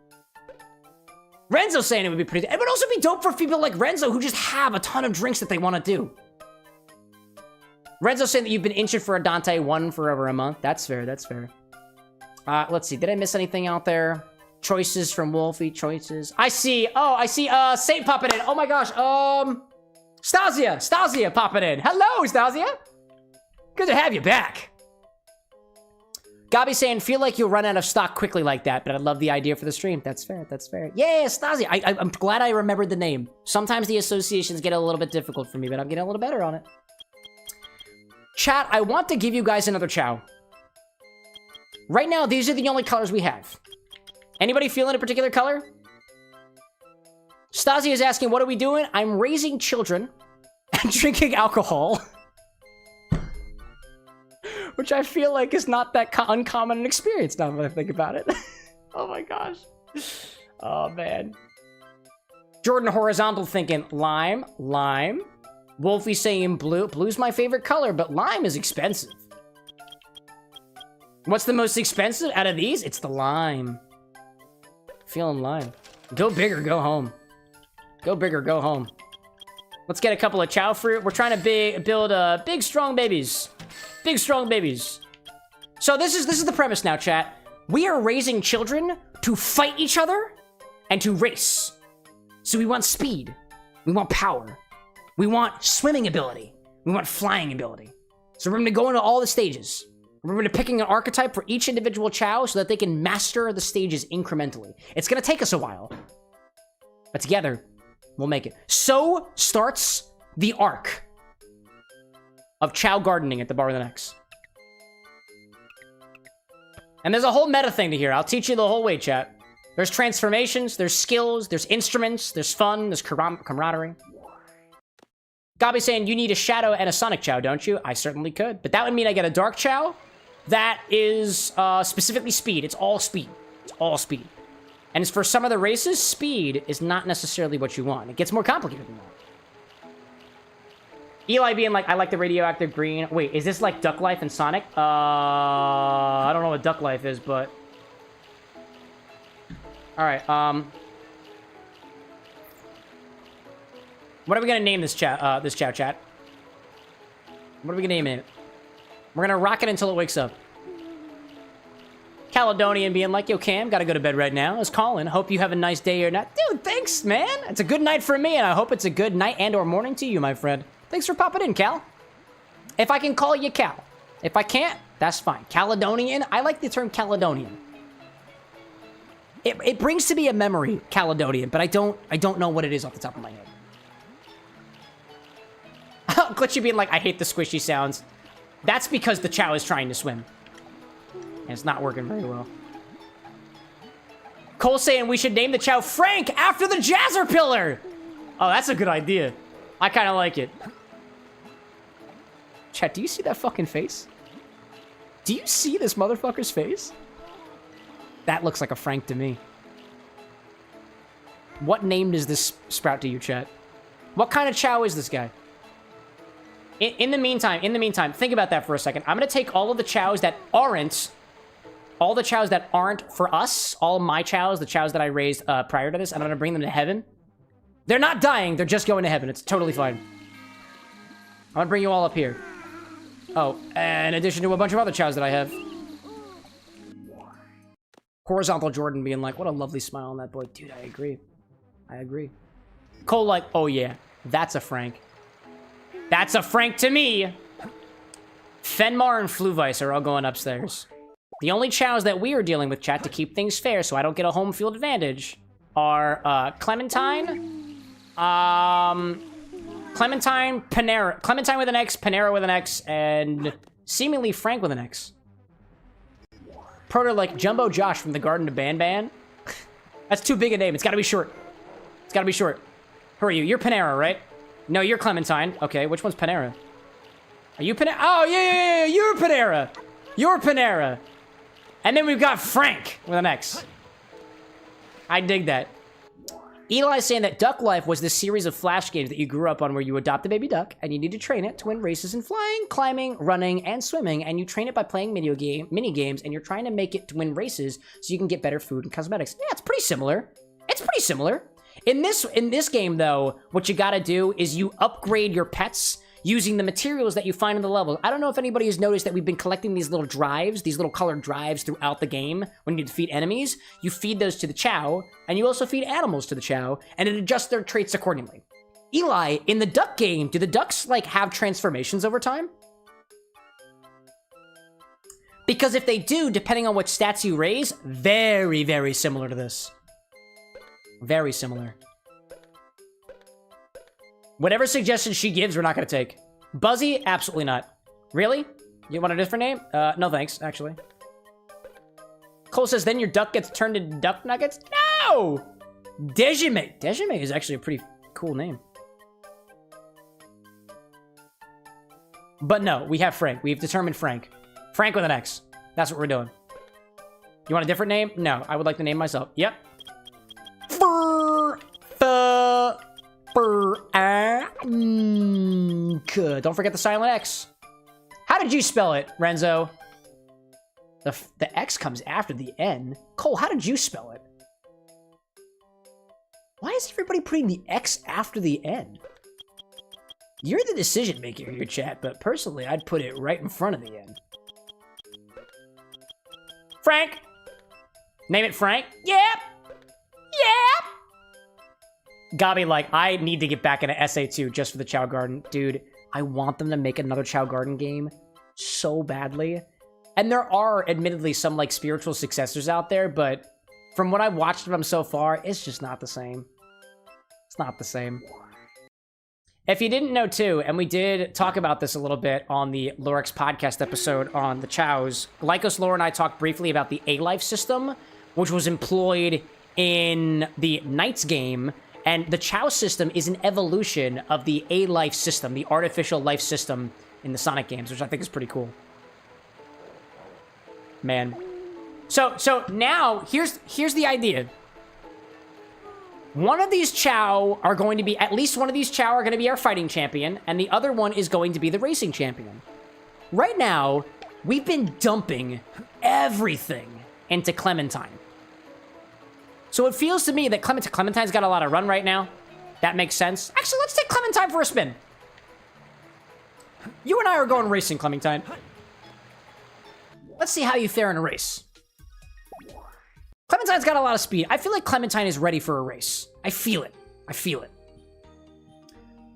Renzo's saying it would be pretty... It would also be dope for people like Renzo who just have a ton of drinks that they want to do. Renzo's saying that you've been inching for a Dante 1 for over a month. That's fair, that's fair. Let's see. Did I miss anything out there? Choices from Wolfie, choices. I see Saint popping in. Oh my gosh. Stasia popping in. Hello, Stasia. Good to have you back. Gabi saying, feel like you'll run out of stock quickly like that, but I love the idea for the stream. That's fair, that's fair. Yeah, Stasia. I'm glad I remembered the name. Sometimes the associations get a little bit difficult for me, but I'm getting a little better on it. Chat, I want to give you guys another Chow. Right now, these are the only colors we have. Anybody feeling a particular color? Stasi is asking, what are we doing? I'm raising children and drinking alcohol. Which I feel like is not that uncommon an experience now that I think about it. Oh my gosh. Oh man. Jordan horizontal thinking, lime. Wolfie saying blue. Blue's my favorite color, but lime is expensive. What's the most expensive out of these? It's the lime. Feeling lime. Go big or go home. Go big or go home. Let's get a couple of Chow fruit. We're trying to build big, strong babies. Big, strong babies. So this is the premise now, chat. We are raising children to fight each other and to race. So we want speed. We want power. We want swimming ability. We want flying ability. So we're going to go into all the stages. Remember to picking an archetype for each individual Chow so that they can master the stages incrementally. It's gonna take us a while, but together, we'll make it. So starts the arc of Chow gardening at the Bar with an X. And there's a whole meta thing to hear. I'll teach you the whole way, chat. There's transformations, there's skills, there's instruments, there's fun, there's camaraderie. Gabi saying, you need a Shadow and a Sonic Chow, don't you? I certainly could. But that would mean I get a Dark Chow that is specifically speed. It's all speed. It's all speed. And as for some of the races, speed is not necessarily what you want. It gets more complicated than that. Eli being like, I like the radioactive green. Wait, is this like Duck Life and Sonic? I don't know what Duck Life is, but... Alright, what are we gonna name this Chow chat? What are we gonna name it? We're gonna rock it until it wakes up. Caledonian being like, yo, Cam, gotta go to bed right now. It's Colin. Hope you have a nice day or night. Dude, thanks, man. It's a good night for me, and I hope it's a good night and or morning to you, my friend. Thanks for popping in, Cal. If I can call you Cal. If I can't, that's fine. Caledonian? I like the term Caledonian. It brings to me a memory, Caledonian, but I don't know what it is off the top of my head. Glitchy being like, I hate the squishy sounds. That's because the Chow is trying to swim. And it's not working very well. Cole saying we should name the Chow Frank after the Jazzer Pillar. Oh, that's a good idea. I kind of like it. Chat, do you see that fucking face? Do you see this motherfucker's face? That looks like a Frank to me. What name does this sprout to you, chat? What kind of Chow is this guy? In the meantime, think about that for a second. I'm gonna take all of the Chows that aren't, all the Chows that aren't for us, all of my Chows, the Chows that I raised prior to this, and I'm gonna bring them to heaven. They're not dying, they're just going to heaven. It's totally fine. I'm gonna bring you all up here. Oh, in addition to a bunch of other Chows that I have. Horizontal Jordan being like, what a lovely smile on that boy. Dude, I agree. I agree. Cole like, oh yeah, that's a Frank. That's a Frank to me. Fenmar and Fluvice are all going upstairs. The only Chows that we are dealing with, chat, to keep things fair so I don't get a home field advantage are Clementine, Clementine, Panera, Clementine with an X, Panera with an X, and seemingly Frank with an X. Proto like Jumbo Josh from the Garden of Ban. That's too big a name. It's gotta be short. It's gotta be short. Who are you? You're Panera, right? No, you're Clementine. Okay, which one's Panera? Are you Panera? Oh, yeah, you're Panera. You're Panera. And then we've got Frank with an X. I dig that. Eli's saying that Duck Life was this series of Flash games that you grew up on where you adopt a baby duck and you need to train it to win races in flying, climbing, running, and swimming, and you train it by playing mini games, and you're trying to make it to win races so you can get better food and cosmetics. Yeah, it's pretty similar. It's pretty similar. In this game, though, what you gotta do is you upgrade your pets using the materials that you find in the level. I don't know if anybody has noticed that we've been collecting these little drives, these little colored drives throughout the game when you defeat enemies. You feed those to the Chow, and you also feed animals to the Chow, and it adjusts their traits accordingly. Eli, in the duck game, do the ducks, like, have transformations over time? Because if they do, depending on what stats you raise, very, very similar to this. Very similar. Whatever suggestions she gives, we're not going to take. Buzzy? Absolutely not. Really? You want a different name? No thanks, actually. Cole says, then your duck gets turned into duck nuggets? No! Dejime. Dejime is actually a pretty cool name. But no, we have Frank. We've determined Frank. Frank with an X. That's what we're doing. You want a different name? No, I would like to name myself. Yep. Don't forget the silent X. How did you spell it, Renzo? The X comes after the N. Cole, how did you spell it? Why is everybody putting the X after the N? You're the decision maker here, chat, but personally, I'd put it right in front of the N. Frank! Name it Frank? Yep! Yep! Gabi, like, I need to get back into SA2 just for the Chow Garden. Dude, I want them to make another Chow Garden game so badly. And there are admittedly some like spiritual successors out there, but from what I've watched of them so far, it's just not the same. It's not the same. If you didn't know too, and we did talk about this a little bit on the Lorix podcast episode on the Chows, Lycos Lore and I talked briefly about the A-Life system, which was employed in the Knights game, and the Chow system is an evolution of the A-Life system, the artificial life system in the Sonic games, which I think is pretty cool. Man. So now, here's the idea. One of these Chow are going to be, at least one of these Chow are going to be our fighting champion, and the other one is going to be the racing champion. Right now, we've been dumping everything into Clementine. So it feels to me that Clementine's got a lot of run right now. That makes sense. Actually, let's take Clementine for a spin. You and I are going racing, Clementine. Let's see how you fare in a race. Clementine's got a lot of speed. I feel like Clementine is ready for a race. I feel it. I feel it.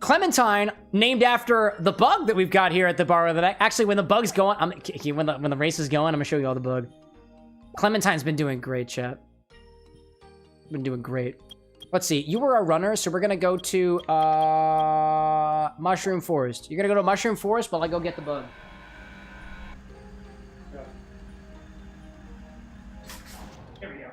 Clementine, named after the bug that we've got here at the bar of the night. Actually, when the bug's going, when the race is going, I'm gonna show you all the bug. Clementine's been doing great, chat. Been doing great. Let's see. You were a runner, so we're gonna go to Mushroom Forest. You're gonna go to Mushroom Forest while I go get the bug. Here we go.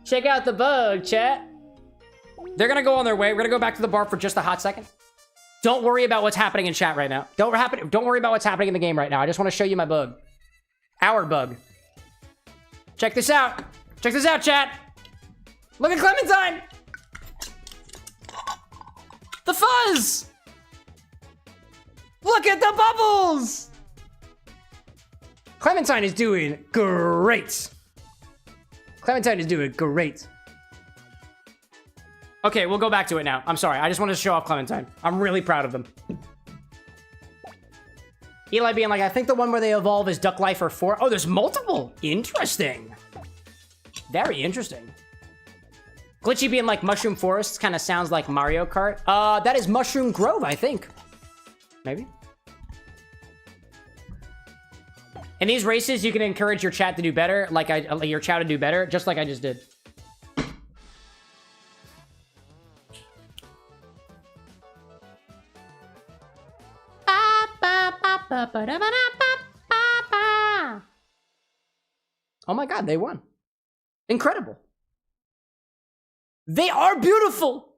Check out the bug, chat. They're gonna go on their way. We're gonna go back to the bar for just a hot second. Don't worry about what's happening in chat right now. Don't worry about what's happening in the game right now. I just want to show you my bug. Our bug. Check this out. Check this out, chat. Look at Clementine. The fuzz. Look at the bubbles. Clementine is doing great. Clementine is doing great. Okay, we'll go back to it now. I'm sorry. I just wanted to show off Clementine. I'm really proud of them. Eli being like, I think the one where they evolve is Duck Life or 4. Oh, there's multiple. Interesting. Very interesting. Glitchy being like Mushroom Forest kind of sounds like Mario Kart. That is Mushroom Grove, I think. Maybe. In these races, you can encourage your chat to do better, your chat to do better, just like I just did. Oh my god, they won. Incredible. They are beautiful.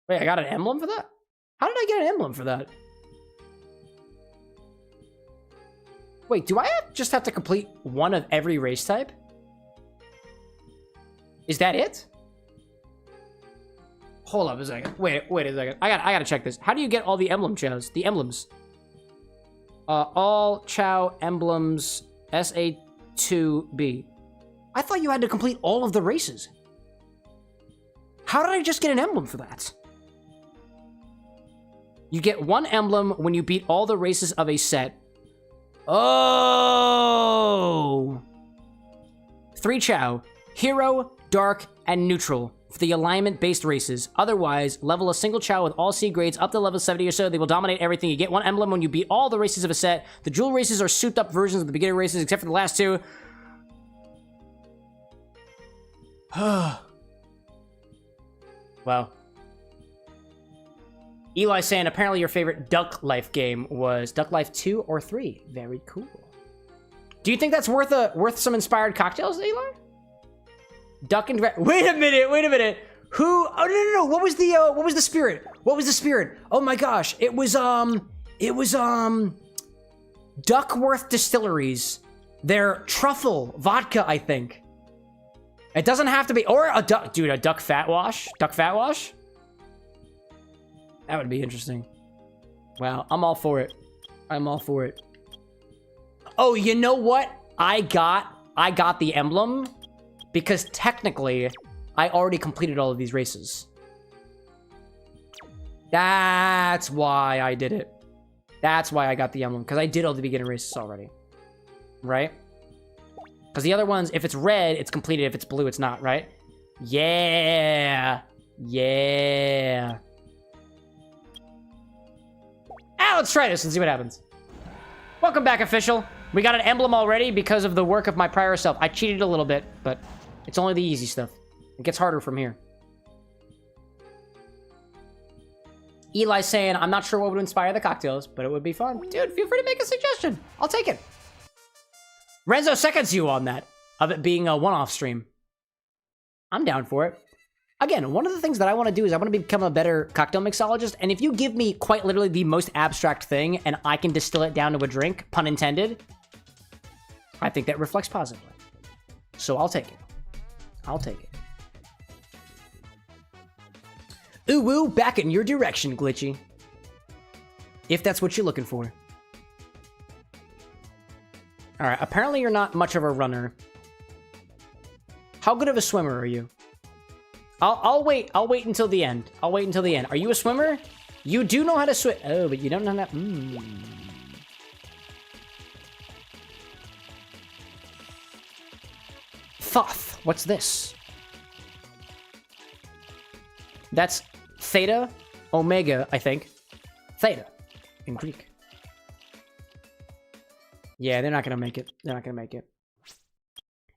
Wait, I got an emblem for that? How did I get an emblem for that? Wait, do I just have to complete one of every race type? Is that it? Hold up a second. Wait a second. I gotta check this. How do you get all the emblem chows? The emblems. All Chow emblems SA2B. I thought you had to complete all of the races. How did I just get an emblem for that? You get one emblem when you beat all the races of a set. Oh! 3 Chow. Hero, Dark, and Neutral. For the alignment-based races. Otherwise, level a single Chow with all C grades up to level 70 or so. They will dominate everything. You get one emblem when you beat all the races of a set. The jewel races are souped-up versions of the beginner races, except for the last 2. Wow. Eli saying, apparently your favorite Duck Life game was Duck Life 2 or 3. Very cool. Do you think that's worth some inspired cocktails, Eli? Duck and wait a minute. Who? Oh no. What was the spirit? What was the spirit? Oh my gosh. It was Duckworth Distilleries. Their truffle vodka, I think. It doesn't have to be, or a duck, dude, a duck fat wash? Duck fat wash? That would be interesting. Wow, I'm all for it. I'm all for it. Oh, you know what? I got the emblem because technically I already completed all of these races. That's why I did it. That's why I got the emblem, because I did all the beginner races already. Right? Because the other ones, if it's red, it's completed. If it's blue, it's not, right? Yeah. Yeah. Ah, let's try this and see what happens. Welcome back, official. We got an emblem already because of the work of my prior self. I cheated a little bit, but it's only the easy stuff. It gets harder from here. Eli's saying, I'm not sure what would inspire the cocktails, but it would be fun. Dude, feel free to make a suggestion. I'll take it. Renzo seconds you on that, of it being a one-off stream. I'm down for it. Again, one of the things that I want to do is I want to become a better cocktail mixologist, and if you give me quite literally the most abstract thing, and I can distill it down to a drink, pun intended, I think that reflects positively. So I'll take it. I'll take it. Ooh, woo, back in your direction, Glitchy. If that's what you're looking for. Alright, apparently you're not much of a runner. How good of a swimmer are you? I'll wait until the end. I'll wait until the end. Are you a swimmer? You do know how to swim. Oh, but you don't know that. Thoth. What's this? That's Theta, Omega, I think. Theta in Greek. Yeah, they're not gonna make it. They're not gonna make it.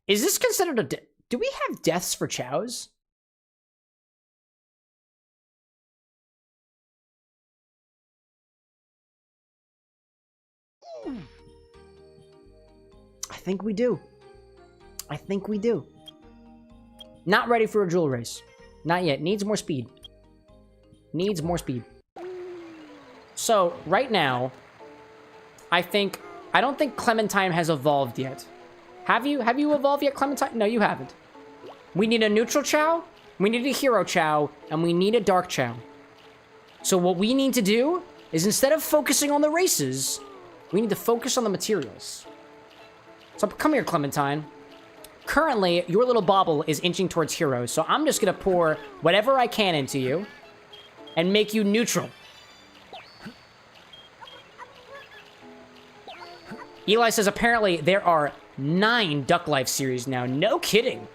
Is this considered a do we have deaths for chows? I think we do. I think we do. Not ready for a jewel race. Not yet. Needs more speed. Needs more speed. So, right now, I don't think Clementine has evolved yet. Have you evolved yet, Clementine? No, you haven't. We need a neutral Chow, we need a hero Chow, and we need a dark Chow. So what we need to do is instead of focusing on the races, we need to focus on the materials. So come here, Clementine. Currently, your little bauble is inching towards heroes, so I'm just gonna pour whatever I can into you and make you neutral. Eli says apparently there are 9 Duck Life series now. No kidding.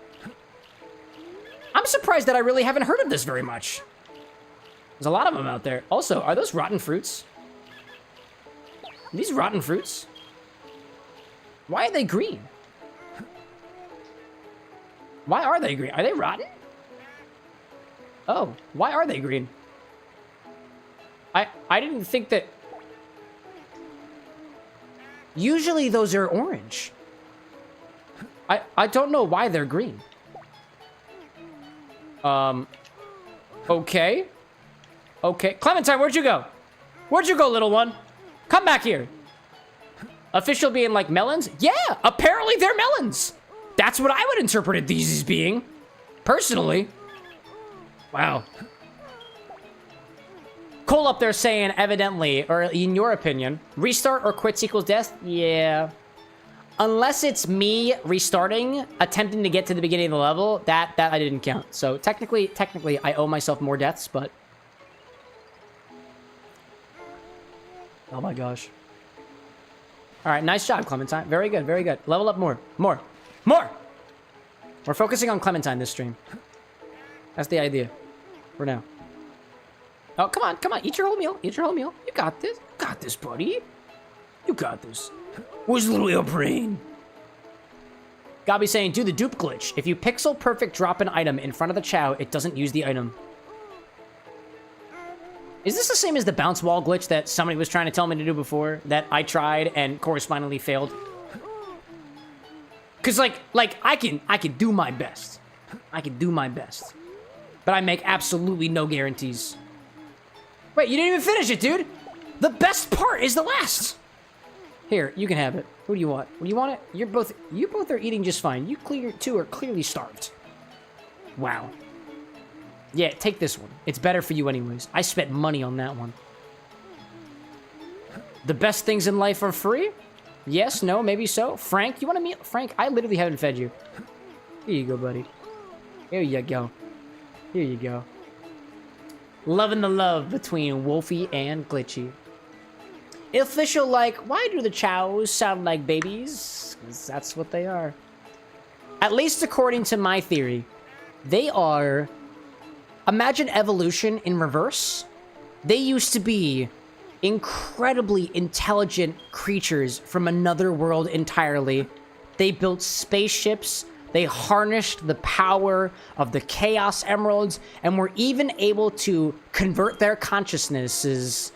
I'm surprised that I really haven't heard of this very much. There's a lot of them out there. Also, are those rotten fruits? Are these rotten fruits? Why are they green? Why are they green? Are they rotten? Oh, why are they green? I didn't think that... Usually those are orange. I don't know why they're green. Okay. Okay. Clementine, where'd you go? Where'd you go, little one? Come back here. Official being like melons? Yeah, apparently they're melons. That's what I would interpret these as being. Personally. Wow. Cole up there saying, evidently, or in your opinion, restart or quits equals death? Yeah. Unless it's me restarting, attempting to get to the beginning of the level, that I didn't count. So technically, I owe myself more deaths, but... Oh my gosh. Alright, nice job, Clementine. Very good, very good. Level up more. More! More! We're focusing on Clementine this stream. That's the idea. For now. Oh, come on, come on. Eat your whole meal. Eat your whole meal. You got this. You got this, buddy. You got this. Where's little El Brain? Gabi saying, do the dupe glitch. If you pixel perfect drop an item in front of the Chow, it doesn't use the item. Is this the same as the bounce wall glitch that somebody was trying to tell me to do before? That I tried and correspondingly failed? Cause like I can do my best. I can do my best. But I make absolutely no guarantees. Wait, you didn't even finish it, dude! The best part is the last! Here, you can have it. Who do you want? You want it? You both are eating just fine. You two are clearly starved. Wow. Yeah, take this one. It's better for you anyways. I spent money on that one. The best things in life are free? Yes, no, maybe so. Frank, you want a meal? Frank, I literally haven't fed you. Here you go, buddy. Here you go. Here you go. Loving the love between Wolfie and Glitchy. Official like, why do the Chows sound like babies? 'Cause that's what they are. At least according to my theory. They are... Imagine evolution in reverse. They used to be incredibly intelligent creatures from another world entirely. They built spaceships. They harnessed the power of the Chaos Emeralds and were even able to convert their consciousnesses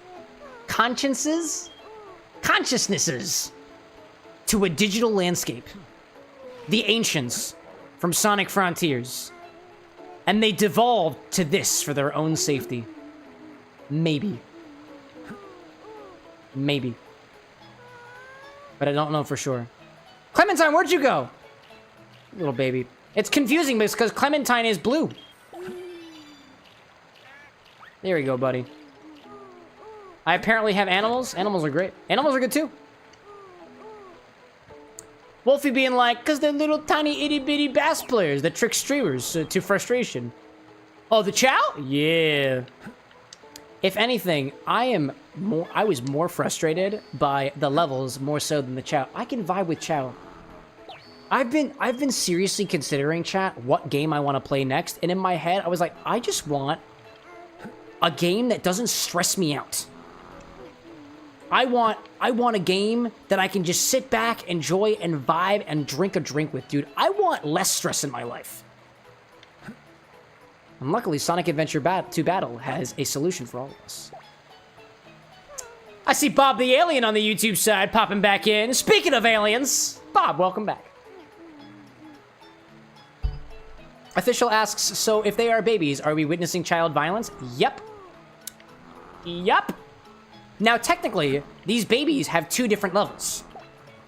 to a digital landscape. The Ancients from Sonic Frontiers. And they devolved to this for their own safety. Maybe. Maybe. But I don't know for sure. Clementine, where'd you go? Little baby. It's confusing because Clementine is blue. There you go, buddy. I apparently have animals. Animals are great. Animals are good too. Wolfie being like, because they're little tiny itty bitty bass players that trick streamers to frustration. Oh, the Chow? Yeah. If anything, I was more frustrated by the levels more so than the Chow. I can vibe with Chow. I've been seriously considering, chat, what game I want to play next, and in my head, I was like, I just want a game that doesn't stress me out. I want a game that I can just sit back, enjoy, and vibe, and drink a drink with, dude. I want less stress in my life. And luckily, Sonic Adventure 2 Battle has a solution for all of us. I see Bob the Alien on the YouTube side popping back in. Speaking of aliens, Bob, welcome back. Official asks, so if they are babies, are we witnessing child violence? Yep. Yep. Now, technically, these babies have two different levels.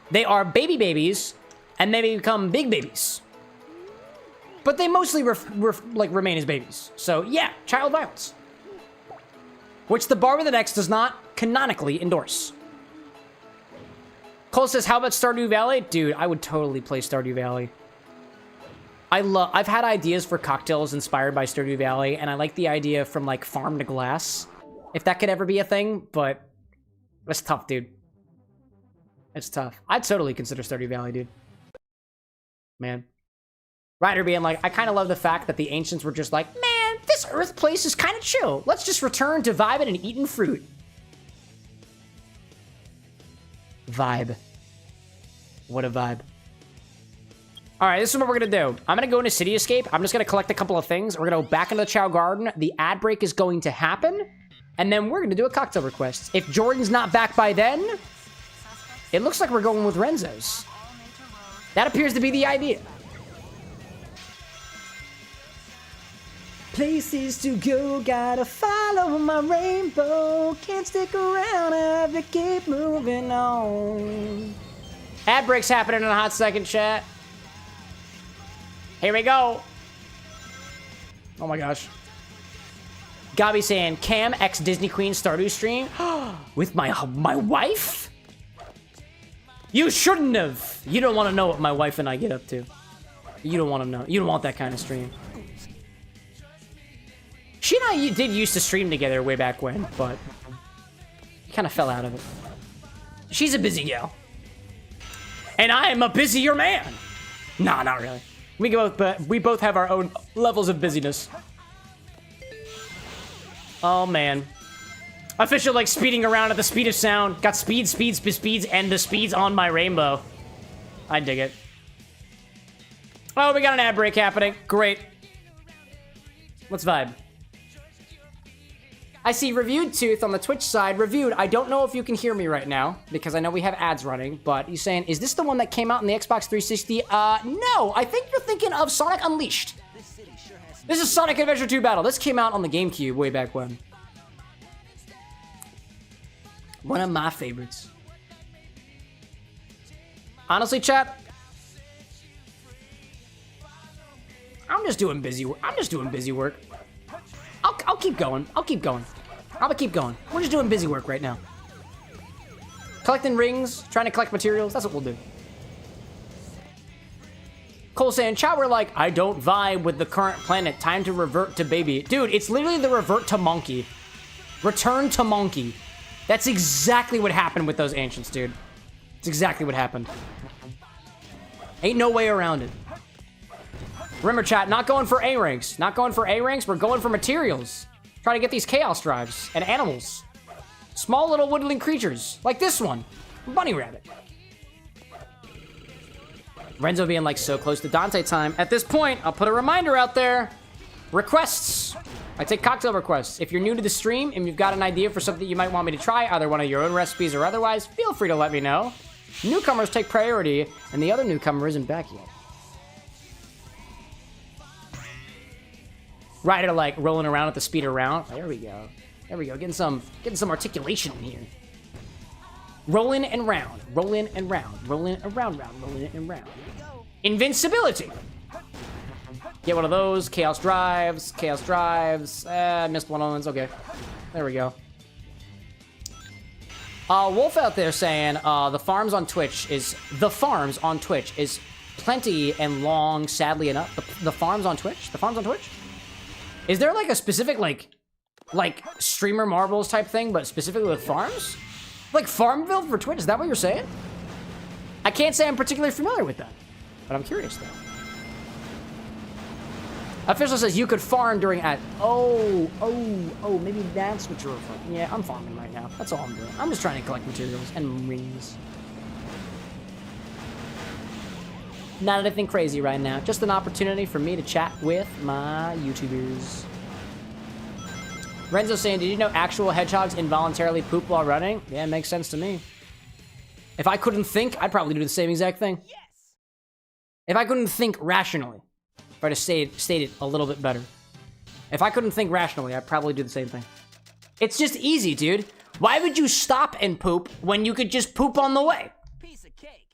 They are baby babies, and they become big babies. But they mostly remain as babies. So, yeah, child violence. Which the Bar with an X does not canonically endorse. Cole says, how about Stardew Valley? Dude, I would totally play Stardew Valley. I've had ideas for cocktails inspired by Stardew Valley, and I like the idea from, like, farm to glass. If that could ever be a thing, but it's tough, dude. It's tough. I'd totally consider Stardew Valley, dude. Man. Ryder being like, I kind of love the fact that the Ancients were just like, man, this Earth place is kind of chill. Let's just return to vibing and eating fruit. Vibe. What a vibe. All right, this is what we're going to do. I'm going to go into City Escape. I'm just going to collect a couple of things. We're going to go back into the Chow Garden. The ad break is going to happen. And then we're going to do a cocktail request. If Jordan's not back by then, it looks like we're going with Renzo's. That appears to be the idea. Places to go, gotta follow my rainbow. Can't stick around, I have to keep moving on. Ad break's happening in a hot second, chat. Here we go. Oh my gosh. Gabi saying, Cam X Disney Queen Stardew stream? With my wife? You shouldn't have. You don't want to know what my wife and I get up to. You don't want to know. You don't want that kind of stream. She and I did used to stream together way back when, but kind of fell out of it. She's a busy gal. And I am a busier man. Nah, not really. We both have our own levels of busyness. Oh, man. Official, like, speeding around at the speed of sound. Got speeds, and the speeds on my rainbow. I dig it. Oh, we got an ad break happening. Great. Let's vibe. I see Reviewed Tooth on the Twitch side. Reviewed, I don't know if you can hear me right now, because I know we have ads running, but he's saying, is this the one that came out in the Xbox 360? No, I think you're thinking of Sonic Unleashed. This is Sonic Adventure 2 Battle. This came out on the GameCube way back when. One of my favorites. Honestly, chat, I'm just doing busy work. I'll keep going. I'm gonna keep going. We're just doing busy work right now. Collecting rings, trying to collect materials. That's what we'll do. Cole saying, Chow, we're like, I don't vibe with the current planet. Time to revert to baby. Dude, it's literally the revert to monkey. Return to monkey. That's exactly what happened with those ancients, dude. It's exactly what happened. Ain't no way around it. Remember, chat, not going for A ranks. Not going for A ranks. We're going for materials. Trying to get these chaos drives and animals. Small little woodland creatures, like this one. Bunny rabbit. Renzo being like so close to Dante time. At this point, I'll put a reminder out there. Requests. I take cocktail requests. If you're new to the stream and you've got an idea for something you might want me to try, either one of your own recipes or otherwise, feel free to let me know. Newcomers take priority, and the other newcomer isn't back yet. Ryder like rolling around at the speed of round. There we go. There we go. Getting some articulation in here. Rolling and round. Rolling and round. Rolling and round. Rolling and round. Invincibility. Get one of those. Chaos drives. Chaos drives. Missed one of them. It's okay. There we go. Wolf out there saying the farms on Twitch is plenty and long. Sadly enough, the farms on Twitch. The farms on Twitch. Is there like a specific like streamer marbles type thing, but specifically with farms? Like Farmville for Twitch? Is that what you're saying? I can't say I'm particularly familiar with that, but I'm curious though. Official says you could farm during ad. Oh, maybe that's what you're referring. Yeah, I'm farming right now. That's all I'm doing. I'm just trying to collect materials and rings. Not anything crazy right now. Just an opportunity for me to chat with my YouTubers. Renzo saying, did you know actual hedgehogs involuntarily poop while running? Yeah, it makes sense to me. If I couldn't think, I'd probably do the same exact thing. Yes. If I couldn't think rationally, if I just stated a little bit better. If I couldn't think rationally, I'd probably do the same thing. It's just easy, dude. Why would you stop and poop when you could just poop on the way? Piece of cake.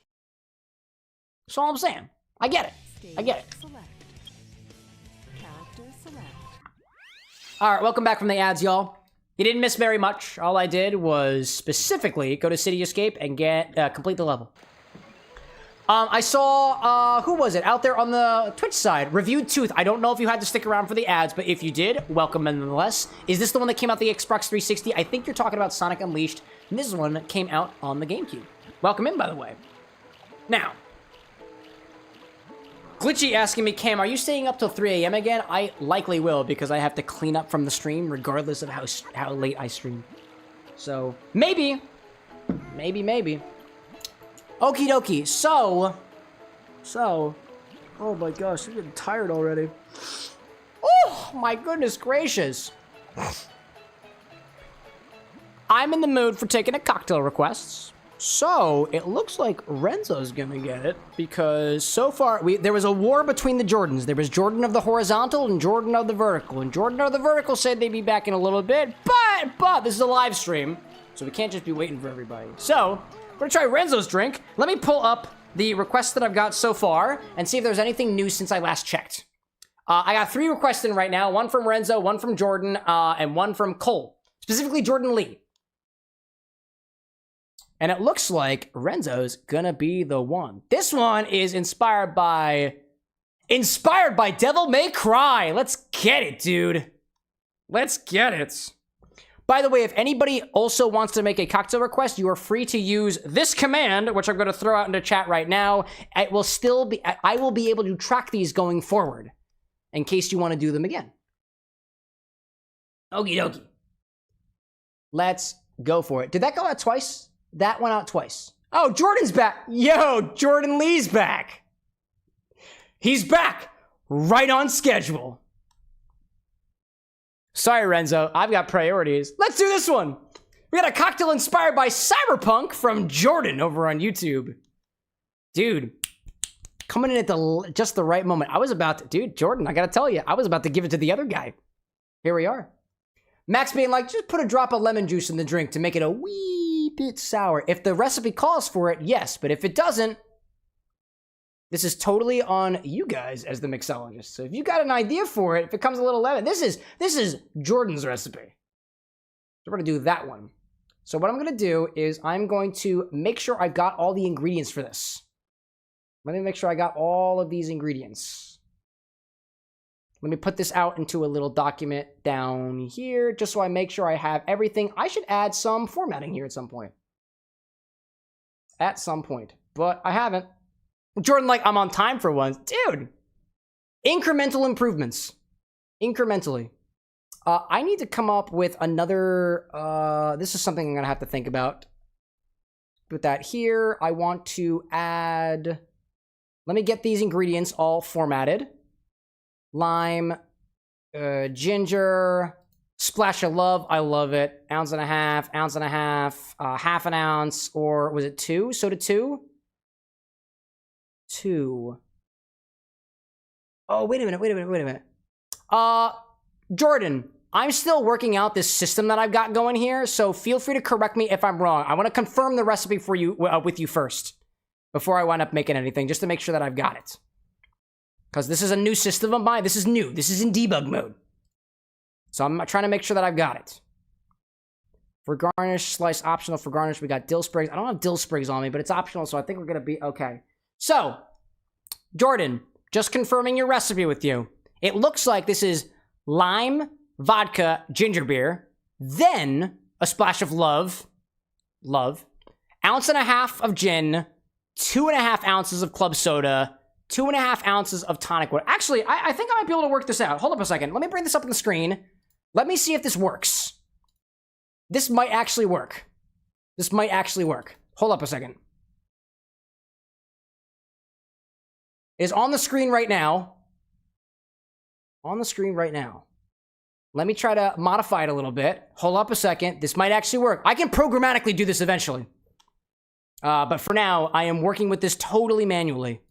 That's all I'm saying. I get it. I get it. Select. Character select. All right, welcome back from the ads, y'all. You didn't miss very much. All I did was specifically go to City Escape and get complete the level. I saw, who was it out there on the Twitch side? Reviewed Tooth. I don't know if you had to stick around for the ads, but if you did, welcome nonetheless. Is this the one that came out the Xbox 360? I think you're talking about Sonic Unleashed. And this is one that came out on the GameCube. Welcome in, by the way. Now, Glitchy asking me, Cam, are you staying up till 3 a.m. again? I likely will, because I have to clean up from the stream regardless of how late I stream. So, maybe. Maybe. Okie dokie. So, oh my gosh, I'm getting tired already. Oh my goodness gracious. I'm in the mood for taking a cocktail requests. So, it looks like Renzo's gonna get it, because so far, there was a war between the Jordans. There was Jordan of the horizontal and Jordan of the vertical. And Jordan of the vertical said they'd be back in a little bit, but this is a live stream, so we can't just be waiting for everybody. So, we're gonna try Renzo's drink. Let me pull up the requests that I've got so far and see if there's anything new since I last checked. I got 3 requests in right now, one from Renzo, one from Jordan, and one from Cole, specifically Jordan Lee. And it looks like Renzo's gonna be the one. This one is inspired by Devil May Cry. Let's get it, dude. Let's get it. By the way, if anybody also wants to make a cocktail request, you are free to use this command, which I'm going to throw out into chat right now. I will be able to track these going forward in case you want to do them again. Okie dokie. Let's go for it. Did that go out twice? That went out twice. Oh, Jordan's back. Yo, Jordan Lee's back. He's back. Right on schedule. Sorry, Renzo. I've got priorities. Let's do this one. We got a cocktail inspired by Cyberpunk from Jordan over on YouTube. Dude, coming in at just the right moment. I was about to... Dude, Jordan, I gotta tell you, I was about to give it to the other guy. Here we are. Max being like, just put a drop of lemon juice in the drink to make it a wee bit sour. If the recipe calls for it, yes. But if it doesn't, this is totally on you guys as the mixologist. So if you got an idea for it, if it comes a little lemon, this is Jordan's recipe. So we're gonna do that one. So what I'm gonna do is I'm going to make sure I've got all the ingredients for this. Let me make sure I got all of these ingredients. Let me put this out into a little document down here, just so I make sure I have everything. I should add some formatting here at some point. But I haven't. Jordan, like, I'm on time for once. Dude, Incremental improvements. Incrementally. I need to come up with another... this is something I'm going to have to think about. Put that here. I want to add... Let me get these ingredients all formatted. Lime, ginger, splash of love. I love it. Ounce and a half, half an ounce, or was it 2? Soda 2? 2. Oh, wait a minute. Jordan, I'm still working out this system that I've got going here, so feel free to correct me if I'm wrong. I want to confirm the recipe for you with you first before I wind up making anything, just to make sure that I've got it. Because this is a new system of mine. This is new. This is in debug mode. So I'm trying to make sure that I've got it. For garnish, slice optional for garnish, we got dill sprigs. I don't have dill sprigs on me, but it's optional, so I think we're going to be okay. So, Jordan, just confirming your recipe with you. It looks like this is lime, vodka, ginger beer, then a splash of love, ounce and a half of gin, 2.5 ounces of club soda, 2.5 ounces of tonic water. Actually, I think I might be able to work this out. Hold up a second. Let me bring this up on the screen. Let me see if this works. This might actually work. Hold up a second. It is on the screen right now. Let me try to modify it a little bit. Hold up a second. This might actually work. I can programmatically do this eventually. But for now, I am working with this totally manually.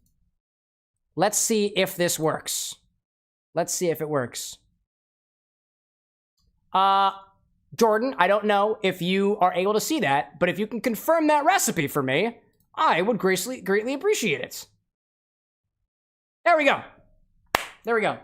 Let's see if this works. Let's see if it works. Jordan, I don't know if you are able to see that, but if you can confirm that recipe for me, I would greatly appreciate it. There we go.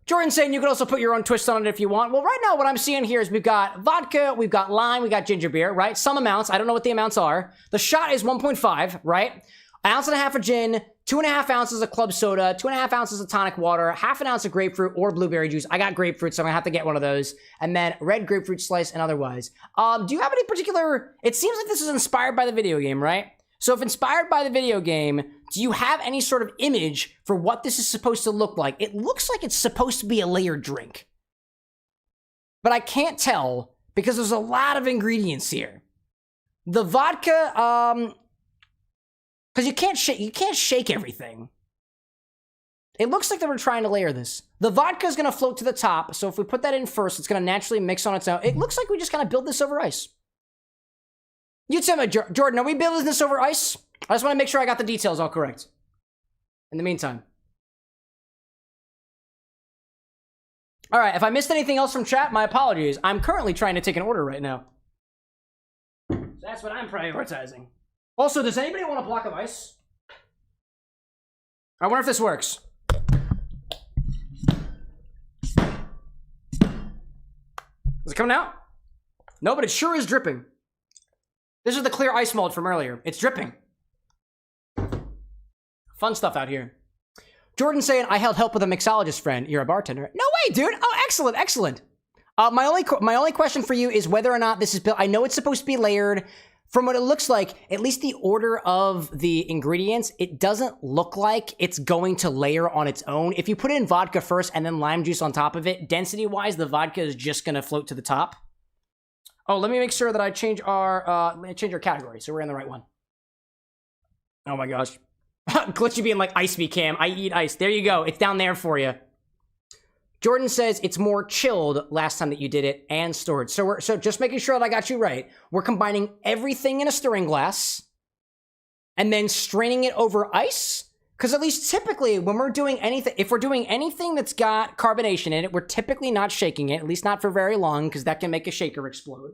Jordan's saying you could also put your own twist on it if you want. Well, right now what I'm seeing here is we've got vodka, we've got lime, we got ginger beer, right? Some amounts. I don't know what the amounts are. The shot is 1.5, right? An ounce and a half of gin, 2.5 ounces of club soda, 2.5 ounces of tonic water, half an ounce of grapefruit or blueberry juice. I got grapefruit, so I'm gonna have to get one of those. And then red grapefruit slice and otherwise. Do you have any particular... It seems like this is inspired by the video game, right? So if inspired by the video game, do you have any sort of image for what this is supposed to look like? It looks like it's supposed to be a layered drink. But I can't tell because there's a lot of ingredients here. The vodka, because you can't shake everything. It looks like they were trying to layer this. The vodka is going to float to the top, so if we put that in first, it's going to naturally mix on its own. It looks like we just kind of build this over ice. You tell me, Jordan, are we building this over ice? I just want to make sure I got the details all correct. In the meantime. All right, if I missed anything else from chat, my apologies. I'm currently trying to take an order right now. So that's what I'm prioritizing. Also, does anybody want a block of ice? I wonder if this works. Is it coming out? No, but it sure is dripping. This is the clear ice mold from earlier. It's dripping. Fun stuff out here. Jordan saying, I held help with a mixologist friend. You're a bartender. No way, dude. Oh, excellent. My only question for you is whether or not this is built. I know it's supposed to be layered. From what it looks like, at least the order of the ingredients, it doesn't look like it's going to layer on its own. If you put in vodka first and then lime juice on top of it, density-wise, the vodka is just going to float to the top. Oh, let me make sure that I change our category so we're in the right one. Oh my gosh. Glitchy being like ice me, Cam. I eat ice. There you go. It's down there for you. Jordan says it's more chilled last time that you did it and stored. So just making sure that I got you right. We're combining everything in a stirring glass and then straining it over ice. Because at least typically when we're doing anything, if we're doing anything that's got carbonation in it, we're typically not shaking it, at least not for very long, because that can make a shaker explode.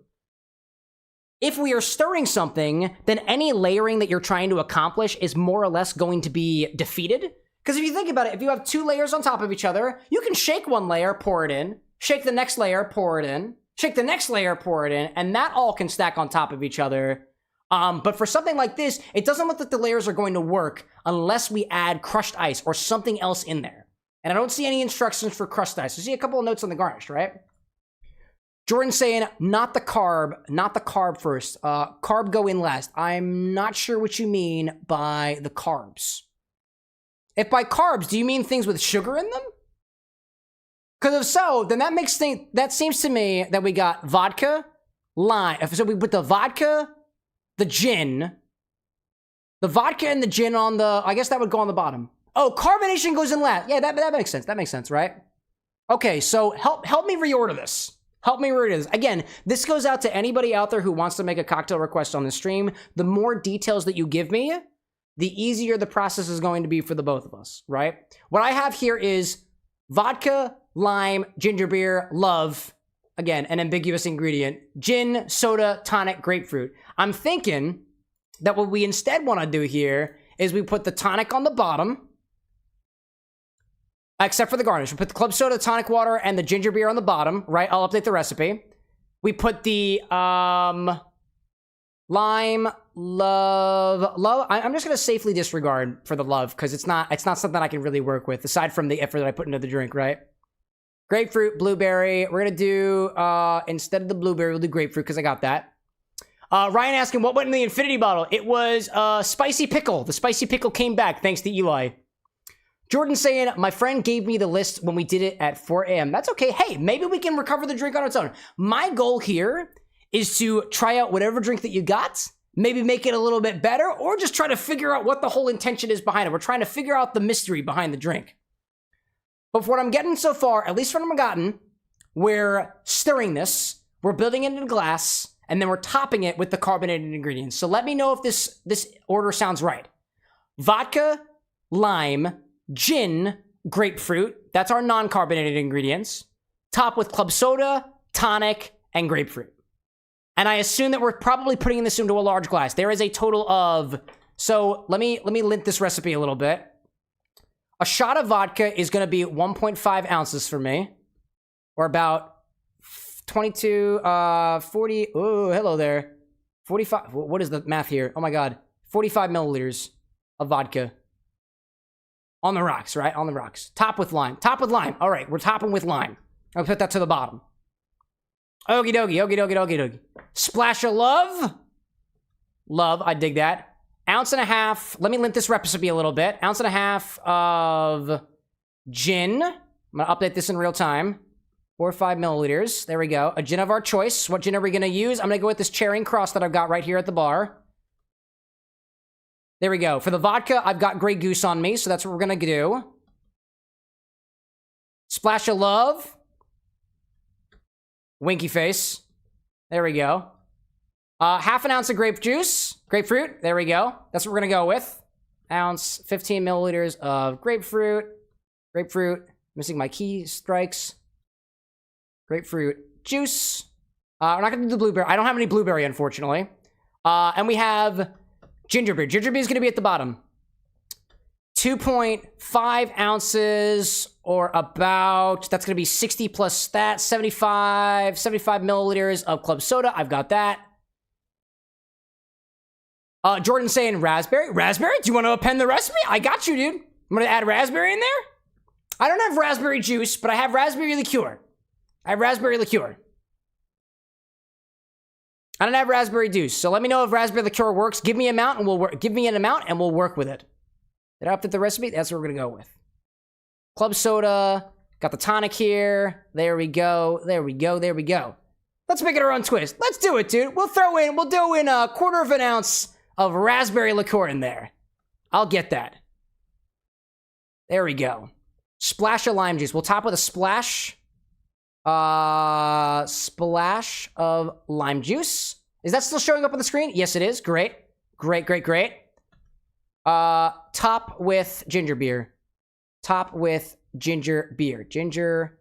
If we are stirring something, then any layering that you're trying to accomplish is more or less going to be defeated. Because if you think about it, if you have two layers on top of each other, you can shake one layer, pour it in, shake the next layer, pour it in, shake the next layer, pour it in, and that all can stack on top of each other. But for something like this, it doesn't look like the layers are going to work unless we add crushed ice or something else in there. And I don't see any instructions for crushed ice. I see a couple of notes on the garnish, right? Jordan's saying, not the carb first. Carb go in last. I'm not sure what you mean by the carbs. If by carbs, do you mean things with sugar in them? Because if so, then that seems to me that we got vodka, lime. So we put the vodka, the gin, the vodka and the gin on the, I guess that would go on the bottom. Oh, carbonation goes in last. Yeah, that makes sense. That makes sense, right? Okay, so help me reorder this. Help me reorder this. Again, this goes out to anybody out there who wants to make a cocktail request on the stream. The more details that you give me, the easier the process is going to be for the both of us, right? What I have here is vodka, lime, ginger beer, love, again, an ambiguous ingredient, gin, soda, tonic, grapefruit. I'm thinking that what we instead want to do here is we put the tonic on the bottom, except for the garnish. We put the club soda, tonic water, and the ginger beer on the bottom, right? I'll update the recipe. We put the lime, love. I'm just gonna safely disregard for the love because it's not something I can really work with aside from the effort that I put into the drink, right? Grapefruit, blueberry. We're gonna do instead of the blueberry, we'll do grapefruit because I got that. Ryan asking what went in the infinity bottle. It was spicy pickle. The spicy pickle came back thanks to Eli. Jordan saying, my friend gave me the list when we did it at 4 a.m. That's okay. Hey, maybe we can recover the drink on its own. My goal here is to try out whatever drink that you got, maybe make it a little bit better, or just try to figure out what the whole intention is behind it. We're trying to figure out the mystery behind the drink. But for what I'm getting so far, at least from what I've gotten, we're stirring this, we're building it in a glass, and then we're topping it with the carbonated ingredients. So let me know if this order sounds right. Vodka, lime, gin, grapefruit. That's our non-carbonated ingredients. Top with club soda, tonic, and grapefruit. And I assume that we're probably putting this into a large glass. There is a total of... So let me lint this recipe a little bit. A shot of vodka is going to be 1.5 ounces for me. Or about 22, 40... Oh, hello there. 45... What is the math here? Oh my god. 45 milliliters of vodka. On the rocks, right? On the rocks. Top with lime. Top with lime. All right, we're topping with lime. I'll put that to the bottom. Okie dokie, okie dokie, okie dokie. Splash of love. Love, I dig that. Ounce and a half. Let me lint this recipe a little bit. Ounce and a half of gin. I'm going to update this in real time. 4 or 5 milliliters. There we go. A gin of our choice. What gin are we going to use? I'm going to go with this Charing Cross that I've got right here at the bar. There we go. For the vodka, I've got Grey Goose on me, so that's what we're going to do. Splash of love. Winky face. There we go. Half an ounce of grape juice. Grapefruit. There we go. That's what we're going to go with. Ounce, 15 milliliters of grapefruit. Grapefruit. Missing my key strikes. Grapefruit juice. We're not going to do the blueberry. I don't have any blueberry, unfortunately. And we have... ginger beer. Ginger beer is going to be at the bottom. 2.5 ounces, or about, that's going to be 60 plus that, 75 milliliters of club soda. I've got that. Jordan saying raspberry. Raspberry? Do you want to append the recipe? I got you, dude. I'm going to add raspberry in there. I don't have raspberry juice, but I have raspberry liqueur. I have raspberry liqueur. I don't have raspberry juice, so let me know if raspberry liqueur works. Give me an amount and we'll work with it. Did I update the recipe? That's what we're gonna go with. Club soda, got the tonic here. There we go. There we go. There we go. Let's make it our own twist. Let's do it, dude. We'll do in a 1/4 ounce of raspberry liqueur in there. I'll get that. There we go. Splash of lime juice. We'll top with a splash. Splash of lime juice. Is that still showing up on the screen? Yes, it is. Great. Great, great, great. Top with ginger beer. Top with ginger beer. Ginger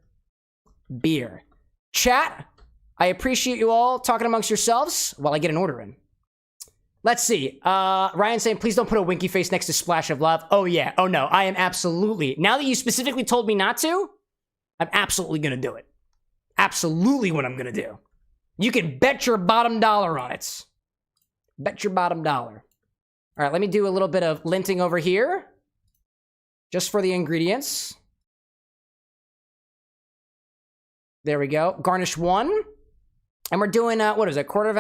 beer. Chat, I appreciate you all talking amongst yourselves while I get an order in. Let's see. Ryan saying, please don't put a winky face next to splash of love. Oh, yeah. Oh, no. I am absolutely. Now that you specifically told me not to, I'm absolutely going to do it. Absolutely what I'm going to do. You can bet your bottom dollar on it. Bet your bottom dollar. All right, let me do a little bit of linting over here. Just for the ingredients. There we go. Garnish 1. And we're doing, what is it? 1/4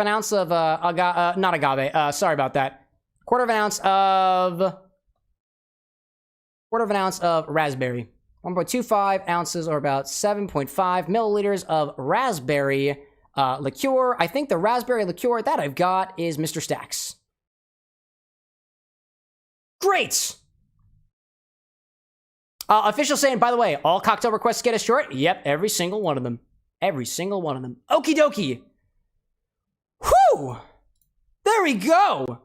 ounce of, not agave. Sorry about that. 1/4 ounce of quarter of an ounce of raspberry. 1.25 ounces, or about 7.5 milliliters of raspberry liqueur. I think the raspberry liqueur that I've got is Mr. Stacks. Great! Official saying, by the way, all cocktail requests get a short. Yep, every single one of them. Every single one of them. Okie dokie. Whew! There we go.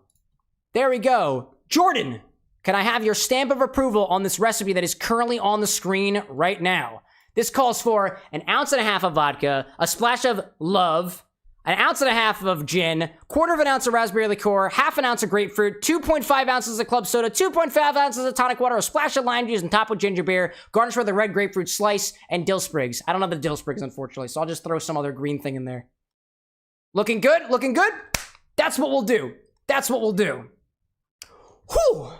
There we go. Jordan, can I have your stamp of approval on this recipe that is currently on the screen right now? This calls for 1.5 ounces of vodka, a splash of love, 1.5 ounces of gin, 1/4 ounce of raspberry liqueur, 1/2 ounce of grapefruit, 2.5 ounces of club soda, 2.5 ounces of tonic water, a splash of lime juice, and top with ginger beer, garnished with a red grapefruit slice, and dill sprigs. I don't have the dill sprigs, unfortunately, so I'll just throw some other green thing in there. Looking good? Looking good? That's what we'll do. That's what we'll do. Whew!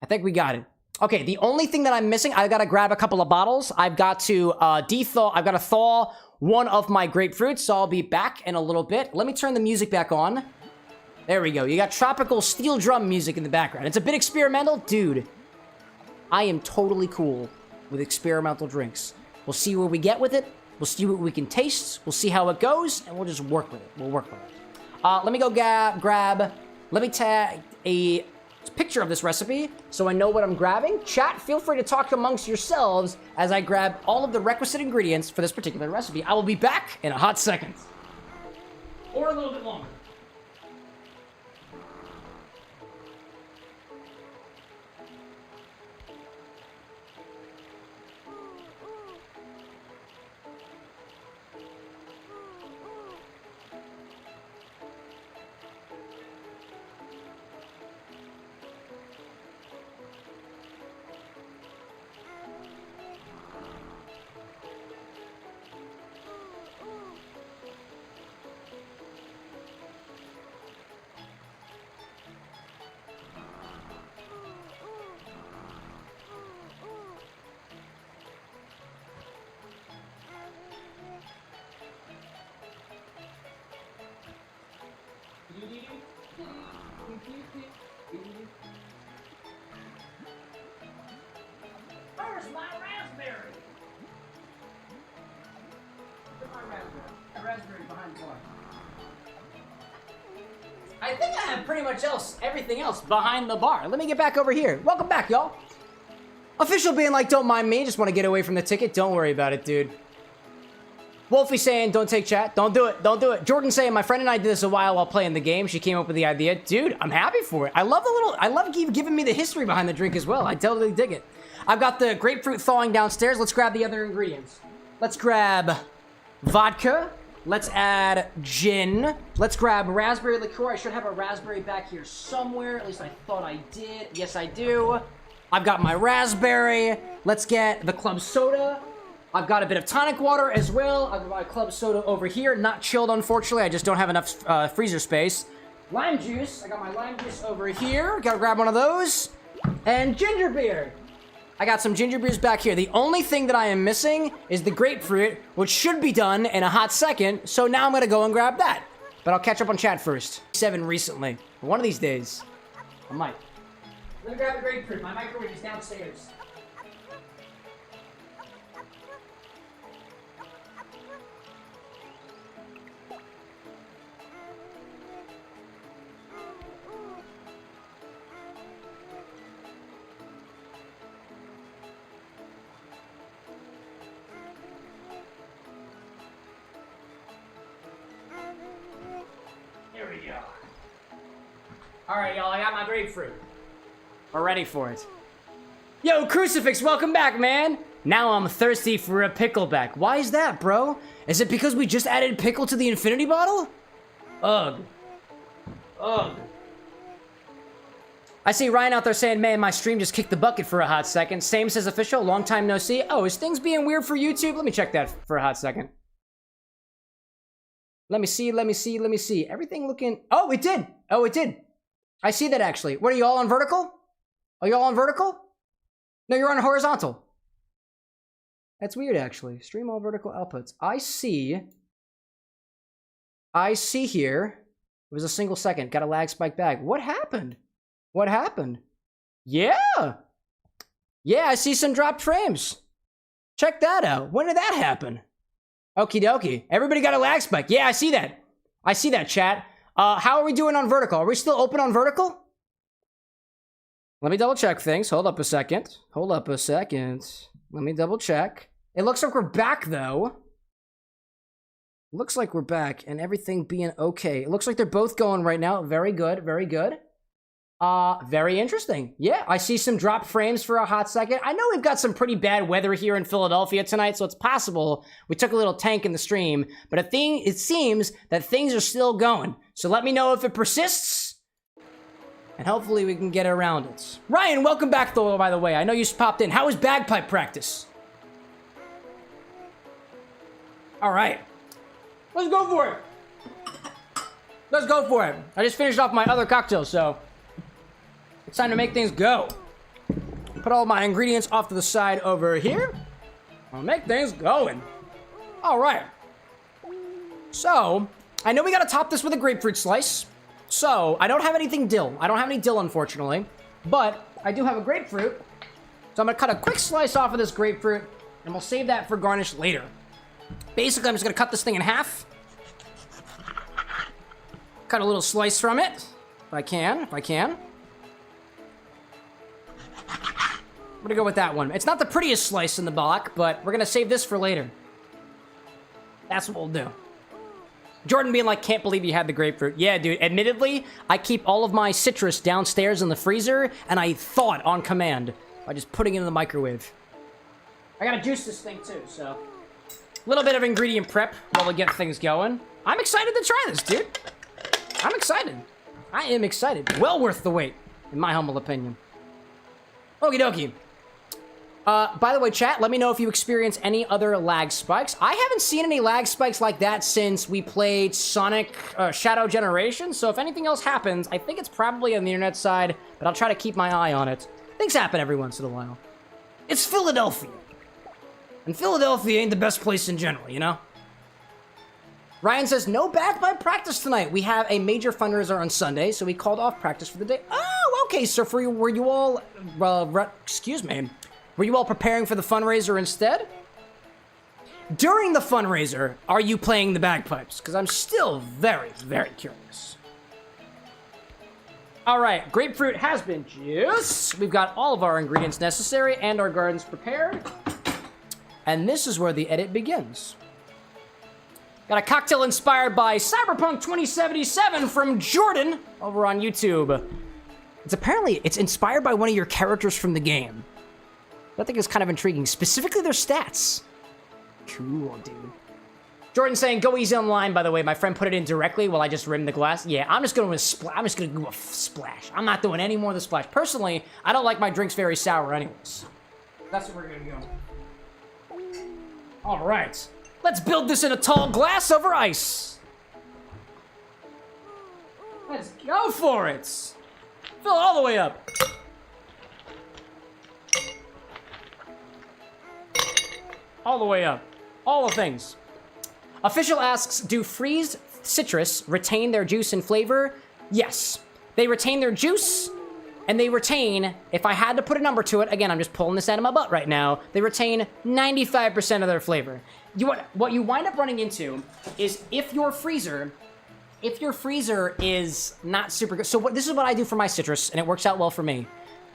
I think we got it. Okay, the only thing that I'm missing, I've got to grab a couple of bottles. I've got to I've got to thaw one of my grapefruits, so I'll be back in a little bit. Let me turn the music back on. There we go. You got tropical steel drum music in the background. It's a bit experimental. Dude, I am totally cool with experimental drinks. We'll see where we get with it. We'll see what we can taste. We'll see how it goes, and we'll just work with it. We'll work with it. Let me go let me tag a picture of this recipe so I know what I'm grabbing. Chat, feel free to talk amongst yourselves as I grab all of the requisite ingredients for this particular recipe. I will be back in a hot second. Or a little bit longer. Where's my raspberry? Where's my raspberry? The raspberry behind the bar. I think I have pretty much everything else behind the bar. Let me get back over here. Welcome back, y'all. Official being like, don't mind me, just want to get away from the ticket. Don't worry about it, dude. Wolfie saying, don't take chat. Don't do it. Don't do it. Jordan saying, my friend and I did this a while playing the game. She came up with the idea. Dude, I'm happy for it. I love giving me the history behind the drink as well. I totally dig it. I've got the grapefruit thawing downstairs. Let's grab the other ingredients. Let's grab vodka. Let's add gin. Let's grab raspberry liqueur. I should have a raspberry back here somewhere. At least I thought I did. Yes, I do. I've got my raspberry. Let's get the club soda. I've got a bit of tonic water as well. I've got my club soda over here. Not chilled, unfortunately. I just don't have enough freezer space. Lime juice. I got my lime juice over here. Gotta grab one of those. And ginger beer. I got some ginger beers back here. The only thing that I am missing is the grapefruit, which should be done in a hot second. So now I'm gonna go and grab that. But I'll catch up on chat first. 7 recently. One of these days, I might. Let me grab the grapefruit. My microwave is downstairs. Here we go. Alright, y'all, I got my grapefruit. We're ready for it. Yo, Crucifix, welcome back, man! Now I'm thirsty for a pickleback. Why is that, bro? Is it because we just added pickle to the infinity bottle? Ugh. Ugh. I see Ryan out there saying, man, my stream just kicked the bucket for a hot second. Same says official, long time no see. Oh, is things being weird for YouTube? Let me check that for a hot second. Let me see. Everything looking... Oh, it did. Oh, it did. I see that, actually. What, are you all on vertical? Are you all on vertical? No, you're on horizontal. That's weird, actually. Stream all vertical outputs. I see here. It was a single second. Got a lag spike back. What happened? What happened? Yeah. Yeah, I see some dropped frames. Check that out. When did that happen? Okie dokie. Everybody got a lag spike. Yeah, I see that. I see that, chat. How are we doing on vertical? Are we still open on vertical? Let me double check things. Hold up a second. Let me double check. It looks like we're back, though. Looks like we're back and everything being okay. It looks like they're both going right now. Very good, very good. Very interesting. Yeah, I see some drop frames for a hot second. I know we've got some pretty bad weather here in Philadelphia tonight, so it's possible we took a little tank in the stream, but it seems that things are still going. So let me know if it persists, and hopefully we can get around it. Ryan, welcome back, though, by the way. I know you just popped in. How was bagpipe practice? All right. Let's go for it. Let's go for it. I just finished off my other cocktail, so it's time to make things go. Put all my ingredients off to the side over here. I'll make things going. All right. So, I know we gotta top this with a grapefruit slice. So, I don't have anything dill. I don't have any dill, unfortunately. But, I do have a grapefruit. So I'm gonna cut a quick slice off of this grapefruit, and we'll save that for garnish later. Basically, I'm just gonna cut this thing in half. Cut a little slice from it, if I can. I'm gonna go with that one. It's not the prettiest slice in the block, but we're gonna save this for later. That's what we'll do. Jordan being like, can't believe you had the grapefruit. Yeah, dude, admittedly, I keep all of my citrus downstairs in the freezer, and I thawed on command by just putting it in the microwave. I gotta juice this thing too, so a little bit of ingredient prep while we get things going. I'm excited to try this, dude. I'm excited. I am excited. Well worth the wait, in my humble opinion. Okie dokie. By the way, chat, let me know if you experience any other lag spikes. I haven't seen any lag spikes like that since we played Sonic Shadow Generation, so if anything else happens, I think it's probably on the internet side, but I'll try to keep my eye on it. Things happen every once in a while. It's Philadelphia. And Philadelphia ain't the best place in general, you know? Ryan says, no bagpipe practice tonight. We have a major fundraiser on Sunday, so we called off practice for the day. Oh, okay, so were you all, excuse me, were you all preparing for the fundraiser instead? During the fundraiser, are you playing the bagpipes? Because I'm still very, very curious. All right, grapefruit has been juiced. We've got all of our ingredients necessary and our gardens prepared. And this is where the edit begins. Got a cocktail inspired by Cyberpunk 2077 from Jordan over on YouTube. It's inspired by one of your characters from the game. I think it's kind of intriguing, specifically their stats. Cool, dude. Jordan saying, go easy on the line, by the way. My friend put it in directly while I just rimmed the glass. Yeah, I'm just gonna do a splash. I'm not doing any more of the splash. Personally, I don't like my drinks very sour anyways. That's what we're gonna go. All right, let's build this in a tall glass over ice. Let's go for it. Fill it all the way up. All the way up. All the things. Official asks, do freeze citrus retain their juice and flavor? Yes. They retain their juice, and they retain, if I had to put a number to it, again, I'm just pulling this out of my butt right now, they retain 95% of their flavor. What you wind up running into is if your freezer is not super good, so this is what I do for my citrus, and it works out well for me.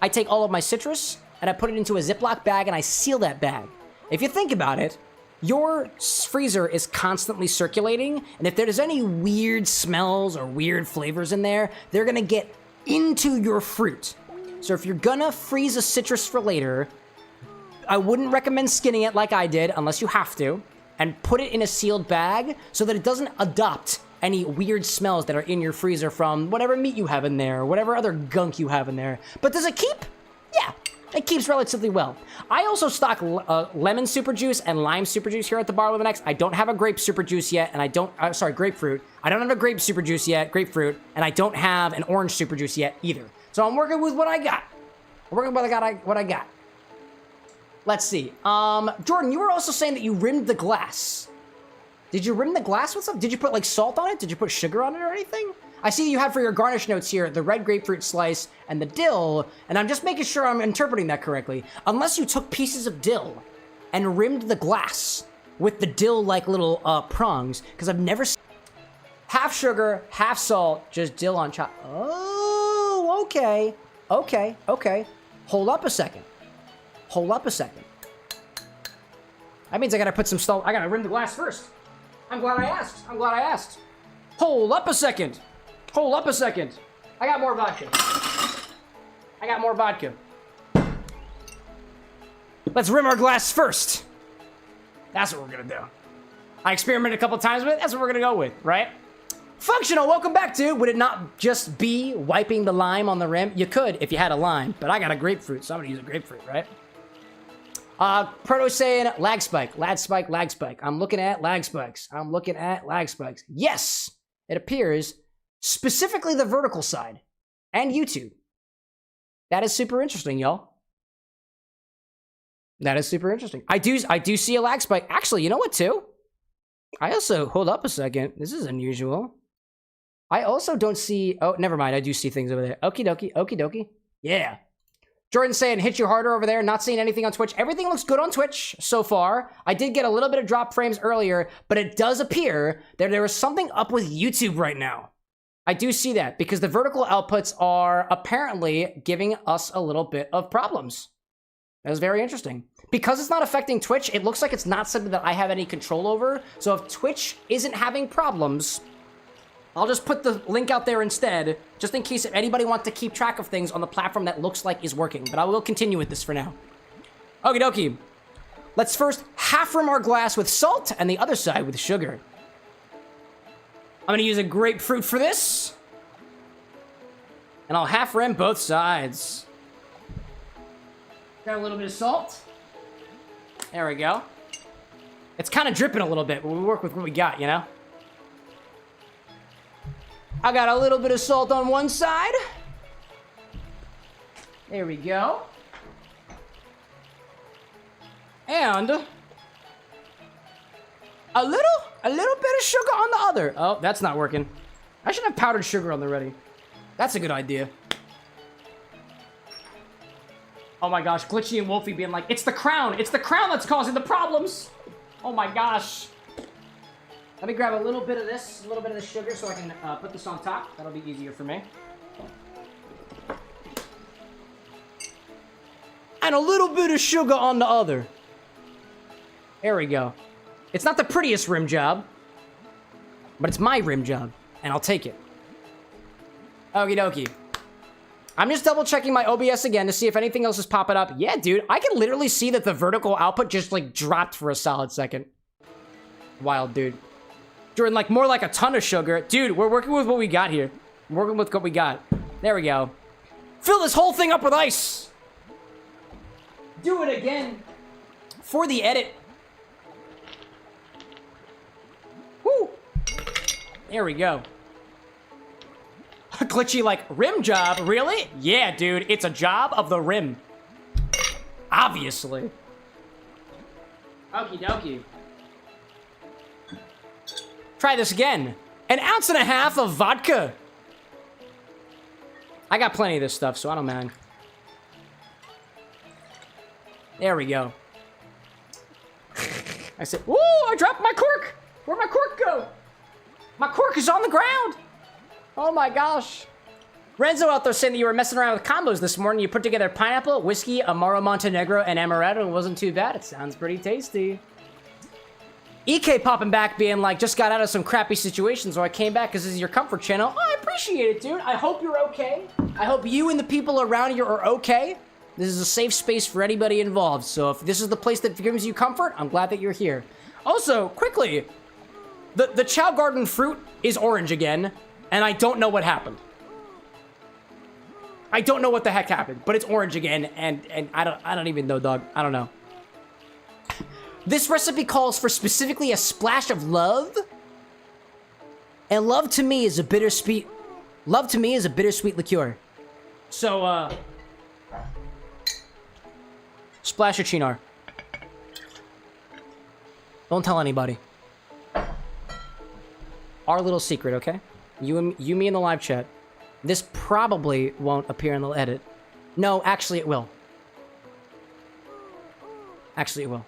I take all of my citrus, and I put it into a Ziploc bag, and I seal that bag. If you think about it, your freezer is constantly circulating, and if there's any weird smells or weird flavors in there, they're gonna get into your fruit. So if you're gonna freeze a citrus for later, I wouldn't recommend skinning it like I did, unless you have to, and put it in a sealed bag so that it doesn't adopt any weird smells that are in your freezer from whatever meat you have in there, or whatever other gunk you have in there. But does it keep? Yeah. It keeps relatively well. I also stock lemon super juice and lime super juice here at the bar with an X. I don't have a grape super juice yet, and grapefruit. I don't have a grape super juice yet, grapefruit, and I don't have an orange super juice yet either. So I'm working with what I got. I'm working with what I got. Let's see. Jordan, you were also saying that you rimmed the glass. Did you rim the glass with something? Did you put like salt on it? Did you put sugar on it or anything? I see you have for your garnish notes here the red grapefruit slice and the dill, and I'm just making sure I'm interpreting that correctly. Unless you took pieces of dill and rimmed the glass with the dill-like little prongs, because I've never seen half sugar, half salt, just dill on top. Oh, okay. Okay, okay. Hold up a second. Hold up a second. That means I gotta put some salt. I gotta rim the glass first. I'm glad I asked. I'm glad I asked. Hold up a second. Hold up a second. I got more vodka. I got more vodka. Let's rim our glass first. That's what we're gonna do. I experimented a couple times with it. That's what we're gonna go with, right? Functional, welcome back, dude. Would it not just be wiping the lime on the rim? You could if you had a lime, but I got a grapefruit, so I'm gonna use a grapefruit, right? Proto saying lag spike, lag spike, lag spike. I'm looking at lag spikes. I'm looking at lag spikes. Yes, it appears specifically the vertical side and YouTube. That is super interesting, y'all. That is super interesting. I do see a lag spike. Actually, you know what, too? I also, hold up a second. This is unusual. I also don't see, oh, never mind. I do see things over there. Okie dokie, okie dokie. Yeah. Jordan saying, hit you harder over there. Not seeing anything on Twitch. Everything looks good on Twitch so far. I did get a little bit of drop frames earlier, but it does appear that there is something up with YouTube right now. I do see that because the vertical outputs are apparently giving us a little bit of problems. That was very interesting. Because it's not affecting Twitch, it looks like it's not something that I have any control over. So if Twitch isn't having problems, I'll just put the link out there instead, just in case if anybody wants to keep track of things on the platform that looks like is working. But I will continue with this for now. Okie dokie. Let's first half rim our glass with salt and the other side with sugar. I'm gonna use a grapefruit for this. And I'll half rim both sides. Got a little bit of salt. There we go. It's kind of dripping a little bit, but we work with what we got, you know? I got a little bit of salt on one side. There we go. And a little bit of sugar on the other. Oh, that's not working. I should have powdered sugar on the ready. That's a good idea. Oh my gosh, Glitchy and Wolfie being like, it's the crown that's causing the problems. Oh my gosh. Let me grab a little bit of this, a little bit of the sugar so I can put this on top. That'll be easier for me. And a little bit of sugar on the other. There we go. It's not the prettiest rim job, but it's my rim job, and I'll take it. Okie dokie. I'm just double checking my OBS again to see if anything else is popping up. Yeah, dude, I can literally see that the vertical output just like dropped for a solid second. Wild, dude. Jordan, like more like a ton of sugar. Dude, we're working with what we got here. We're working with what we got. There we go. Fill this whole thing up with ice. Do it again for the edit. Woo. There we go. Glitchy like, rim job? Really? Yeah, dude, it's a job of the rim. Obviously. Okie dokie. Try this again. 1.5 ounces of vodka. I got plenty of this stuff, so I don't mind. There we go. I said, ooh, I dropped my cork. Where'd my cork go? My cork is on the ground. Oh my gosh. Renzo out there saying that you were messing around with combos this morning. You put together pineapple, whiskey, Amaro Montenegro, and amaretto. It wasn't too bad. It sounds pretty tasty. EK popping back being like, just got out of some crappy situation, so I came back because this is your comfort channel. Oh, I appreciate it, dude. I hope you're okay. I hope you and the people around you are okay. This is a safe space for anybody involved. So if this is the place that gives you comfort, I'm glad that you're here. Also, quickly, the Chow Garden fruit is orange again, and I don't know what happened. I don't know what the heck happened, but it's orange again, and I don't even know, dog. I don't know. This recipe calls for specifically a splash of love. And love to me is a bittersweet liqueur. So, splash of Cynar. Don't tell anybody. Our little secret, okay? You, me, in the live chat. This probably won't appear in the edit. No, actually it will. Actually it will.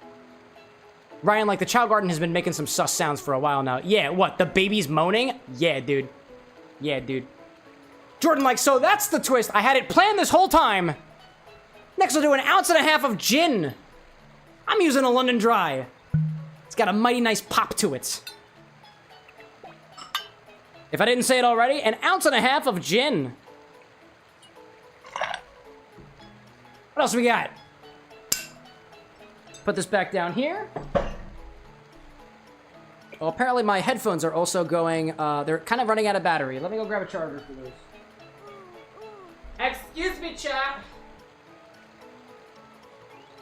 Ryan, like, the Chow Garden has been making some sus sounds for a while now. Yeah, what? The baby's moaning? Yeah, dude. Yeah, dude. Jordan, like, so that's the twist. I had it planned this whole time. Next, I'll do 1.5 ounces of gin. I'm using a London Dry. It's got a mighty nice pop to it. If I didn't say it already, 1.5 ounces of gin. What else we got? Put this back down here. Well, apparently my headphones are also going, they're kind of running out of battery. Let me go grab a charger for those. Excuse me, chat.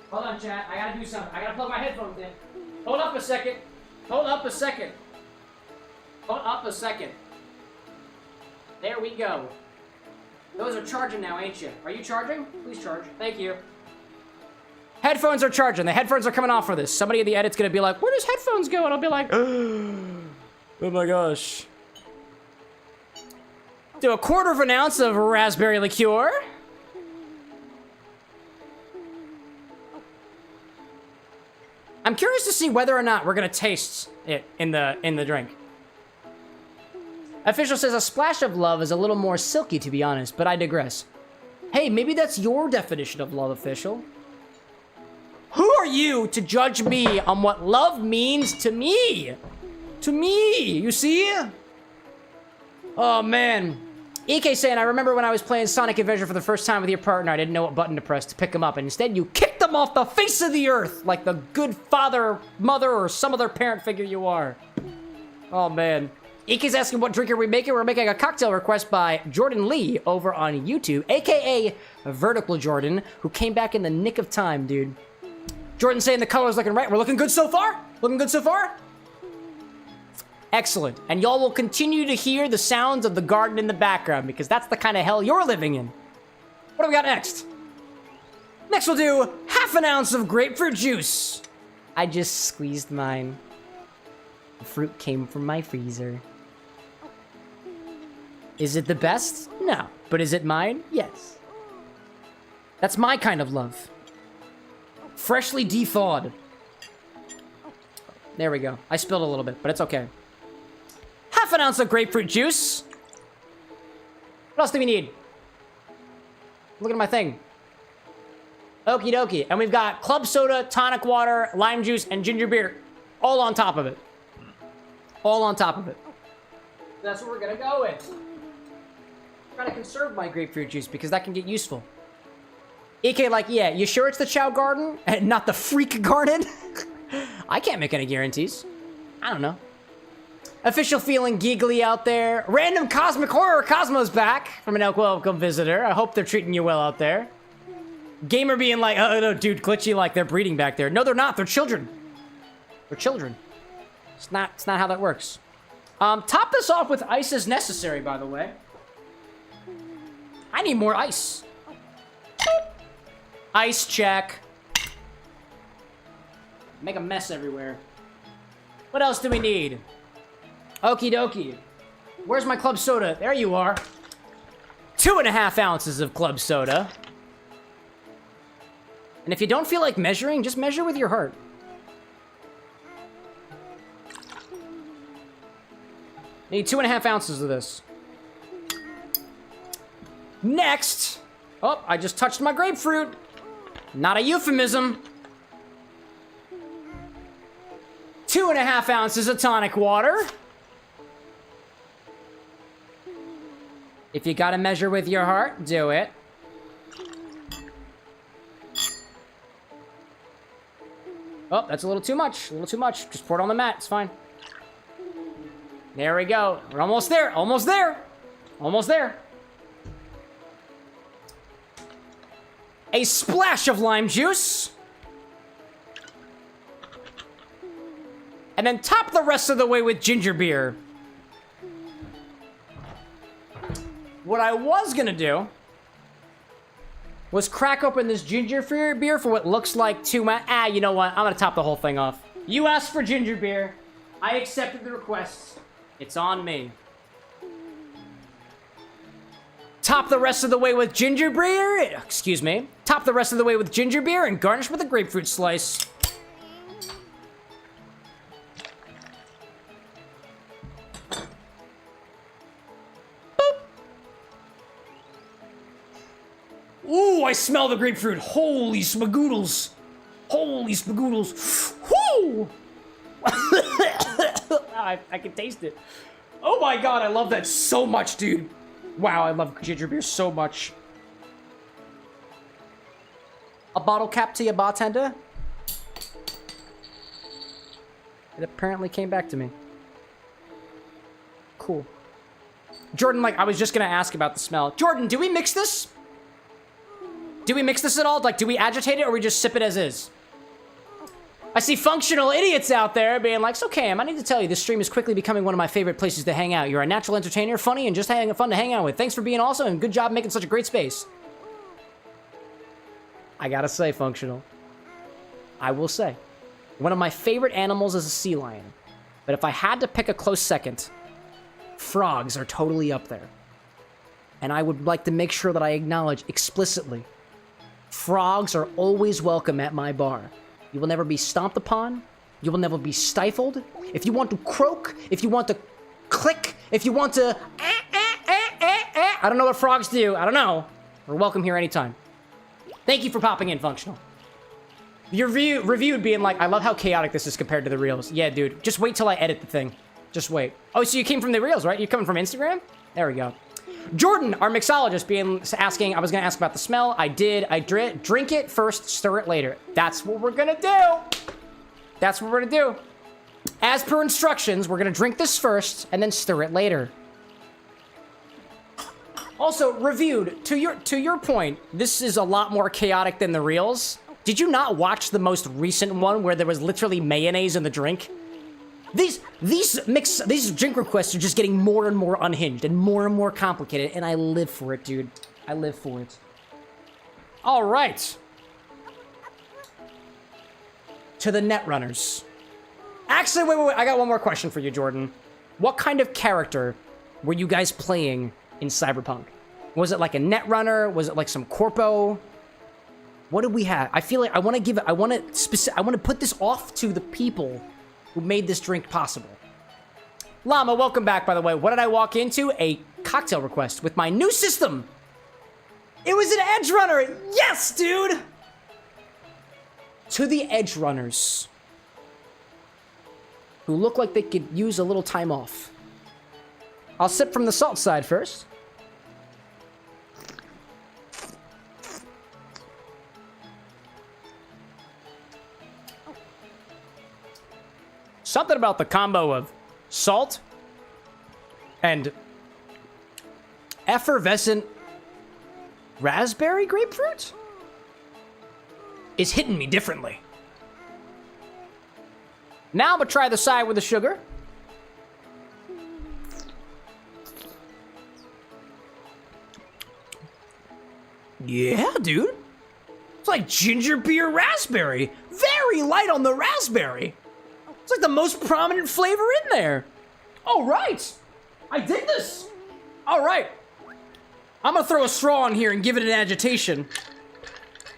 Hold on, chat. I gotta do something. I gotta plug my headphones in. Hold up a second. Hold up a second. Hold up a second. There we go. Those are charging now, ain't you? Are you charging? Please charge. Thank you. Headphones are charging. The headphones are coming off for this. Somebody in the edit's gonna be like, where does headphones go? And I'll be like, oh my gosh. Do 1/4 ounce of raspberry liqueur. I'm curious to see whether or not we're gonna taste it in the drink. Official says a splash of love is a little more silky, to be honest, but I digress. Hey, maybe that's your definition of love, Official. Who are you to judge me on what love means to me? To me, you see? Oh, man. EK saying, I remember when I was playing Sonic Adventure for the first time with your partner, I didn't know what button to press to pick him up, and instead you kicked him off the face of the earth like the good father, mother, or some other parent figure you are. Oh, man. EK's asking what drink are we making? We're making a cocktail request by Jordan Lee over on YouTube, aka Vertical Jordan, who came back in the nick of time, dude. Jordan saying the color's looking right. We're looking good so far? Looking good so far? Excellent. And y'all will continue to hear the sounds of the garden in the background because that's the kind of hell you're living in. What do we got next? Next we'll do 1/2 ounce of grapefruit juice. I just squeezed mine. The fruit came from my freezer. Is it the best? No. But is it mine? Yes. That's my kind of love. Freshly de-thawed. There we go. I spilled a little bit, but it's okay. 1/2 ounce of grapefruit juice. What else do we need? Look at my thing. Okie dokie. And we've got club soda, tonic water, lime juice, and ginger beer. All on top of it. All on top of it. That's what we're gonna go with. I'm trying to conserve my grapefruit juice because that can get useful. EK like, yeah, you sure it's the Chow Garden and not the Freak Garden? I can't make any guarantees. I don't know. Official feeling giggly out there. Random Cosmic Horror Cosmo's back from an welcome visitor. I hope they're treating you well out there. Gamer being like, oh no, dude, glitchy like they're breeding back there. No, they're not. They're children. They're children. It's not how that works. Top this off with ice as necessary, by the way. I need more ice. Ice check. Make a mess everywhere. What else do we need? Okie dokie. Where's my club soda? There you are. 2.5 ounces of club soda. And if you don't feel like measuring, just measure with your heart. Need 2.5 ounces of this. Next. Oh, I just touched my grapefruit. Not a euphemism. 2.5 ounces of tonic water. If you gotta measure with your heart, do it. Oh, that's a little too much. A little too much. Just pour it on the mat. It's fine. There we go. We're almost there. Almost there. Almost there. A splash of lime juice. And then top the rest of the way with ginger beer. What I was gonna do was crack open this ginger beer for what looks like too much. You know what? I'm gonna top the whole thing off. You asked for ginger beer. I accepted the request. It's on me. Top the rest of the way with ginger beer. Excuse me. Top the rest of the way with ginger beer and garnish with a grapefruit slice. Ooh, I smell the grapefruit. Holy smagoodles. Holy spagoodles. Whoo! I can taste it. Oh my god, I love that so much, dude. Wow, I love ginger beer so much. A bottle cap to your bartender? It apparently came back to me. Cool. Jordan, like, I was just gonna ask about the smell. Jordan, do we mix this? Do we mix this at all? Like, do we agitate it or we just sip it as is? I see functional idiots out there being like, so Cam, I need to tell you, this stream is quickly becoming one of my favorite places to hang out. You're a natural entertainer, funny, and just fun to hang out with. Thanks for being awesome, and good job making such a great space. I gotta say, functional. I will say, one of my favorite animals is a sea lion. But if I had to pick a close second, frogs are totally up there. And I would like to make sure that I acknowledge explicitly, frogs are always welcome at my bar. You will never be stomped upon. You will never be stifled. If you want to croak, if you want to click, if you want to I don't know what frogs do. I don't know. We're welcome here anytime. Thank you for popping in, Functional. Your review being like, I love how chaotic this is compared to the reels. Yeah, dude. Just wait till I edit the thing. Just wait. Oh, so you came from the reels, right? You're coming from Instagram? There we go. Jordan, our mixologist, asking, I was going to ask about the smell. I did. I drink it first, stir it later. That's what we're going to do. That's what we're going to do. As per instructions, we're going to drink this first and then stir it later. Also, reviewed, to your point, this is a lot more chaotic than the reels. Did you not watch the most recent one where there was literally mayonnaise in the drink? These drink requests are just getting more and more unhinged and more complicated, and I live for it, dude. I live for it. All right. To the Netrunners. Actually, wait. I got one more question for you, Jordan. What kind of character were you guys playing in Cyberpunk? Was it like a Netrunner? Was it like some corpo? What did we have? I feel like I want to put this off to the people who made this drink possible. Llama, welcome back, by the way. What did I walk into? A cocktail request with my new system. It was an Edge Runner. Yes, dude. To the Edge Runners who look like they could use a little time off. I'll sip from the salt side first. Something about the combo of salt and effervescent raspberry grapefruit is hitting me differently. Now I'm gonna try the side with the sugar. Yeah, dude. It's like ginger beer raspberry. Very light on the raspberry. It's like the most prominent flavor in there. All right. I did this. All right. I'm going to throw a straw in here and give it an agitation.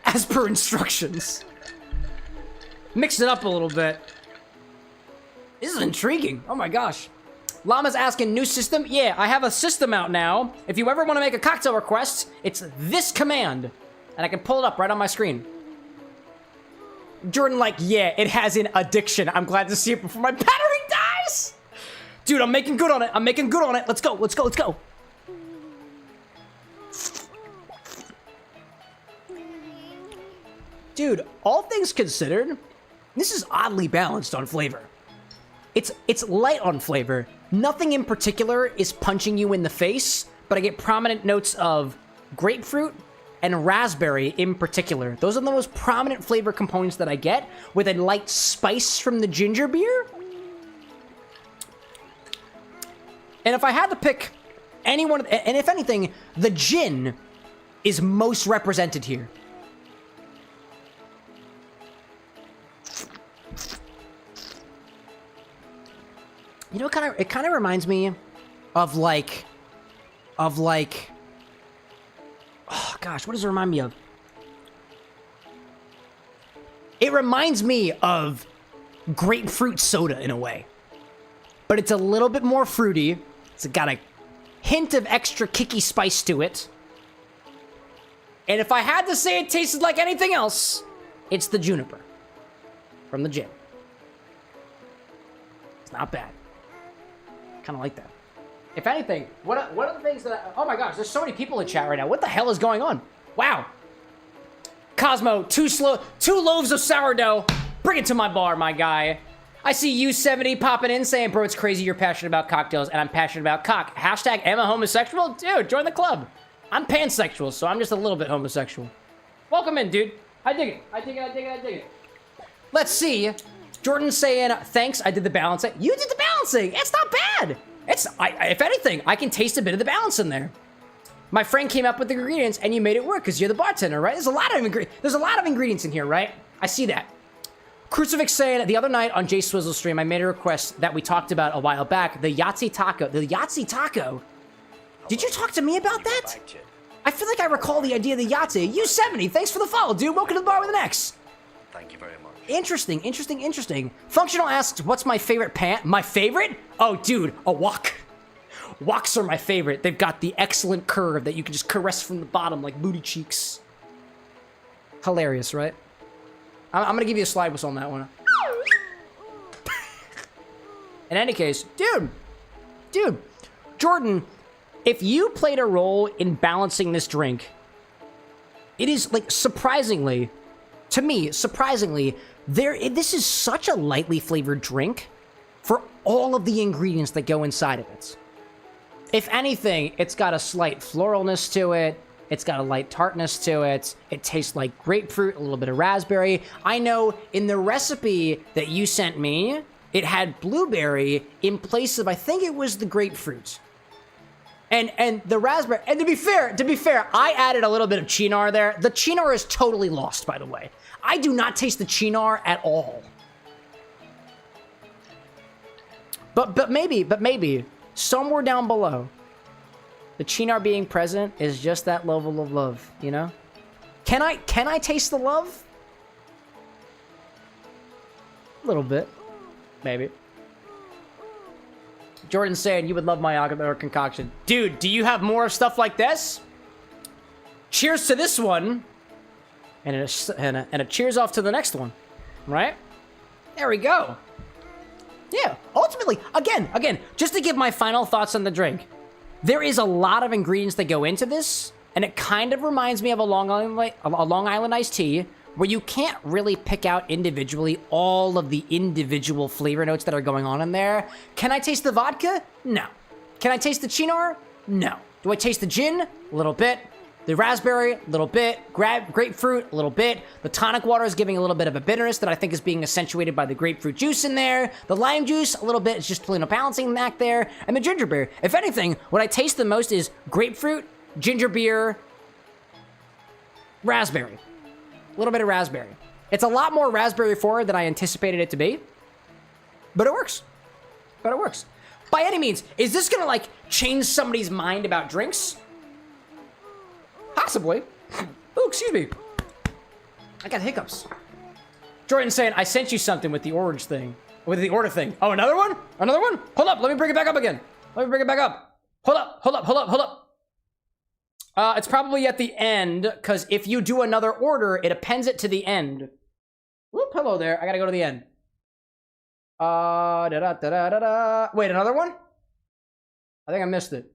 As per instructions. Mix it up a little bit. This is intriguing. Oh my gosh. Llama's asking, new system? Yeah, I have a system out now. If you ever want to make a cocktail request, it's this command. And I can pull it up right on my screen. Jordan, like, yeah, it has an addiction. I'm glad to see it before my battery dies. Dude, I'm making good on it. I'm making good on it. Let's go. Let's go. Let's go. Dude, all things considered, this is oddly balanced on flavor. It's light on flavor. Nothing in particular is punching you in the face, but I get prominent notes of grapefruit and raspberry in particular. Those are the most prominent flavor components that I get, with a light spice from the ginger beer. And if I had to pick anyone, and if anything, the gin is most represented here. You know, it kind of reminds me of like gosh, what does it remind me of? It reminds me of grapefruit soda in a way. But it's a little bit more fruity. It's got a hint of extra kicky spice to it. And if I had to say it tasted like anything else, it's the juniper from the gym. It's not bad. Kind of like that. If anything, one of the things that oh my gosh, there's so many people in chat right now. What the hell is going on? Wow. Cosmo, two loaves of sourdough. Bring it to my bar, my guy. I see U70 popping in saying, bro, it's crazy you're passionate about cocktails and I'm passionate about cock. Hashtag am I homosexual? Dude, join the club. I'm pansexual, so I'm just a little bit homosexual. Welcome in, dude. I dig it. I dig it, I dig it, I dig it. Let's see. Jordan's saying, thanks, I did the balancing. You did the balancing. It's not bad. If anything, I can taste a bit of the balance in there. My friend came up with the ingredients and you made it work because you're the bartender, right? There's a lot of ingredients in here, right? I see that. Crucifix saying, the other night on Jay Swizzle's stream, I made a request that we talked about a while back, the Yahtzee taco. The Yahtzee taco? Did you talk to me about that? I feel like I recall the idea of the Yahtzee. U70, thanks for the follow, dude. Welcome to the bar with an X. Thank you very much. Interesting, interesting, interesting. Functional asks, what's my favorite pant? My favorite? Oh, dude, a wok. Woks are my favorite. They've got the excellent curve that you can just caress from the bottom like booty cheeks. Hilarious, right? I'm gonna give you a slide whistle on that one. In any case, dude, Jordan, if you played a role in balancing this drink, it is like surprisingly, to me, this is such a lightly flavored drink for all of the ingredients that go inside of it. If anything, it's got a slight floralness to it. It's got a light tartness to it. It tastes like grapefruit, a little bit of raspberry. I know in the recipe that you sent me, it had blueberry in place of, I think it was the grapefruit. And the raspberry, and to be fair, I added a little bit of Cynar there. The Cynar is totally lost, by the way. I do not taste the Cynar at all. But maybe, somewhere down below, the Cynar being present is just that level of love, you know? Can I taste the love? A little bit. Maybe. Jordan's saying you would love my agave concoction. Dude, do you have more stuff like this? Cheers to this one. And a cheers off to the next one. Right? There we go. Yeah, ultimately, again, just to give my final thoughts on the drink. There is a lot of ingredients that go into this, and it kind of reminds me of a Long Island iced tea, where you can't really pick out individually all of the individual flavor notes that are going on in there. Can I taste the vodka? No. Can I taste the Cynar? No. Do I taste the gin? A little bit. The raspberry, a little bit. Grapefruit, a little bit. The tonic water is giving a little bit of a bitterness that I think is being accentuated by the grapefruit juice in there. The lime juice, a little bit. It's just pulling a balancing act there. And the ginger beer. If anything, what I taste the most is grapefruit, ginger beer, raspberry. A little bit of raspberry. It's a lot more raspberry forward than I anticipated it to be. But it works. By any means, is this gonna like change somebody's mind about drinks? Possibly. Oh, excuse me. I got hiccups. Jordan's saying, I sent you something with the orange thing. With the order thing. Oh, another one? Another one? Hold up, let me bring it back up again. Let me bring it back up. Hold up. It's probably at the end, because if you do another order, it appends it to the end. Whoop, hello there. I gotta go to the end. Wait, another one? I think I missed it.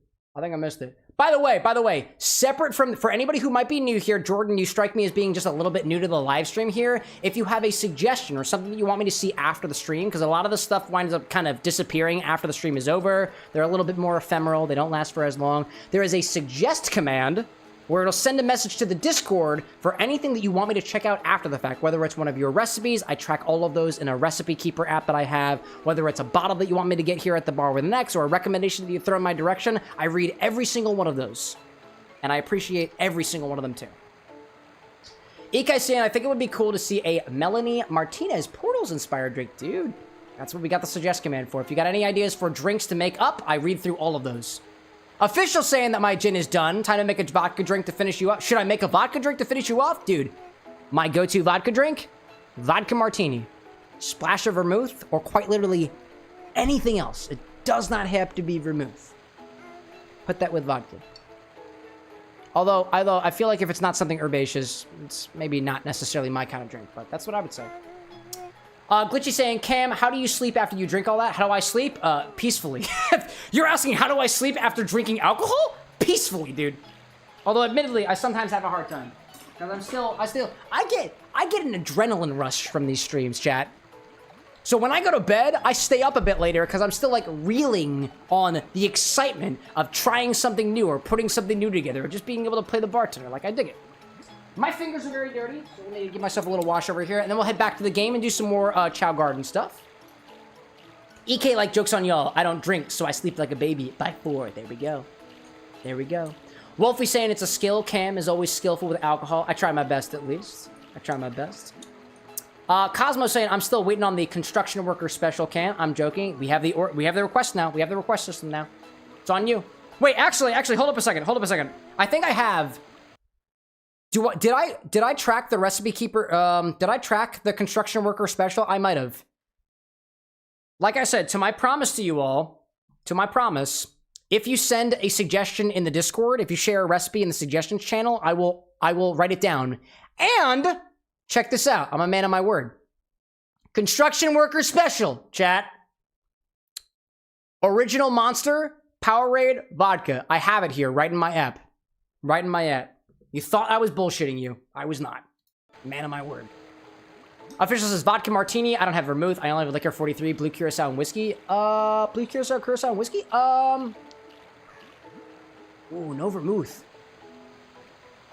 By the way, separate from, for anybody who might be new here, Jordan, you strike me as being just a little bit new to the live stream here. If you have a suggestion or something that you want me to see after the stream, because a lot of the stuff winds up kind of disappearing after the stream is over. They're a little bit more ephemeral. They don't last for as long. There is a suggest command where it'll send a message to the Discord for anything that you want me to check out after the fact, whether it's one of your recipes. I track all of those in a recipe keeper app that I have, whether it's a bottle that you want me to get here at the bar with an X or a recommendation that you throw in my direction. I read every single one of those, and I appreciate every single one of them too. Ikai saying, I think it would be cool to see a Melanie Martinez Portals inspired drink. Dude, that's what we got the suggest command for. If you got any ideas for drinks to make up, I read through all of those. Official saying that my gin is done. Time to make a vodka drink to finish you up. Should I make a vodka drink to finish you off? Dude, my go-to vodka drink? Vodka martini. Splash of vermouth, or quite literally anything else. It does not have to be vermouth. Put that with vodka. Although I feel like if it's not something herbaceous, it's maybe not necessarily my kind of drink, but that's what I would say. Glitchy saying, Cam, how do you sleep after you drink all that? How do I sleep? Peacefully. You're asking how do I sleep after drinking alcohol? Peacefully, dude. Although admittedly, I sometimes have a hard time. Because I get an adrenaline rush from these streams, chat. So when I go to bed, I stay up a bit later because I'm still like reeling on the excitement of trying something new or putting something new together or just being able to play the bartender. Like, I dig it. My fingers are very dirty, so I'm gonna give myself a little wash over here, and then we'll head back to the game and do some more Chow Garden stuff. EK like, jokes on y'all. I don't drink, so I sleep like a baby by 4. There we go. There we go. Wolfie saying it's a skill. Cam is always skillful with alcohol. I try my best, at least. I try my best. Cosmo saying I'm still waiting on the construction worker special. Cam, I'm joking. We have the request now. We have the request system now. It's on you. Wait, actually, hold up a second. Hold up a second. I think I have. Did I track the recipe keeper? Did I track the construction worker special? I might have. Like I said, to my promise to you all, if you send a suggestion in the Discord, if you share a recipe in the suggestions channel, I will write it down. And check this out. I'm a man of my word. Construction worker special, chat. Original Monster, Powerade, vodka. I have it here right in my app. Right in my app. You thought I was bullshitting you. I was not. Man of my word. Official says vodka martini. I don't have vermouth. I only have liquor 43, blue curacao and whiskey. Blue curacao and whiskey? Ooh, no vermouth.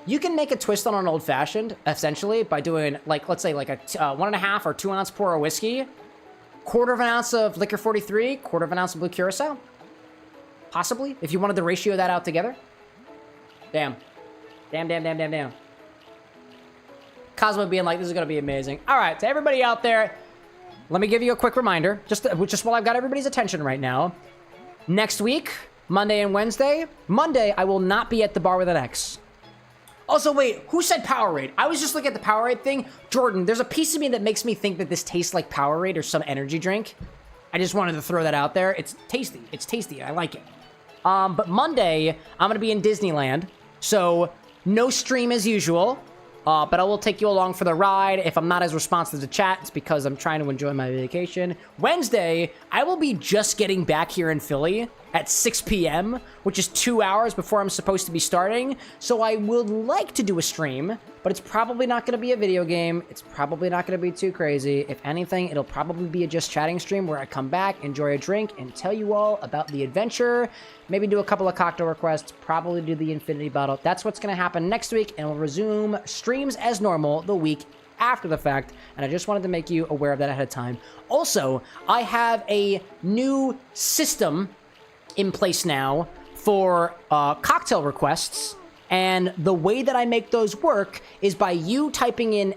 You can make a twist on an old fashioned, essentially, by doing, like, let's say, like a 1.5 or 2 ounce pour of whiskey, 1/4 ounce of liquor 43, 1/4 ounce of blue curacao. Possibly, if you wanted to ratio that out together. Damn. Damn. Cosmo being like, this is going to be amazing. All right, to everybody out there, let me give you a quick reminder, just while I've got everybody's attention right now. Next week, Monday and Wednesday. Monday, I will not be at the bar with an X. Also, wait, who said Powerade? I was just looking at the Powerade thing. Jordan, there's a piece of me that makes me think that this tastes like Powerade or some energy drink. I just wanted to throw that out there. It's tasty. It's tasty. I like it. But Monday, I'm going to be in Disneyland. So, no stream as usual. But I will take you along for the ride. If I'm not as responsive to chat, it's because I'm trying to enjoy my vacation. Wednesday, I will be just getting back here in Philly at 6 p.m., which is 2 hours before I'm supposed to be starting. So I would like to do a stream, but it's probably not going to be a video game. It's probably not going to be too crazy. If anything, it'll probably be a just chatting stream where I come back, enjoy a drink, and tell you all about the adventure. Maybe do a couple of cocktail requests, probably do the infinity bottle. That's what's going to happen next week, and we'll resume streams as normal the week after the fact, and I just wanted to make you aware of that ahead of time. Also, I have a new system in place now for cocktail requests, and the way that I make those work is by you typing in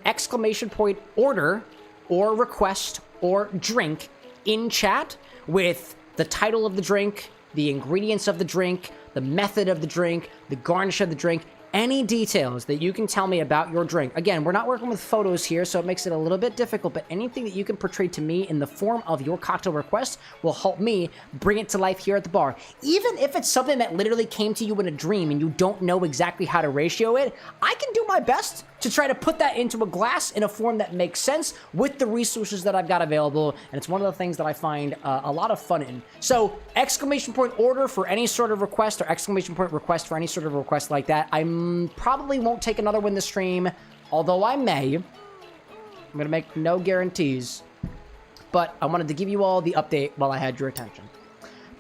!order or request or drink in chat with the title of the drink, the ingredients of the drink, the method of the drink, the garnish of the drink, any details that you can tell me about your drink. Again, we're not working with photos here, so it makes it a little bit difficult, but anything that you can portray to me in the form of your cocktail request will help me bring it to life here at the bar. Even if it's something that literally came to you in a dream and you don't know exactly how to ratio it, I can do my best to try to put that into a glass in a form that makes sense with the resources that I've got available, and it's one of the things that I find a lot of fun in. So, !order for any sort of request, or !request for any sort of request like that. I probably won't take another one this stream, although I may. I'm gonna make no guarantees, but I wanted to give you all the update while I had your attention.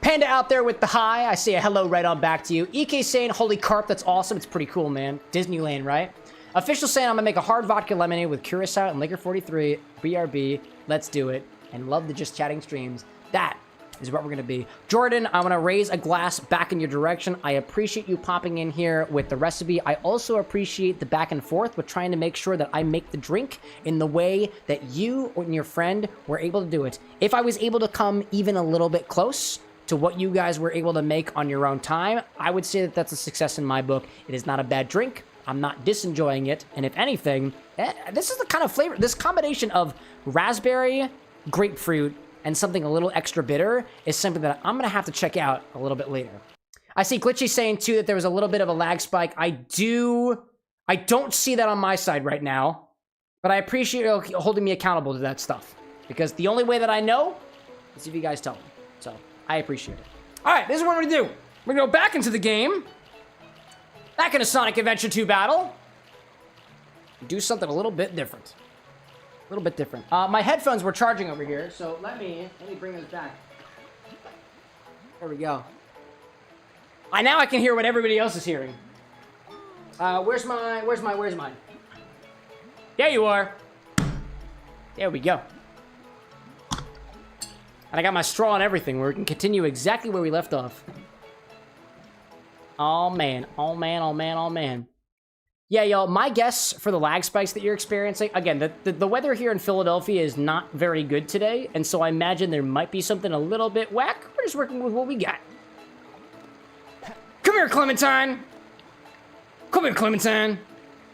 Panda out there with the hi, I say a hello right on back to you. EK saying, holy carp, that's awesome. It's pretty cool, man. Disneyland, right? Official saying, I'm gonna make a hard vodka lemonade with curacao and liquor 43, BRB. Let's do it. And love the just chatting streams. That is what we're gonna be. Jordan, I wanna raise a glass back in your direction. I appreciate you popping in here with the recipe. I also appreciate the back and forth with trying to make sure that I make the drink in the way that you and your friend were able to do it. If I was able to come even a little bit close, to what you guys were able to make on your own time, I would say that that's a success in my book. It is not a bad drink. I'm not disenjoying it. And if anything, this is the kind of flavor, this combination of raspberry, grapefruit, and something a little extra bitter is something that I'm going to have to check out a little bit later. I see Glitchy saying, too, that there was a little bit of a lag spike. I don't see that on my side right now, but I appreciate you holding me accountable to that stuff, because the only way that I know is if you guys tell me. So, I appreciate it. All right, this is what we're going to do. We're going to go back into the game, back into Sonic Adventure 2 Battle, do something a little bit different. A little bit different. My headphones were charging over here, so let me bring those back. There we go. Now I can hear what everybody else is hearing. Where's mine? There you are. There we go. And I got my straw and everything. We can continue exactly where we left off. Oh, man. Oh, man. Oh, man. Oh, man. Yeah, y'all, my guess for the lag spikes that you're experiencing, again, the weather here in Philadelphia is not very good today, and so I imagine there might be something a little bit whack. We're just working with what we got. Come here, Clementine. Come here, Clementine. I'm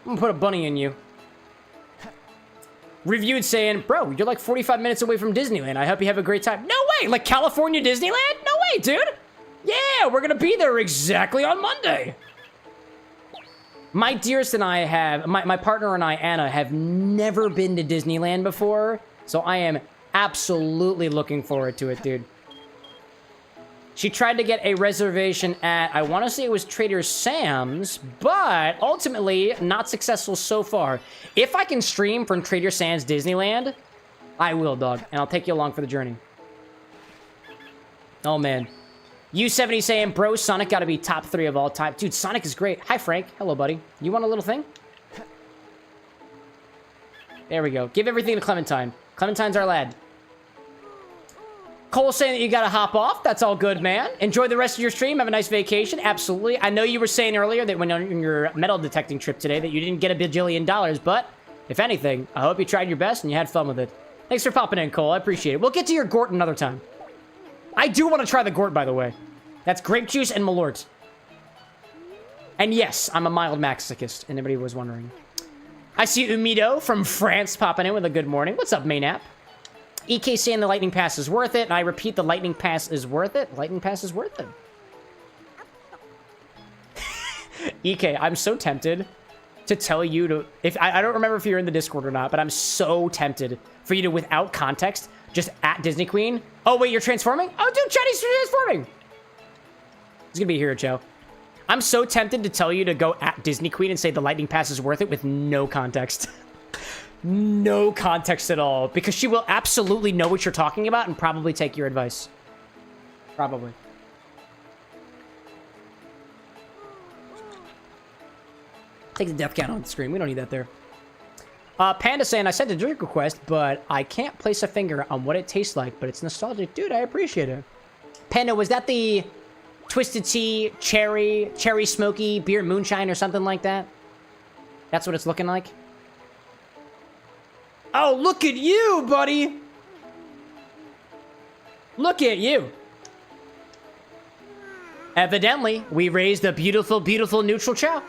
gonna put a bunny in you. Reviewed saying, bro, you're like 45 minutes away from Disneyland. I hope you have a great time. No way! Like California Disneyland? No way, dude! Yeah, we're gonna be there exactly on Monday. My dearest and I have, my partner and I, Anna, have never been to Disneyland before, so I am absolutely looking forward to it, dude. She tried to get a reservation at, I want to say it was Trader Sam's, but ultimately not successful so far. If I can stream from Trader Sam's Disneyland, I will, dog, and I'll take you along for the journey. Oh, man. U70 saying, bro, Sonic gotta be top 3 of all time. Dude, Sonic is great. Hi, Frank. Hello, buddy. You want a little thing? There we go. Give everything to Clementine. Clementine's our lad. Cole saying that you gotta hop off. That's all good, man. Enjoy the rest of your stream. Have a nice vacation. Absolutely. I know you were saying earlier that when on your metal detecting trip today that you didn't get $1 bajillion, but if anything, I hope you tried your best and you had fun with it. Thanks for popping in, Cole. I appreciate it. We'll get to your Gort another time. I do want to try the Gort, by the way. That's grape juice and Malort. And yes, I'm a mild masochist, and anybody was wondering. I see Umido from France popping in with a good morning. What's up, Maynap? EK saying the Lightning Pass is worth it, and I repeat, the Lightning Pass is worth it. Lightning Pass is worth it. EK, I'm so tempted to tell you to... I don't remember if you're in the Discord or not, but I'm so tempted for you to, without context, just at Disney Queen. Oh, wait, you're transforming? Oh, dude, Chinese transforming! It's gonna be a hero, Chow. I'm so tempted to tell you to go at Disney Queen and say the Lightning Pass is worth it with no context. No context at all. Because she will absolutely know what you're talking about and probably take your advice. Probably. Take the death count on the screen. We don't need that there. Panda saying, I sent a drink request, but I can't place a finger on what it tastes like, but it's nostalgic. Dude, I appreciate it. Panda, was that the Twisted Tea, cherry smoky, beer moonshine or something like that? That's what it's looking like? Oh, look at you, buddy! Look at you. Evidently, we raised a beautiful, beautiful neutral Chow.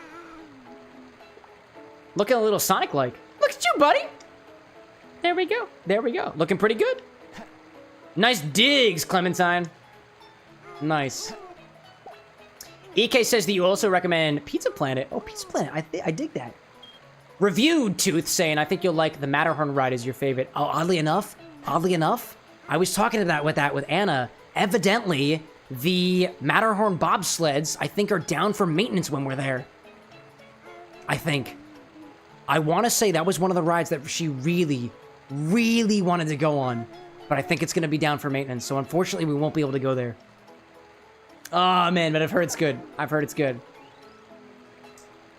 Looking a little Sonic-like. Look at you, buddy! There we go. There we go. Looking pretty good. Nice digs, Clementine. Nice. EK says that you also recommend Pizza Planet. Oh, Pizza Planet. I dig that. Reviewed Tooth saying, I think you'll like the Matterhorn ride is your favorite. Oh, oddly enough, I was talking with Anna. Evidently, the Matterhorn bobsleds, I think, are down for maintenance when we're there. I think. I want to say that was one of the rides that she really, really wanted to go on. But I think it's going to be down for maintenance. So unfortunately, we won't be able to go there. Oh, man, but I've heard it's good. I've heard it's good.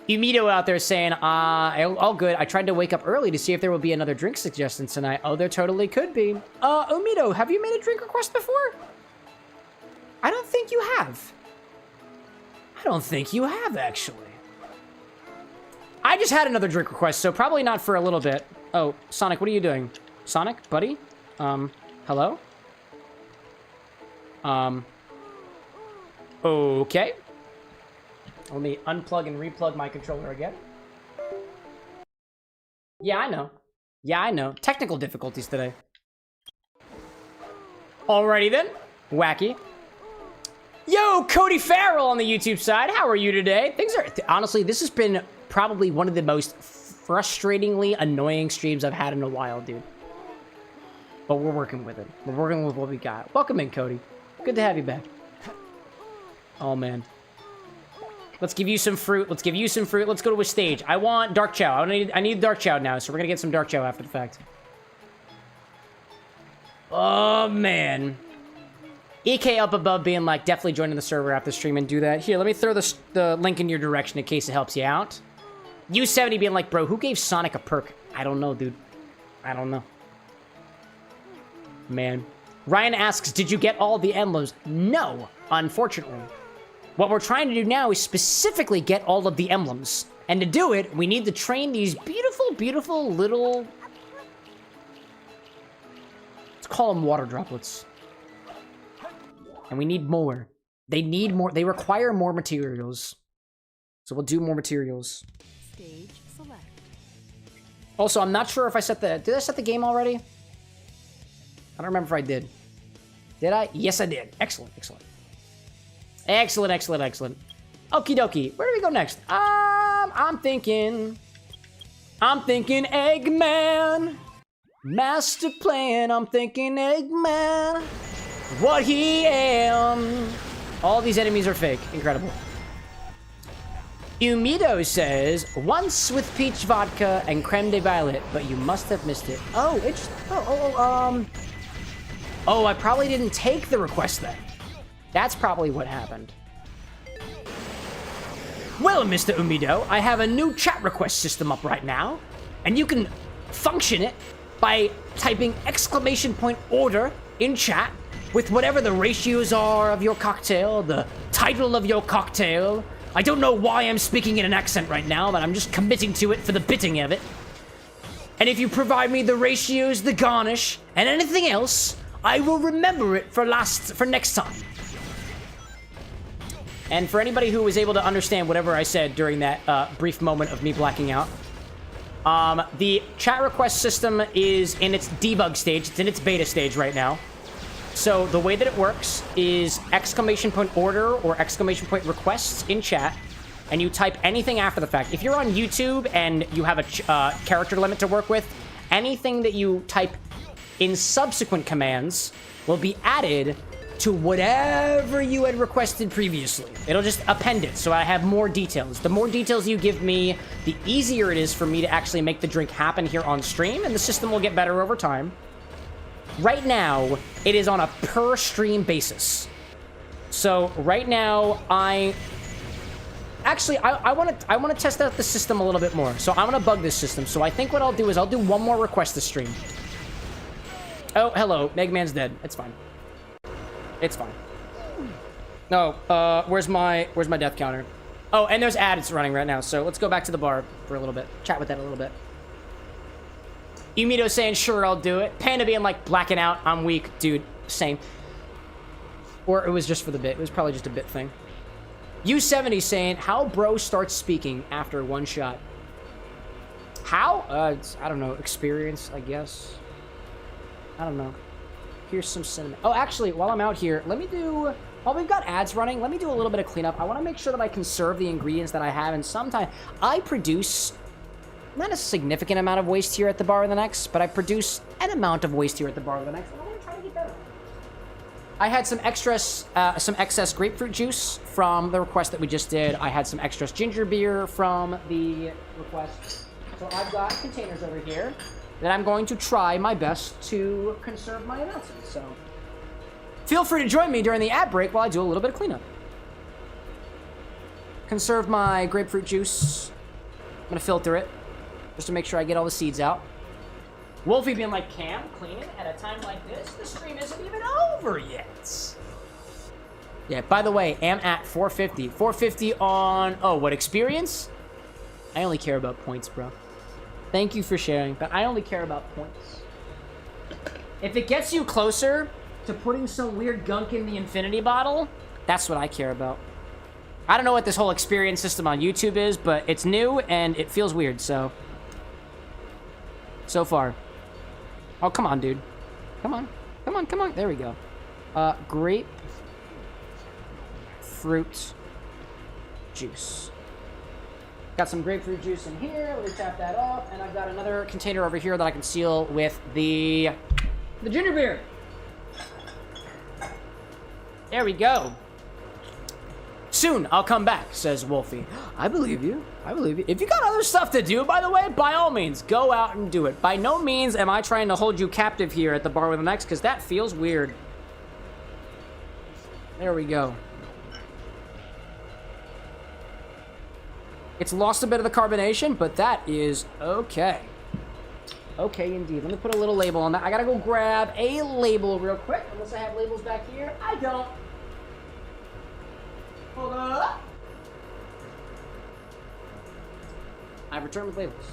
Umido out there saying, all good. I tried to wake up early to see if there will be another drink suggestion tonight. Oh, there totally could be. Umido, have you made a drink request before? I don't think you have. I don't think you have, actually. I just had another drink request, so probably not for a little bit. Oh, Sonic, what are you doing? Sonic, buddy? Hello? Okay. Let me unplug and replug my controller again. Yeah, I know. Yeah, I know. Technical difficulties today. Alrighty then. Wacky. Yo, Cody Farrell on the YouTube side. How are you today? Things are... Honestly, this has been probably one of the most frustratingly annoying streams I've had in a while, dude. But we're working with it. We're working with what we got. Welcome in, Cody. Good to have you back. Oh, man. Let's give you some fruit. Let's give you some fruit. Let's go to a stage. I want dark chow. I need dark chow now, so we're gonna get some dark chow after the fact. Oh, man. EK up above being like, definitely joining the server after the stream and do that. Here, let me throw the link in your direction in case it helps you out. U70 being like, bro, who gave Sonic a perk? I don't know, dude. I don't know. Man. Ryan asks, did you get all the emblems? No, unfortunately. What we're trying to do now is specifically get all of the emblems. And to do it, we need to train these beautiful, beautiful little... Let's call them water droplets. And we need more. They need more. They require more materials. So we'll do more materials. Stage select. Also, I'm not sure if I set the... Did I set the game already? I don't remember if I did. Did I? Yes, I did. Excellent, excellent. Excellent, excellent, excellent. Okie dokie. Where do we go next? I'm thinking Eggman. Master plan. I'm thinking Eggman. What he am. All these enemies are fake. Incredible. Umido says, once with peach vodka and creme de violet, but you must have missed it. Oh, it's... Oh, I probably didn't take the request then. That's probably what happened. Well, Mr. Umido, I have a new chat request system up right now, and you can function it by typing !order in chat with whatever the ratios are of your cocktail, the title of your cocktail. I don't know why I'm speaking in an accent right now, but I'm just committing to it for the bitting of it. And if you provide me the ratios, the garnish, and anything else, I will remember it for next time. And for anybody who was able to understand whatever I said during that brief moment of me blacking out, the chat request system is in its debug stage. It's in its beta stage right now. So the way that it works is !order or !requests in chat, and you type anything after the fact. If you're on YouTube and you have a character limit to work with, anything that you type in subsequent commands will be added to whatever you had requested previously. It'll just append it, so I have more details. The more details you give me, the easier it is for me to actually make the drink happen here on stream, and the system will get better over time. Right now, it is on a per stream basis. So right now, I want to test out the system a little bit more. So I'm gonna bug this system. So I think what I'll do is I'll do one more request this stream. Oh, hello, Megman's dead. It's fine. It's fine. No, where's my death counter? Oh, and there's ads running right now. So let's go back to the bar for a little bit. Chat with that a little bit. Umito saying, sure, I'll do it. Panda being like, blacking out, I'm weak. Dude, same. Or it was just for the bit. It was probably just a bit thing. U70 saying, how bro starts speaking after one shot. How? I don't know. Experience, I guess. I don't know. Here's some cinnamon. Oh, actually, while I'm out here, let me do... While we've got ads running, let me do a little bit of cleanup. I want to make sure that I conserve the ingredients that I have, and sometimes I produce... Not a significant amount of waste here at the Bar with an X, but I produce an amount of waste here at the Bar with an X, and I'm gonna try to get better. I had some excess grapefruit juice from the request that we just did. I had some excess ginger beer from the request. So I've got containers over here that I'm going to try my best to conserve my announcements. So feel free to join me during the ad break while I do a little bit of cleanup. Conserve my grapefruit juice. I'm gonna filter it just to make sure I get all the seeds out. Wolfie being like, Cam, clean it at a time like this? The stream isn't even over yet. Yeah, by the way, am at 450. 450 on, oh, what, experience? I only care about points, bro. Thank you for sharing, but I only care about points. If it gets you closer to putting some weird gunk in the infinity bottle, That's what I care about. I don't know what this whole experience system on YouTube is, but it's new and it feels weird, so far. Oh, come on, dude. Come on. Come on, come on. There we go. Grapefruit juice. Got some grapefruit juice in here. Let me tap that off. And I've got another container over here that I can seal with the ginger beer. There we go. Soon, I'll come back, says Wolfie. I believe you. I believe you. If you got other stuff to do, by the way, by all means, go out and do it. By no means am I trying to hold you captive here at the bar with an X, because that feels weird. There we go. It's lost a bit of the carbonation, but that is okay. Okay, indeed. Let me put a little label on that. I gotta go grab a label real quick, unless I have labels back here. I don't. Hold up. I've returned with labels.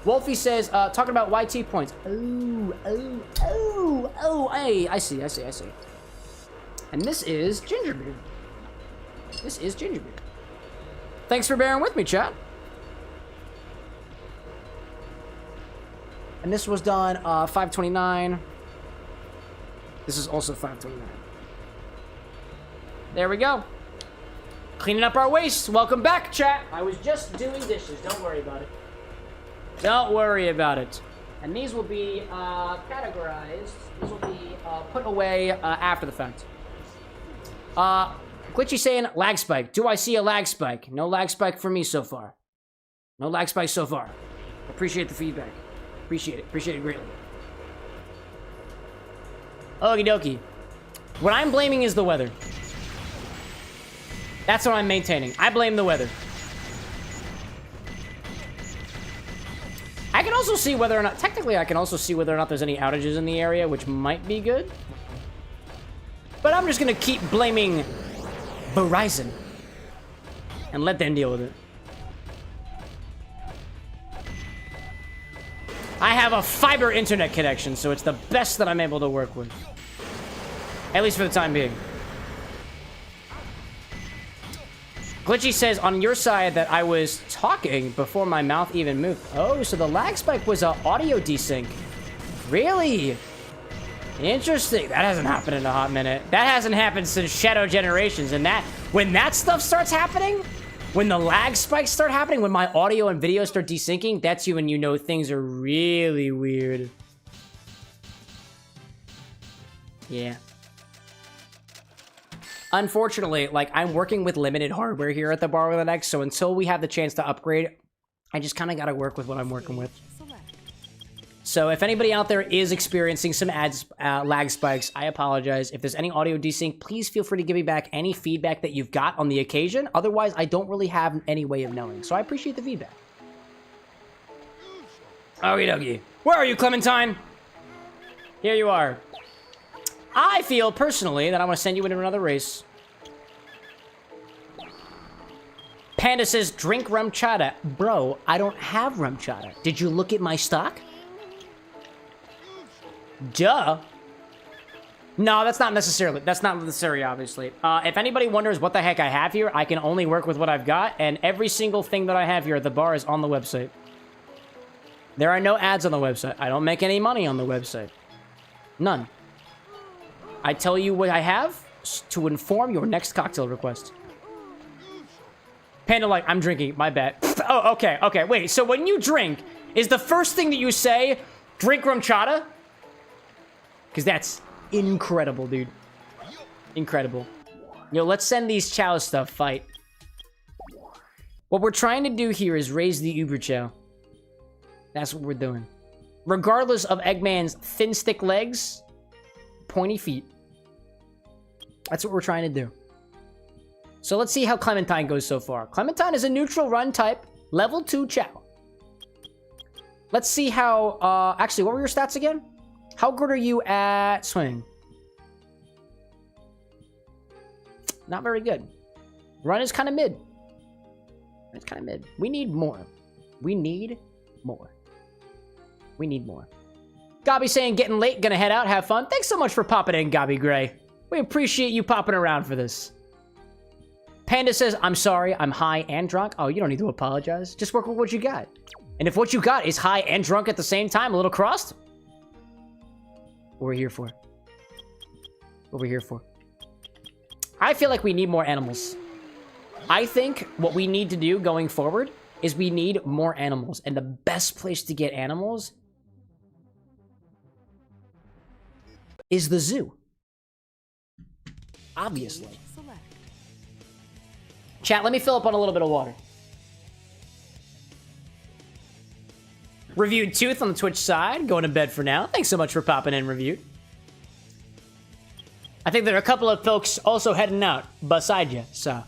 Wolfie says, talking about YT points. Hey, I see. And this is ginger beer. This is ginger beer. Thanks for bearing with me, chat. And this was done 529. This is also 529. There we go. Cleaning up our waste. Welcome back, chat. I was just doing dishes. Don't worry about it. Don't worry about it. And these will be categorized. These will be put away after the fact. Glitchy saying lag spike. Do I see a lag spike? No lag spike for me so far. No lag spike so far. Appreciate the feedback. Appreciate it. Appreciate it greatly. Okie dokie. What I'm blaming is the weather. That's what I'm maintaining. I blame the weather. I can also see whether or not... Technically, I can also see whether or not there's any outages in the area, which might be good. But I'm just going to keep blaming Verizon. And let them deal with it. I have a fiber internet connection, so it's the best that I'm able to work with. At least for the time being. Glitchy says on your side that I was talking before my mouth even moved. Oh, so the lag spike was an audio desync. Really? Interesting. That hasn't happened in a hot minute. That hasn't happened since Shadow Generations. And that, when that stuff starts happening, when the lag spikes start happening, when my audio and video start desyncing, that's when you know things are really weird. Yeah. Unfortunately, like, I'm working with limited hardware here at the bar with an X, so until we have the chance to upgrade, I just kind of got to work with what I'm working with. So if anybody out there is experiencing some lag spikes, I apologize. If there's any audio desync, please feel free to give me back any feedback that you've got on the occasion. Otherwise, I don't really have any way of knowing, so I appreciate the feedback. Okie dokie. Where are you, Clementine? Here you are. I feel, personally, that I want to send you into another race. Panda says, drink rum chata. Bro, I don't have rum chata. Did you look at my stock? Duh. No, that's not necessary, obviously. If anybody wonders what the heck I have here, I can only work with what I've got, and every single thing that I have here at the bar is on the website. There are no ads on the website. I don't make any money on the website. None. I tell you what I have to inform your next cocktail request. Panda like, I'm drinking, my bad. Oh, okay, okay, wait, so when you drink, is the first thing that you say, drink rum chata? Because that's incredible, dude. Incredible. Yo, let's send these Chow stuff fight. What we're trying to do here is raise the Uber Chow. That's what we're doing. Regardless of Eggman's thin stick legs, pointy feet. That's what we're trying to do. So let's see how Clementine goes so far. Clementine is a neutral run type, level 2 Chow. Let's see how, actually, what were your stats again? How good are you at swimming? Not very good. Run is kind of mid. It's kind of mid. We need more. We need more. We need more. Gobby saying, getting late, gonna head out, have fun. Thanks so much for popping in, Gobby Gray. We appreciate you popping around for this. Panda says, I'm sorry, I'm high and drunk. Oh, you don't need to apologize. Just work with what you got. And if what you got is high and drunk at the same time, a little crossed, what we're here for. What we're here for. I feel like we need more animals. I think what we need to do going forward is we need more animals. And the best place to get animals is the zoo. Obviously. Select. Chat, let me fill up on a little bit of water. Reviewed Tooth on the Twitch side. Going to bed for now. Thanks so much for popping in, Reviewed. I think there are a couple of folks also heading out beside you, so.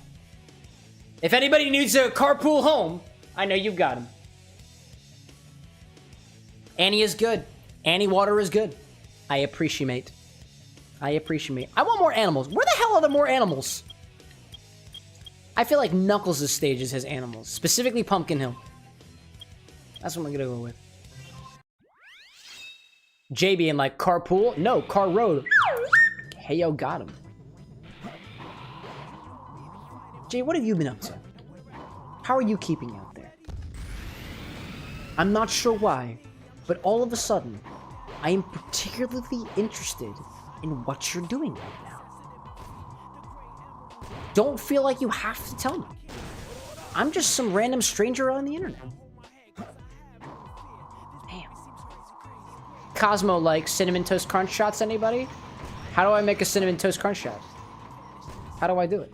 If anybody needs a carpool home, I know you've got them. Annie is good. Annie Water is good. I appreciate. I appreciate. I want more animals. Where the hell are there more animals? I feel like Knuckles' stages has animals. Specifically Pumpkin Hill. That's what I'm gonna go with. Jay being like, carpool? No, car road. Hey, yo, got him. Jay, what have you been up to? How are you keeping out there? I'm not sure why, but all of a sudden, I am particularly interested in what you're doing right now. Don't feel like you have to tell me. I'm just some random stranger on the internet. Damn. Cosmo likes Cinnamon Toast Crunch shots, anybody? How do I make a Cinnamon Toast Crunch shot? How do I do it?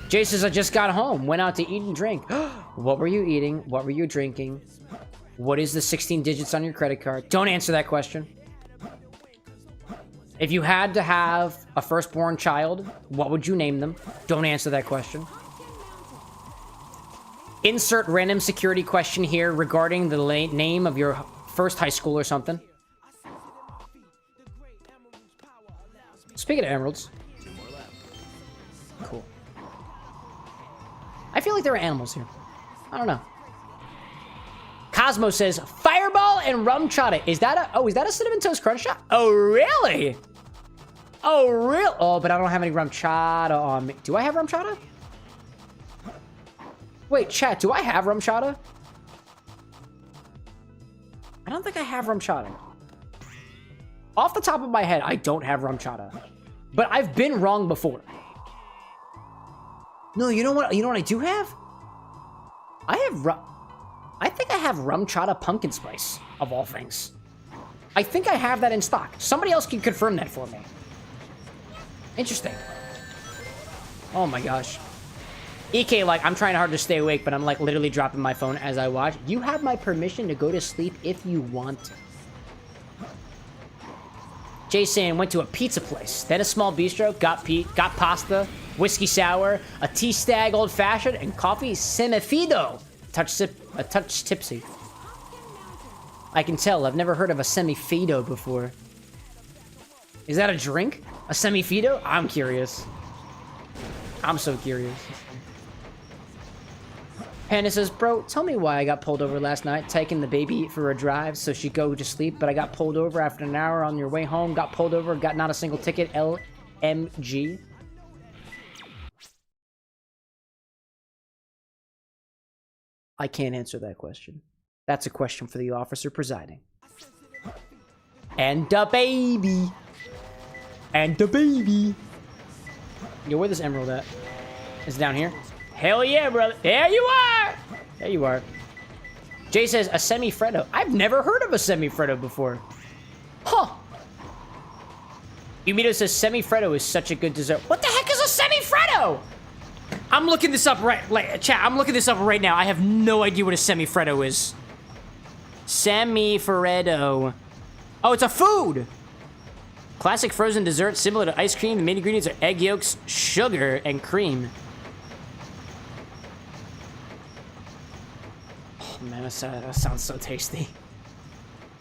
Jay says, I just got home, went out to eat and drink. What were you eating? What were you drinking? What is the 16 digits on your credit card? Don't answer that question. If you had to have a firstborn child, what would you name them? Don't answer that question. Insert random security question here regarding the name of your first high school or something. Speaking of emeralds. Cool. I feel like there are animals here. I don't know. Cosmo says, Fireball and rum chata. Is that a Cinnamon Toast Crunch shot? Oh, really? Oh, real? Oh, but I don't have any rum chata on me. Do I have rum chata? Wait, chat, do I have rum chata? I don't think I have rum chata. Off the top of my head, I don't have rum chata. But I've been wrong before. No, you know what? You know what I do have? I think I have rum chata pumpkin spice, of all things. I think I have that in stock. Somebody else can confirm that for me. Interesting. Oh my gosh. EK, like, I'm trying hard to stay awake, but I'm, like, literally dropping my phone as I watch. You have my permission to go to sleep if you want to. Jason went to a pizza place, then a small bistro, got pasta, whiskey sour, a tea stag old fashioned, and coffee semifido. A touch tipsy. I can tell, I've never heard of a semifido before. Is that a drink? A semifido? I'm curious. I'm so curious. Panda says, bro, tell me why I got pulled over last night, taking the baby for a drive so she'd go to sleep, but I got pulled over after an hour on your way home, got pulled over, got not a single ticket, LMG. I can't answer that question. That's a question for the officer presiding. And the baby. And the baby. Yo, where this emerald at? Is it down here? Hell yeah, brother. There you are. There you are. Jay says, a semi-freddo. I've never heard of a semi-freddo before. Huh. Umito says, semi-freddo is such a good dessert. What the heck is a semi-freddo? I'm looking this up chat, I'm looking this up right now. I have no idea what a semi-freddo is. Semi-freddo. Oh, it's a food. Classic frozen dessert similar to ice cream. The main ingredients are egg yolks, sugar, and cream. Oh man, that sounds so tasty.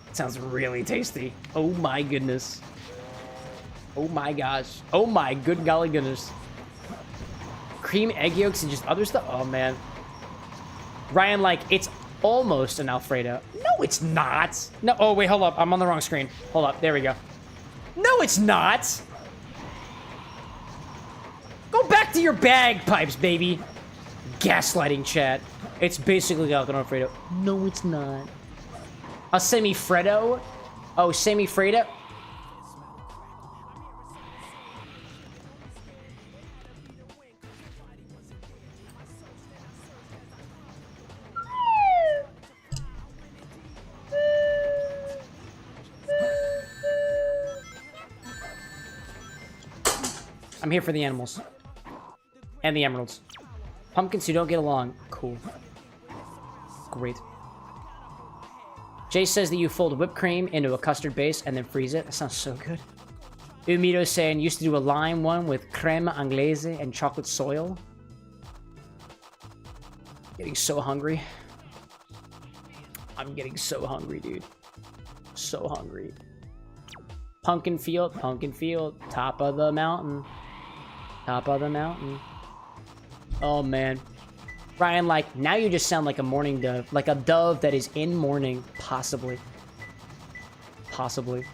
It sounds really tasty. Oh my goodness. Oh my gosh. Oh my good golly goodness. Cream, egg yolks, and just other stuff. Oh man. Ryan, like, it's almost an Alfredo. No, it's not. No, oh wait, hold up. I'm on the wrong screen. Hold up, there we go. No, it's not. Go back to your bagpipes, baby. Gaslighting chat. It's basically Alfredo. No, it's not. A semifreddo? Oh, semifreddo? I'm here for the animals. And the emeralds. Pumpkins who don't get along. Cool. Great. Jay says that you fold whipped cream into a custard base and then freeze it. That sounds so good. Umito's saying used to do a lime one with creme anglaise and chocolate soil. Getting so hungry. I'm getting so hungry, dude. So hungry. Pumpkin field, top of the mountain. Top of the mountain. Oh, man. Ryan, like, now you just sound like a morning dove. Like a dove that is in mourning. Possibly. Possibly.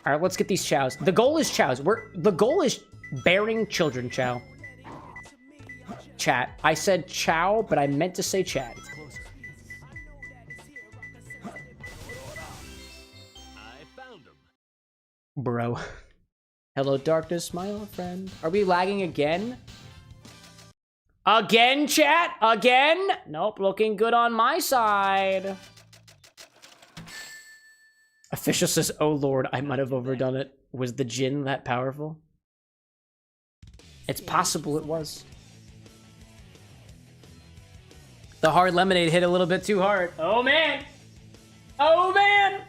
All right, let's get these chows. The goal is chows. The goal is bearing children, chow. Chat. I said chow, but I meant to say chat. Bro. Hello, darkness, my old friend. Are we lagging again? Again, chat? Again? Nope, looking good on my side. Official says, oh lord, I might have overdone it. Was the gin that powerful? It's possible it was. The hard lemonade hit a little bit too hard. Oh man! Oh man!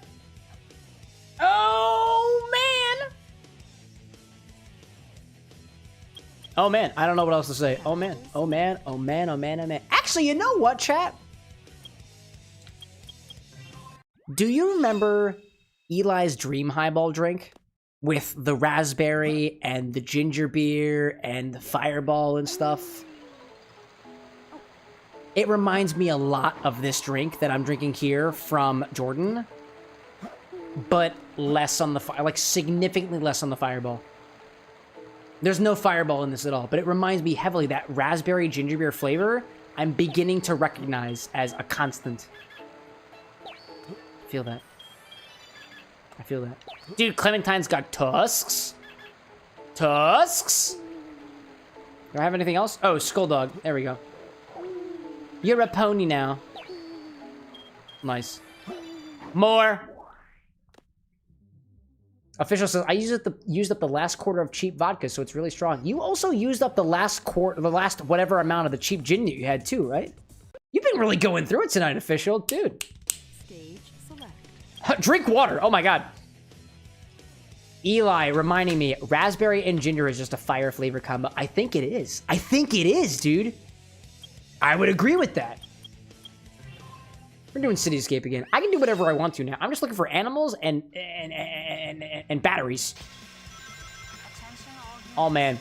Oh man! Oh man, I don't know what else to say. Oh man, oh man, oh man, oh man, oh man. Actually, you know what, chat? Do you remember Eli's Dream Highball drink? With the raspberry and the ginger beer and the fireball and stuff? It reminds me a lot of this drink that I'm drinking here from Jordan. But less on the like significantly less on the fireball. There's no fireball in this at all, but it reminds me heavily that raspberry ginger beer flavor I'm beginning to recognize as a constant. I feel that. I feel that. Dude, Clementine's got tusks. Tusks? Do I have anything else? Oh, Skull Dog. There we go. You're a pony now. Nice. More. Official says, I used up the last quarter of cheap vodka, so it's really strong. You also used up the last whatever amount of the cheap gin that you had too, right? You've been really going through it tonight, Official. Dude. Stage select. Drink water. Oh my god. Eli reminding me, raspberry and ginger is just a fire flavor combo. I think it is. I think it is, dude. I would agree with that. We're doing Cityscape again. I can do whatever I want to now. I'm just looking for animals and batteries. Oh, man.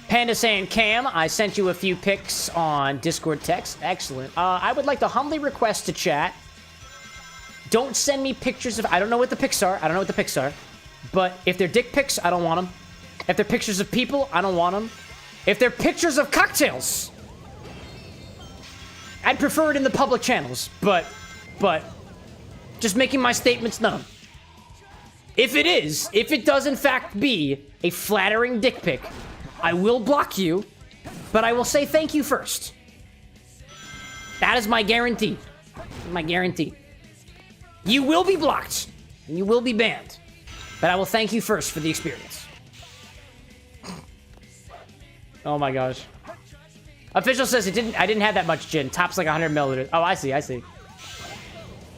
Panda saying, Cam, I sent you a few pics on Discord text. Excellent. I would like to humbly request to chat, don't send me pictures of... I don't know what the pics are. I don't know what the pics are. But if they're dick pics, I don't want them. If they're pictures of people, I don't want them. If they're pictures of cocktails... I'd prefer it in the public channels, but just making my statements known. If it does in fact be a flattering dick pic, I will block you, but I will say thank you first. That is my guarantee. My guarantee. You will be blocked, and you will be banned, but I will thank you first for the experience. Oh my gosh. Official says I didn't have that much gin. Top's like 100 milliliters. Oh, I see.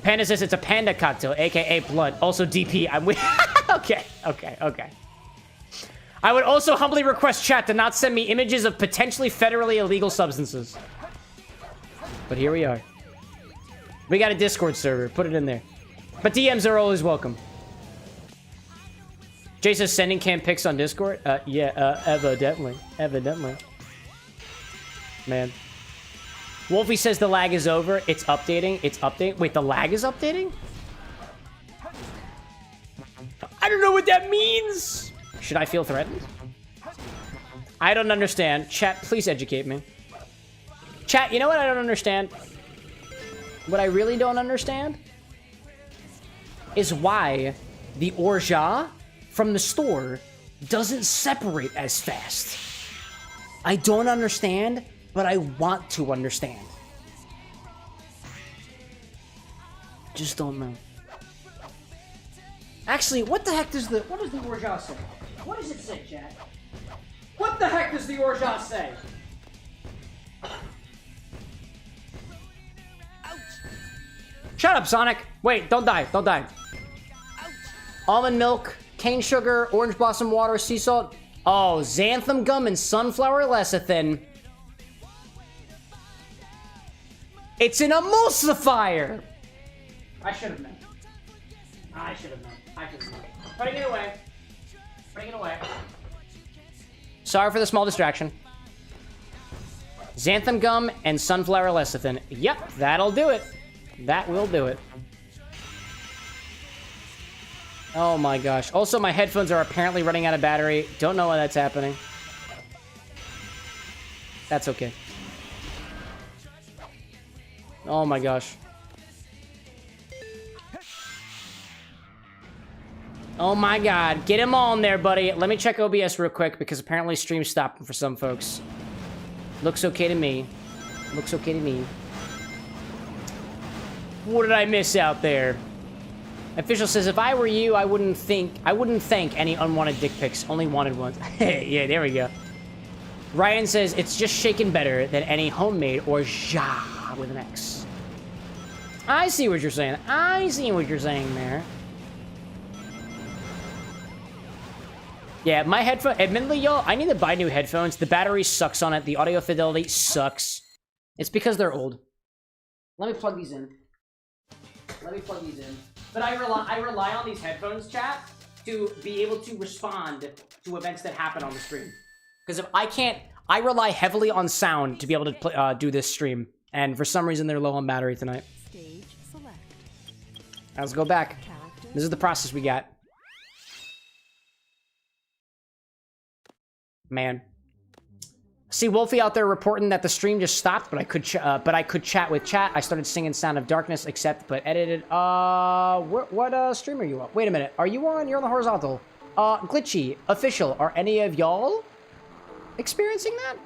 Panda says it's a panda cocktail, aka blood. Also DP, I'm with... Okay. I would also humbly request chat to not send me images of potentially federally illegal substances. But here we are. We got a Discord server. Put it in there. But DMs are always welcome. Jay says sending Cam pics on Discord? Yeah, evidently. Man. Wolfie says the lag is over. It's updating. Wait, the lag is updating? I don't know what that means. Should I feel threatened? I don't understand. Chat, please educate me. Chat, you know what I don't understand? What I really don't understand is why the orgeat from the store doesn't separate as fast. I don't understand, but I want to understand. Just don't know. Actually, what the heck does what does the orgeat say? What does it say, chat? What the heck does the orgeat say? Shut up, Sonic. Wait, don't die. Don't die. Almond milk, cane sugar, orange blossom water, sea salt. Oh, xanthan gum and sunflower lecithin. It's an emulsifier. I should have known. I should have known. I should have known. Putting it away. Putting it away. Sorry for the small distraction. Xanthan gum and sunflower lecithin. Yep, that'll do it. That will do it. Oh my gosh. Also, my headphones are apparently running out of battery. Don't know why that's happening. That's okay. Oh my gosh. Oh my god. Get him on there, buddy. Let me check OBS real quick because apparently stream stopped for some folks. Looks okay to me. Looks okay to me. What did I miss out there? Official says, if I were you, I wouldn't thank any unwanted dick pics, only wanted ones. Yeah, there we go. Ryan says, it's just shaken better than any homemade or ja with an X. I see what you're saying. I see what you're saying there. Yeah, my headphone, admittedly, y'all, I need to buy new headphones. The battery sucks on it. The audio fidelity sucks. It's because they're old. Let me plug these in. Let me plug these in. But I rely on these headphones, chat, to be able to respond to events that happen on the stream. Because if I can't, I rely heavily on sound to be able to do this stream. And for some reason, they're low on battery tonight. Stage select. Let's go back. Character. This is the process we got. Man. See Wolfie out there reporting that the stream just stopped, but I could chat with chat. I started singing Sound of Darkness, except but edited. What stream are you on? Wait a minute. Are you on? You're on the horizontal. Glitchy, official. Are any of y'all experiencing that?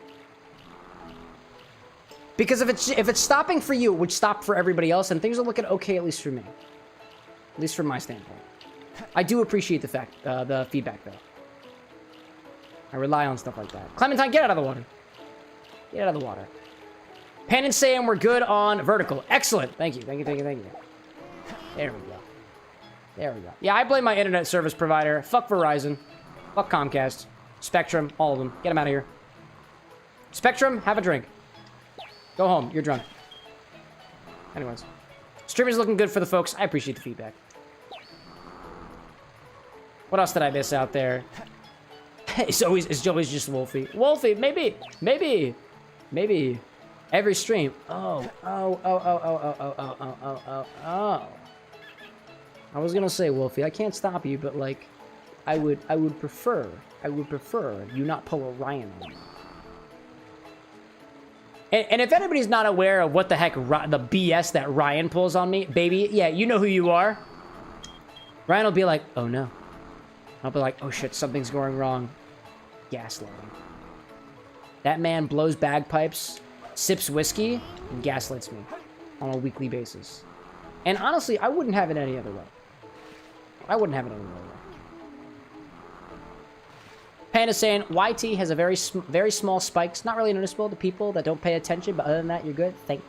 Because if it's stopping for you, it would stop for everybody else, and things are looking okay, at least for me. At least from my standpoint. I do appreciate the feedback though. I rely on stuff like that. Clementine, get out of the water. Get out of the water. Pan and saying we're good on vertical. Excellent. Thank you. Thank you. Thank you. Thank you. There we go. There we go. Yeah, I blame my internet service provider. Fuck Verizon. Fuck Comcast. Spectrum. All of them. Get them out of here. Spectrum, have a drink. Go home. You're drunk. Anyways. Stream is looking good for the folks. I appreciate the feedback. What else did I miss out there? It's always just Wolfie. Wolfie, maybe. Every stream. Oh. I was gonna say, Wolfie, I can't stop you, but like, I would prefer you not pull a Ryan on me. And if anybody's not aware of what the heck the BS that Ryan pulls on me, baby, yeah, you know who you are. Ryan will be like, oh no. I'll be like, oh shit, something's going wrong. Gaslighting. That man blows bagpipes, sips whiskey, and gaslights me on a weekly basis. And honestly, I wouldn't have it any other way. I wouldn't have it any other way. Panda saying, YT has a very small spikes. Not really noticeable to people that don't pay attention, but other than that, you're good. Thanks.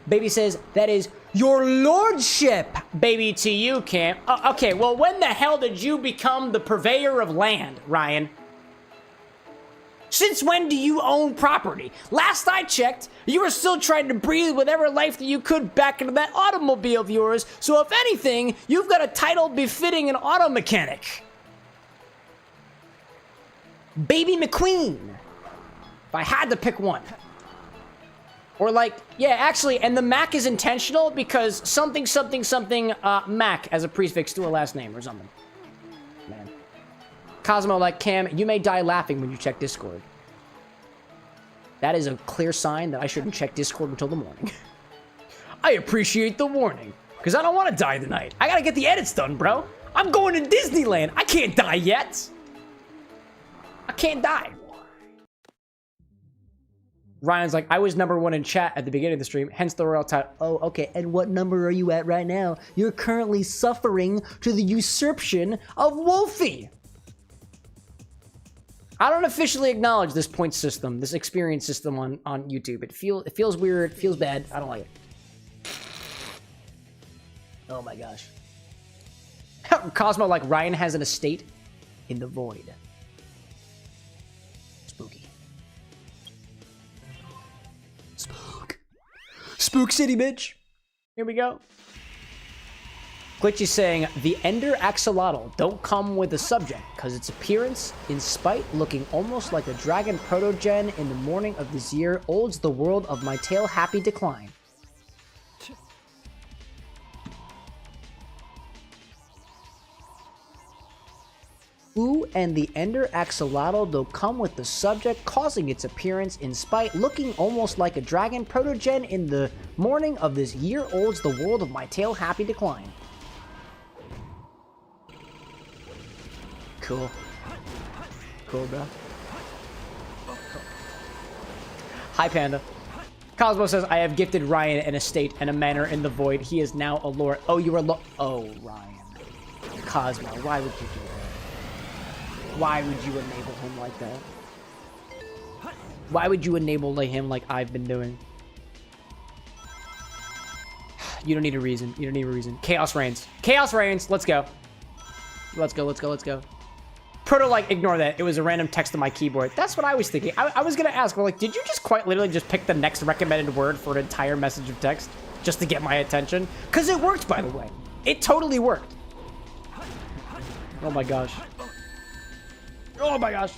Baby says, that is your lordship, baby, to you, Cam. Okay, well, when the hell did you become the purveyor of land, Ryan? Since when do you own property? Last I checked, you were still trying to breathe whatever life that you could back into that automobile of yours, so if anything, you've got a title befitting an auto mechanic. Baby McQueen. If I had to pick one. Or like, yeah, actually, and the Mac is intentional because something, Mac as a prefix to a last name or something. Man. Cosmo, like, Cam, you may die laughing when you check Discord. That is a clear sign that I shouldn't check Discord until the morning. I appreciate the warning, because I don't want to die tonight. I gotta get the edits done, bro. I'm going to Disneyland. I can't die yet. I can't die. Ryan's like, I was #1 in chat at the beginning of the stream, hence the royal title. Oh, okay, and what number are you at right now? You're currently suffering to the usurpation of Wolfie. I don't officially acknowledge this point system, this experience system on YouTube. It feels weird, it feels bad. I don't like it. Oh my gosh. Cosmo, like, Ryan has an estate in the void. Spooky. Spook City, bitch. Here we go. Glitchy saying, the Ender Axolotl don't come with a subject, because its appearance, in spite looking almost like a dragon protogen in the morning of this year, olds the world of my tail happy decline. Ooh, and the Ender Axolotl don't come with the subject, causing its appearance in spite looking almost like a dragon protogen in the morning of this year olds the world of my tail happy decline. Cool. Cool, bro. Hi, Panda. Cosmo says, I have gifted Ryan an estate and a manor in the void. He is now a lord. Oh, you are oh, Ryan. Cosmo, why would you do that? Why would you enable him like that? Why would you enable him like I've been doing? You don't need a reason. You don't need a reason. Chaos reigns. Chaos reigns. Let's go. Let's go, let's go, let's go. Proto, like, ignore that. It was a random text on my keyboard. That's what I was thinking. I was going to ask, well, like, did you just quite literally just pick the next recommended word for an entire message of text just to get my attention? Because it worked, by the way. It totally worked. Oh, my gosh. Oh, my gosh.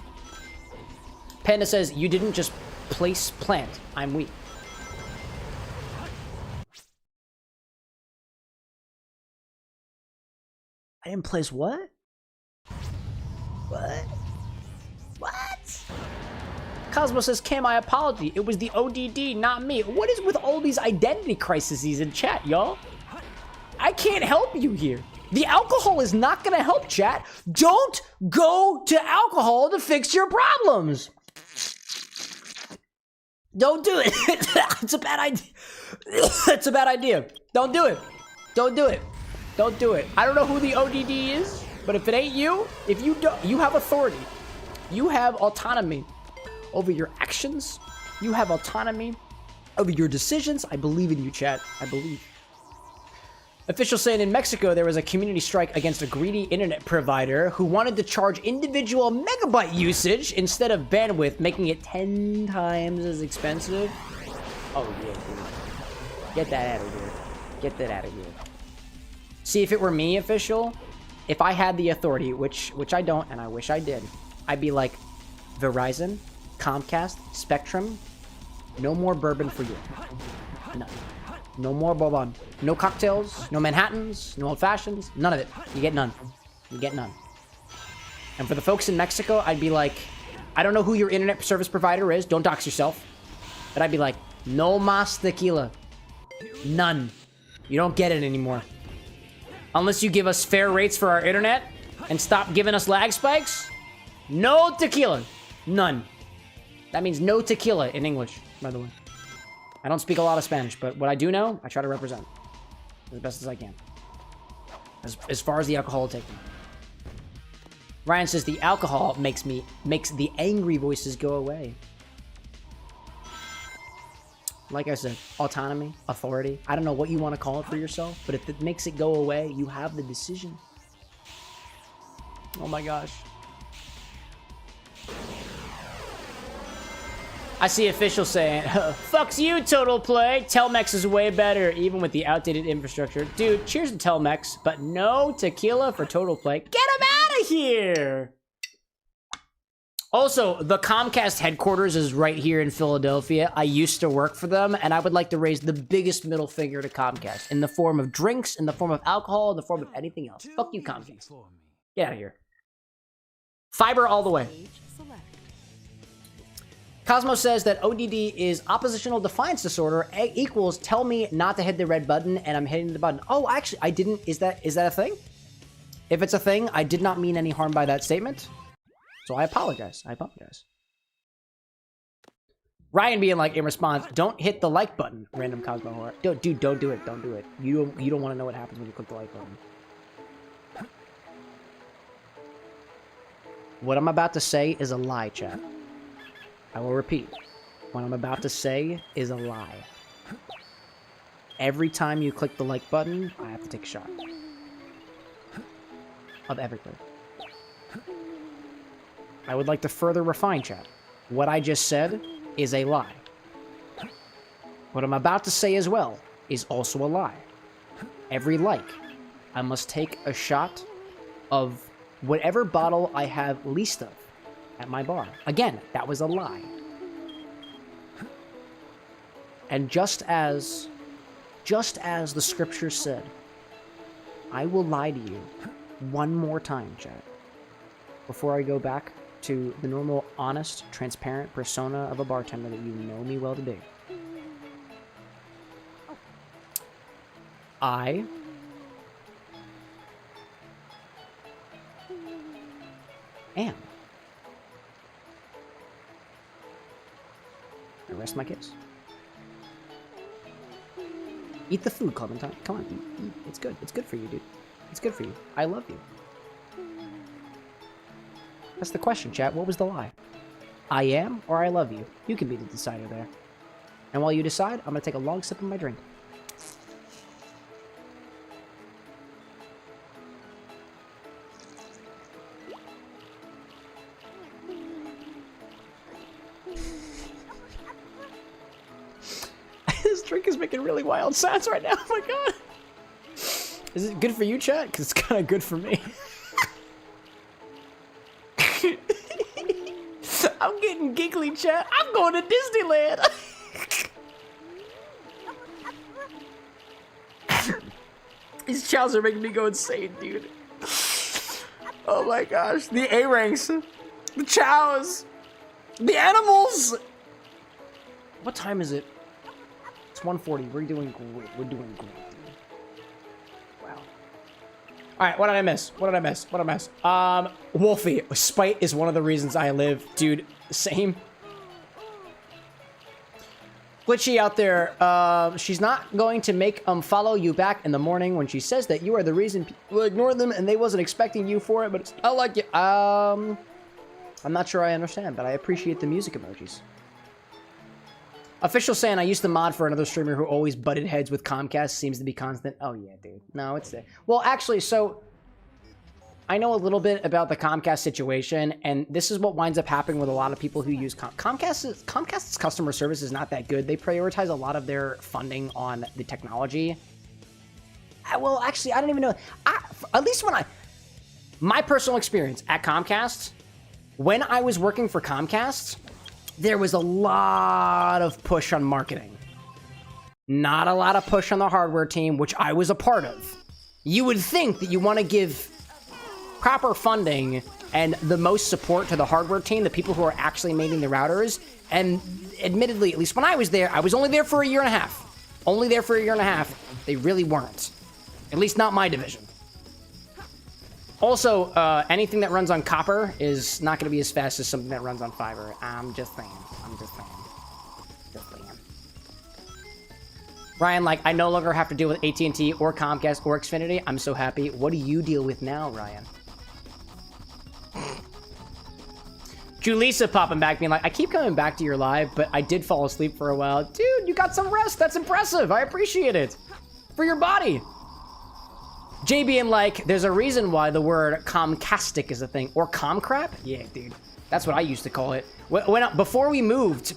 Panda says, you didn't just place plant. I'm weak. I didn't place what? What? What? Cosmo says, Cam, my apology. It was the ODD, not me. What is with all these identity crises in chat, y'all? I can't help you here. The alcohol is not gonna help, chat. Don't go to alcohol to fix your problems. Don't do it. It's a bad idea. It's a bad idea. Don't do it. Don't do it. Don't do it. I don't know who the ODD is, but if it ain't you, if you don't, you have authority. You have autonomy over your actions. You have autonomy over your decisions. I believe in you, chat. I believe. Official saying in Mexico, there was a community strike against a greedy internet provider who wanted to charge individual megabyte usage instead of bandwidth, making it 10 times as expensive. Oh, yeah, dude. Get that out of here. Get that out of here. See, if it were me, official, if I had the authority, which I don't, and I wish I did, I'd be like, Verizon, Comcast, Spectrum, no more bourbon for you. None. No more bourbon. No cocktails, no Manhattans, no old fashions, none of it. You get none. You get none. And for the folks in Mexico, I'd be like, I don't know who your internet service provider is, don't dox yourself, but I'd be like, no mas tequila. None. You don't get it anymore. Unless you give us fair rates for our internet and stop giving us lag spikes, no tequila. None. That means no tequila in English, by the way. I don't speak a lot of Spanish, but what I do know, I try to represent as best as I can. As far as the alcohol will take me. Ryan says the alcohol makes the angry voices go away. Like I said, autonomy, authority. I don't know what you want to call it for yourself, but if it makes it go away, you have the decision. Oh my gosh. I see officials saying, fucks you, Total Play. Telmex is way better, even with the outdated infrastructure. Dude, cheers to Telmex, but no tequila for Total Play. Get him out of here! Also, the Comcast headquarters is right here in Philadelphia. I used to work for them, and I would like to raise the biggest middle finger to Comcast in the form of drinks, in the form of alcohol, in the form of anything else. Fuck you, Comcast. Get out of here. Fiber all the way. Stage select. Cosmo says that ODD is oppositional defiance disorder equals tell me not to hit the red button and I'm hitting the button. Oh, actually, I didn't. Is that a thing? If it's a thing, I did not mean any harm by that statement. So I apologize. Ryan being like, in response, don't hit the like button, random Cosmo horror. Dude, don't do it. Don't do it. You don't want to know what happens when you click the like button. What I'm about to say is a lie, chat. I will repeat. What I'm about to say is a lie. Every time you click the like button, I have to take a shot. Of everything. I would like to further refine, chat. What I just said is a lie. What I'm about to say as well is also a lie. Every like, I must take a shot of whatever bottle I have least of at my bar. Again, that was a lie. And just as the scripture said, I will lie to you one more time, chat, before I go back to the normal, honest, transparent persona of a bartender that you know me well to be. I am. I rest my case. Eat the food, Clementine. Come on, eat. It's good. It's good for you, dude. It's good for you. I love you. That's the question, chat. What was the lie? I am or I love you? You can be the decider there. And while you decide, I'm going to take a long sip of my drink. This drink is making really wild sounds right now. Oh my god. Is it good for you, chat? Because it's kind of good for me. I'm getting giggly, chat. I'm going to Disneyland. These chows are making me go insane, dude. Oh my gosh. The A-ranks. The chows. The animals. What time is it? It's 1:40. We're doing great. We're doing great, dude. Wow. Alright, what did I miss? Wolfie. Spite is one of the reasons I live. Dude, same. Glitchy out there. She's not going to make follow you back in the morning when she says that you are the reason people ignore them and they wasn't expecting you for it, but it's not like you. I'm not sure I understand, but I appreciate the music emojis. Official saying I used to mod for another streamer who always butted heads with Comcast seems to be constant. Oh yeah, dude. No, it's there. Well, actually, so I know a little bit about the Comcast situation, and this is what winds up happening with a lot of people who use Comcast. Comcast's customer service is not that good. They prioritize a lot of their funding on the technology. Well, actually, I don't even know. At least my personal experience at Comcast, when I was working for Comcast, there was a lot of push on marketing. Not a lot of push on the hardware team, which I was a part of. You would think that you want to give proper funding and the most support to the hardware team, the people who are actually making the routers. And admittedly, at least when I was there, I was only there for a year and a half. Only there for a year and a half. They really weren't. At least not my division. Also, anything that runs on copper is not going to be as fast as something that runs on fiber. I'm just saying. Ryan, like, I no longer have to deal with AT&T or Comcast or Xfinity. I'm so happy. What do you deal with now, Ryan? Julissa popping back, being like, I keep coming back to your live, but I did fall asleep for a while. Dude, you got some rest. That's impressive. I appreciate it. For your body. Jay being like, there's a reason why the word Comcastic is a thing. Or Comcrap? Yeah, dude. That's what I used to call it. Before we moved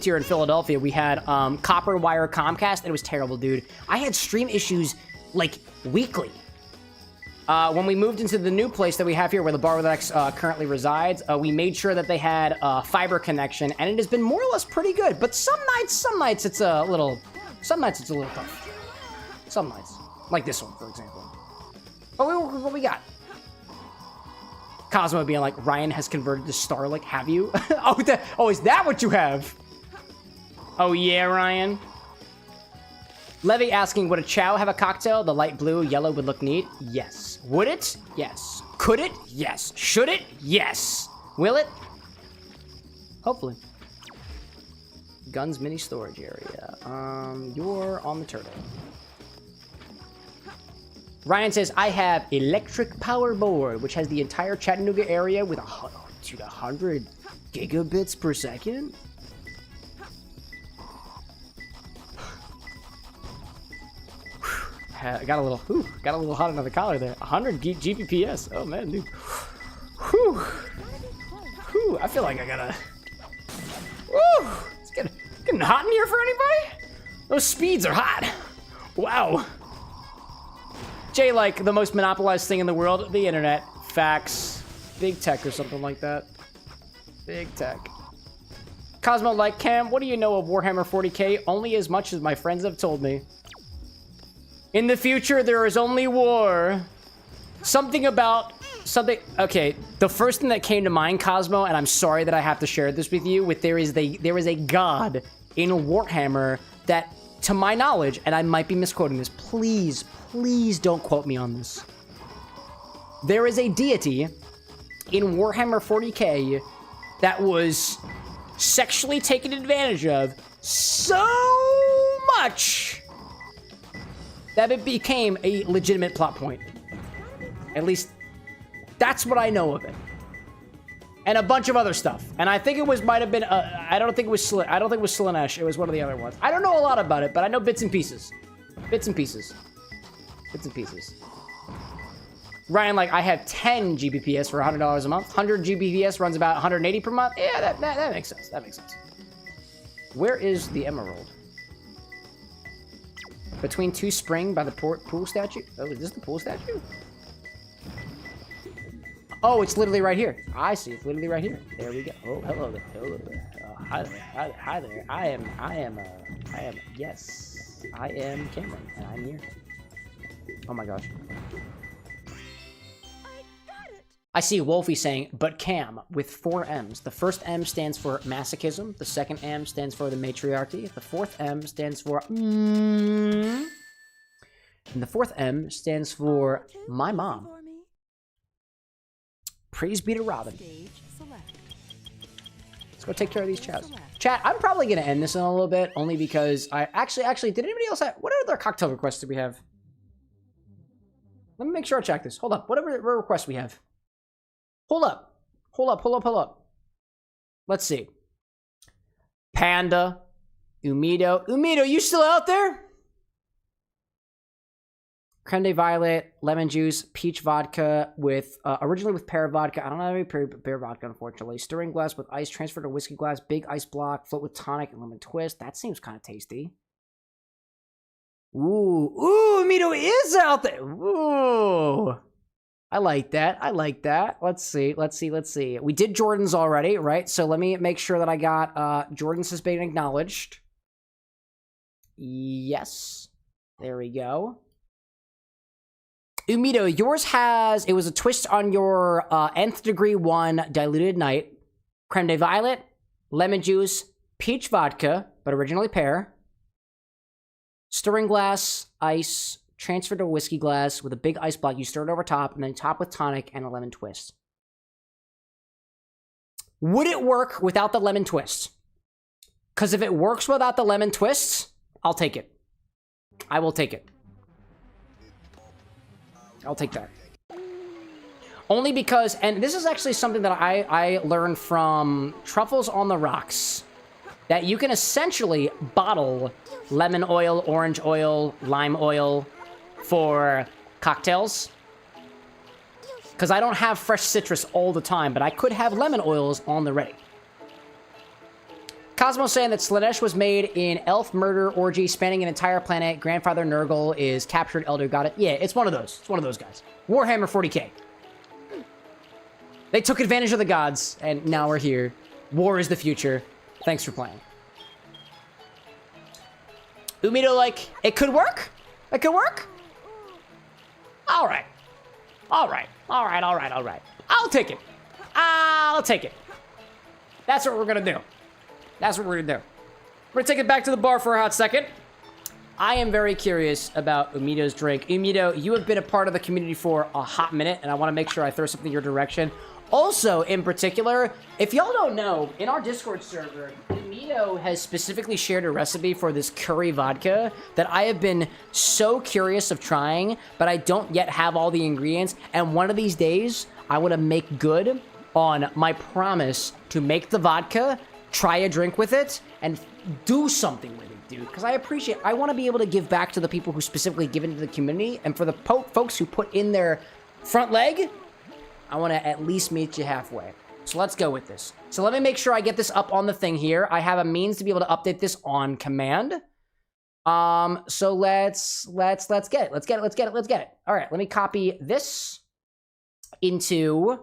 here in Philadelphia, we had copper wire Comcast, and it was terrible, dude. I had stream issues, like, weekly. When we moved into the new place that we have here where the Bar with X currently resides, we made sure that they had a fiber connection, and it has been more or less pretty good. But some nights it's a little tough. Some nights. Like this one, for example. But what we got? Cosmo being like, Ryan has converted to Starlink. Have you? Oh, is that what you have? Oh, yeah, Ryan. Levy asking, would a Chow have a cocktail? The light blue, yellow would look neat. Yes. Would it? Yes. Could it? Yes. Should it? Yes. Will it? Hopefully. Guns mini storage area. You're on the turtle. Ryan says, I have electric power board, which has the entire Chattanooga area with 100 gigabits per second. Got a little hot under the collar there. 100 Gbps. Oh man, dude. Whew. Whew. I feel like I gotta. Woo! It's getting hot in here for anybody. Those speeds are hot. Wow. Jay, like the most monopolized thing in the world, the internet, fax, big tech or something like that. Big tech. Cosmo, like, Cam, what do you know of Warhammer 40k? Only as much as my friends have told me. In the future, there is only war. Something. Okay, the first thing that came to mind, Cosmo, and I'm sorry that I have to share this with you. There is a god in Warhammer that, to my knowledge, and I might be misquoting this. Please don't quote me on this. There is a deity in Warhammer 40k that was sexually taken advantage of so much that it became a legitimate plot point. At least, that's what I know of it. And a bunch of other stuff. And I think it might have been, I don't think it was Slaanesh. It was one of the other ones. I don't know a lot about it, but I know bits and pieces. Bits and pieces. Ryan, like, I have 10 Gbps for $100 a month. 100 Gbps runs about 180 per month. Yeah, that makes sense. That makes sense. Where is the emerald? Between two spring by the pool statue? Oh, is this the pool statue? Oh, it's literally right here. I see. It's literally right here. There we go. Oh, hello there. Hello there. Hi there. Yes. I am Cameron, and I'm here. Oh my gosh. I see Wolfie saying, but Cam, with 4 M's. The first M stands for masochism. The second M stands for the matriarchy. The fourth M stands for and the fourth M stands for my mom. Praise be to Robin. Let's go take care of these chows. Chat, I'm probably going to end this in a little bit, only because I actually, did anybody else have, what other cocktail requests do we have? Let me make sure I check this. Hold up. Whatever requests we have. Hold up. Let's see. Panda. Umido. Umido, you still out there? Creme de violet, lemon juice, peach vodka with, originally with pear vodka. I don't have any pear vodka, unfortunately. Stirring glass with ice, transfer to whiskey glass, big ice block, float with tonic and lemon twist. That seems kind of tasty. Ooh, Umido is out there. Ooh. I like that. Let's see. We did Jordan's already, right? So let me make sure that I got, Jordan's has been acknowledged. Yes. There we go. Umido, yours has, it was a twist on your, nth degree 1 diluted night. Creme de violet, lemon juice, peach vodka, but originally pear. Stirring glass, ice, transfer to a whiskey glass with a big ice block. You stir it over top, and then top with tonic and a lemon twist. Would it work without the lemon twist? Because if it works without the lemon twist, I'll take it. I will take it. I'll take that. Only because, and this is actually something that I learned from Truffles on the Rocks, that you can essentially bottle lemon oil, orange oil, lime oil for cocktails. Because I don't have fresh citrus all the time, but I could have lemon oils on the ready. Cosmo saying that Slaanesh was made in elf murder orgy spanning an entire planet. Grandfather Nurgle is captured. Elder got it. Yeah, it's one of those. It's one of those guys. Warhammer 40k. They took advantage of the gods, and now we're here. War is the future. Thanks for playing. Umido, like, it could work? It could work? All right. I'll take it. I'll take it. That's what we're gonna do. That's what we're gonna do. We're gonna take it back to the bar for a hot second. I am very curious about Umito's drink. Umito, you have been a part of the community for a hot minute, and I want to make sure I throw something your direction. Also, in particular, if y'all don't know, in our Discord server, Umito has specifically shared a recipe for this curry vodka that I have been so curious of trying, but I don't yet have all the ingredients. And one of these days, I want to make good on my promise to make the vodka, try a drink with it, and do something with it. Dude, because I want to be able to give back to the people who specifically give into the community, and for the folks who put in their front leg, I want to at least meet you halfway. So let's go with this. So let me make sure I get this up on the thing here. I have a means to be able to update this on command. So let's get it. Let's get it. All right, let me copy this into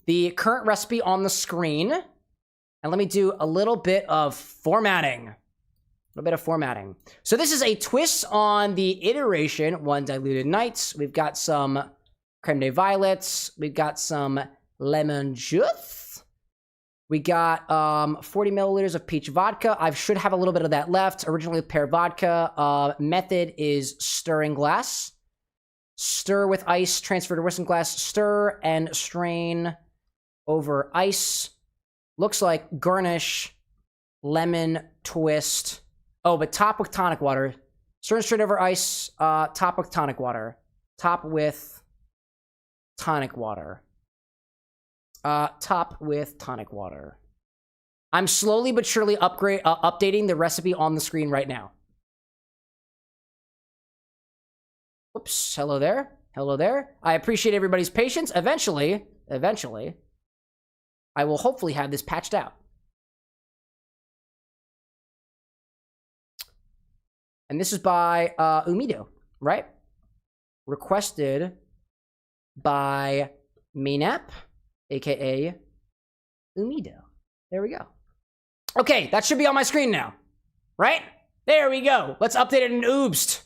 the current recipe on the screen, and let me do a little bit of formatting. So this is a twist on the iteration, 1 diluted nights. We've got some creme de violets. We've got some lemon juice. We got 40 milliliters of peach vodka. I should have a little bit of that left. Originally pear vodka. Method is stirring glass. Stir with ice, transfer to whisk glass. Stir and strain over ice. Looks like garnish, lemon twist. Oh, but top with tonic water. Stir and straight over ice. Top with tonic water. Top with tonic water. Top with tonic water. I'm slowly but surely updating the recipe on the screen right now. Oops. Hello there. Hello there. I appreciate everybody's patience. Eventually, I will hopefully have this patched out. And this is by Umito, right? Requested by Minap, aka Umito. There we go. Okay, that should be on my screen now, right? There we go. Let's update it in Oobst.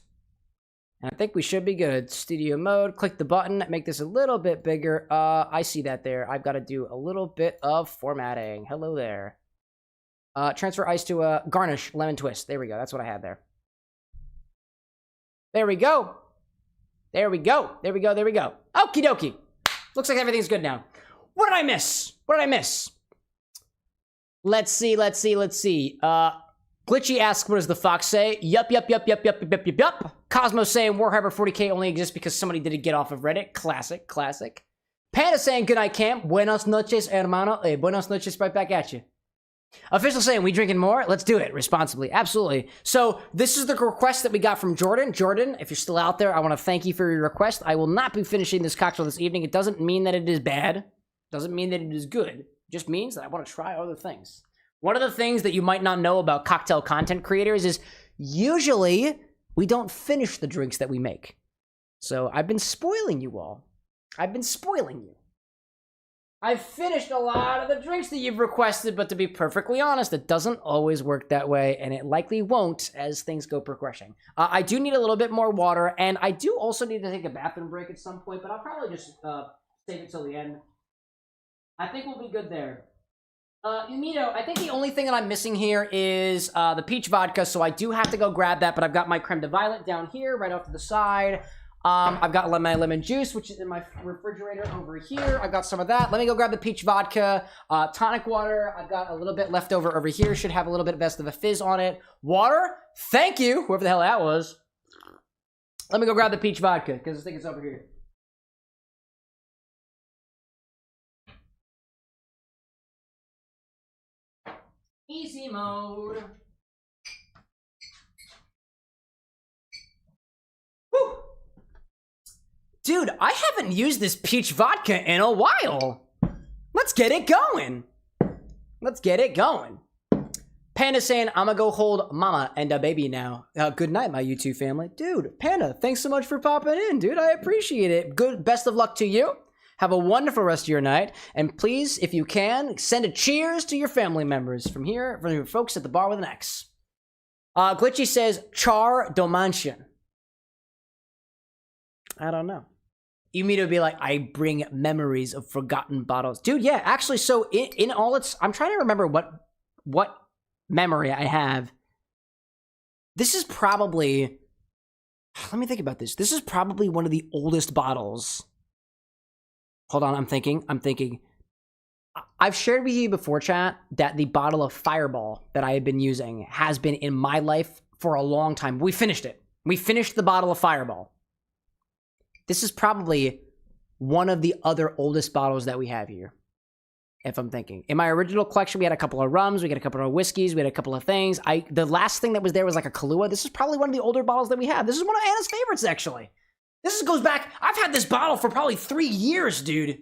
And I think we should be good. Studio mode, click the button, make this a little bit bigger. I see that there. I've got to do a little bit of formatting. Hello there. Transfer ice to a garnish, lemon twist. There we go. That's what I had there. There we go. There we go. There we go. There we go. Okie dokie. Looks like everything's good now. What did I miss? What did I miss? Let's see. Glitchy asks, what does the fox say? Yup. Cosmo saying Warhammer 40k only exists because somebody didn't get off of Reddit. Classic. Panda saying, good night, camp. Buenas noches, hermano. Hey, buenas noches, right back at you. Official saying, we drinking more? Let's do it responsibly. Absolutely. So this is the request that we got from Jordan. Jordan, if you're still out there, I want to thank you for your request. I will not be finishing this cocktail this evening. It doesn't mean that it is bad. It doesn't mean that it is good. It just means that I want to try other things. One of the things that you might not know about cocktail content creators is usually we don't finish the drinks that we make. So I've been spoiling you all. I've been spoiling you. I've finished a lot of the drinks that you've requested, but to be perfectly honest, it doesn't always work that way, and it likely won't as things go progressing. I do need a little bit more water, and I do also need to take a bathroom break at some point, but I'll probably just save it till the end. I think we'll be good there. Umito, I think the only thing that I'm missing here is the peach vodka, so I do have to go grab that, but I've got my creme de violet down here, right off to the side. I've got my lemon juice, which is in my refrigerator over here. I've got some of that. Let me go grab the peach vodka. Tonic water. I've got a little bit left over here. Should have a little bit best of a fizz on it. Water. Thank you, whoever the hell that was. Let me go grab the peach vodka, because I think it's over here. Easy mode. Woo! Dude, I haven't used this peach vodka in a while. Let's get it going. Panda saying, I'm gonna go hold mama and a baby now. Good night, my YouTube family. Dude, Panda, thanks so much for popping in, dude. I appreciate it. Best of luck to you. Have a wonderful rest of your night. And please, if you can, send a cheers to your family members from your folks at the bar with an X. Glitchy says, Char Domantian. I don't know. Umito would be like, I bring memories of forgotten bottles. Dude, yeah, actually, so in all its... I'm trying to remember what memory I have. This is probably... Let me think about this. This is probably one of the oldest bottles. Hold on, I'm thinking. I've shared with you before, chat, that the bottle of Fireball that I have been using has been in my life for a long time. We finished it. We finished the bottle of Fireball. This is probably one of the other oldest bottles that we have here, if I'm thinking. In my original collection, we had a couple of rums, we had a couple of whiskeys, we had a couple of things. The last thing that was there was like a Kahlua. This is probably one of the older bottles that we have. This is one of Anna's favorites, actually. This goes back... I've had this bottle for probably 3 years, dude.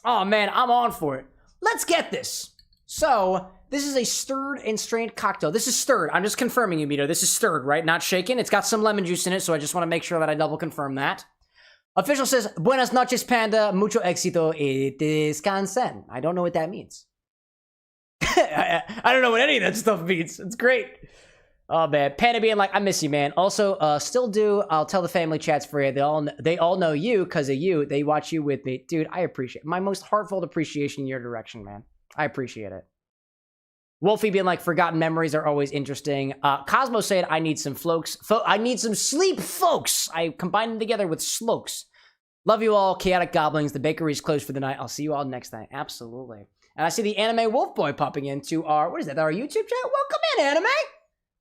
Oh, man, I'm on for it. Let's get this. So, this is a stirred and strained cocktail. This is stirred. I'm just confirming, Umito. This is stirred, right? Not shaken. It's got some lemon juice in it, so I just want to make sure that I double confirm that. Official says, Buenas noches, Panda. Mucho éxito y descansen. I don't know what that means. I don't know what any of that stuff means. It's great. Oh, man. Panda being like, I miss you, man. Also, still do. I'll tell the family chats for you. They all know you because of you. They watch you with me. Dude, I appreciate it. My most heartfelt appreciation in your direction, man. I appreciate it. Wolfie being like, forgotten memories are always interesting. Cosmo said, I need some flokes. I need some sleep, folks. I combined them together with slokes. Love you all, chaotic goblins. The bakery's closed for the night. I'll see you all next night. Absolutely. And I see the anime wolf boy popping into our, what is that, our YouTube chat? Welcome in, anime.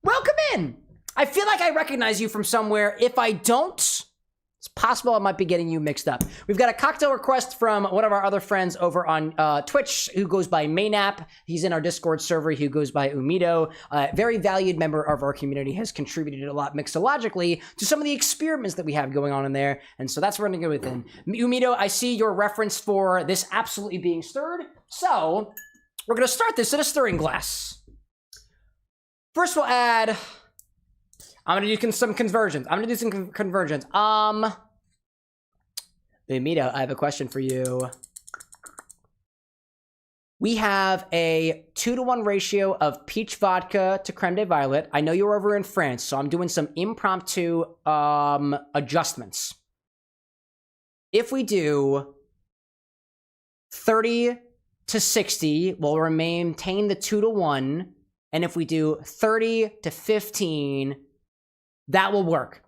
Welcome in. I feel like I recognize you from somewhere. If I don't, it's possible I might be getting you mixed up. We've got a cocktail request from one of our other friends over on Twitch who goes by Maynap. He's in our Discord server who goes by Umito. Very valued member of our community, has contributed a lot mixologically to some of the experiments that we have going on in there. And so that's where I'm going to go with him. Umito, I see your reference for this absolutely being stirred. So we're going to start this in a stirring glass. First, we'll add... I'm going to do some conversions. Umito, I have a question for you. We have a 2-to-1 ratio of peach vodka to creme de violet. I know you're over in France, so I'm doing some impromptu adjustments. If we do 30 to 60, we'll maintain the 2-to-1. And if we do 30 to 15, that will work.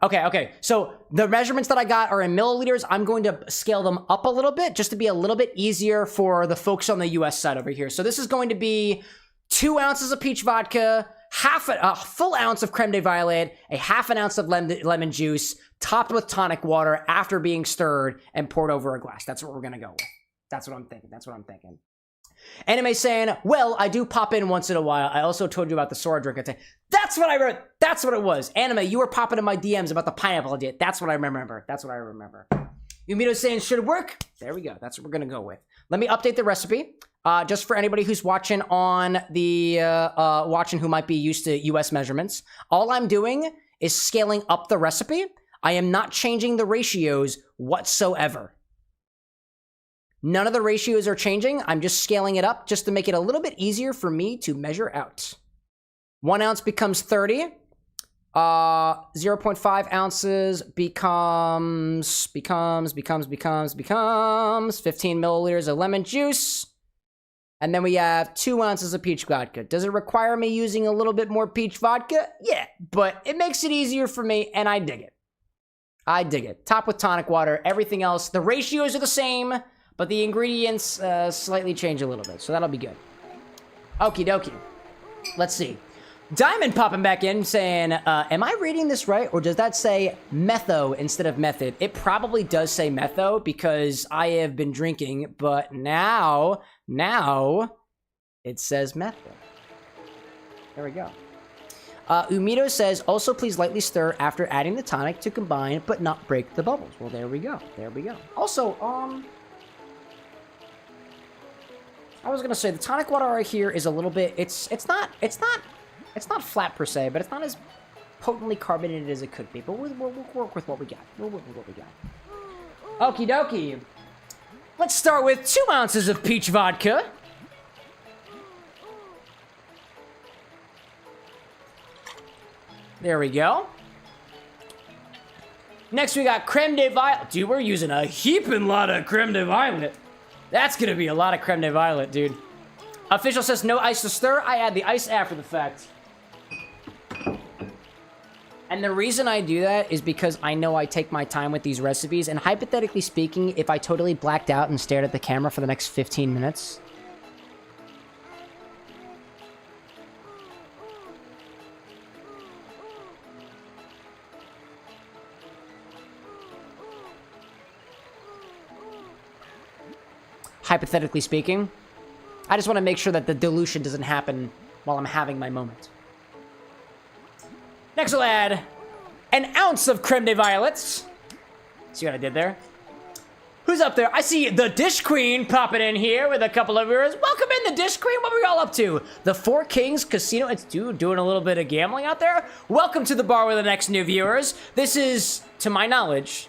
Okay. So the measurements that I got are in milliliters. I'm going to scale them up a little bit just to be a little bit easier for the folks on the US side over here. So this is going to be 2 ounces of peach vodka, a full ounce of creme de violet, a half an ounce of lemon juice, topped with tonic water after being stirred and poured over a glass. That's what we're going to go with. That's what I'm thinking. Anime saying, well, I do pop in once in a while. I also told you about the Sora drink. That's what I wrote. That's what it was. Anime, you were popping in my DMs about the pineapple I did. That's what I remember. Umito saying, should it work? There we go. That's what we're going to go with. Let me update the recipe. Just for anybody who's watching on the, who might be used to US measurements. All I'm doing is scaling up the recipe. I am not changing the ratios whatsoever. None of the ratios are changing. I'm just scaling it up just to make it a little bit easier for me to measure out. 1 ounce becomes 30. 0.5 ounces becomes 15 milliliters of lemon juice. And then we have 2 ounces of peach vodka. Does it require me using a little bit more peach vodka? Yeah, but it makes it easier for me, and I dig it. Top with tonic water. Everything else, the ratios are the same, but the ingredients slightly change a little bit, so that'll be good. Okie dokie. Let's see. Diamond popping back in saying, am I reading this right, or does that say metho instead of method? It probably does say metho because I have been drinking, but now it says metho. There we go. Umito says, also please lightly stir after adding the tonic to combine but not break the bubbles. Well, there we go. Also, I was gonna say the tonic water right here is a little bit. It's not flat per se, but it's not as potently carbonated as it could be. But we'll work with what we got. Okie dokie. Let's start with 2 ounces of peach vodka. There we go. Next, we got creme de violet. Dude, we're using a heaping lot of creme de violet. That's gonna be a lot of creme de violet, dude. Official says no ice to stir. I add the ice after the fact. And the reason I do that is because I know I take my time with these recipes, and hypothetically speaking, if I totally blacked out and stared at the camera for the next 15 minutes... Hypothetically speaking, I just want to make sure that the dilution doesn't happen while I'm having my moment. Next we'll add an ounce of creme de violets. See what I did there? Who's up there? I see the Dish Queen popping in here with a couple of viewers. Welcome in, the Dish Queen. What are we all up to? The Four Kings Casino. It's dude doing a little bit of gambling out there. Welcome to the bar with the next new viewers. This is, to my knowledge,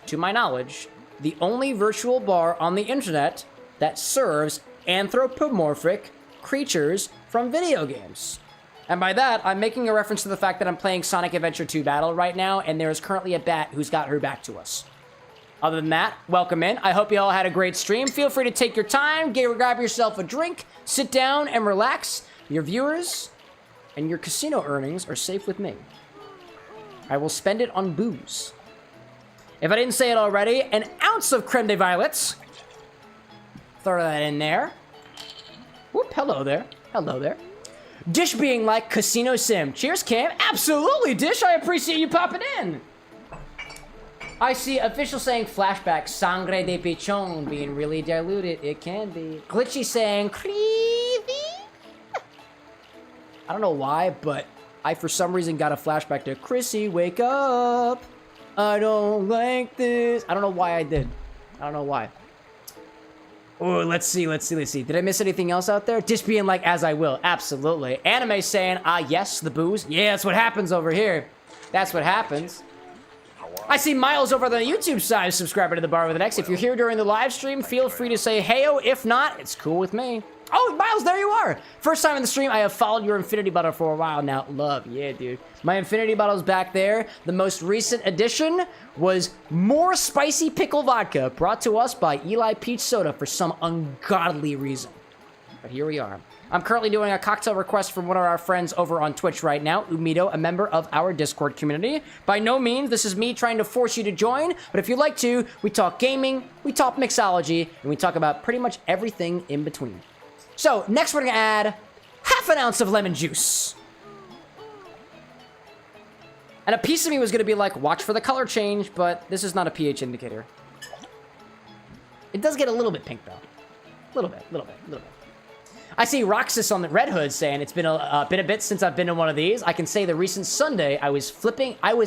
the only virtual bar on the internet that serves anthropomorphic creatures from video games. And by that, I'm making a reference to the fact that I'm playing Sonic Adventure 2 Battle right now, and there is currently a bat who's got her back to us. Other than that, welcome in. I hope you all had a great stream. Feel free to take your time, grab yourself a drink, sit down and relax. Your viewers and your casino earnings are safe with me. I will spend it on booze. If I didn't say it already, an ounce of creme de violets. Throw that in there. Whoop, hello there. Hello there. Dish being like Casino Sim. Cheers, Cam. Absolutely, Dish. I appreciate you popping in. I see official saying flashback. Sangre de pichon being really diluted. It can be. Glitchy saying creepy. I don't know why, but I for some reason got a flashback to Chrissy, wake up. I don't like this. I don't know why I did. I don't know why. Oh, let's see. Did I miss anything else out there? Dish being like, as I will. Absolutely. Anime saying, yes, the booze. Yeah, that's what happens over here. That's what happens. I see Miles over on the YouTube side, subscriber to the bar with an X. If you're here during the live stream, feel free to say heyo. If not, it's cool with me. Oh, Miles, there you are. First time in the stream. I have followed your infinity bottle for a while now. Love. Yeah, dude. My infinity bottle's back there. The most recent addition was more spicy pickle vodka brought to us by Eli Peach Soda for some ungodly reason. But here we are. I'm currently doing a cocktail request from one of our friends over on Twitch right now, Umido, a member of our Discord community. By no means, this is me trying to force you to join, but if you'd like to, we talk gaming, we talk mixology, and we talk about pretty much everything in between. So, next we're gonna add half an ounce of lemon juice. And a piece of me was gonna be like, watch for the color change, but this is not a pH indicator. It does get a little bit pink though. A little bit. I see Roxas on the Red Hood saying it's been a bit since I've been to one of these. I can say the recent Sunday I was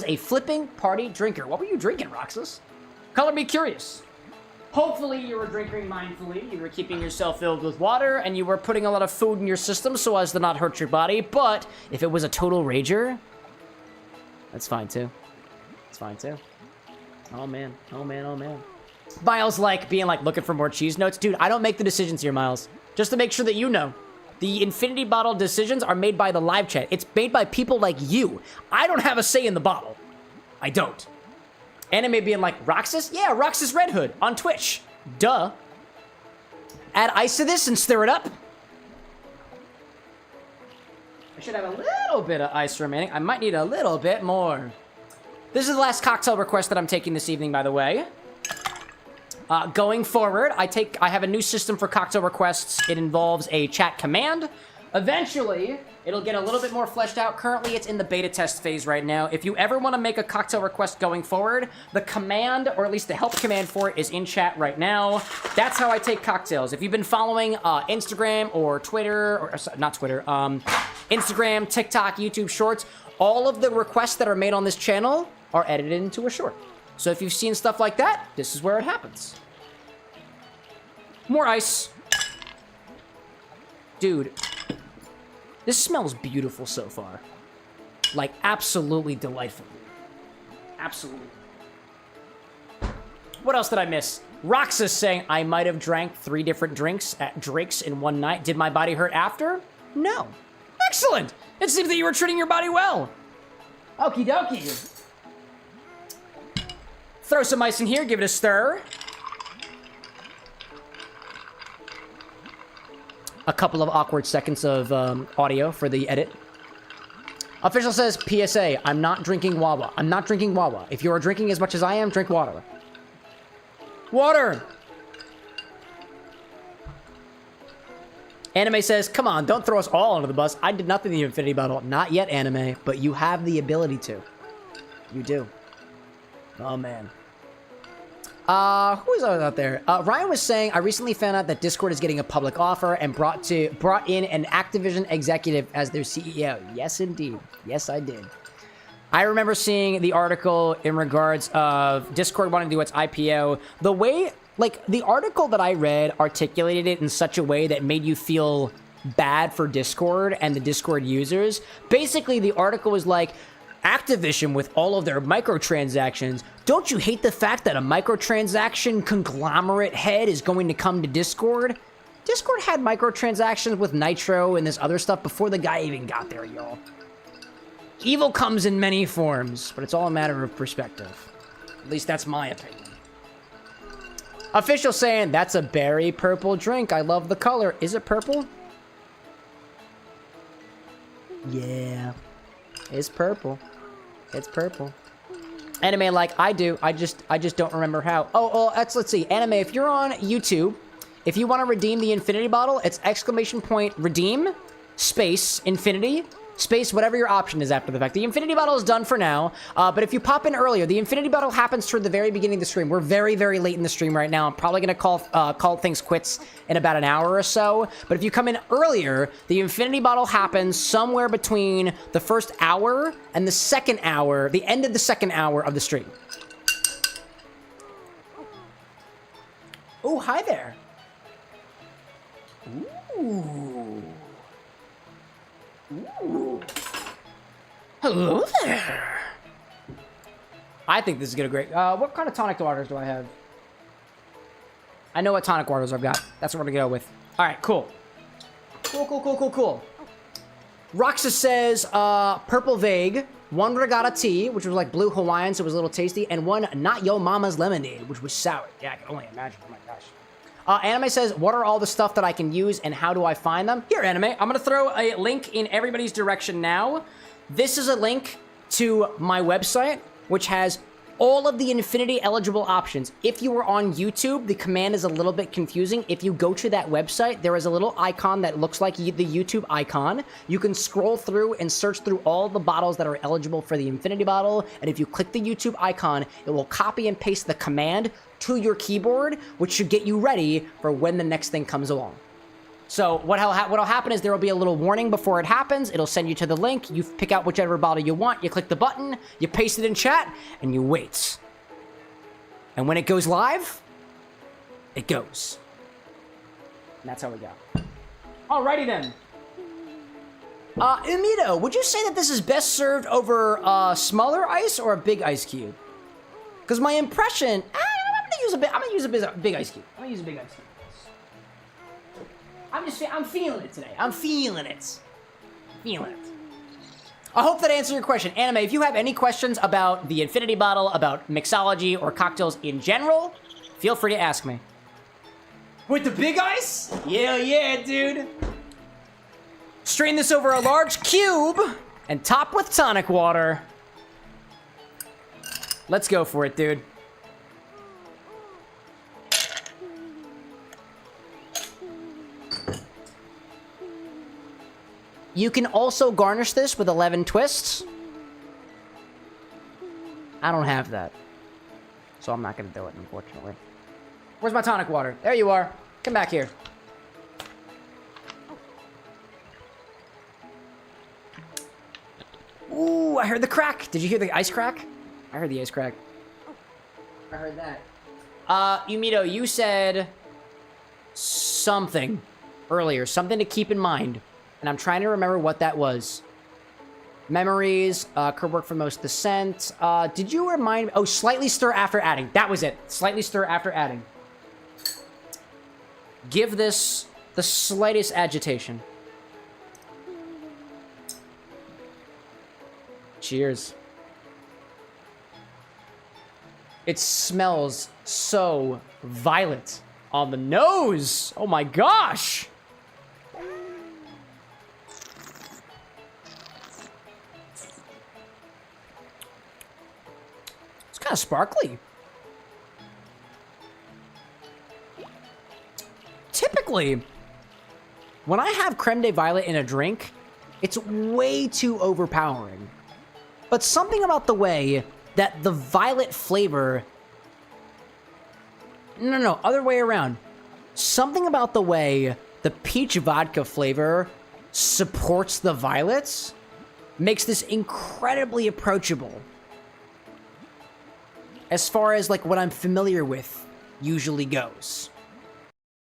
a flipping party drinker. What were you drinking, Roxas? Color me curious. Hopefully you were drinking mindfully, you were keeping yourself filled with water, and you were putting a lot of food in your system so as to not hurt your body, but if it was a total rager, that's fine too. It's fine too. Oh man. Miles being looking for more cheese notes. Dude, I don't make the decisions here, Miles. Just to make sure that you know. The infinity bottle decisions are made by the live chat. It's made by people like you. I don't have a say in the bottle. I don't. Anime being like, Roxas? Yeah, Roxas Red Hood on Twitch. Duh. Add ice to this and stir it up. I should have a little bit of ice remaining. I might need a little bit more. This is the last cocktail request that I'm taking this evening, by the way. Going forward, I have a new system for cocktail requests. It involves a chat command. Eventually, it'll get a little bit more fleshed out. Currently, it's in the beta test phase right now. If you ever want to make a cocktail request going forward, the command, or at least the help command for it, is in chat right now. That's how I take cocktails. If you've been following Instagram or Twitter, or not Twitter, Instagram, TikTok, YouTube Shorts, all of the requests that are made on this channel are edited into a short. So if you've seen stuff like that, this is where it happens. More ice. Dude, this smells beautiful so far. Like, absolutely delightful. Absolutely. What else did I miss? Roxas saying, I might have drank 3 different drinks at Drake's in one night. Did my body hurt after? No. Excellent! It seems that you were treating your body well. Okie dokie. Throw some ice in here, give it a stir. A couple of awkward seconds of audio for the edit. Official says, PSA, I'm not drinking Wawa. I'm not drinking Wawa. If you are drinking as much as I am, drink water. Water! Anime says, come on, don't throw us all under the bus. I did nothing to the infinity bottle. Not yet, Anime, but you have the ability to. You do. Oh, man. Who is out there? Ryan was saying, I recently found out that Discord is getting a public offer and brought in an Activision executive as their CEO. Yes, indeed. Yes, I did. I remember seeing the article in regards of Discord wanting to do its IPO. The way, like, the article that I read articulated it in such a way that made you feel bad for Discord and the Discord users. Basically, the article was like, Activision with all of their microtransactions. Don't you hate the fact that a microtransaction conglomerate head is going to come to Discord? Discord had microtransactions with Nitro and this other stuff before the guy even got there, y'all. Evil comes in many forms, but it's all a matter of perspective. At least that's my opinion. Official saying, that's a berry purple drink. I love the color. Is it purple? Yeah. It's purple. It's purple. Anime like I do. I just don't remember how. Oh, let's see. Anime, if you're on YouTube, if you want to redeem the infinity bottle, it's ! redeem space infinity space whatever your option is after the fact. The infinity bottle is done for now, but if you pop in earlier, the infinity bottle happens toward the very beginning of the stream. We're very, very late in the stream right now. I'm probably going to call things quits in about an hour or so, but if you come in earlier, the infinity bottle happens somewhere between the first hour and the second hour, the end of the second hour of the stream. Oh, hi there. Ooh. Ooh. Hello there. I think this is gonna great. What kind of tonic waters do I have? I know what tonic waters I've got. That's what we're gonna go with. All right, cool. Cool. Roxa says, purple vague, one regatta tea, which was like blue Hawaiian, so it was a little tasty, and one not yo mama's lemonade, which was sour. Yeah, I can only imagine. Oh my gosh. Anime says, what are all the stuff that I can use and how do I find them? Here, Anime, I'm going to throw a link in everybody's direction now. This is a link to my website, which has all of the infinity eligible options. If you were on YouTube, the command is a little bit confusing. If you go to that website, there is a little icon that looks like the YouTube icon. You can scroll through and search through all the bottles that are eligible for the infinity bottle. And if you click the YouTube icon, it will copy and paste the command to your keyboard, which should get you ready for when the next thing comes along. So what'll happen is there will be a little warning before it happens. It'll send you to the link. You pick out whichever bottle you want. You click the button. You paste it in chat, and you wait. And when it goes live, it goes. And that's how we go. Alrighty then. Umito, would you say that this is best served over a smaller ice or a big ice cube? Because my impression, I'm gonna use a big ice cube. I'm gonna use a big ice cube. I'm feeling it today. I'm feeling it. I hope that answered your question. Anime, if you have any questions about the infinity bottle, about mixology, or cocktails in general, feel free to ask me. With the big ice? Yeah, dude. Strain this over a large cube and top with tonic water. Let's go for it, dude. You can also garnish this with 11 twists. I don't have that, so I'm not going to do it, unfortunately. Where's my tonic water? There you are. Come back here. Ooh, I heard the crack. Did you hear the ice crack? I heard the ice crack. I heard that. Umito, you said something earlier, something to keep in mind. And I'm trying to remember what that was. Memories, could work for most descent. Did you remind me? Oh, slightly stir after adding. That was it. Slightly stir after adding. Give this the slightest agitation. Cheers. It smells so violet on the nose. Oh my gosh. It's kind of sparkly. Typically, when I have creme de violet in a drink, it's way too overpowering. But something about the way that the violet flavor... No, other way around. Something about the way the peach vodka flavor supports the violets makes this incredibly approachable. As far as, like, what I'm familiar with usually goes.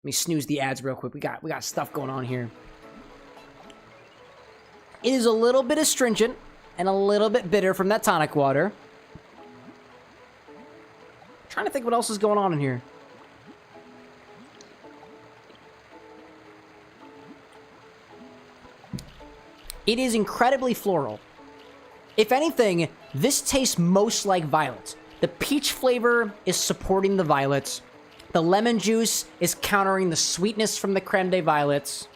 Let me snooze the ads real quick. We got stuff going on here. It is a little bit astringent and a little bit bitter from that tonic water. Trying to think what else is going on in here. It is incredibly floral. If anything, this tastes most like violet. The peach flavor is supporting the violets. The lemon juice is countering the sweetness from the creme de violets.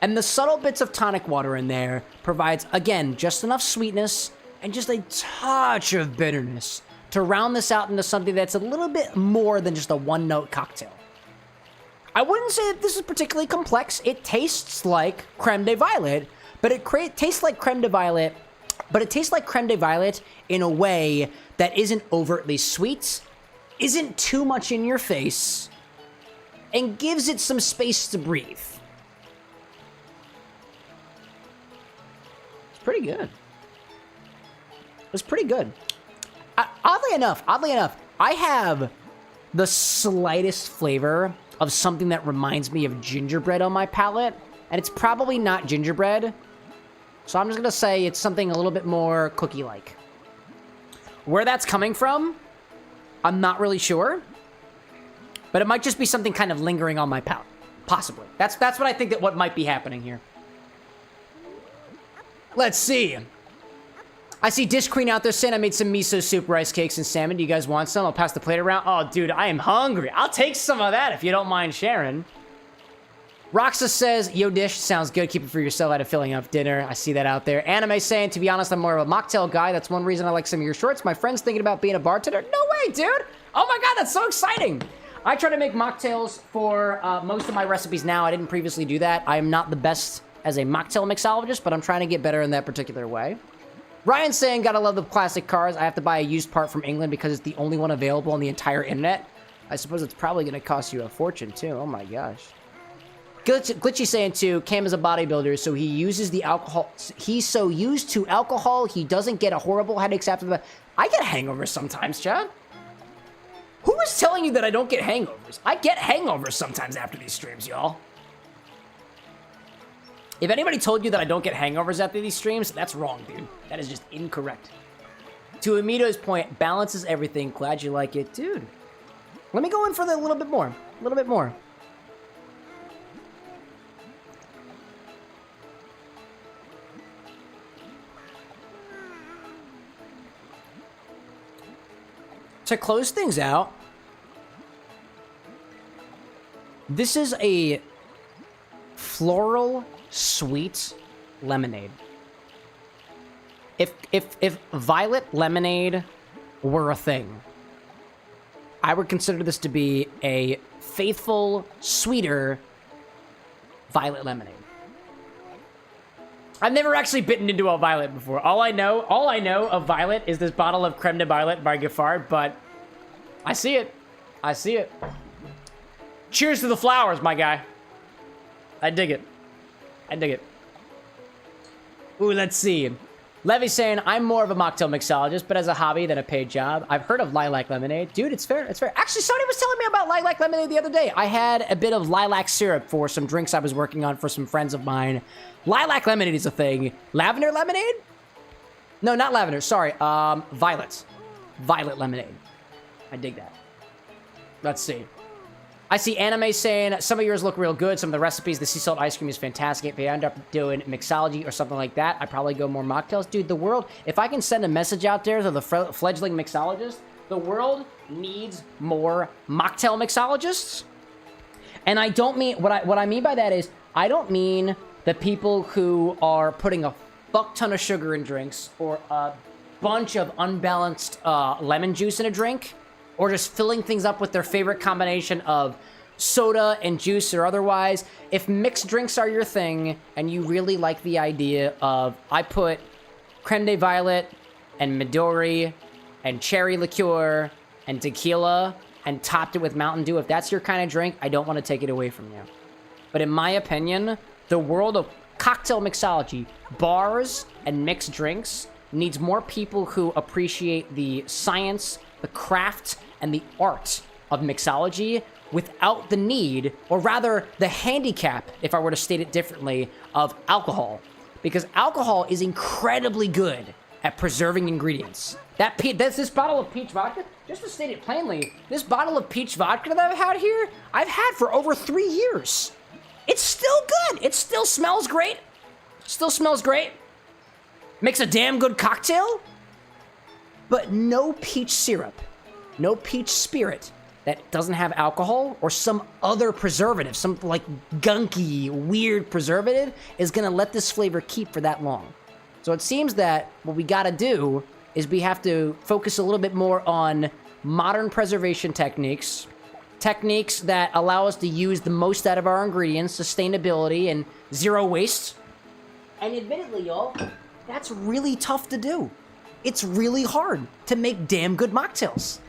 And the subtle bits of tonic water in there provides, again, just enough sweetness and just a touch of bitterness to round this out into something that's a little bit more than just a one-note cocktail. I wouldn't say that this is particularly complex. It tastes like creme de violet, but it tastes like creme de violet, but it tastes like creme de violet in a way that isn't overtly sweet, isn't too much in your face, and gives it some space to breathe. It's pretty good. It's pretty good. Oddly enough, I have the slightest flavor of something that reminds me of gingerbread on my palate, and it's probably not gingerbread, so I'm just gonna say it's something a little bit more cookie-like. Where that's coming from, I'm not really sure, but it might just be something kind of lingering on my palate. Possibly. That's what I think that what might be happening here. Let's see. I see Dish Queen out there saying I made some miso soup, rice cakes, and salmon. Do you guys want some? I'll pass the plate around. Oh, dude, I am hungry. I'll take some of that if you don't mind sharing. Roxa says, yo, Dish, sounds good. Keep it for yourself out of filling up dinner. I see that out there. Anime saying, to be honest, I'm more of a mocktail guy. That's one reason I like some of your shorts. My friend's thinking about being a bartender. No way, dude. Oh my God, that's so exciting. I try to make mocktails for most of my recipes now. I didn't previously do that. I am not the best as a mocktail mixologist, but I'm trying to get better in that particular way. Ryan's saying, gotta love the classic cars. I have to buy a used part from England because it's the only one available on the entire internet. I suppose it's probably gonna cost you a fortune too. Oh my gosh. Glitchy saying too, Cam is a bodybuilder, so he uses the alcohol. He's so used to alcohol, he doesn't get a horrible headaches after the... I get hangovers sometimes, Chad. Who is telling you that I don't get hangovers? I get hangovers sometimes after these streams, y'all. If anybody told you that I don't get hangovers after these streams, that's wrong, dude. That is just incorrect. To Amito's point, balance is everything. Glad you like it. Dude, let me go in for a little bit more. A little bit more. To close things out, this is a floral sweet lemonade. If violet lemonade were a thing, I would consider this to be a faithful, sweeter violet lemonade. I've never actually bitten into a violet before. All I know of violet is this bottle of creme de violet by Giffard, but I see it. I see it. Cheers to the flowers, my guy. I dig it. I dig it. Ooh, let's see. Levy's saying, I'm more of a mocktail mixologist, but as a hobby than a paid job. I've heard of lilac lemonade. Dude, it's fair. It's fair. Actually, somebody was telling me about lilac lemonade the other day. I had a bit of lilac syrup for some drinks I was working on for some friends of mine. Lilac lemonade is a thing. Lavender lemonade? No, not lavender. Sorry. Violet. Violet lemonade. I dig that. Let's see. I see anime saying, some of yours look real good. Some of the recipes, the sea salt ice cream is fantastic. If you end up doing mixology or something like that, I'd probably go more mocktails. Dude, the world, if I can send a message out there to the fledgling mixologist, The world needs more mocktail mixologists. And I don't mean, what I mean by that is, I don't mean the people who are putting a fuck ton of sugar in drinks, or a bunch of unbalanced lemon juice in a drink, or just filling things up with their favorite combination of soda and juice or otherwise. If mixed drinks are your thing, and you really like the idea of, I put creme de violet and Midori and cherry liqueur and tequila and topped it with Mountain Dew, if that's your kind of drink, I don't want to take it away from you. But in my opinion, the world of cocktail mixology, bars and mixed drinks, needs more people who appreciate the science, the craft, and the art of mixology without the need, or rather the handicap, if I were to state it differently, of alcohol. Because alcohol is incredibly good at preserving ingredients. This bottle of peach vodka, just to state it plainly, this bottle of peach vodka that I've had here, I've had for over 3 years. It's still good. It still smells great. Still smells great. Makes a damn good cocktail. But no peach syrup, no peach spirit that doesn't have alcohol or some other preservative, some like gunky, weird preservative, is gonna let this flavor keep for that long. So it seems that what we gotta do is we have to focus a little bit more on modern preservation techniques, techniques that allow us to use the most out of our ingredients, sustainability, and zero waste. And admittedly, y'all, that's really tough to do. It's really hard to make damn good mocktails.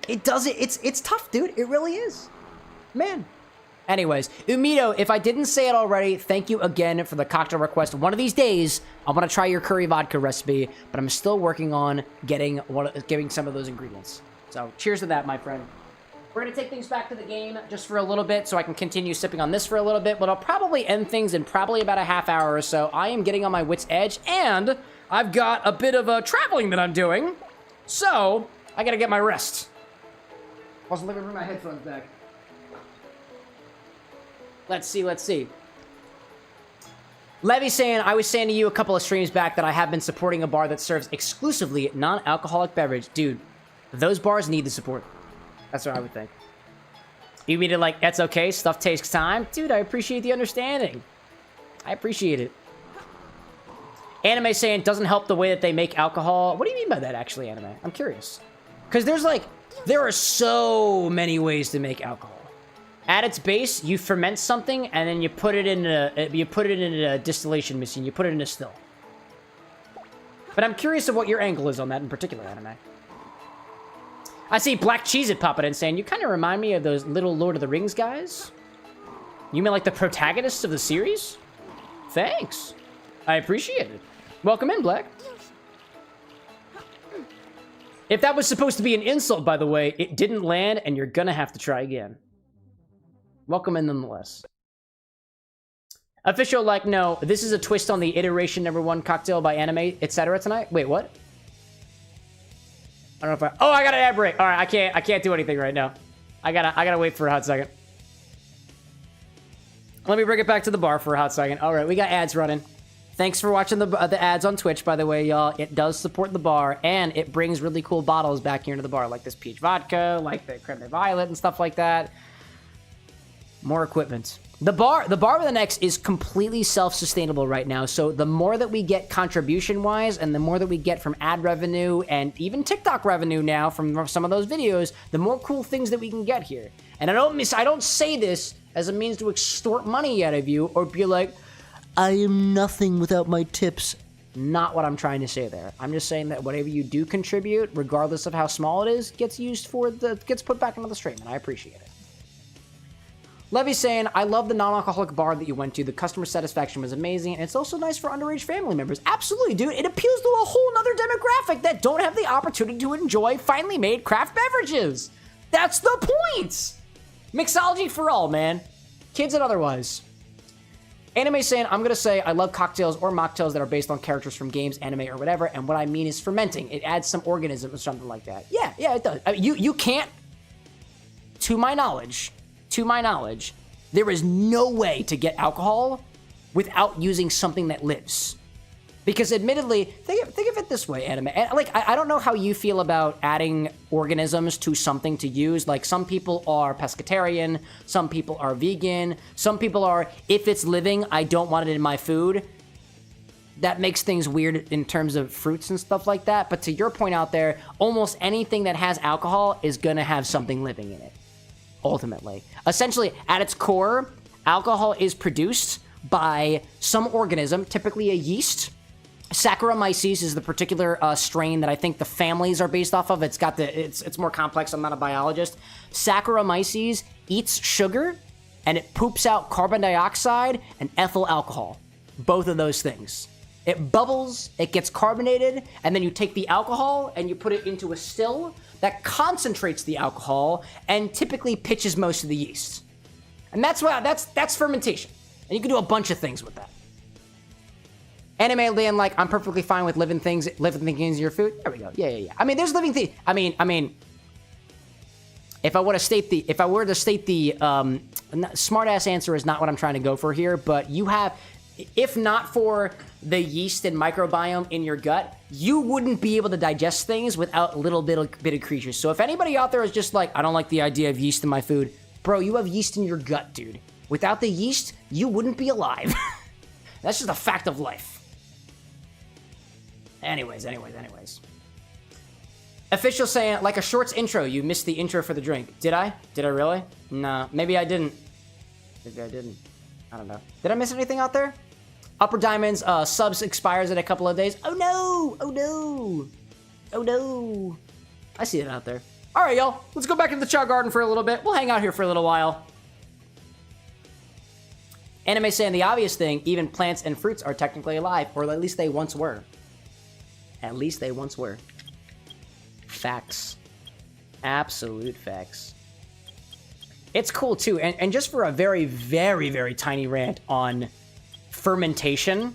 It's tough, dude. It really is. Man. Anyways, Umido, if I didn't say it already, thank you again for the cocktail request. One of these days, I want to try your curry vodka recipe, but I'm still working on getting some of those ingredients. So, cheers to that, my friend. We're going to take things back to the game just for a little bit so I can continue sipping on this for a little bit, but I'll probably end things in probably about a half hour or so. I am getting on my wit's edge, and I've got a bit of traveling that I'm doing, so I got to get my rest. Also, let me bring my headphones back. Let's see. Levy saying, I was saying to you a couple of streams back that I have been supporting a bar that serves exclusively non-alcoholic beverage. Dude, those bars need the support. That's what I would think. You mean it like, that's okay, stuff takes time? Dude, I appreciate the understanding. I appreciate it. Anime saying, doesn't help the way that they make alcohol. What do you mean by that, actually, Anime? I'm curious. Because there are so many ways to make alcohol. At its base, you ferment something, and then you put it in a distillation machine. You put it in a still. But I'm curious of what your angle is on that in particular, Anime. I see Black Cheez-It popping in saying, you kind of remind me of those little Lord of the Rings guys. You mean like the protagonists of the series? Thanks. I appreciate it. Welcome in, Black. If that was supposed to be an insult, by the way, it didn't land, and you're gonna have to try again. Welcome in nonetheless. Official, like, no, this is a twist on the iteration #1 cocktail by Anime, etc. tonight. Wait, what? I don't know if I... Oh, I got an ad break. All right, I can't do anything right now. I gotta wait for a hot second. Let me bring it back to the bar for a hot second. All right, we got ads running. Thanks for watching the ads on Twitch, by the way, y'all. It does support the bar, and it brings really cool bottles back here into the bar, like this peach vodka, like the creme de violet and stuff like that. More equipment. The bar with an X is completely self-sustainable right now, so the more that we get contribution-wise, and the more that we get from ad revenue, and even TikTok revenue now from some of those videos, the more cool things that we can get here. And I don't say this as a means to extort money out of you, or be like, I am nothing without my tips. Not what I'm trying to say there. I'm just saying that whatever you do contribute, regardless of how small it is, gets put back into the stream, and I appreciate it. Levy's saying, I love the non-alcoholic bar that you went to. The customer satisfaction was amazing, and it's also nice for underage family members. Absolutely, dude. It appeals to a whole nother demographic that don't have the opportunity to enjoy finely made craft beverages. That's the point. Mixology for all, man. Kids and otherwise. Anime saying, I'm going to say I love cocktails or mocktails that are based on characters from games, anime, or whatever, and what I mean is fermenting. It adds some organism or something like that. Yeah, it does. I mean, you can't, to my knowledge, there is no way to get alcohol without using something that lives. Because admittedly, think of it this way, Anime. Like, I don't know how you feel about adding organisms to something to use. Like, some people are pescatarian, some people are vegan, some people are, if it's living, I don't want it in my food. That makes things weird in terms of fruits and stuff like that. But to your point out there, almost anything that has alcohol is going to have something living in it, ultimately. Essentially, at its core, alcohol is produced by some organism, typically a yeast. Saccharomyces is the particular strain that I think the families are based off of. It's more complex. I'm not a biologist. Saccharomyces eats sugar, and it poops out carbon dioxide and ethyl alcohol. Both of those things. It bubbles, it gets carbonated, and then you take the alcohol and you put it into a still that concentrates the alcohol and typically pitches most of the yeast. And that's fermentation. And you can do a bunch of things with that. Anime Land, like, I'm perfectly fine with living things in your food. There we go. Yeah. I mean, there's living things. I mean, if I were to state the smart-ass answer is not what I'm trying to go for here, but you have, if not for the yeast and microbiome in your gut, you wouldn't be able to digest things without a little bit of creatures. So if anybody out there is just like, I don't like the idea of yeast in my food, bro, you have yeast in your gut, dude. Without the yeast, you wouldn't be alive. That's just a fact of life. Anyways. Official saying, like a shorts intro, you missed the intro for the drink. Did I? Did I really? Nah, maybe I didn't. I don't know. Did I miss anything out there? Upper Diamonds, subs expires in a couple of days. Oh no! I see it out there. All right, y'all. Let's go back into the Chow Garden for a little bit. We'll hang out here for a little while. Anime saying the obvious thing, even plants and fruits are technically alive, or at least they once were. Facts. Absolute facts. It's cool, too. And just for a very, very, very tiny rant on fermentation.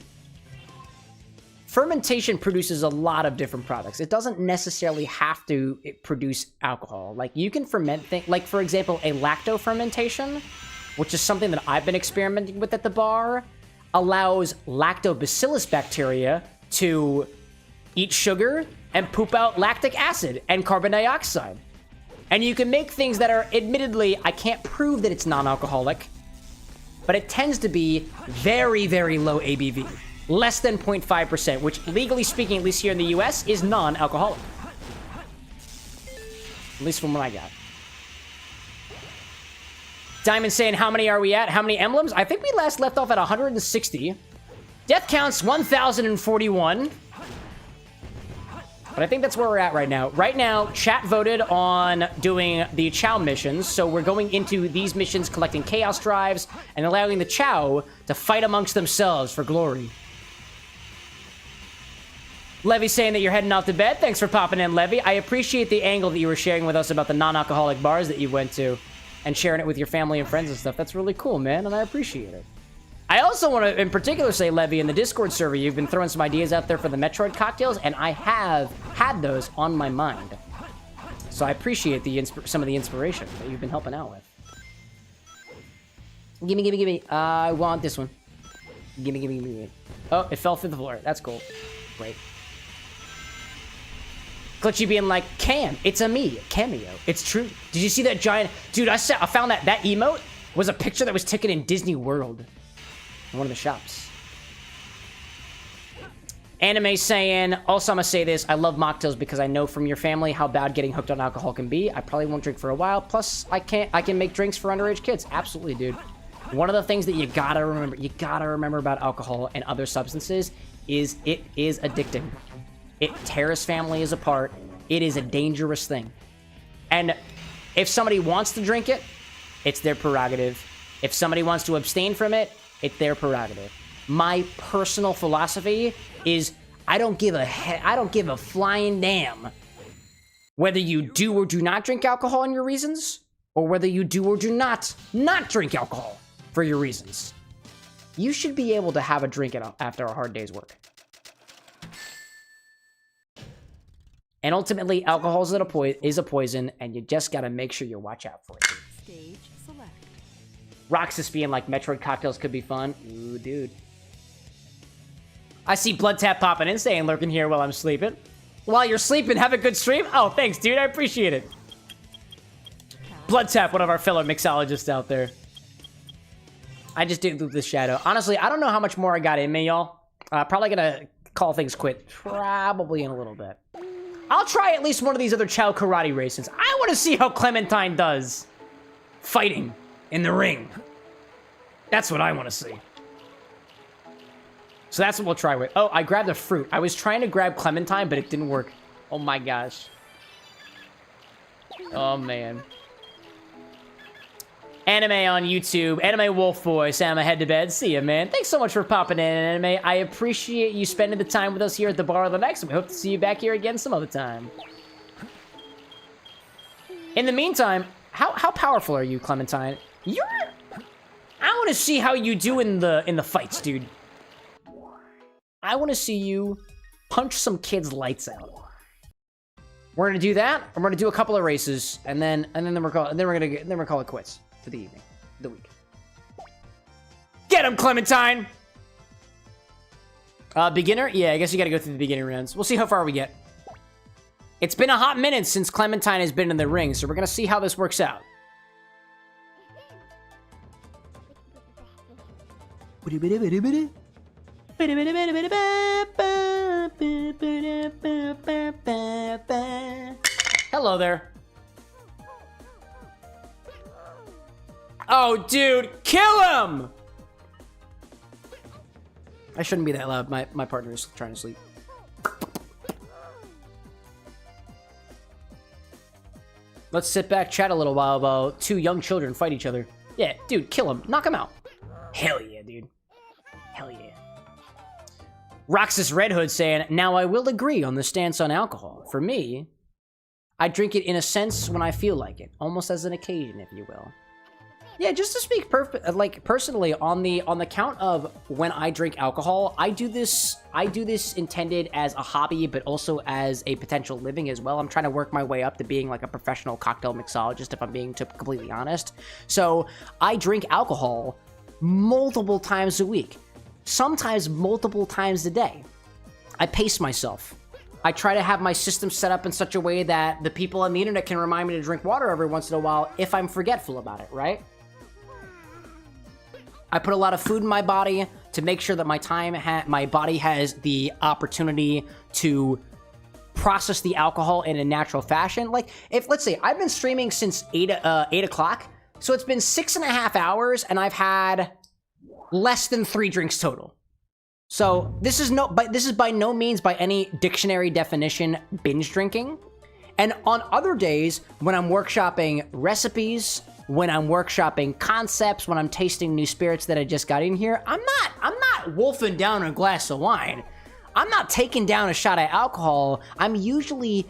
Fermentation produces a lot of different products. It doesn't necessarily have to produce alcohol. Like, you can ferment things, like, for example, a lacto-fermentation, which is something that I've been experimenting with at the bar, allows lactobacillus bacteria to eat sugar and poop out lactic acid and carbon dioxide. And you can make things that are, admittedly, I can't prove that it's non-alcoholic, but it tends to be very, very low ABV. Less than 0.5%, which legally speaking, at least here in the US, is non-alcoholic. At least from what I got. Diamond saying, how many are we at? How many emblems? I think we last left off at 160. Death counts 1,041. But I think that's where we're at right now. Right now, chat voted on doing the Chow missions, so we're going into these missions collecting chaos drives and allowing the Chow to fight amongst themselves for glory. Levy saying that you're heading off to bed. Thanks for popping in, Levy. I appreciate the angle that you were sharing with us about the non-alcoholic bars that you went to and sharing it with your family and friends and stuff. That's really cool, man, and I appreciate it. I also want to, in particular, say, Levy, in the Discord server, you've been throwing some ideas out there for the Metroid cocktails, and I have had those on my mind. So I appreciate some of the inspiration that you've been helping out with. Gimme. I want this one. Gimme. Oh, it fell through the floor. That's cool. Great. Clutchy being like, Cam, it's a me, cameo. It's true. Did you see that giant... Dude, I found that emote was a picture that was taken in Disney World. In one of the shops. Anime saying, also I'm gonna say this, I love mocktails because I know from your family how bad getting hooked on alcohol can be. I probably won't drink for a while. Plus, I can make drinks for underage kids. Absolutely, dude. One of the things that you gotta remember about alcohol and other substances is it is addicting. It tears families apart. It is a dangerous thing. And if somebody wants to drink it, it's their prerogative. If somebody wants to abstain from it, it's their prerogative. My personal philosophy is I don't give a flying damn whether you do or do not drink alcohol in your reasons, or whether you do or do not drink alcohol for your reasons. You should be able to have a drink after a hard day's work. And ultimately, alcohol is a poison, and you just gotta make sure you watch out for it. Stage select. Roxas being like, Metroid cocktails could be fun. Ooh, dude. I see Blood Tap popping in, saying lurking here while I'm sleeping. While you're sleeping, have a good stream. Oh, thanks, dude. I appreciate it. Blood Tap, one of our fellow mixologists out there. I just did loop this shadow. Honestly, I don't know how much more I got in me, y'all. Probably gonna call things quit. Probably in a little bit. I'll try at least one of these other Chow karate races. I want to see how Clementine does fighting in the ring. That's what I want to see. So that's what we'll try with. Oh, I grabbed a fruit. I was trying to grab Clementine, but it didn't work. Oh my gosh. Oh man. Anime on YouTube. Anime Wolf Boy. Sam, I head to bed. See ya, man. Thanks so much for popping in, Anime. I appreciate you spending the time with us here at the Bar of the Next. We hope to see you back here again some other time. In the meantime, how powerful are you, Clementine? You're... I want to see how you do in the fights, dude. I want to see you punch some kids' lights out. We're gonna do that. I'm gonna do a couple of races, and then we're gonna call it quits for the evening, the week. Get him, Clementine. Beginner? Yeah, I guess you gotta go through the beginning rounds. We'll see how far we get. It's been a hot minute since Clementine has been in the ring, so we're gonna see how this works out. Hello there. Oh, dude, kill him! I shouldn't be that loud. My partner is trying to sleep. Let's sit back, chat a little while about two young children fight each other. Yeah, dude, kill him. Knock him out. Hell yeah, dude. Hell yeah. Roxas Red Hood saying, now I will agree on the stance on alcohol. For me, I drink it in a sense when I feel like it. Almost as an occasion, if you will. Yeah, just to speak personally on the count of when I drink alcohol, I do this intended as a hobby, but also as a potential living as well. I'm trying to work my way up to being like a professional cocktail mixologist, if I'm being completely honest. So I drink alcohol multiple times a week, sometimes multiple times a day. I pace myself. I try to have my system set up in such a way that the people on the internet can remind me to drink water every once in a while if I'm forgetful about it, right? I put a lot of food in my body to make sure that my body has the opportunity to process the alcohol in a natural fashion. Like, if, let's say, I've been streaming since 8 o'clock, so it's been 6.5 hours, and I've had less than 3 drinks total. So this is by no means by any dictionary definition binge drinking. And on other days, when I'm workshopping recipes, when I'm workshopping concepts, when I'm tasting new spirits that I just got in here, I'm not wolfing down a glass of wine. I'm not taking down a shot of alcohol. I'm usually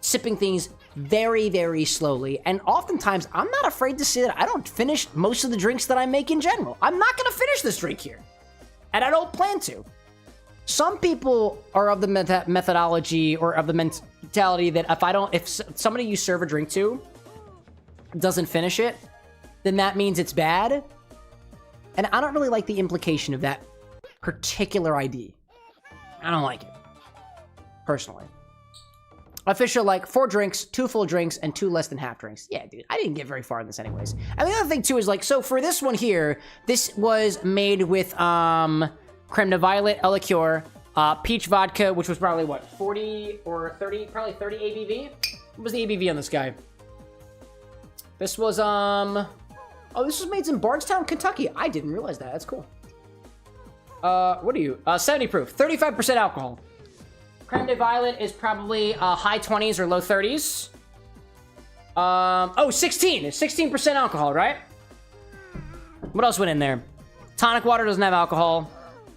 sipping things very, very slowly. And oftentimes, I'm not afraid to say that I don't finish most of the drinks that I make in general. I'm not gonna finish this drink here. And I don't plan to. Some people are of the methodology or of the mentality that if somebody you serve a drink to doesn't finish it, then that means it's bad. And I don't really like the implication of that particular idea. I don't like it, personally. Official, like, 4 drinks, 2 full drinks, and 2 less than half drinks. Yeah, dude, I didn't get very far in this anyways. And the other thing, too, is, like, so for this one here, this was made with, creme de violet, a liqueur, peach vodka, which was probably, what, 40 or 30, probably 30 ABV? What was the ABV on this guy? This was, oh, this was made in Bardstown, Kentucky. I didn't realize that. That's cool. What are you? 70 proof, 35% alcohol. Creme de Violet is probably high 20s or low 30s. Oh, 16. It's 16% alcohol, right? What else went in there? Tonic Water doesn't have alcohol.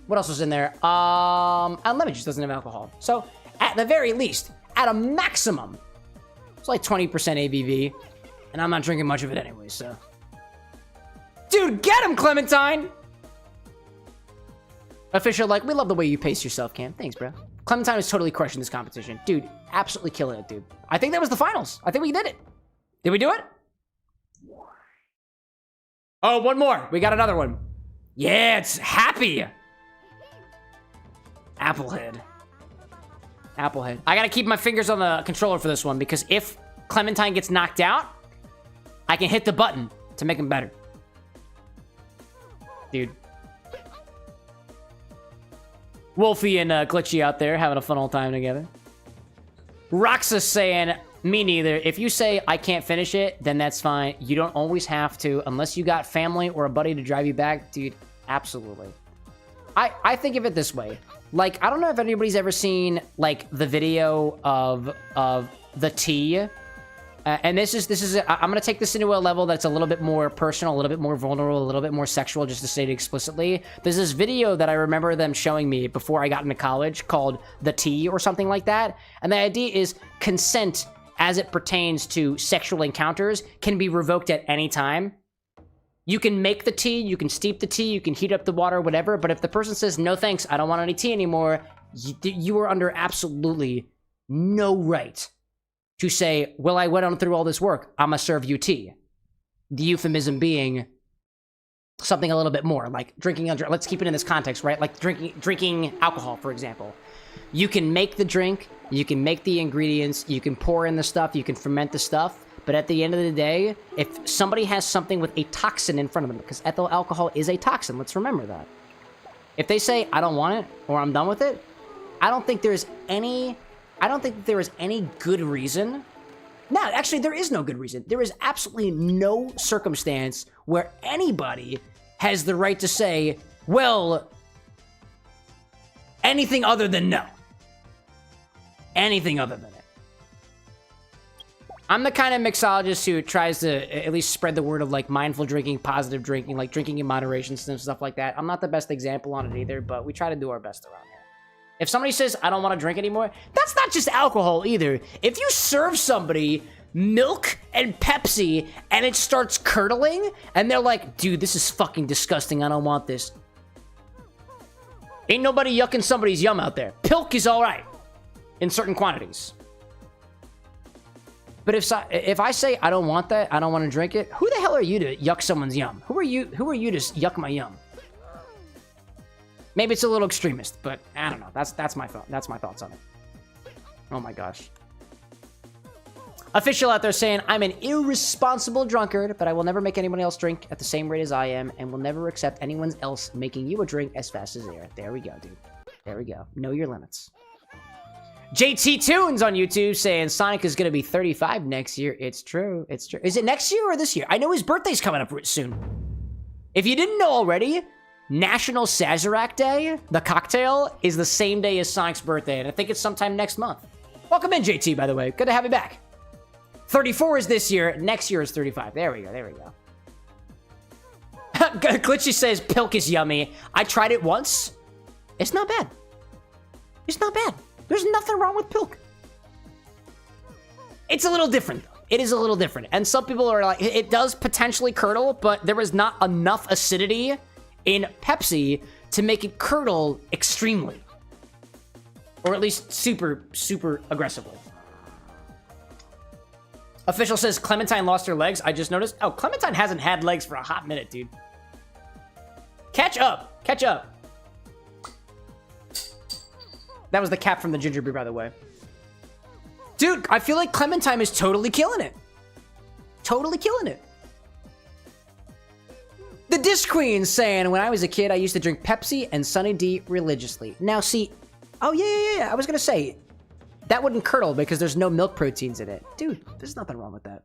What else was in there? And lemon juice doesn't have alcohol. So, at the very least, at a maximum, it's like 20% ABV. And I'm not drinking much of it anyway, so. Dude, get him, Clementine! Official, like, we love the way you pace yourself, Cam. Thanks, bro. Clementine is totally crushing this competition. Dude, absolutely killing it, dude. I think that was the finals. I think we did it. Did we do it? Oh, one more. We got another one. Yeah, it's happy. Applehead. Applehead. I gotta keep my fingers on the controller for this one because if Clementine gets knocked out, I can hit the button to make him better. Dude. Wolfie and Glitchy out there having a fun old time together. Roxas saying, me neither. If you say I can't finish it, then that's fine. You don't always have to, unless you got family or a buddy to drive you back. Dude, absolutely. I think of it this way. Like, I don't know if anybody's ever seen, like, the video of the tea. And this is I'm going to take this into a level that's a little bit more personal, a little bit more vulnerable, a little bit more sexual, just to state it explicitly. There's this video that I remember them showing me before I got into college called The Tea or something like that. And the idea is consent as it pertains to sexual encounters can be revoked at any time. You can make the tea, you can steep the tea, you can heat up the water, whatever. But if the person says, no thanks, I don't want any tea anymore, you are under absolutely no right to say, well, I went on through all this work, I'm gonna serve you tea. The euphemism being something a little bit more, like drinking under, let's keep it in this context, right? Like drinking alcohol, for example. You can make the drink, you can make the ingredients, you can pour in the stuff, you can ferment the stuff, but at the end of the day, if somebody has something with a toxin in front of them, because ethyl alcohol is a toxin, let's remember that. If they say, I don't want it, or I'm done with it, I don't think there is any good reason. No, actually, there is no good reason. There is absolutely no circumstance where anybody has the right to say, well, anything other than no. Anything other than it. I'm the kind of mixologist who tries to at least spread the word of, like, mindful drinking, positive drinking, like drinking in moderation and stuff like that. I'm not the best example on it either, but we try to do our best around here. If somebody says, I don't want to drink anymore, that's not just alcohol either. If you serve somebody milk and Pepsi and it starts curdling and they're like, dude, this is fucking disgusting, I don't want this. Ain't nobody yucking somebody's yum out there. Pilk is all right in certain quantities. But if I say I don't want that, I don't want to drink it, who the hell are you to yuck someone's yum? Who are you to yuck my yum? Maybe it's a little extremist, but I don't know. That's my thought. That's my thoughts on it. Oh my gosh. Official out there saying, I'm an irresponsible drunkard, but I will never make anyone else drink at the same rate as I am, and will never accept anyone else making you a drink as fast as they are. There we go, dude. There we go. Know your limits. JT Tunes on YouTube saying Sonic is going to be 35 next year. It's true. It's true. Is it next year or this year? I know his birthday's coming up soon. If you didn't know already, National Sazerac Day, the cocktail, is the same day as Sonic's birthday, and I think it's sometime next month. Welcome in, JT, by the way. Good to have you back. 34 is this year. Next year is 35. There we go. There we go. Glitchy says, Pilk is yummy. I tried it once. It's not bad. It's not bad. There's nothing wrong with Pilk. It's a little different, though. It is a little different. And some people are like, it does potentially curdle, but there is not enough acidity in Pepsi to make it curdle extremely. Or at least super, super aggressively. Official says Clementine lost her legs. I just noticed. Oh, Clementine hasn't had legs for a hot minute, dude. Catch up. Catch up. That was the cap from the ginger beer, by the way. Dude, I feel like Clementine is totally killing it. Totally killing it. The Disc Queen saying, when I was a kid, I used to drink Pepsi and Sunny D religiously. Now, see, oh, yeah. I was going to say, that wouldn't curdle because there's no milk proteins in it. Dude, there's nothing wrong with that.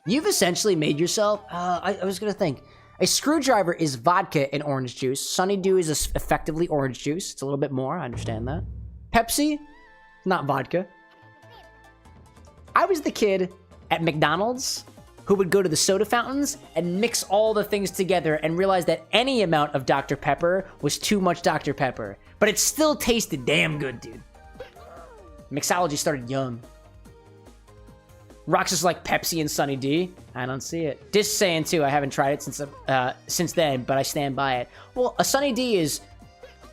You've essentially made yourself, I was going to think, a screwdriver is vodka and orange juice. Sunny D is effectively orange juice. It's a little bit more, I understand that. Pepsi, not vodka. I was the kid at McDonald's who would go to the soda fountains and mix all the things together and realize that any amount of Dr. Pepper was too much Dr. Pepper. But it still tasted damn good, dude. Mixology started young. Rox is like Pepsi and Sunny D. I don't see it. Dis saying too, I haven't tried it since then, but I stand by it. Well, a Sunny D is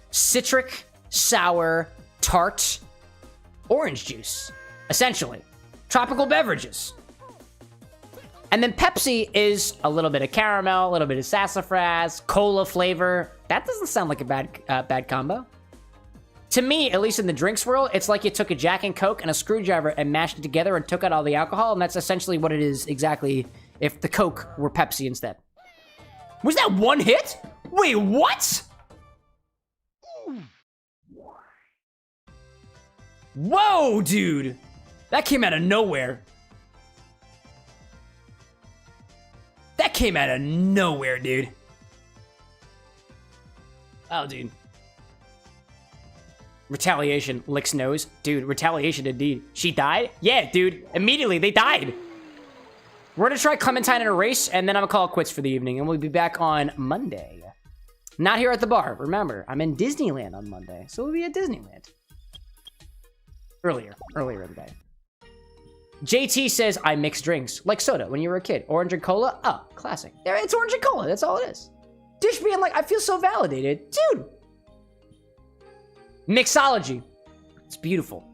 citric, sour, tart, orange juice, essentially. Tropical beverages. And then Pepsi is a little bit of caramel, a little bit of sassafras, cola flavor. That doesn't sound like a bad combo. To me, at least in the drinks world, it's like you took a Jack and Coke and a screwdriver and mashed it together and took out all the alcohol, and that's essentially what it is exactly if the Coke were Pepsi instead. Was that one hit? Wait, what? Whoa, dude. That came out of nowhere. That came out of nowhere, dude. Oh, dude. Retaliation licks nose. Dude, retaliation indeed. She died? Yeah, dude. Immediately, they died. We're gonna try Clementine in a race, and then I'm gonna call it quits for the evening, and we'll be back on Monday. Not here at the bar. Remember, I'm in Disneyland on Monday, so we'll be at Disneyland. Earlier in the day. JT says, I mix drinks, like soda when you were a kid. Orange and cola? Oh, classic. There, it's orange and cola, that's all it is. Dish being like, I feel so validated. Dude! Mixology. It's beautiful.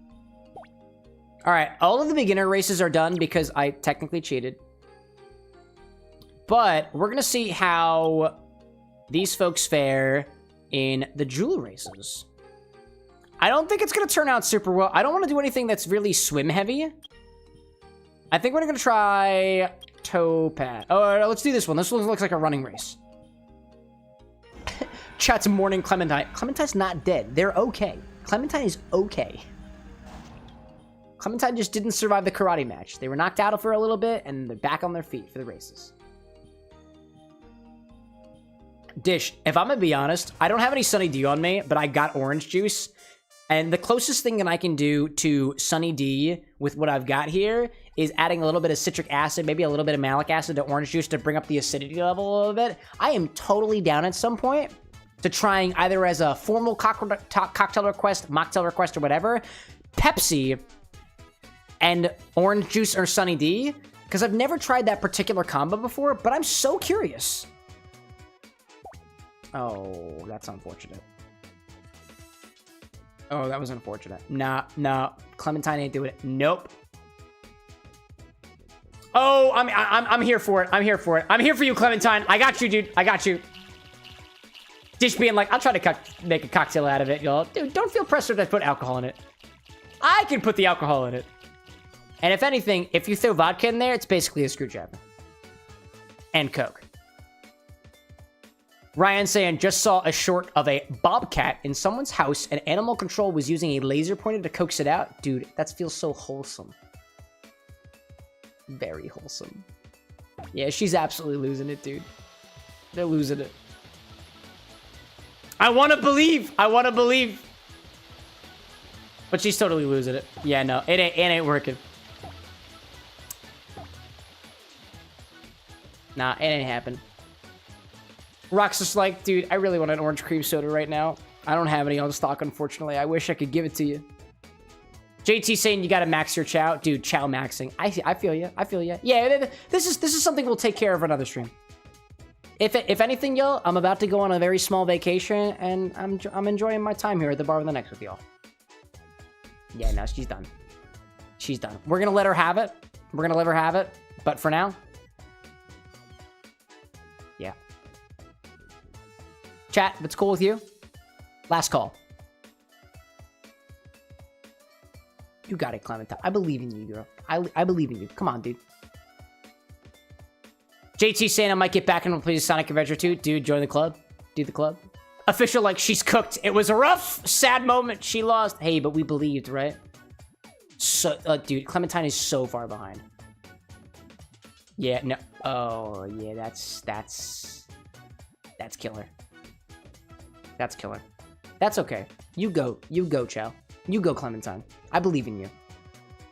Alright, all of the beginner races are done because I technically cheated. But we're gonna see how these folks fare in the jewel races. I don't think it's gonna turn out super well. I don't want to do anything that's really swim heavy. I think we're gonna try Topaz. Oh, let's do this one. This one looks like a running race. Chat's morning Clementine. Clementine's not dead. They're okay. Clementine is okay. Clementine just didn't survive the karate match. They were knocked out for a little bit, and they're back on their feet for the races. Dish, if I'm gonna be honest, I don't have any Sunny D on me, but I got orange juice. And the closest thing that I can do to Sunny D with what I've got here is adding a little bit of citric acid, maybe a little bit of malic acid to orange juice to bring up the acidity level a little bit. I am totally down at some point to trying either as a formal cocktail request, mocktail request, or whatever, Pepsi and orange juice or Sunny D, because I've never tried that particular combo before, but I'm so curious. Oh, that's unfortunate. Oh, that was unfortunate. Nah. Clementine ain't doing it. Nope. Oh, I'm here for it. I'm here for it. I'm here for you, Clementine. I got you, dude. I got you. Dish being like, I'll try to make a cocktail out of it, y'all. Dude, don't feel pressured to put alcohol in it. I can put the alcohol in it. And if anything, if you throw vodka in there, it's basically a screwdriver. And Coke. Ryan saying, just saw a short of a bobcat in someone's house and animal control was using a laser pointer to coax it out. Dude, that feels so wholesome. Very wholesome. Yeah, she's absolutely losing it, dude. They're losing it. I want to believe. I want to believe. But she's totally losing it. Yeah, no, it ain't working. Nah, it ain't happening. Rock's just like, dude, I really want an orange cream soda right now. I don't have any on stock, unfortunately. I wish I could give it to you. JT saying you gotta max your Chow. Dude, Chow maxing. I feel you. I feel you. Yeah, this is something we'll take care of another stream. If anything, y'all, I'm about to go on a very small vacation, and I'm enjoying my time here at the bar with the next with y'all. Yeah, no, she's done. She's done. We're gonna let her have it. We're gonna let her have it. But for now, yeah. Chat, if it's cool with you, last call. You got it, Clementine. I believe in you, girl. I believe in you. Come on, dude. JT saying I might get back and play Sonic Adventure 2. Dude, join the club. Do the club. Official like she's cooked. It was a rough, sad moment. She lost. Hey, but we believed, right? So, dude, Clementine is so far behind. Yeah, no. Oh, yeah, that's killer. That's killer. That's okay. You go, Chow. You go, Clementine. I believe in you.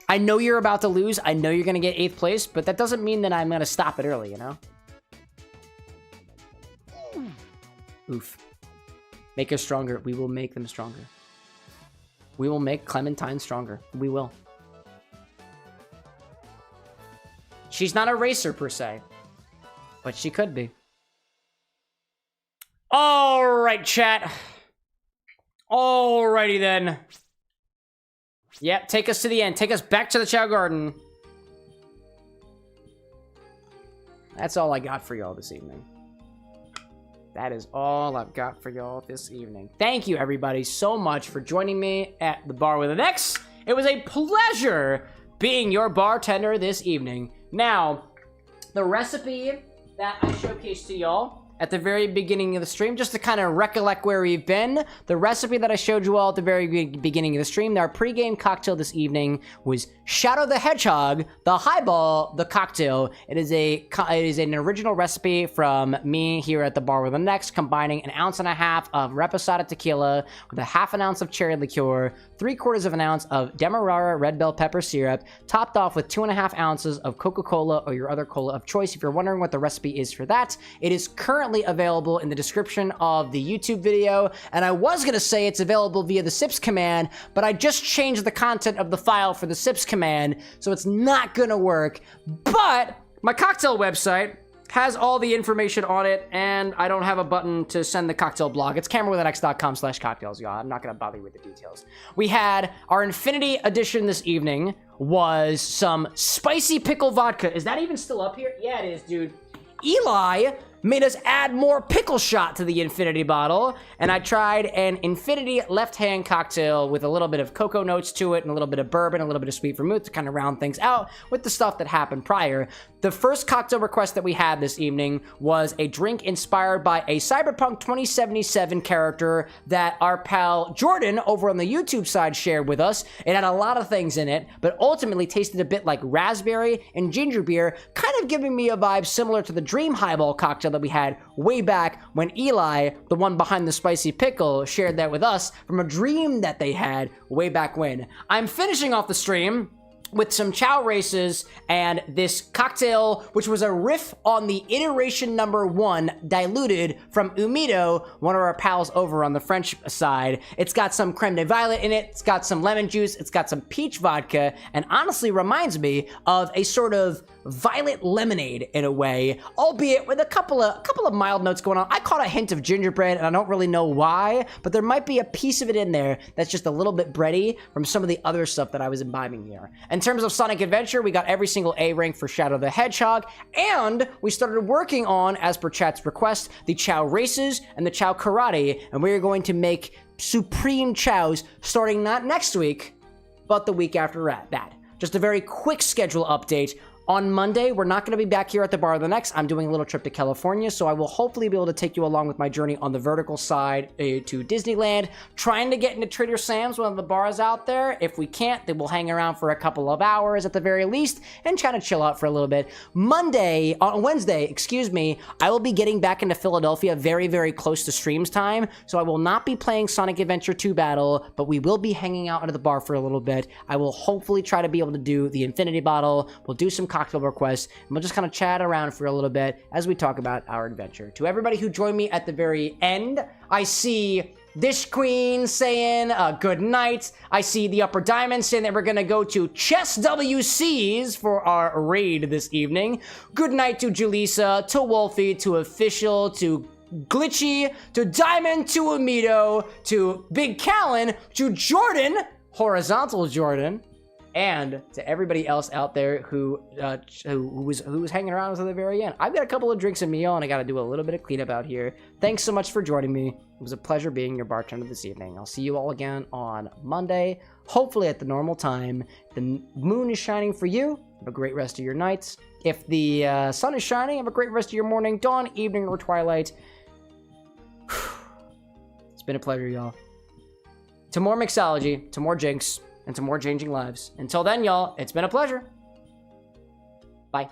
I know you're about to lose. I know you're going to get 8th place, but that doesn't mean that I'm going to stop it early, you know? Oof. Make us stronger. We will make them stronger. We will make Clementine stronger. We will. She's not a racer, per se. But she could be. All right, chat. Alrighty, then. Yep, take us to the end. Take us back to the Chow Garden. That's all I got for y'all this evening. that is all I've got for y'all this evening. Thank you, everybody, so much for joining me at the Bar with an X. It was a pleasure being your bartender this evening. Now, the recipe that I showcased to y'all at the very beginning of the stream, just to kind of recollect where we've been, the recipe that I showed you all at the very beginning of the stream, our pregame cocktail this evening was Shadow the Hedgehog, the Highball, the cocktail. It is an original recipe from me here at the Bar with an X, combining 1.5 ounces of Reposado tequila with 1/2 ounce of cherry liqueur, 3/4 ounce of Demerara red bell pepper syrup, topped off with 2.5 ounces of Coca-Cola or your other cola of choice. If you're wondering what the recipe is for that, it is currently available in the description of the YouTube video, and I was gonna say it's available via the sips command, but I just changed the content of the file for the sips command, so it's not gonna work. But my cocktail website has all the information on it, and I don't have a button to send the cocktail blog. It's CameroxnWithAnX.com/cocktails, y'all. I'm not gonna bother you with the details. We had our Infinity Edition this evening was some spicy pickle vodka. Is that even still up here? Yeah, it is, dude. Eli made us add more pickle shot to the Infinity bottle, and I tried an Infinity left-hand cocktail with a little bit of cocoa notes to it and a little bit of bourbon, a little bit of sweet vermouth to kind of round things out with the stuff that happened prior. The first cocktail request that we had this evening was a drink inspired by a Cyberpunk 2077 character that our pal Jordan over on the YouTube side shared with us. It had a lot of things in it, but ultimately tasted a bit like raspberry and ginger beer, kind of giving me a vibe similar to the Dream Highball cocktail that we had way back when Eli, the one behind the spicy pickle, shared that with us from a dream that they had way back when. I'm finishing off the stream with some Chow races and this cocktail, which was a riff on the iteration number 1 diluted from Umido, one of our pals over on the French side. It's got some creme de violet in it, it's got some lemon juice, it's got some peach vodka, and honestly reminds me of a sort of violet lemonade in a way, albeit with a couple of mild notes going on. I caught a hint of gingerbread, and I don't really know why, but there might be a piece of it in there that's just a little bit bready from some of the other stuff that I was imbibing here. In terms of Sonic Adventure, we got every single A rank for Shadow the Hedgehog, and we started working on, as per chat's request, the Chow races and the Chow karate, and we're going to make supreme Chows starting not next week, but the week after that. Just a very quick schedule update. On Monday, we're not going to be back here at the Bar with an X. I'm doing a little trip to California, so I will hopefully be able to take you along with my journey on the vertical side to Disneyland, trying to get into Trader Sam's, one of the bars out there. If we can't, then we'll hang around for a couple of hours at the very least and try to chill out for a little bit. Wednesday, I will be getting back into Philadelphia very, very close to streams time, so I will not be playing Sonic Adventure 2 Battle, but we will be hanging out at the bar for a little bit. I will hopefully try to be able to do the Infinity Bottle. We'll do some cocktail requests, and we'll just kind of chat around for a little bit as we talk about our adventure. To everybody who joined me at the very end, I see Dish Queen saying good night. I see the Upper Diamond saying that we're gonna go to Chess WCs for our raid this evening. Good night to Julissa, to Wolfie, to Official, to Glitchy, to Diamond, to Amido, to Big Callan, to Jordan, Horizontal Jordan, and to everybody else out there who was hanging around until the very end. I've got a couple of drinks in me, y'all, and I got to do a little bit of cleanup out here. Thanks so much for joining me. It was a pleasure being your bartender this evening. I'll see you all again on Monday, hopefully at the normal time. The moon is shining for you. Have a great rest of your nights. If the sun is shining, have a great rest of your morning, dawn, evening, or twilight. It's been a pleasure, y'all. To more mixology, to more jinx, and to more changing lives. Until then, y'all, it's been a pleasure. Bye.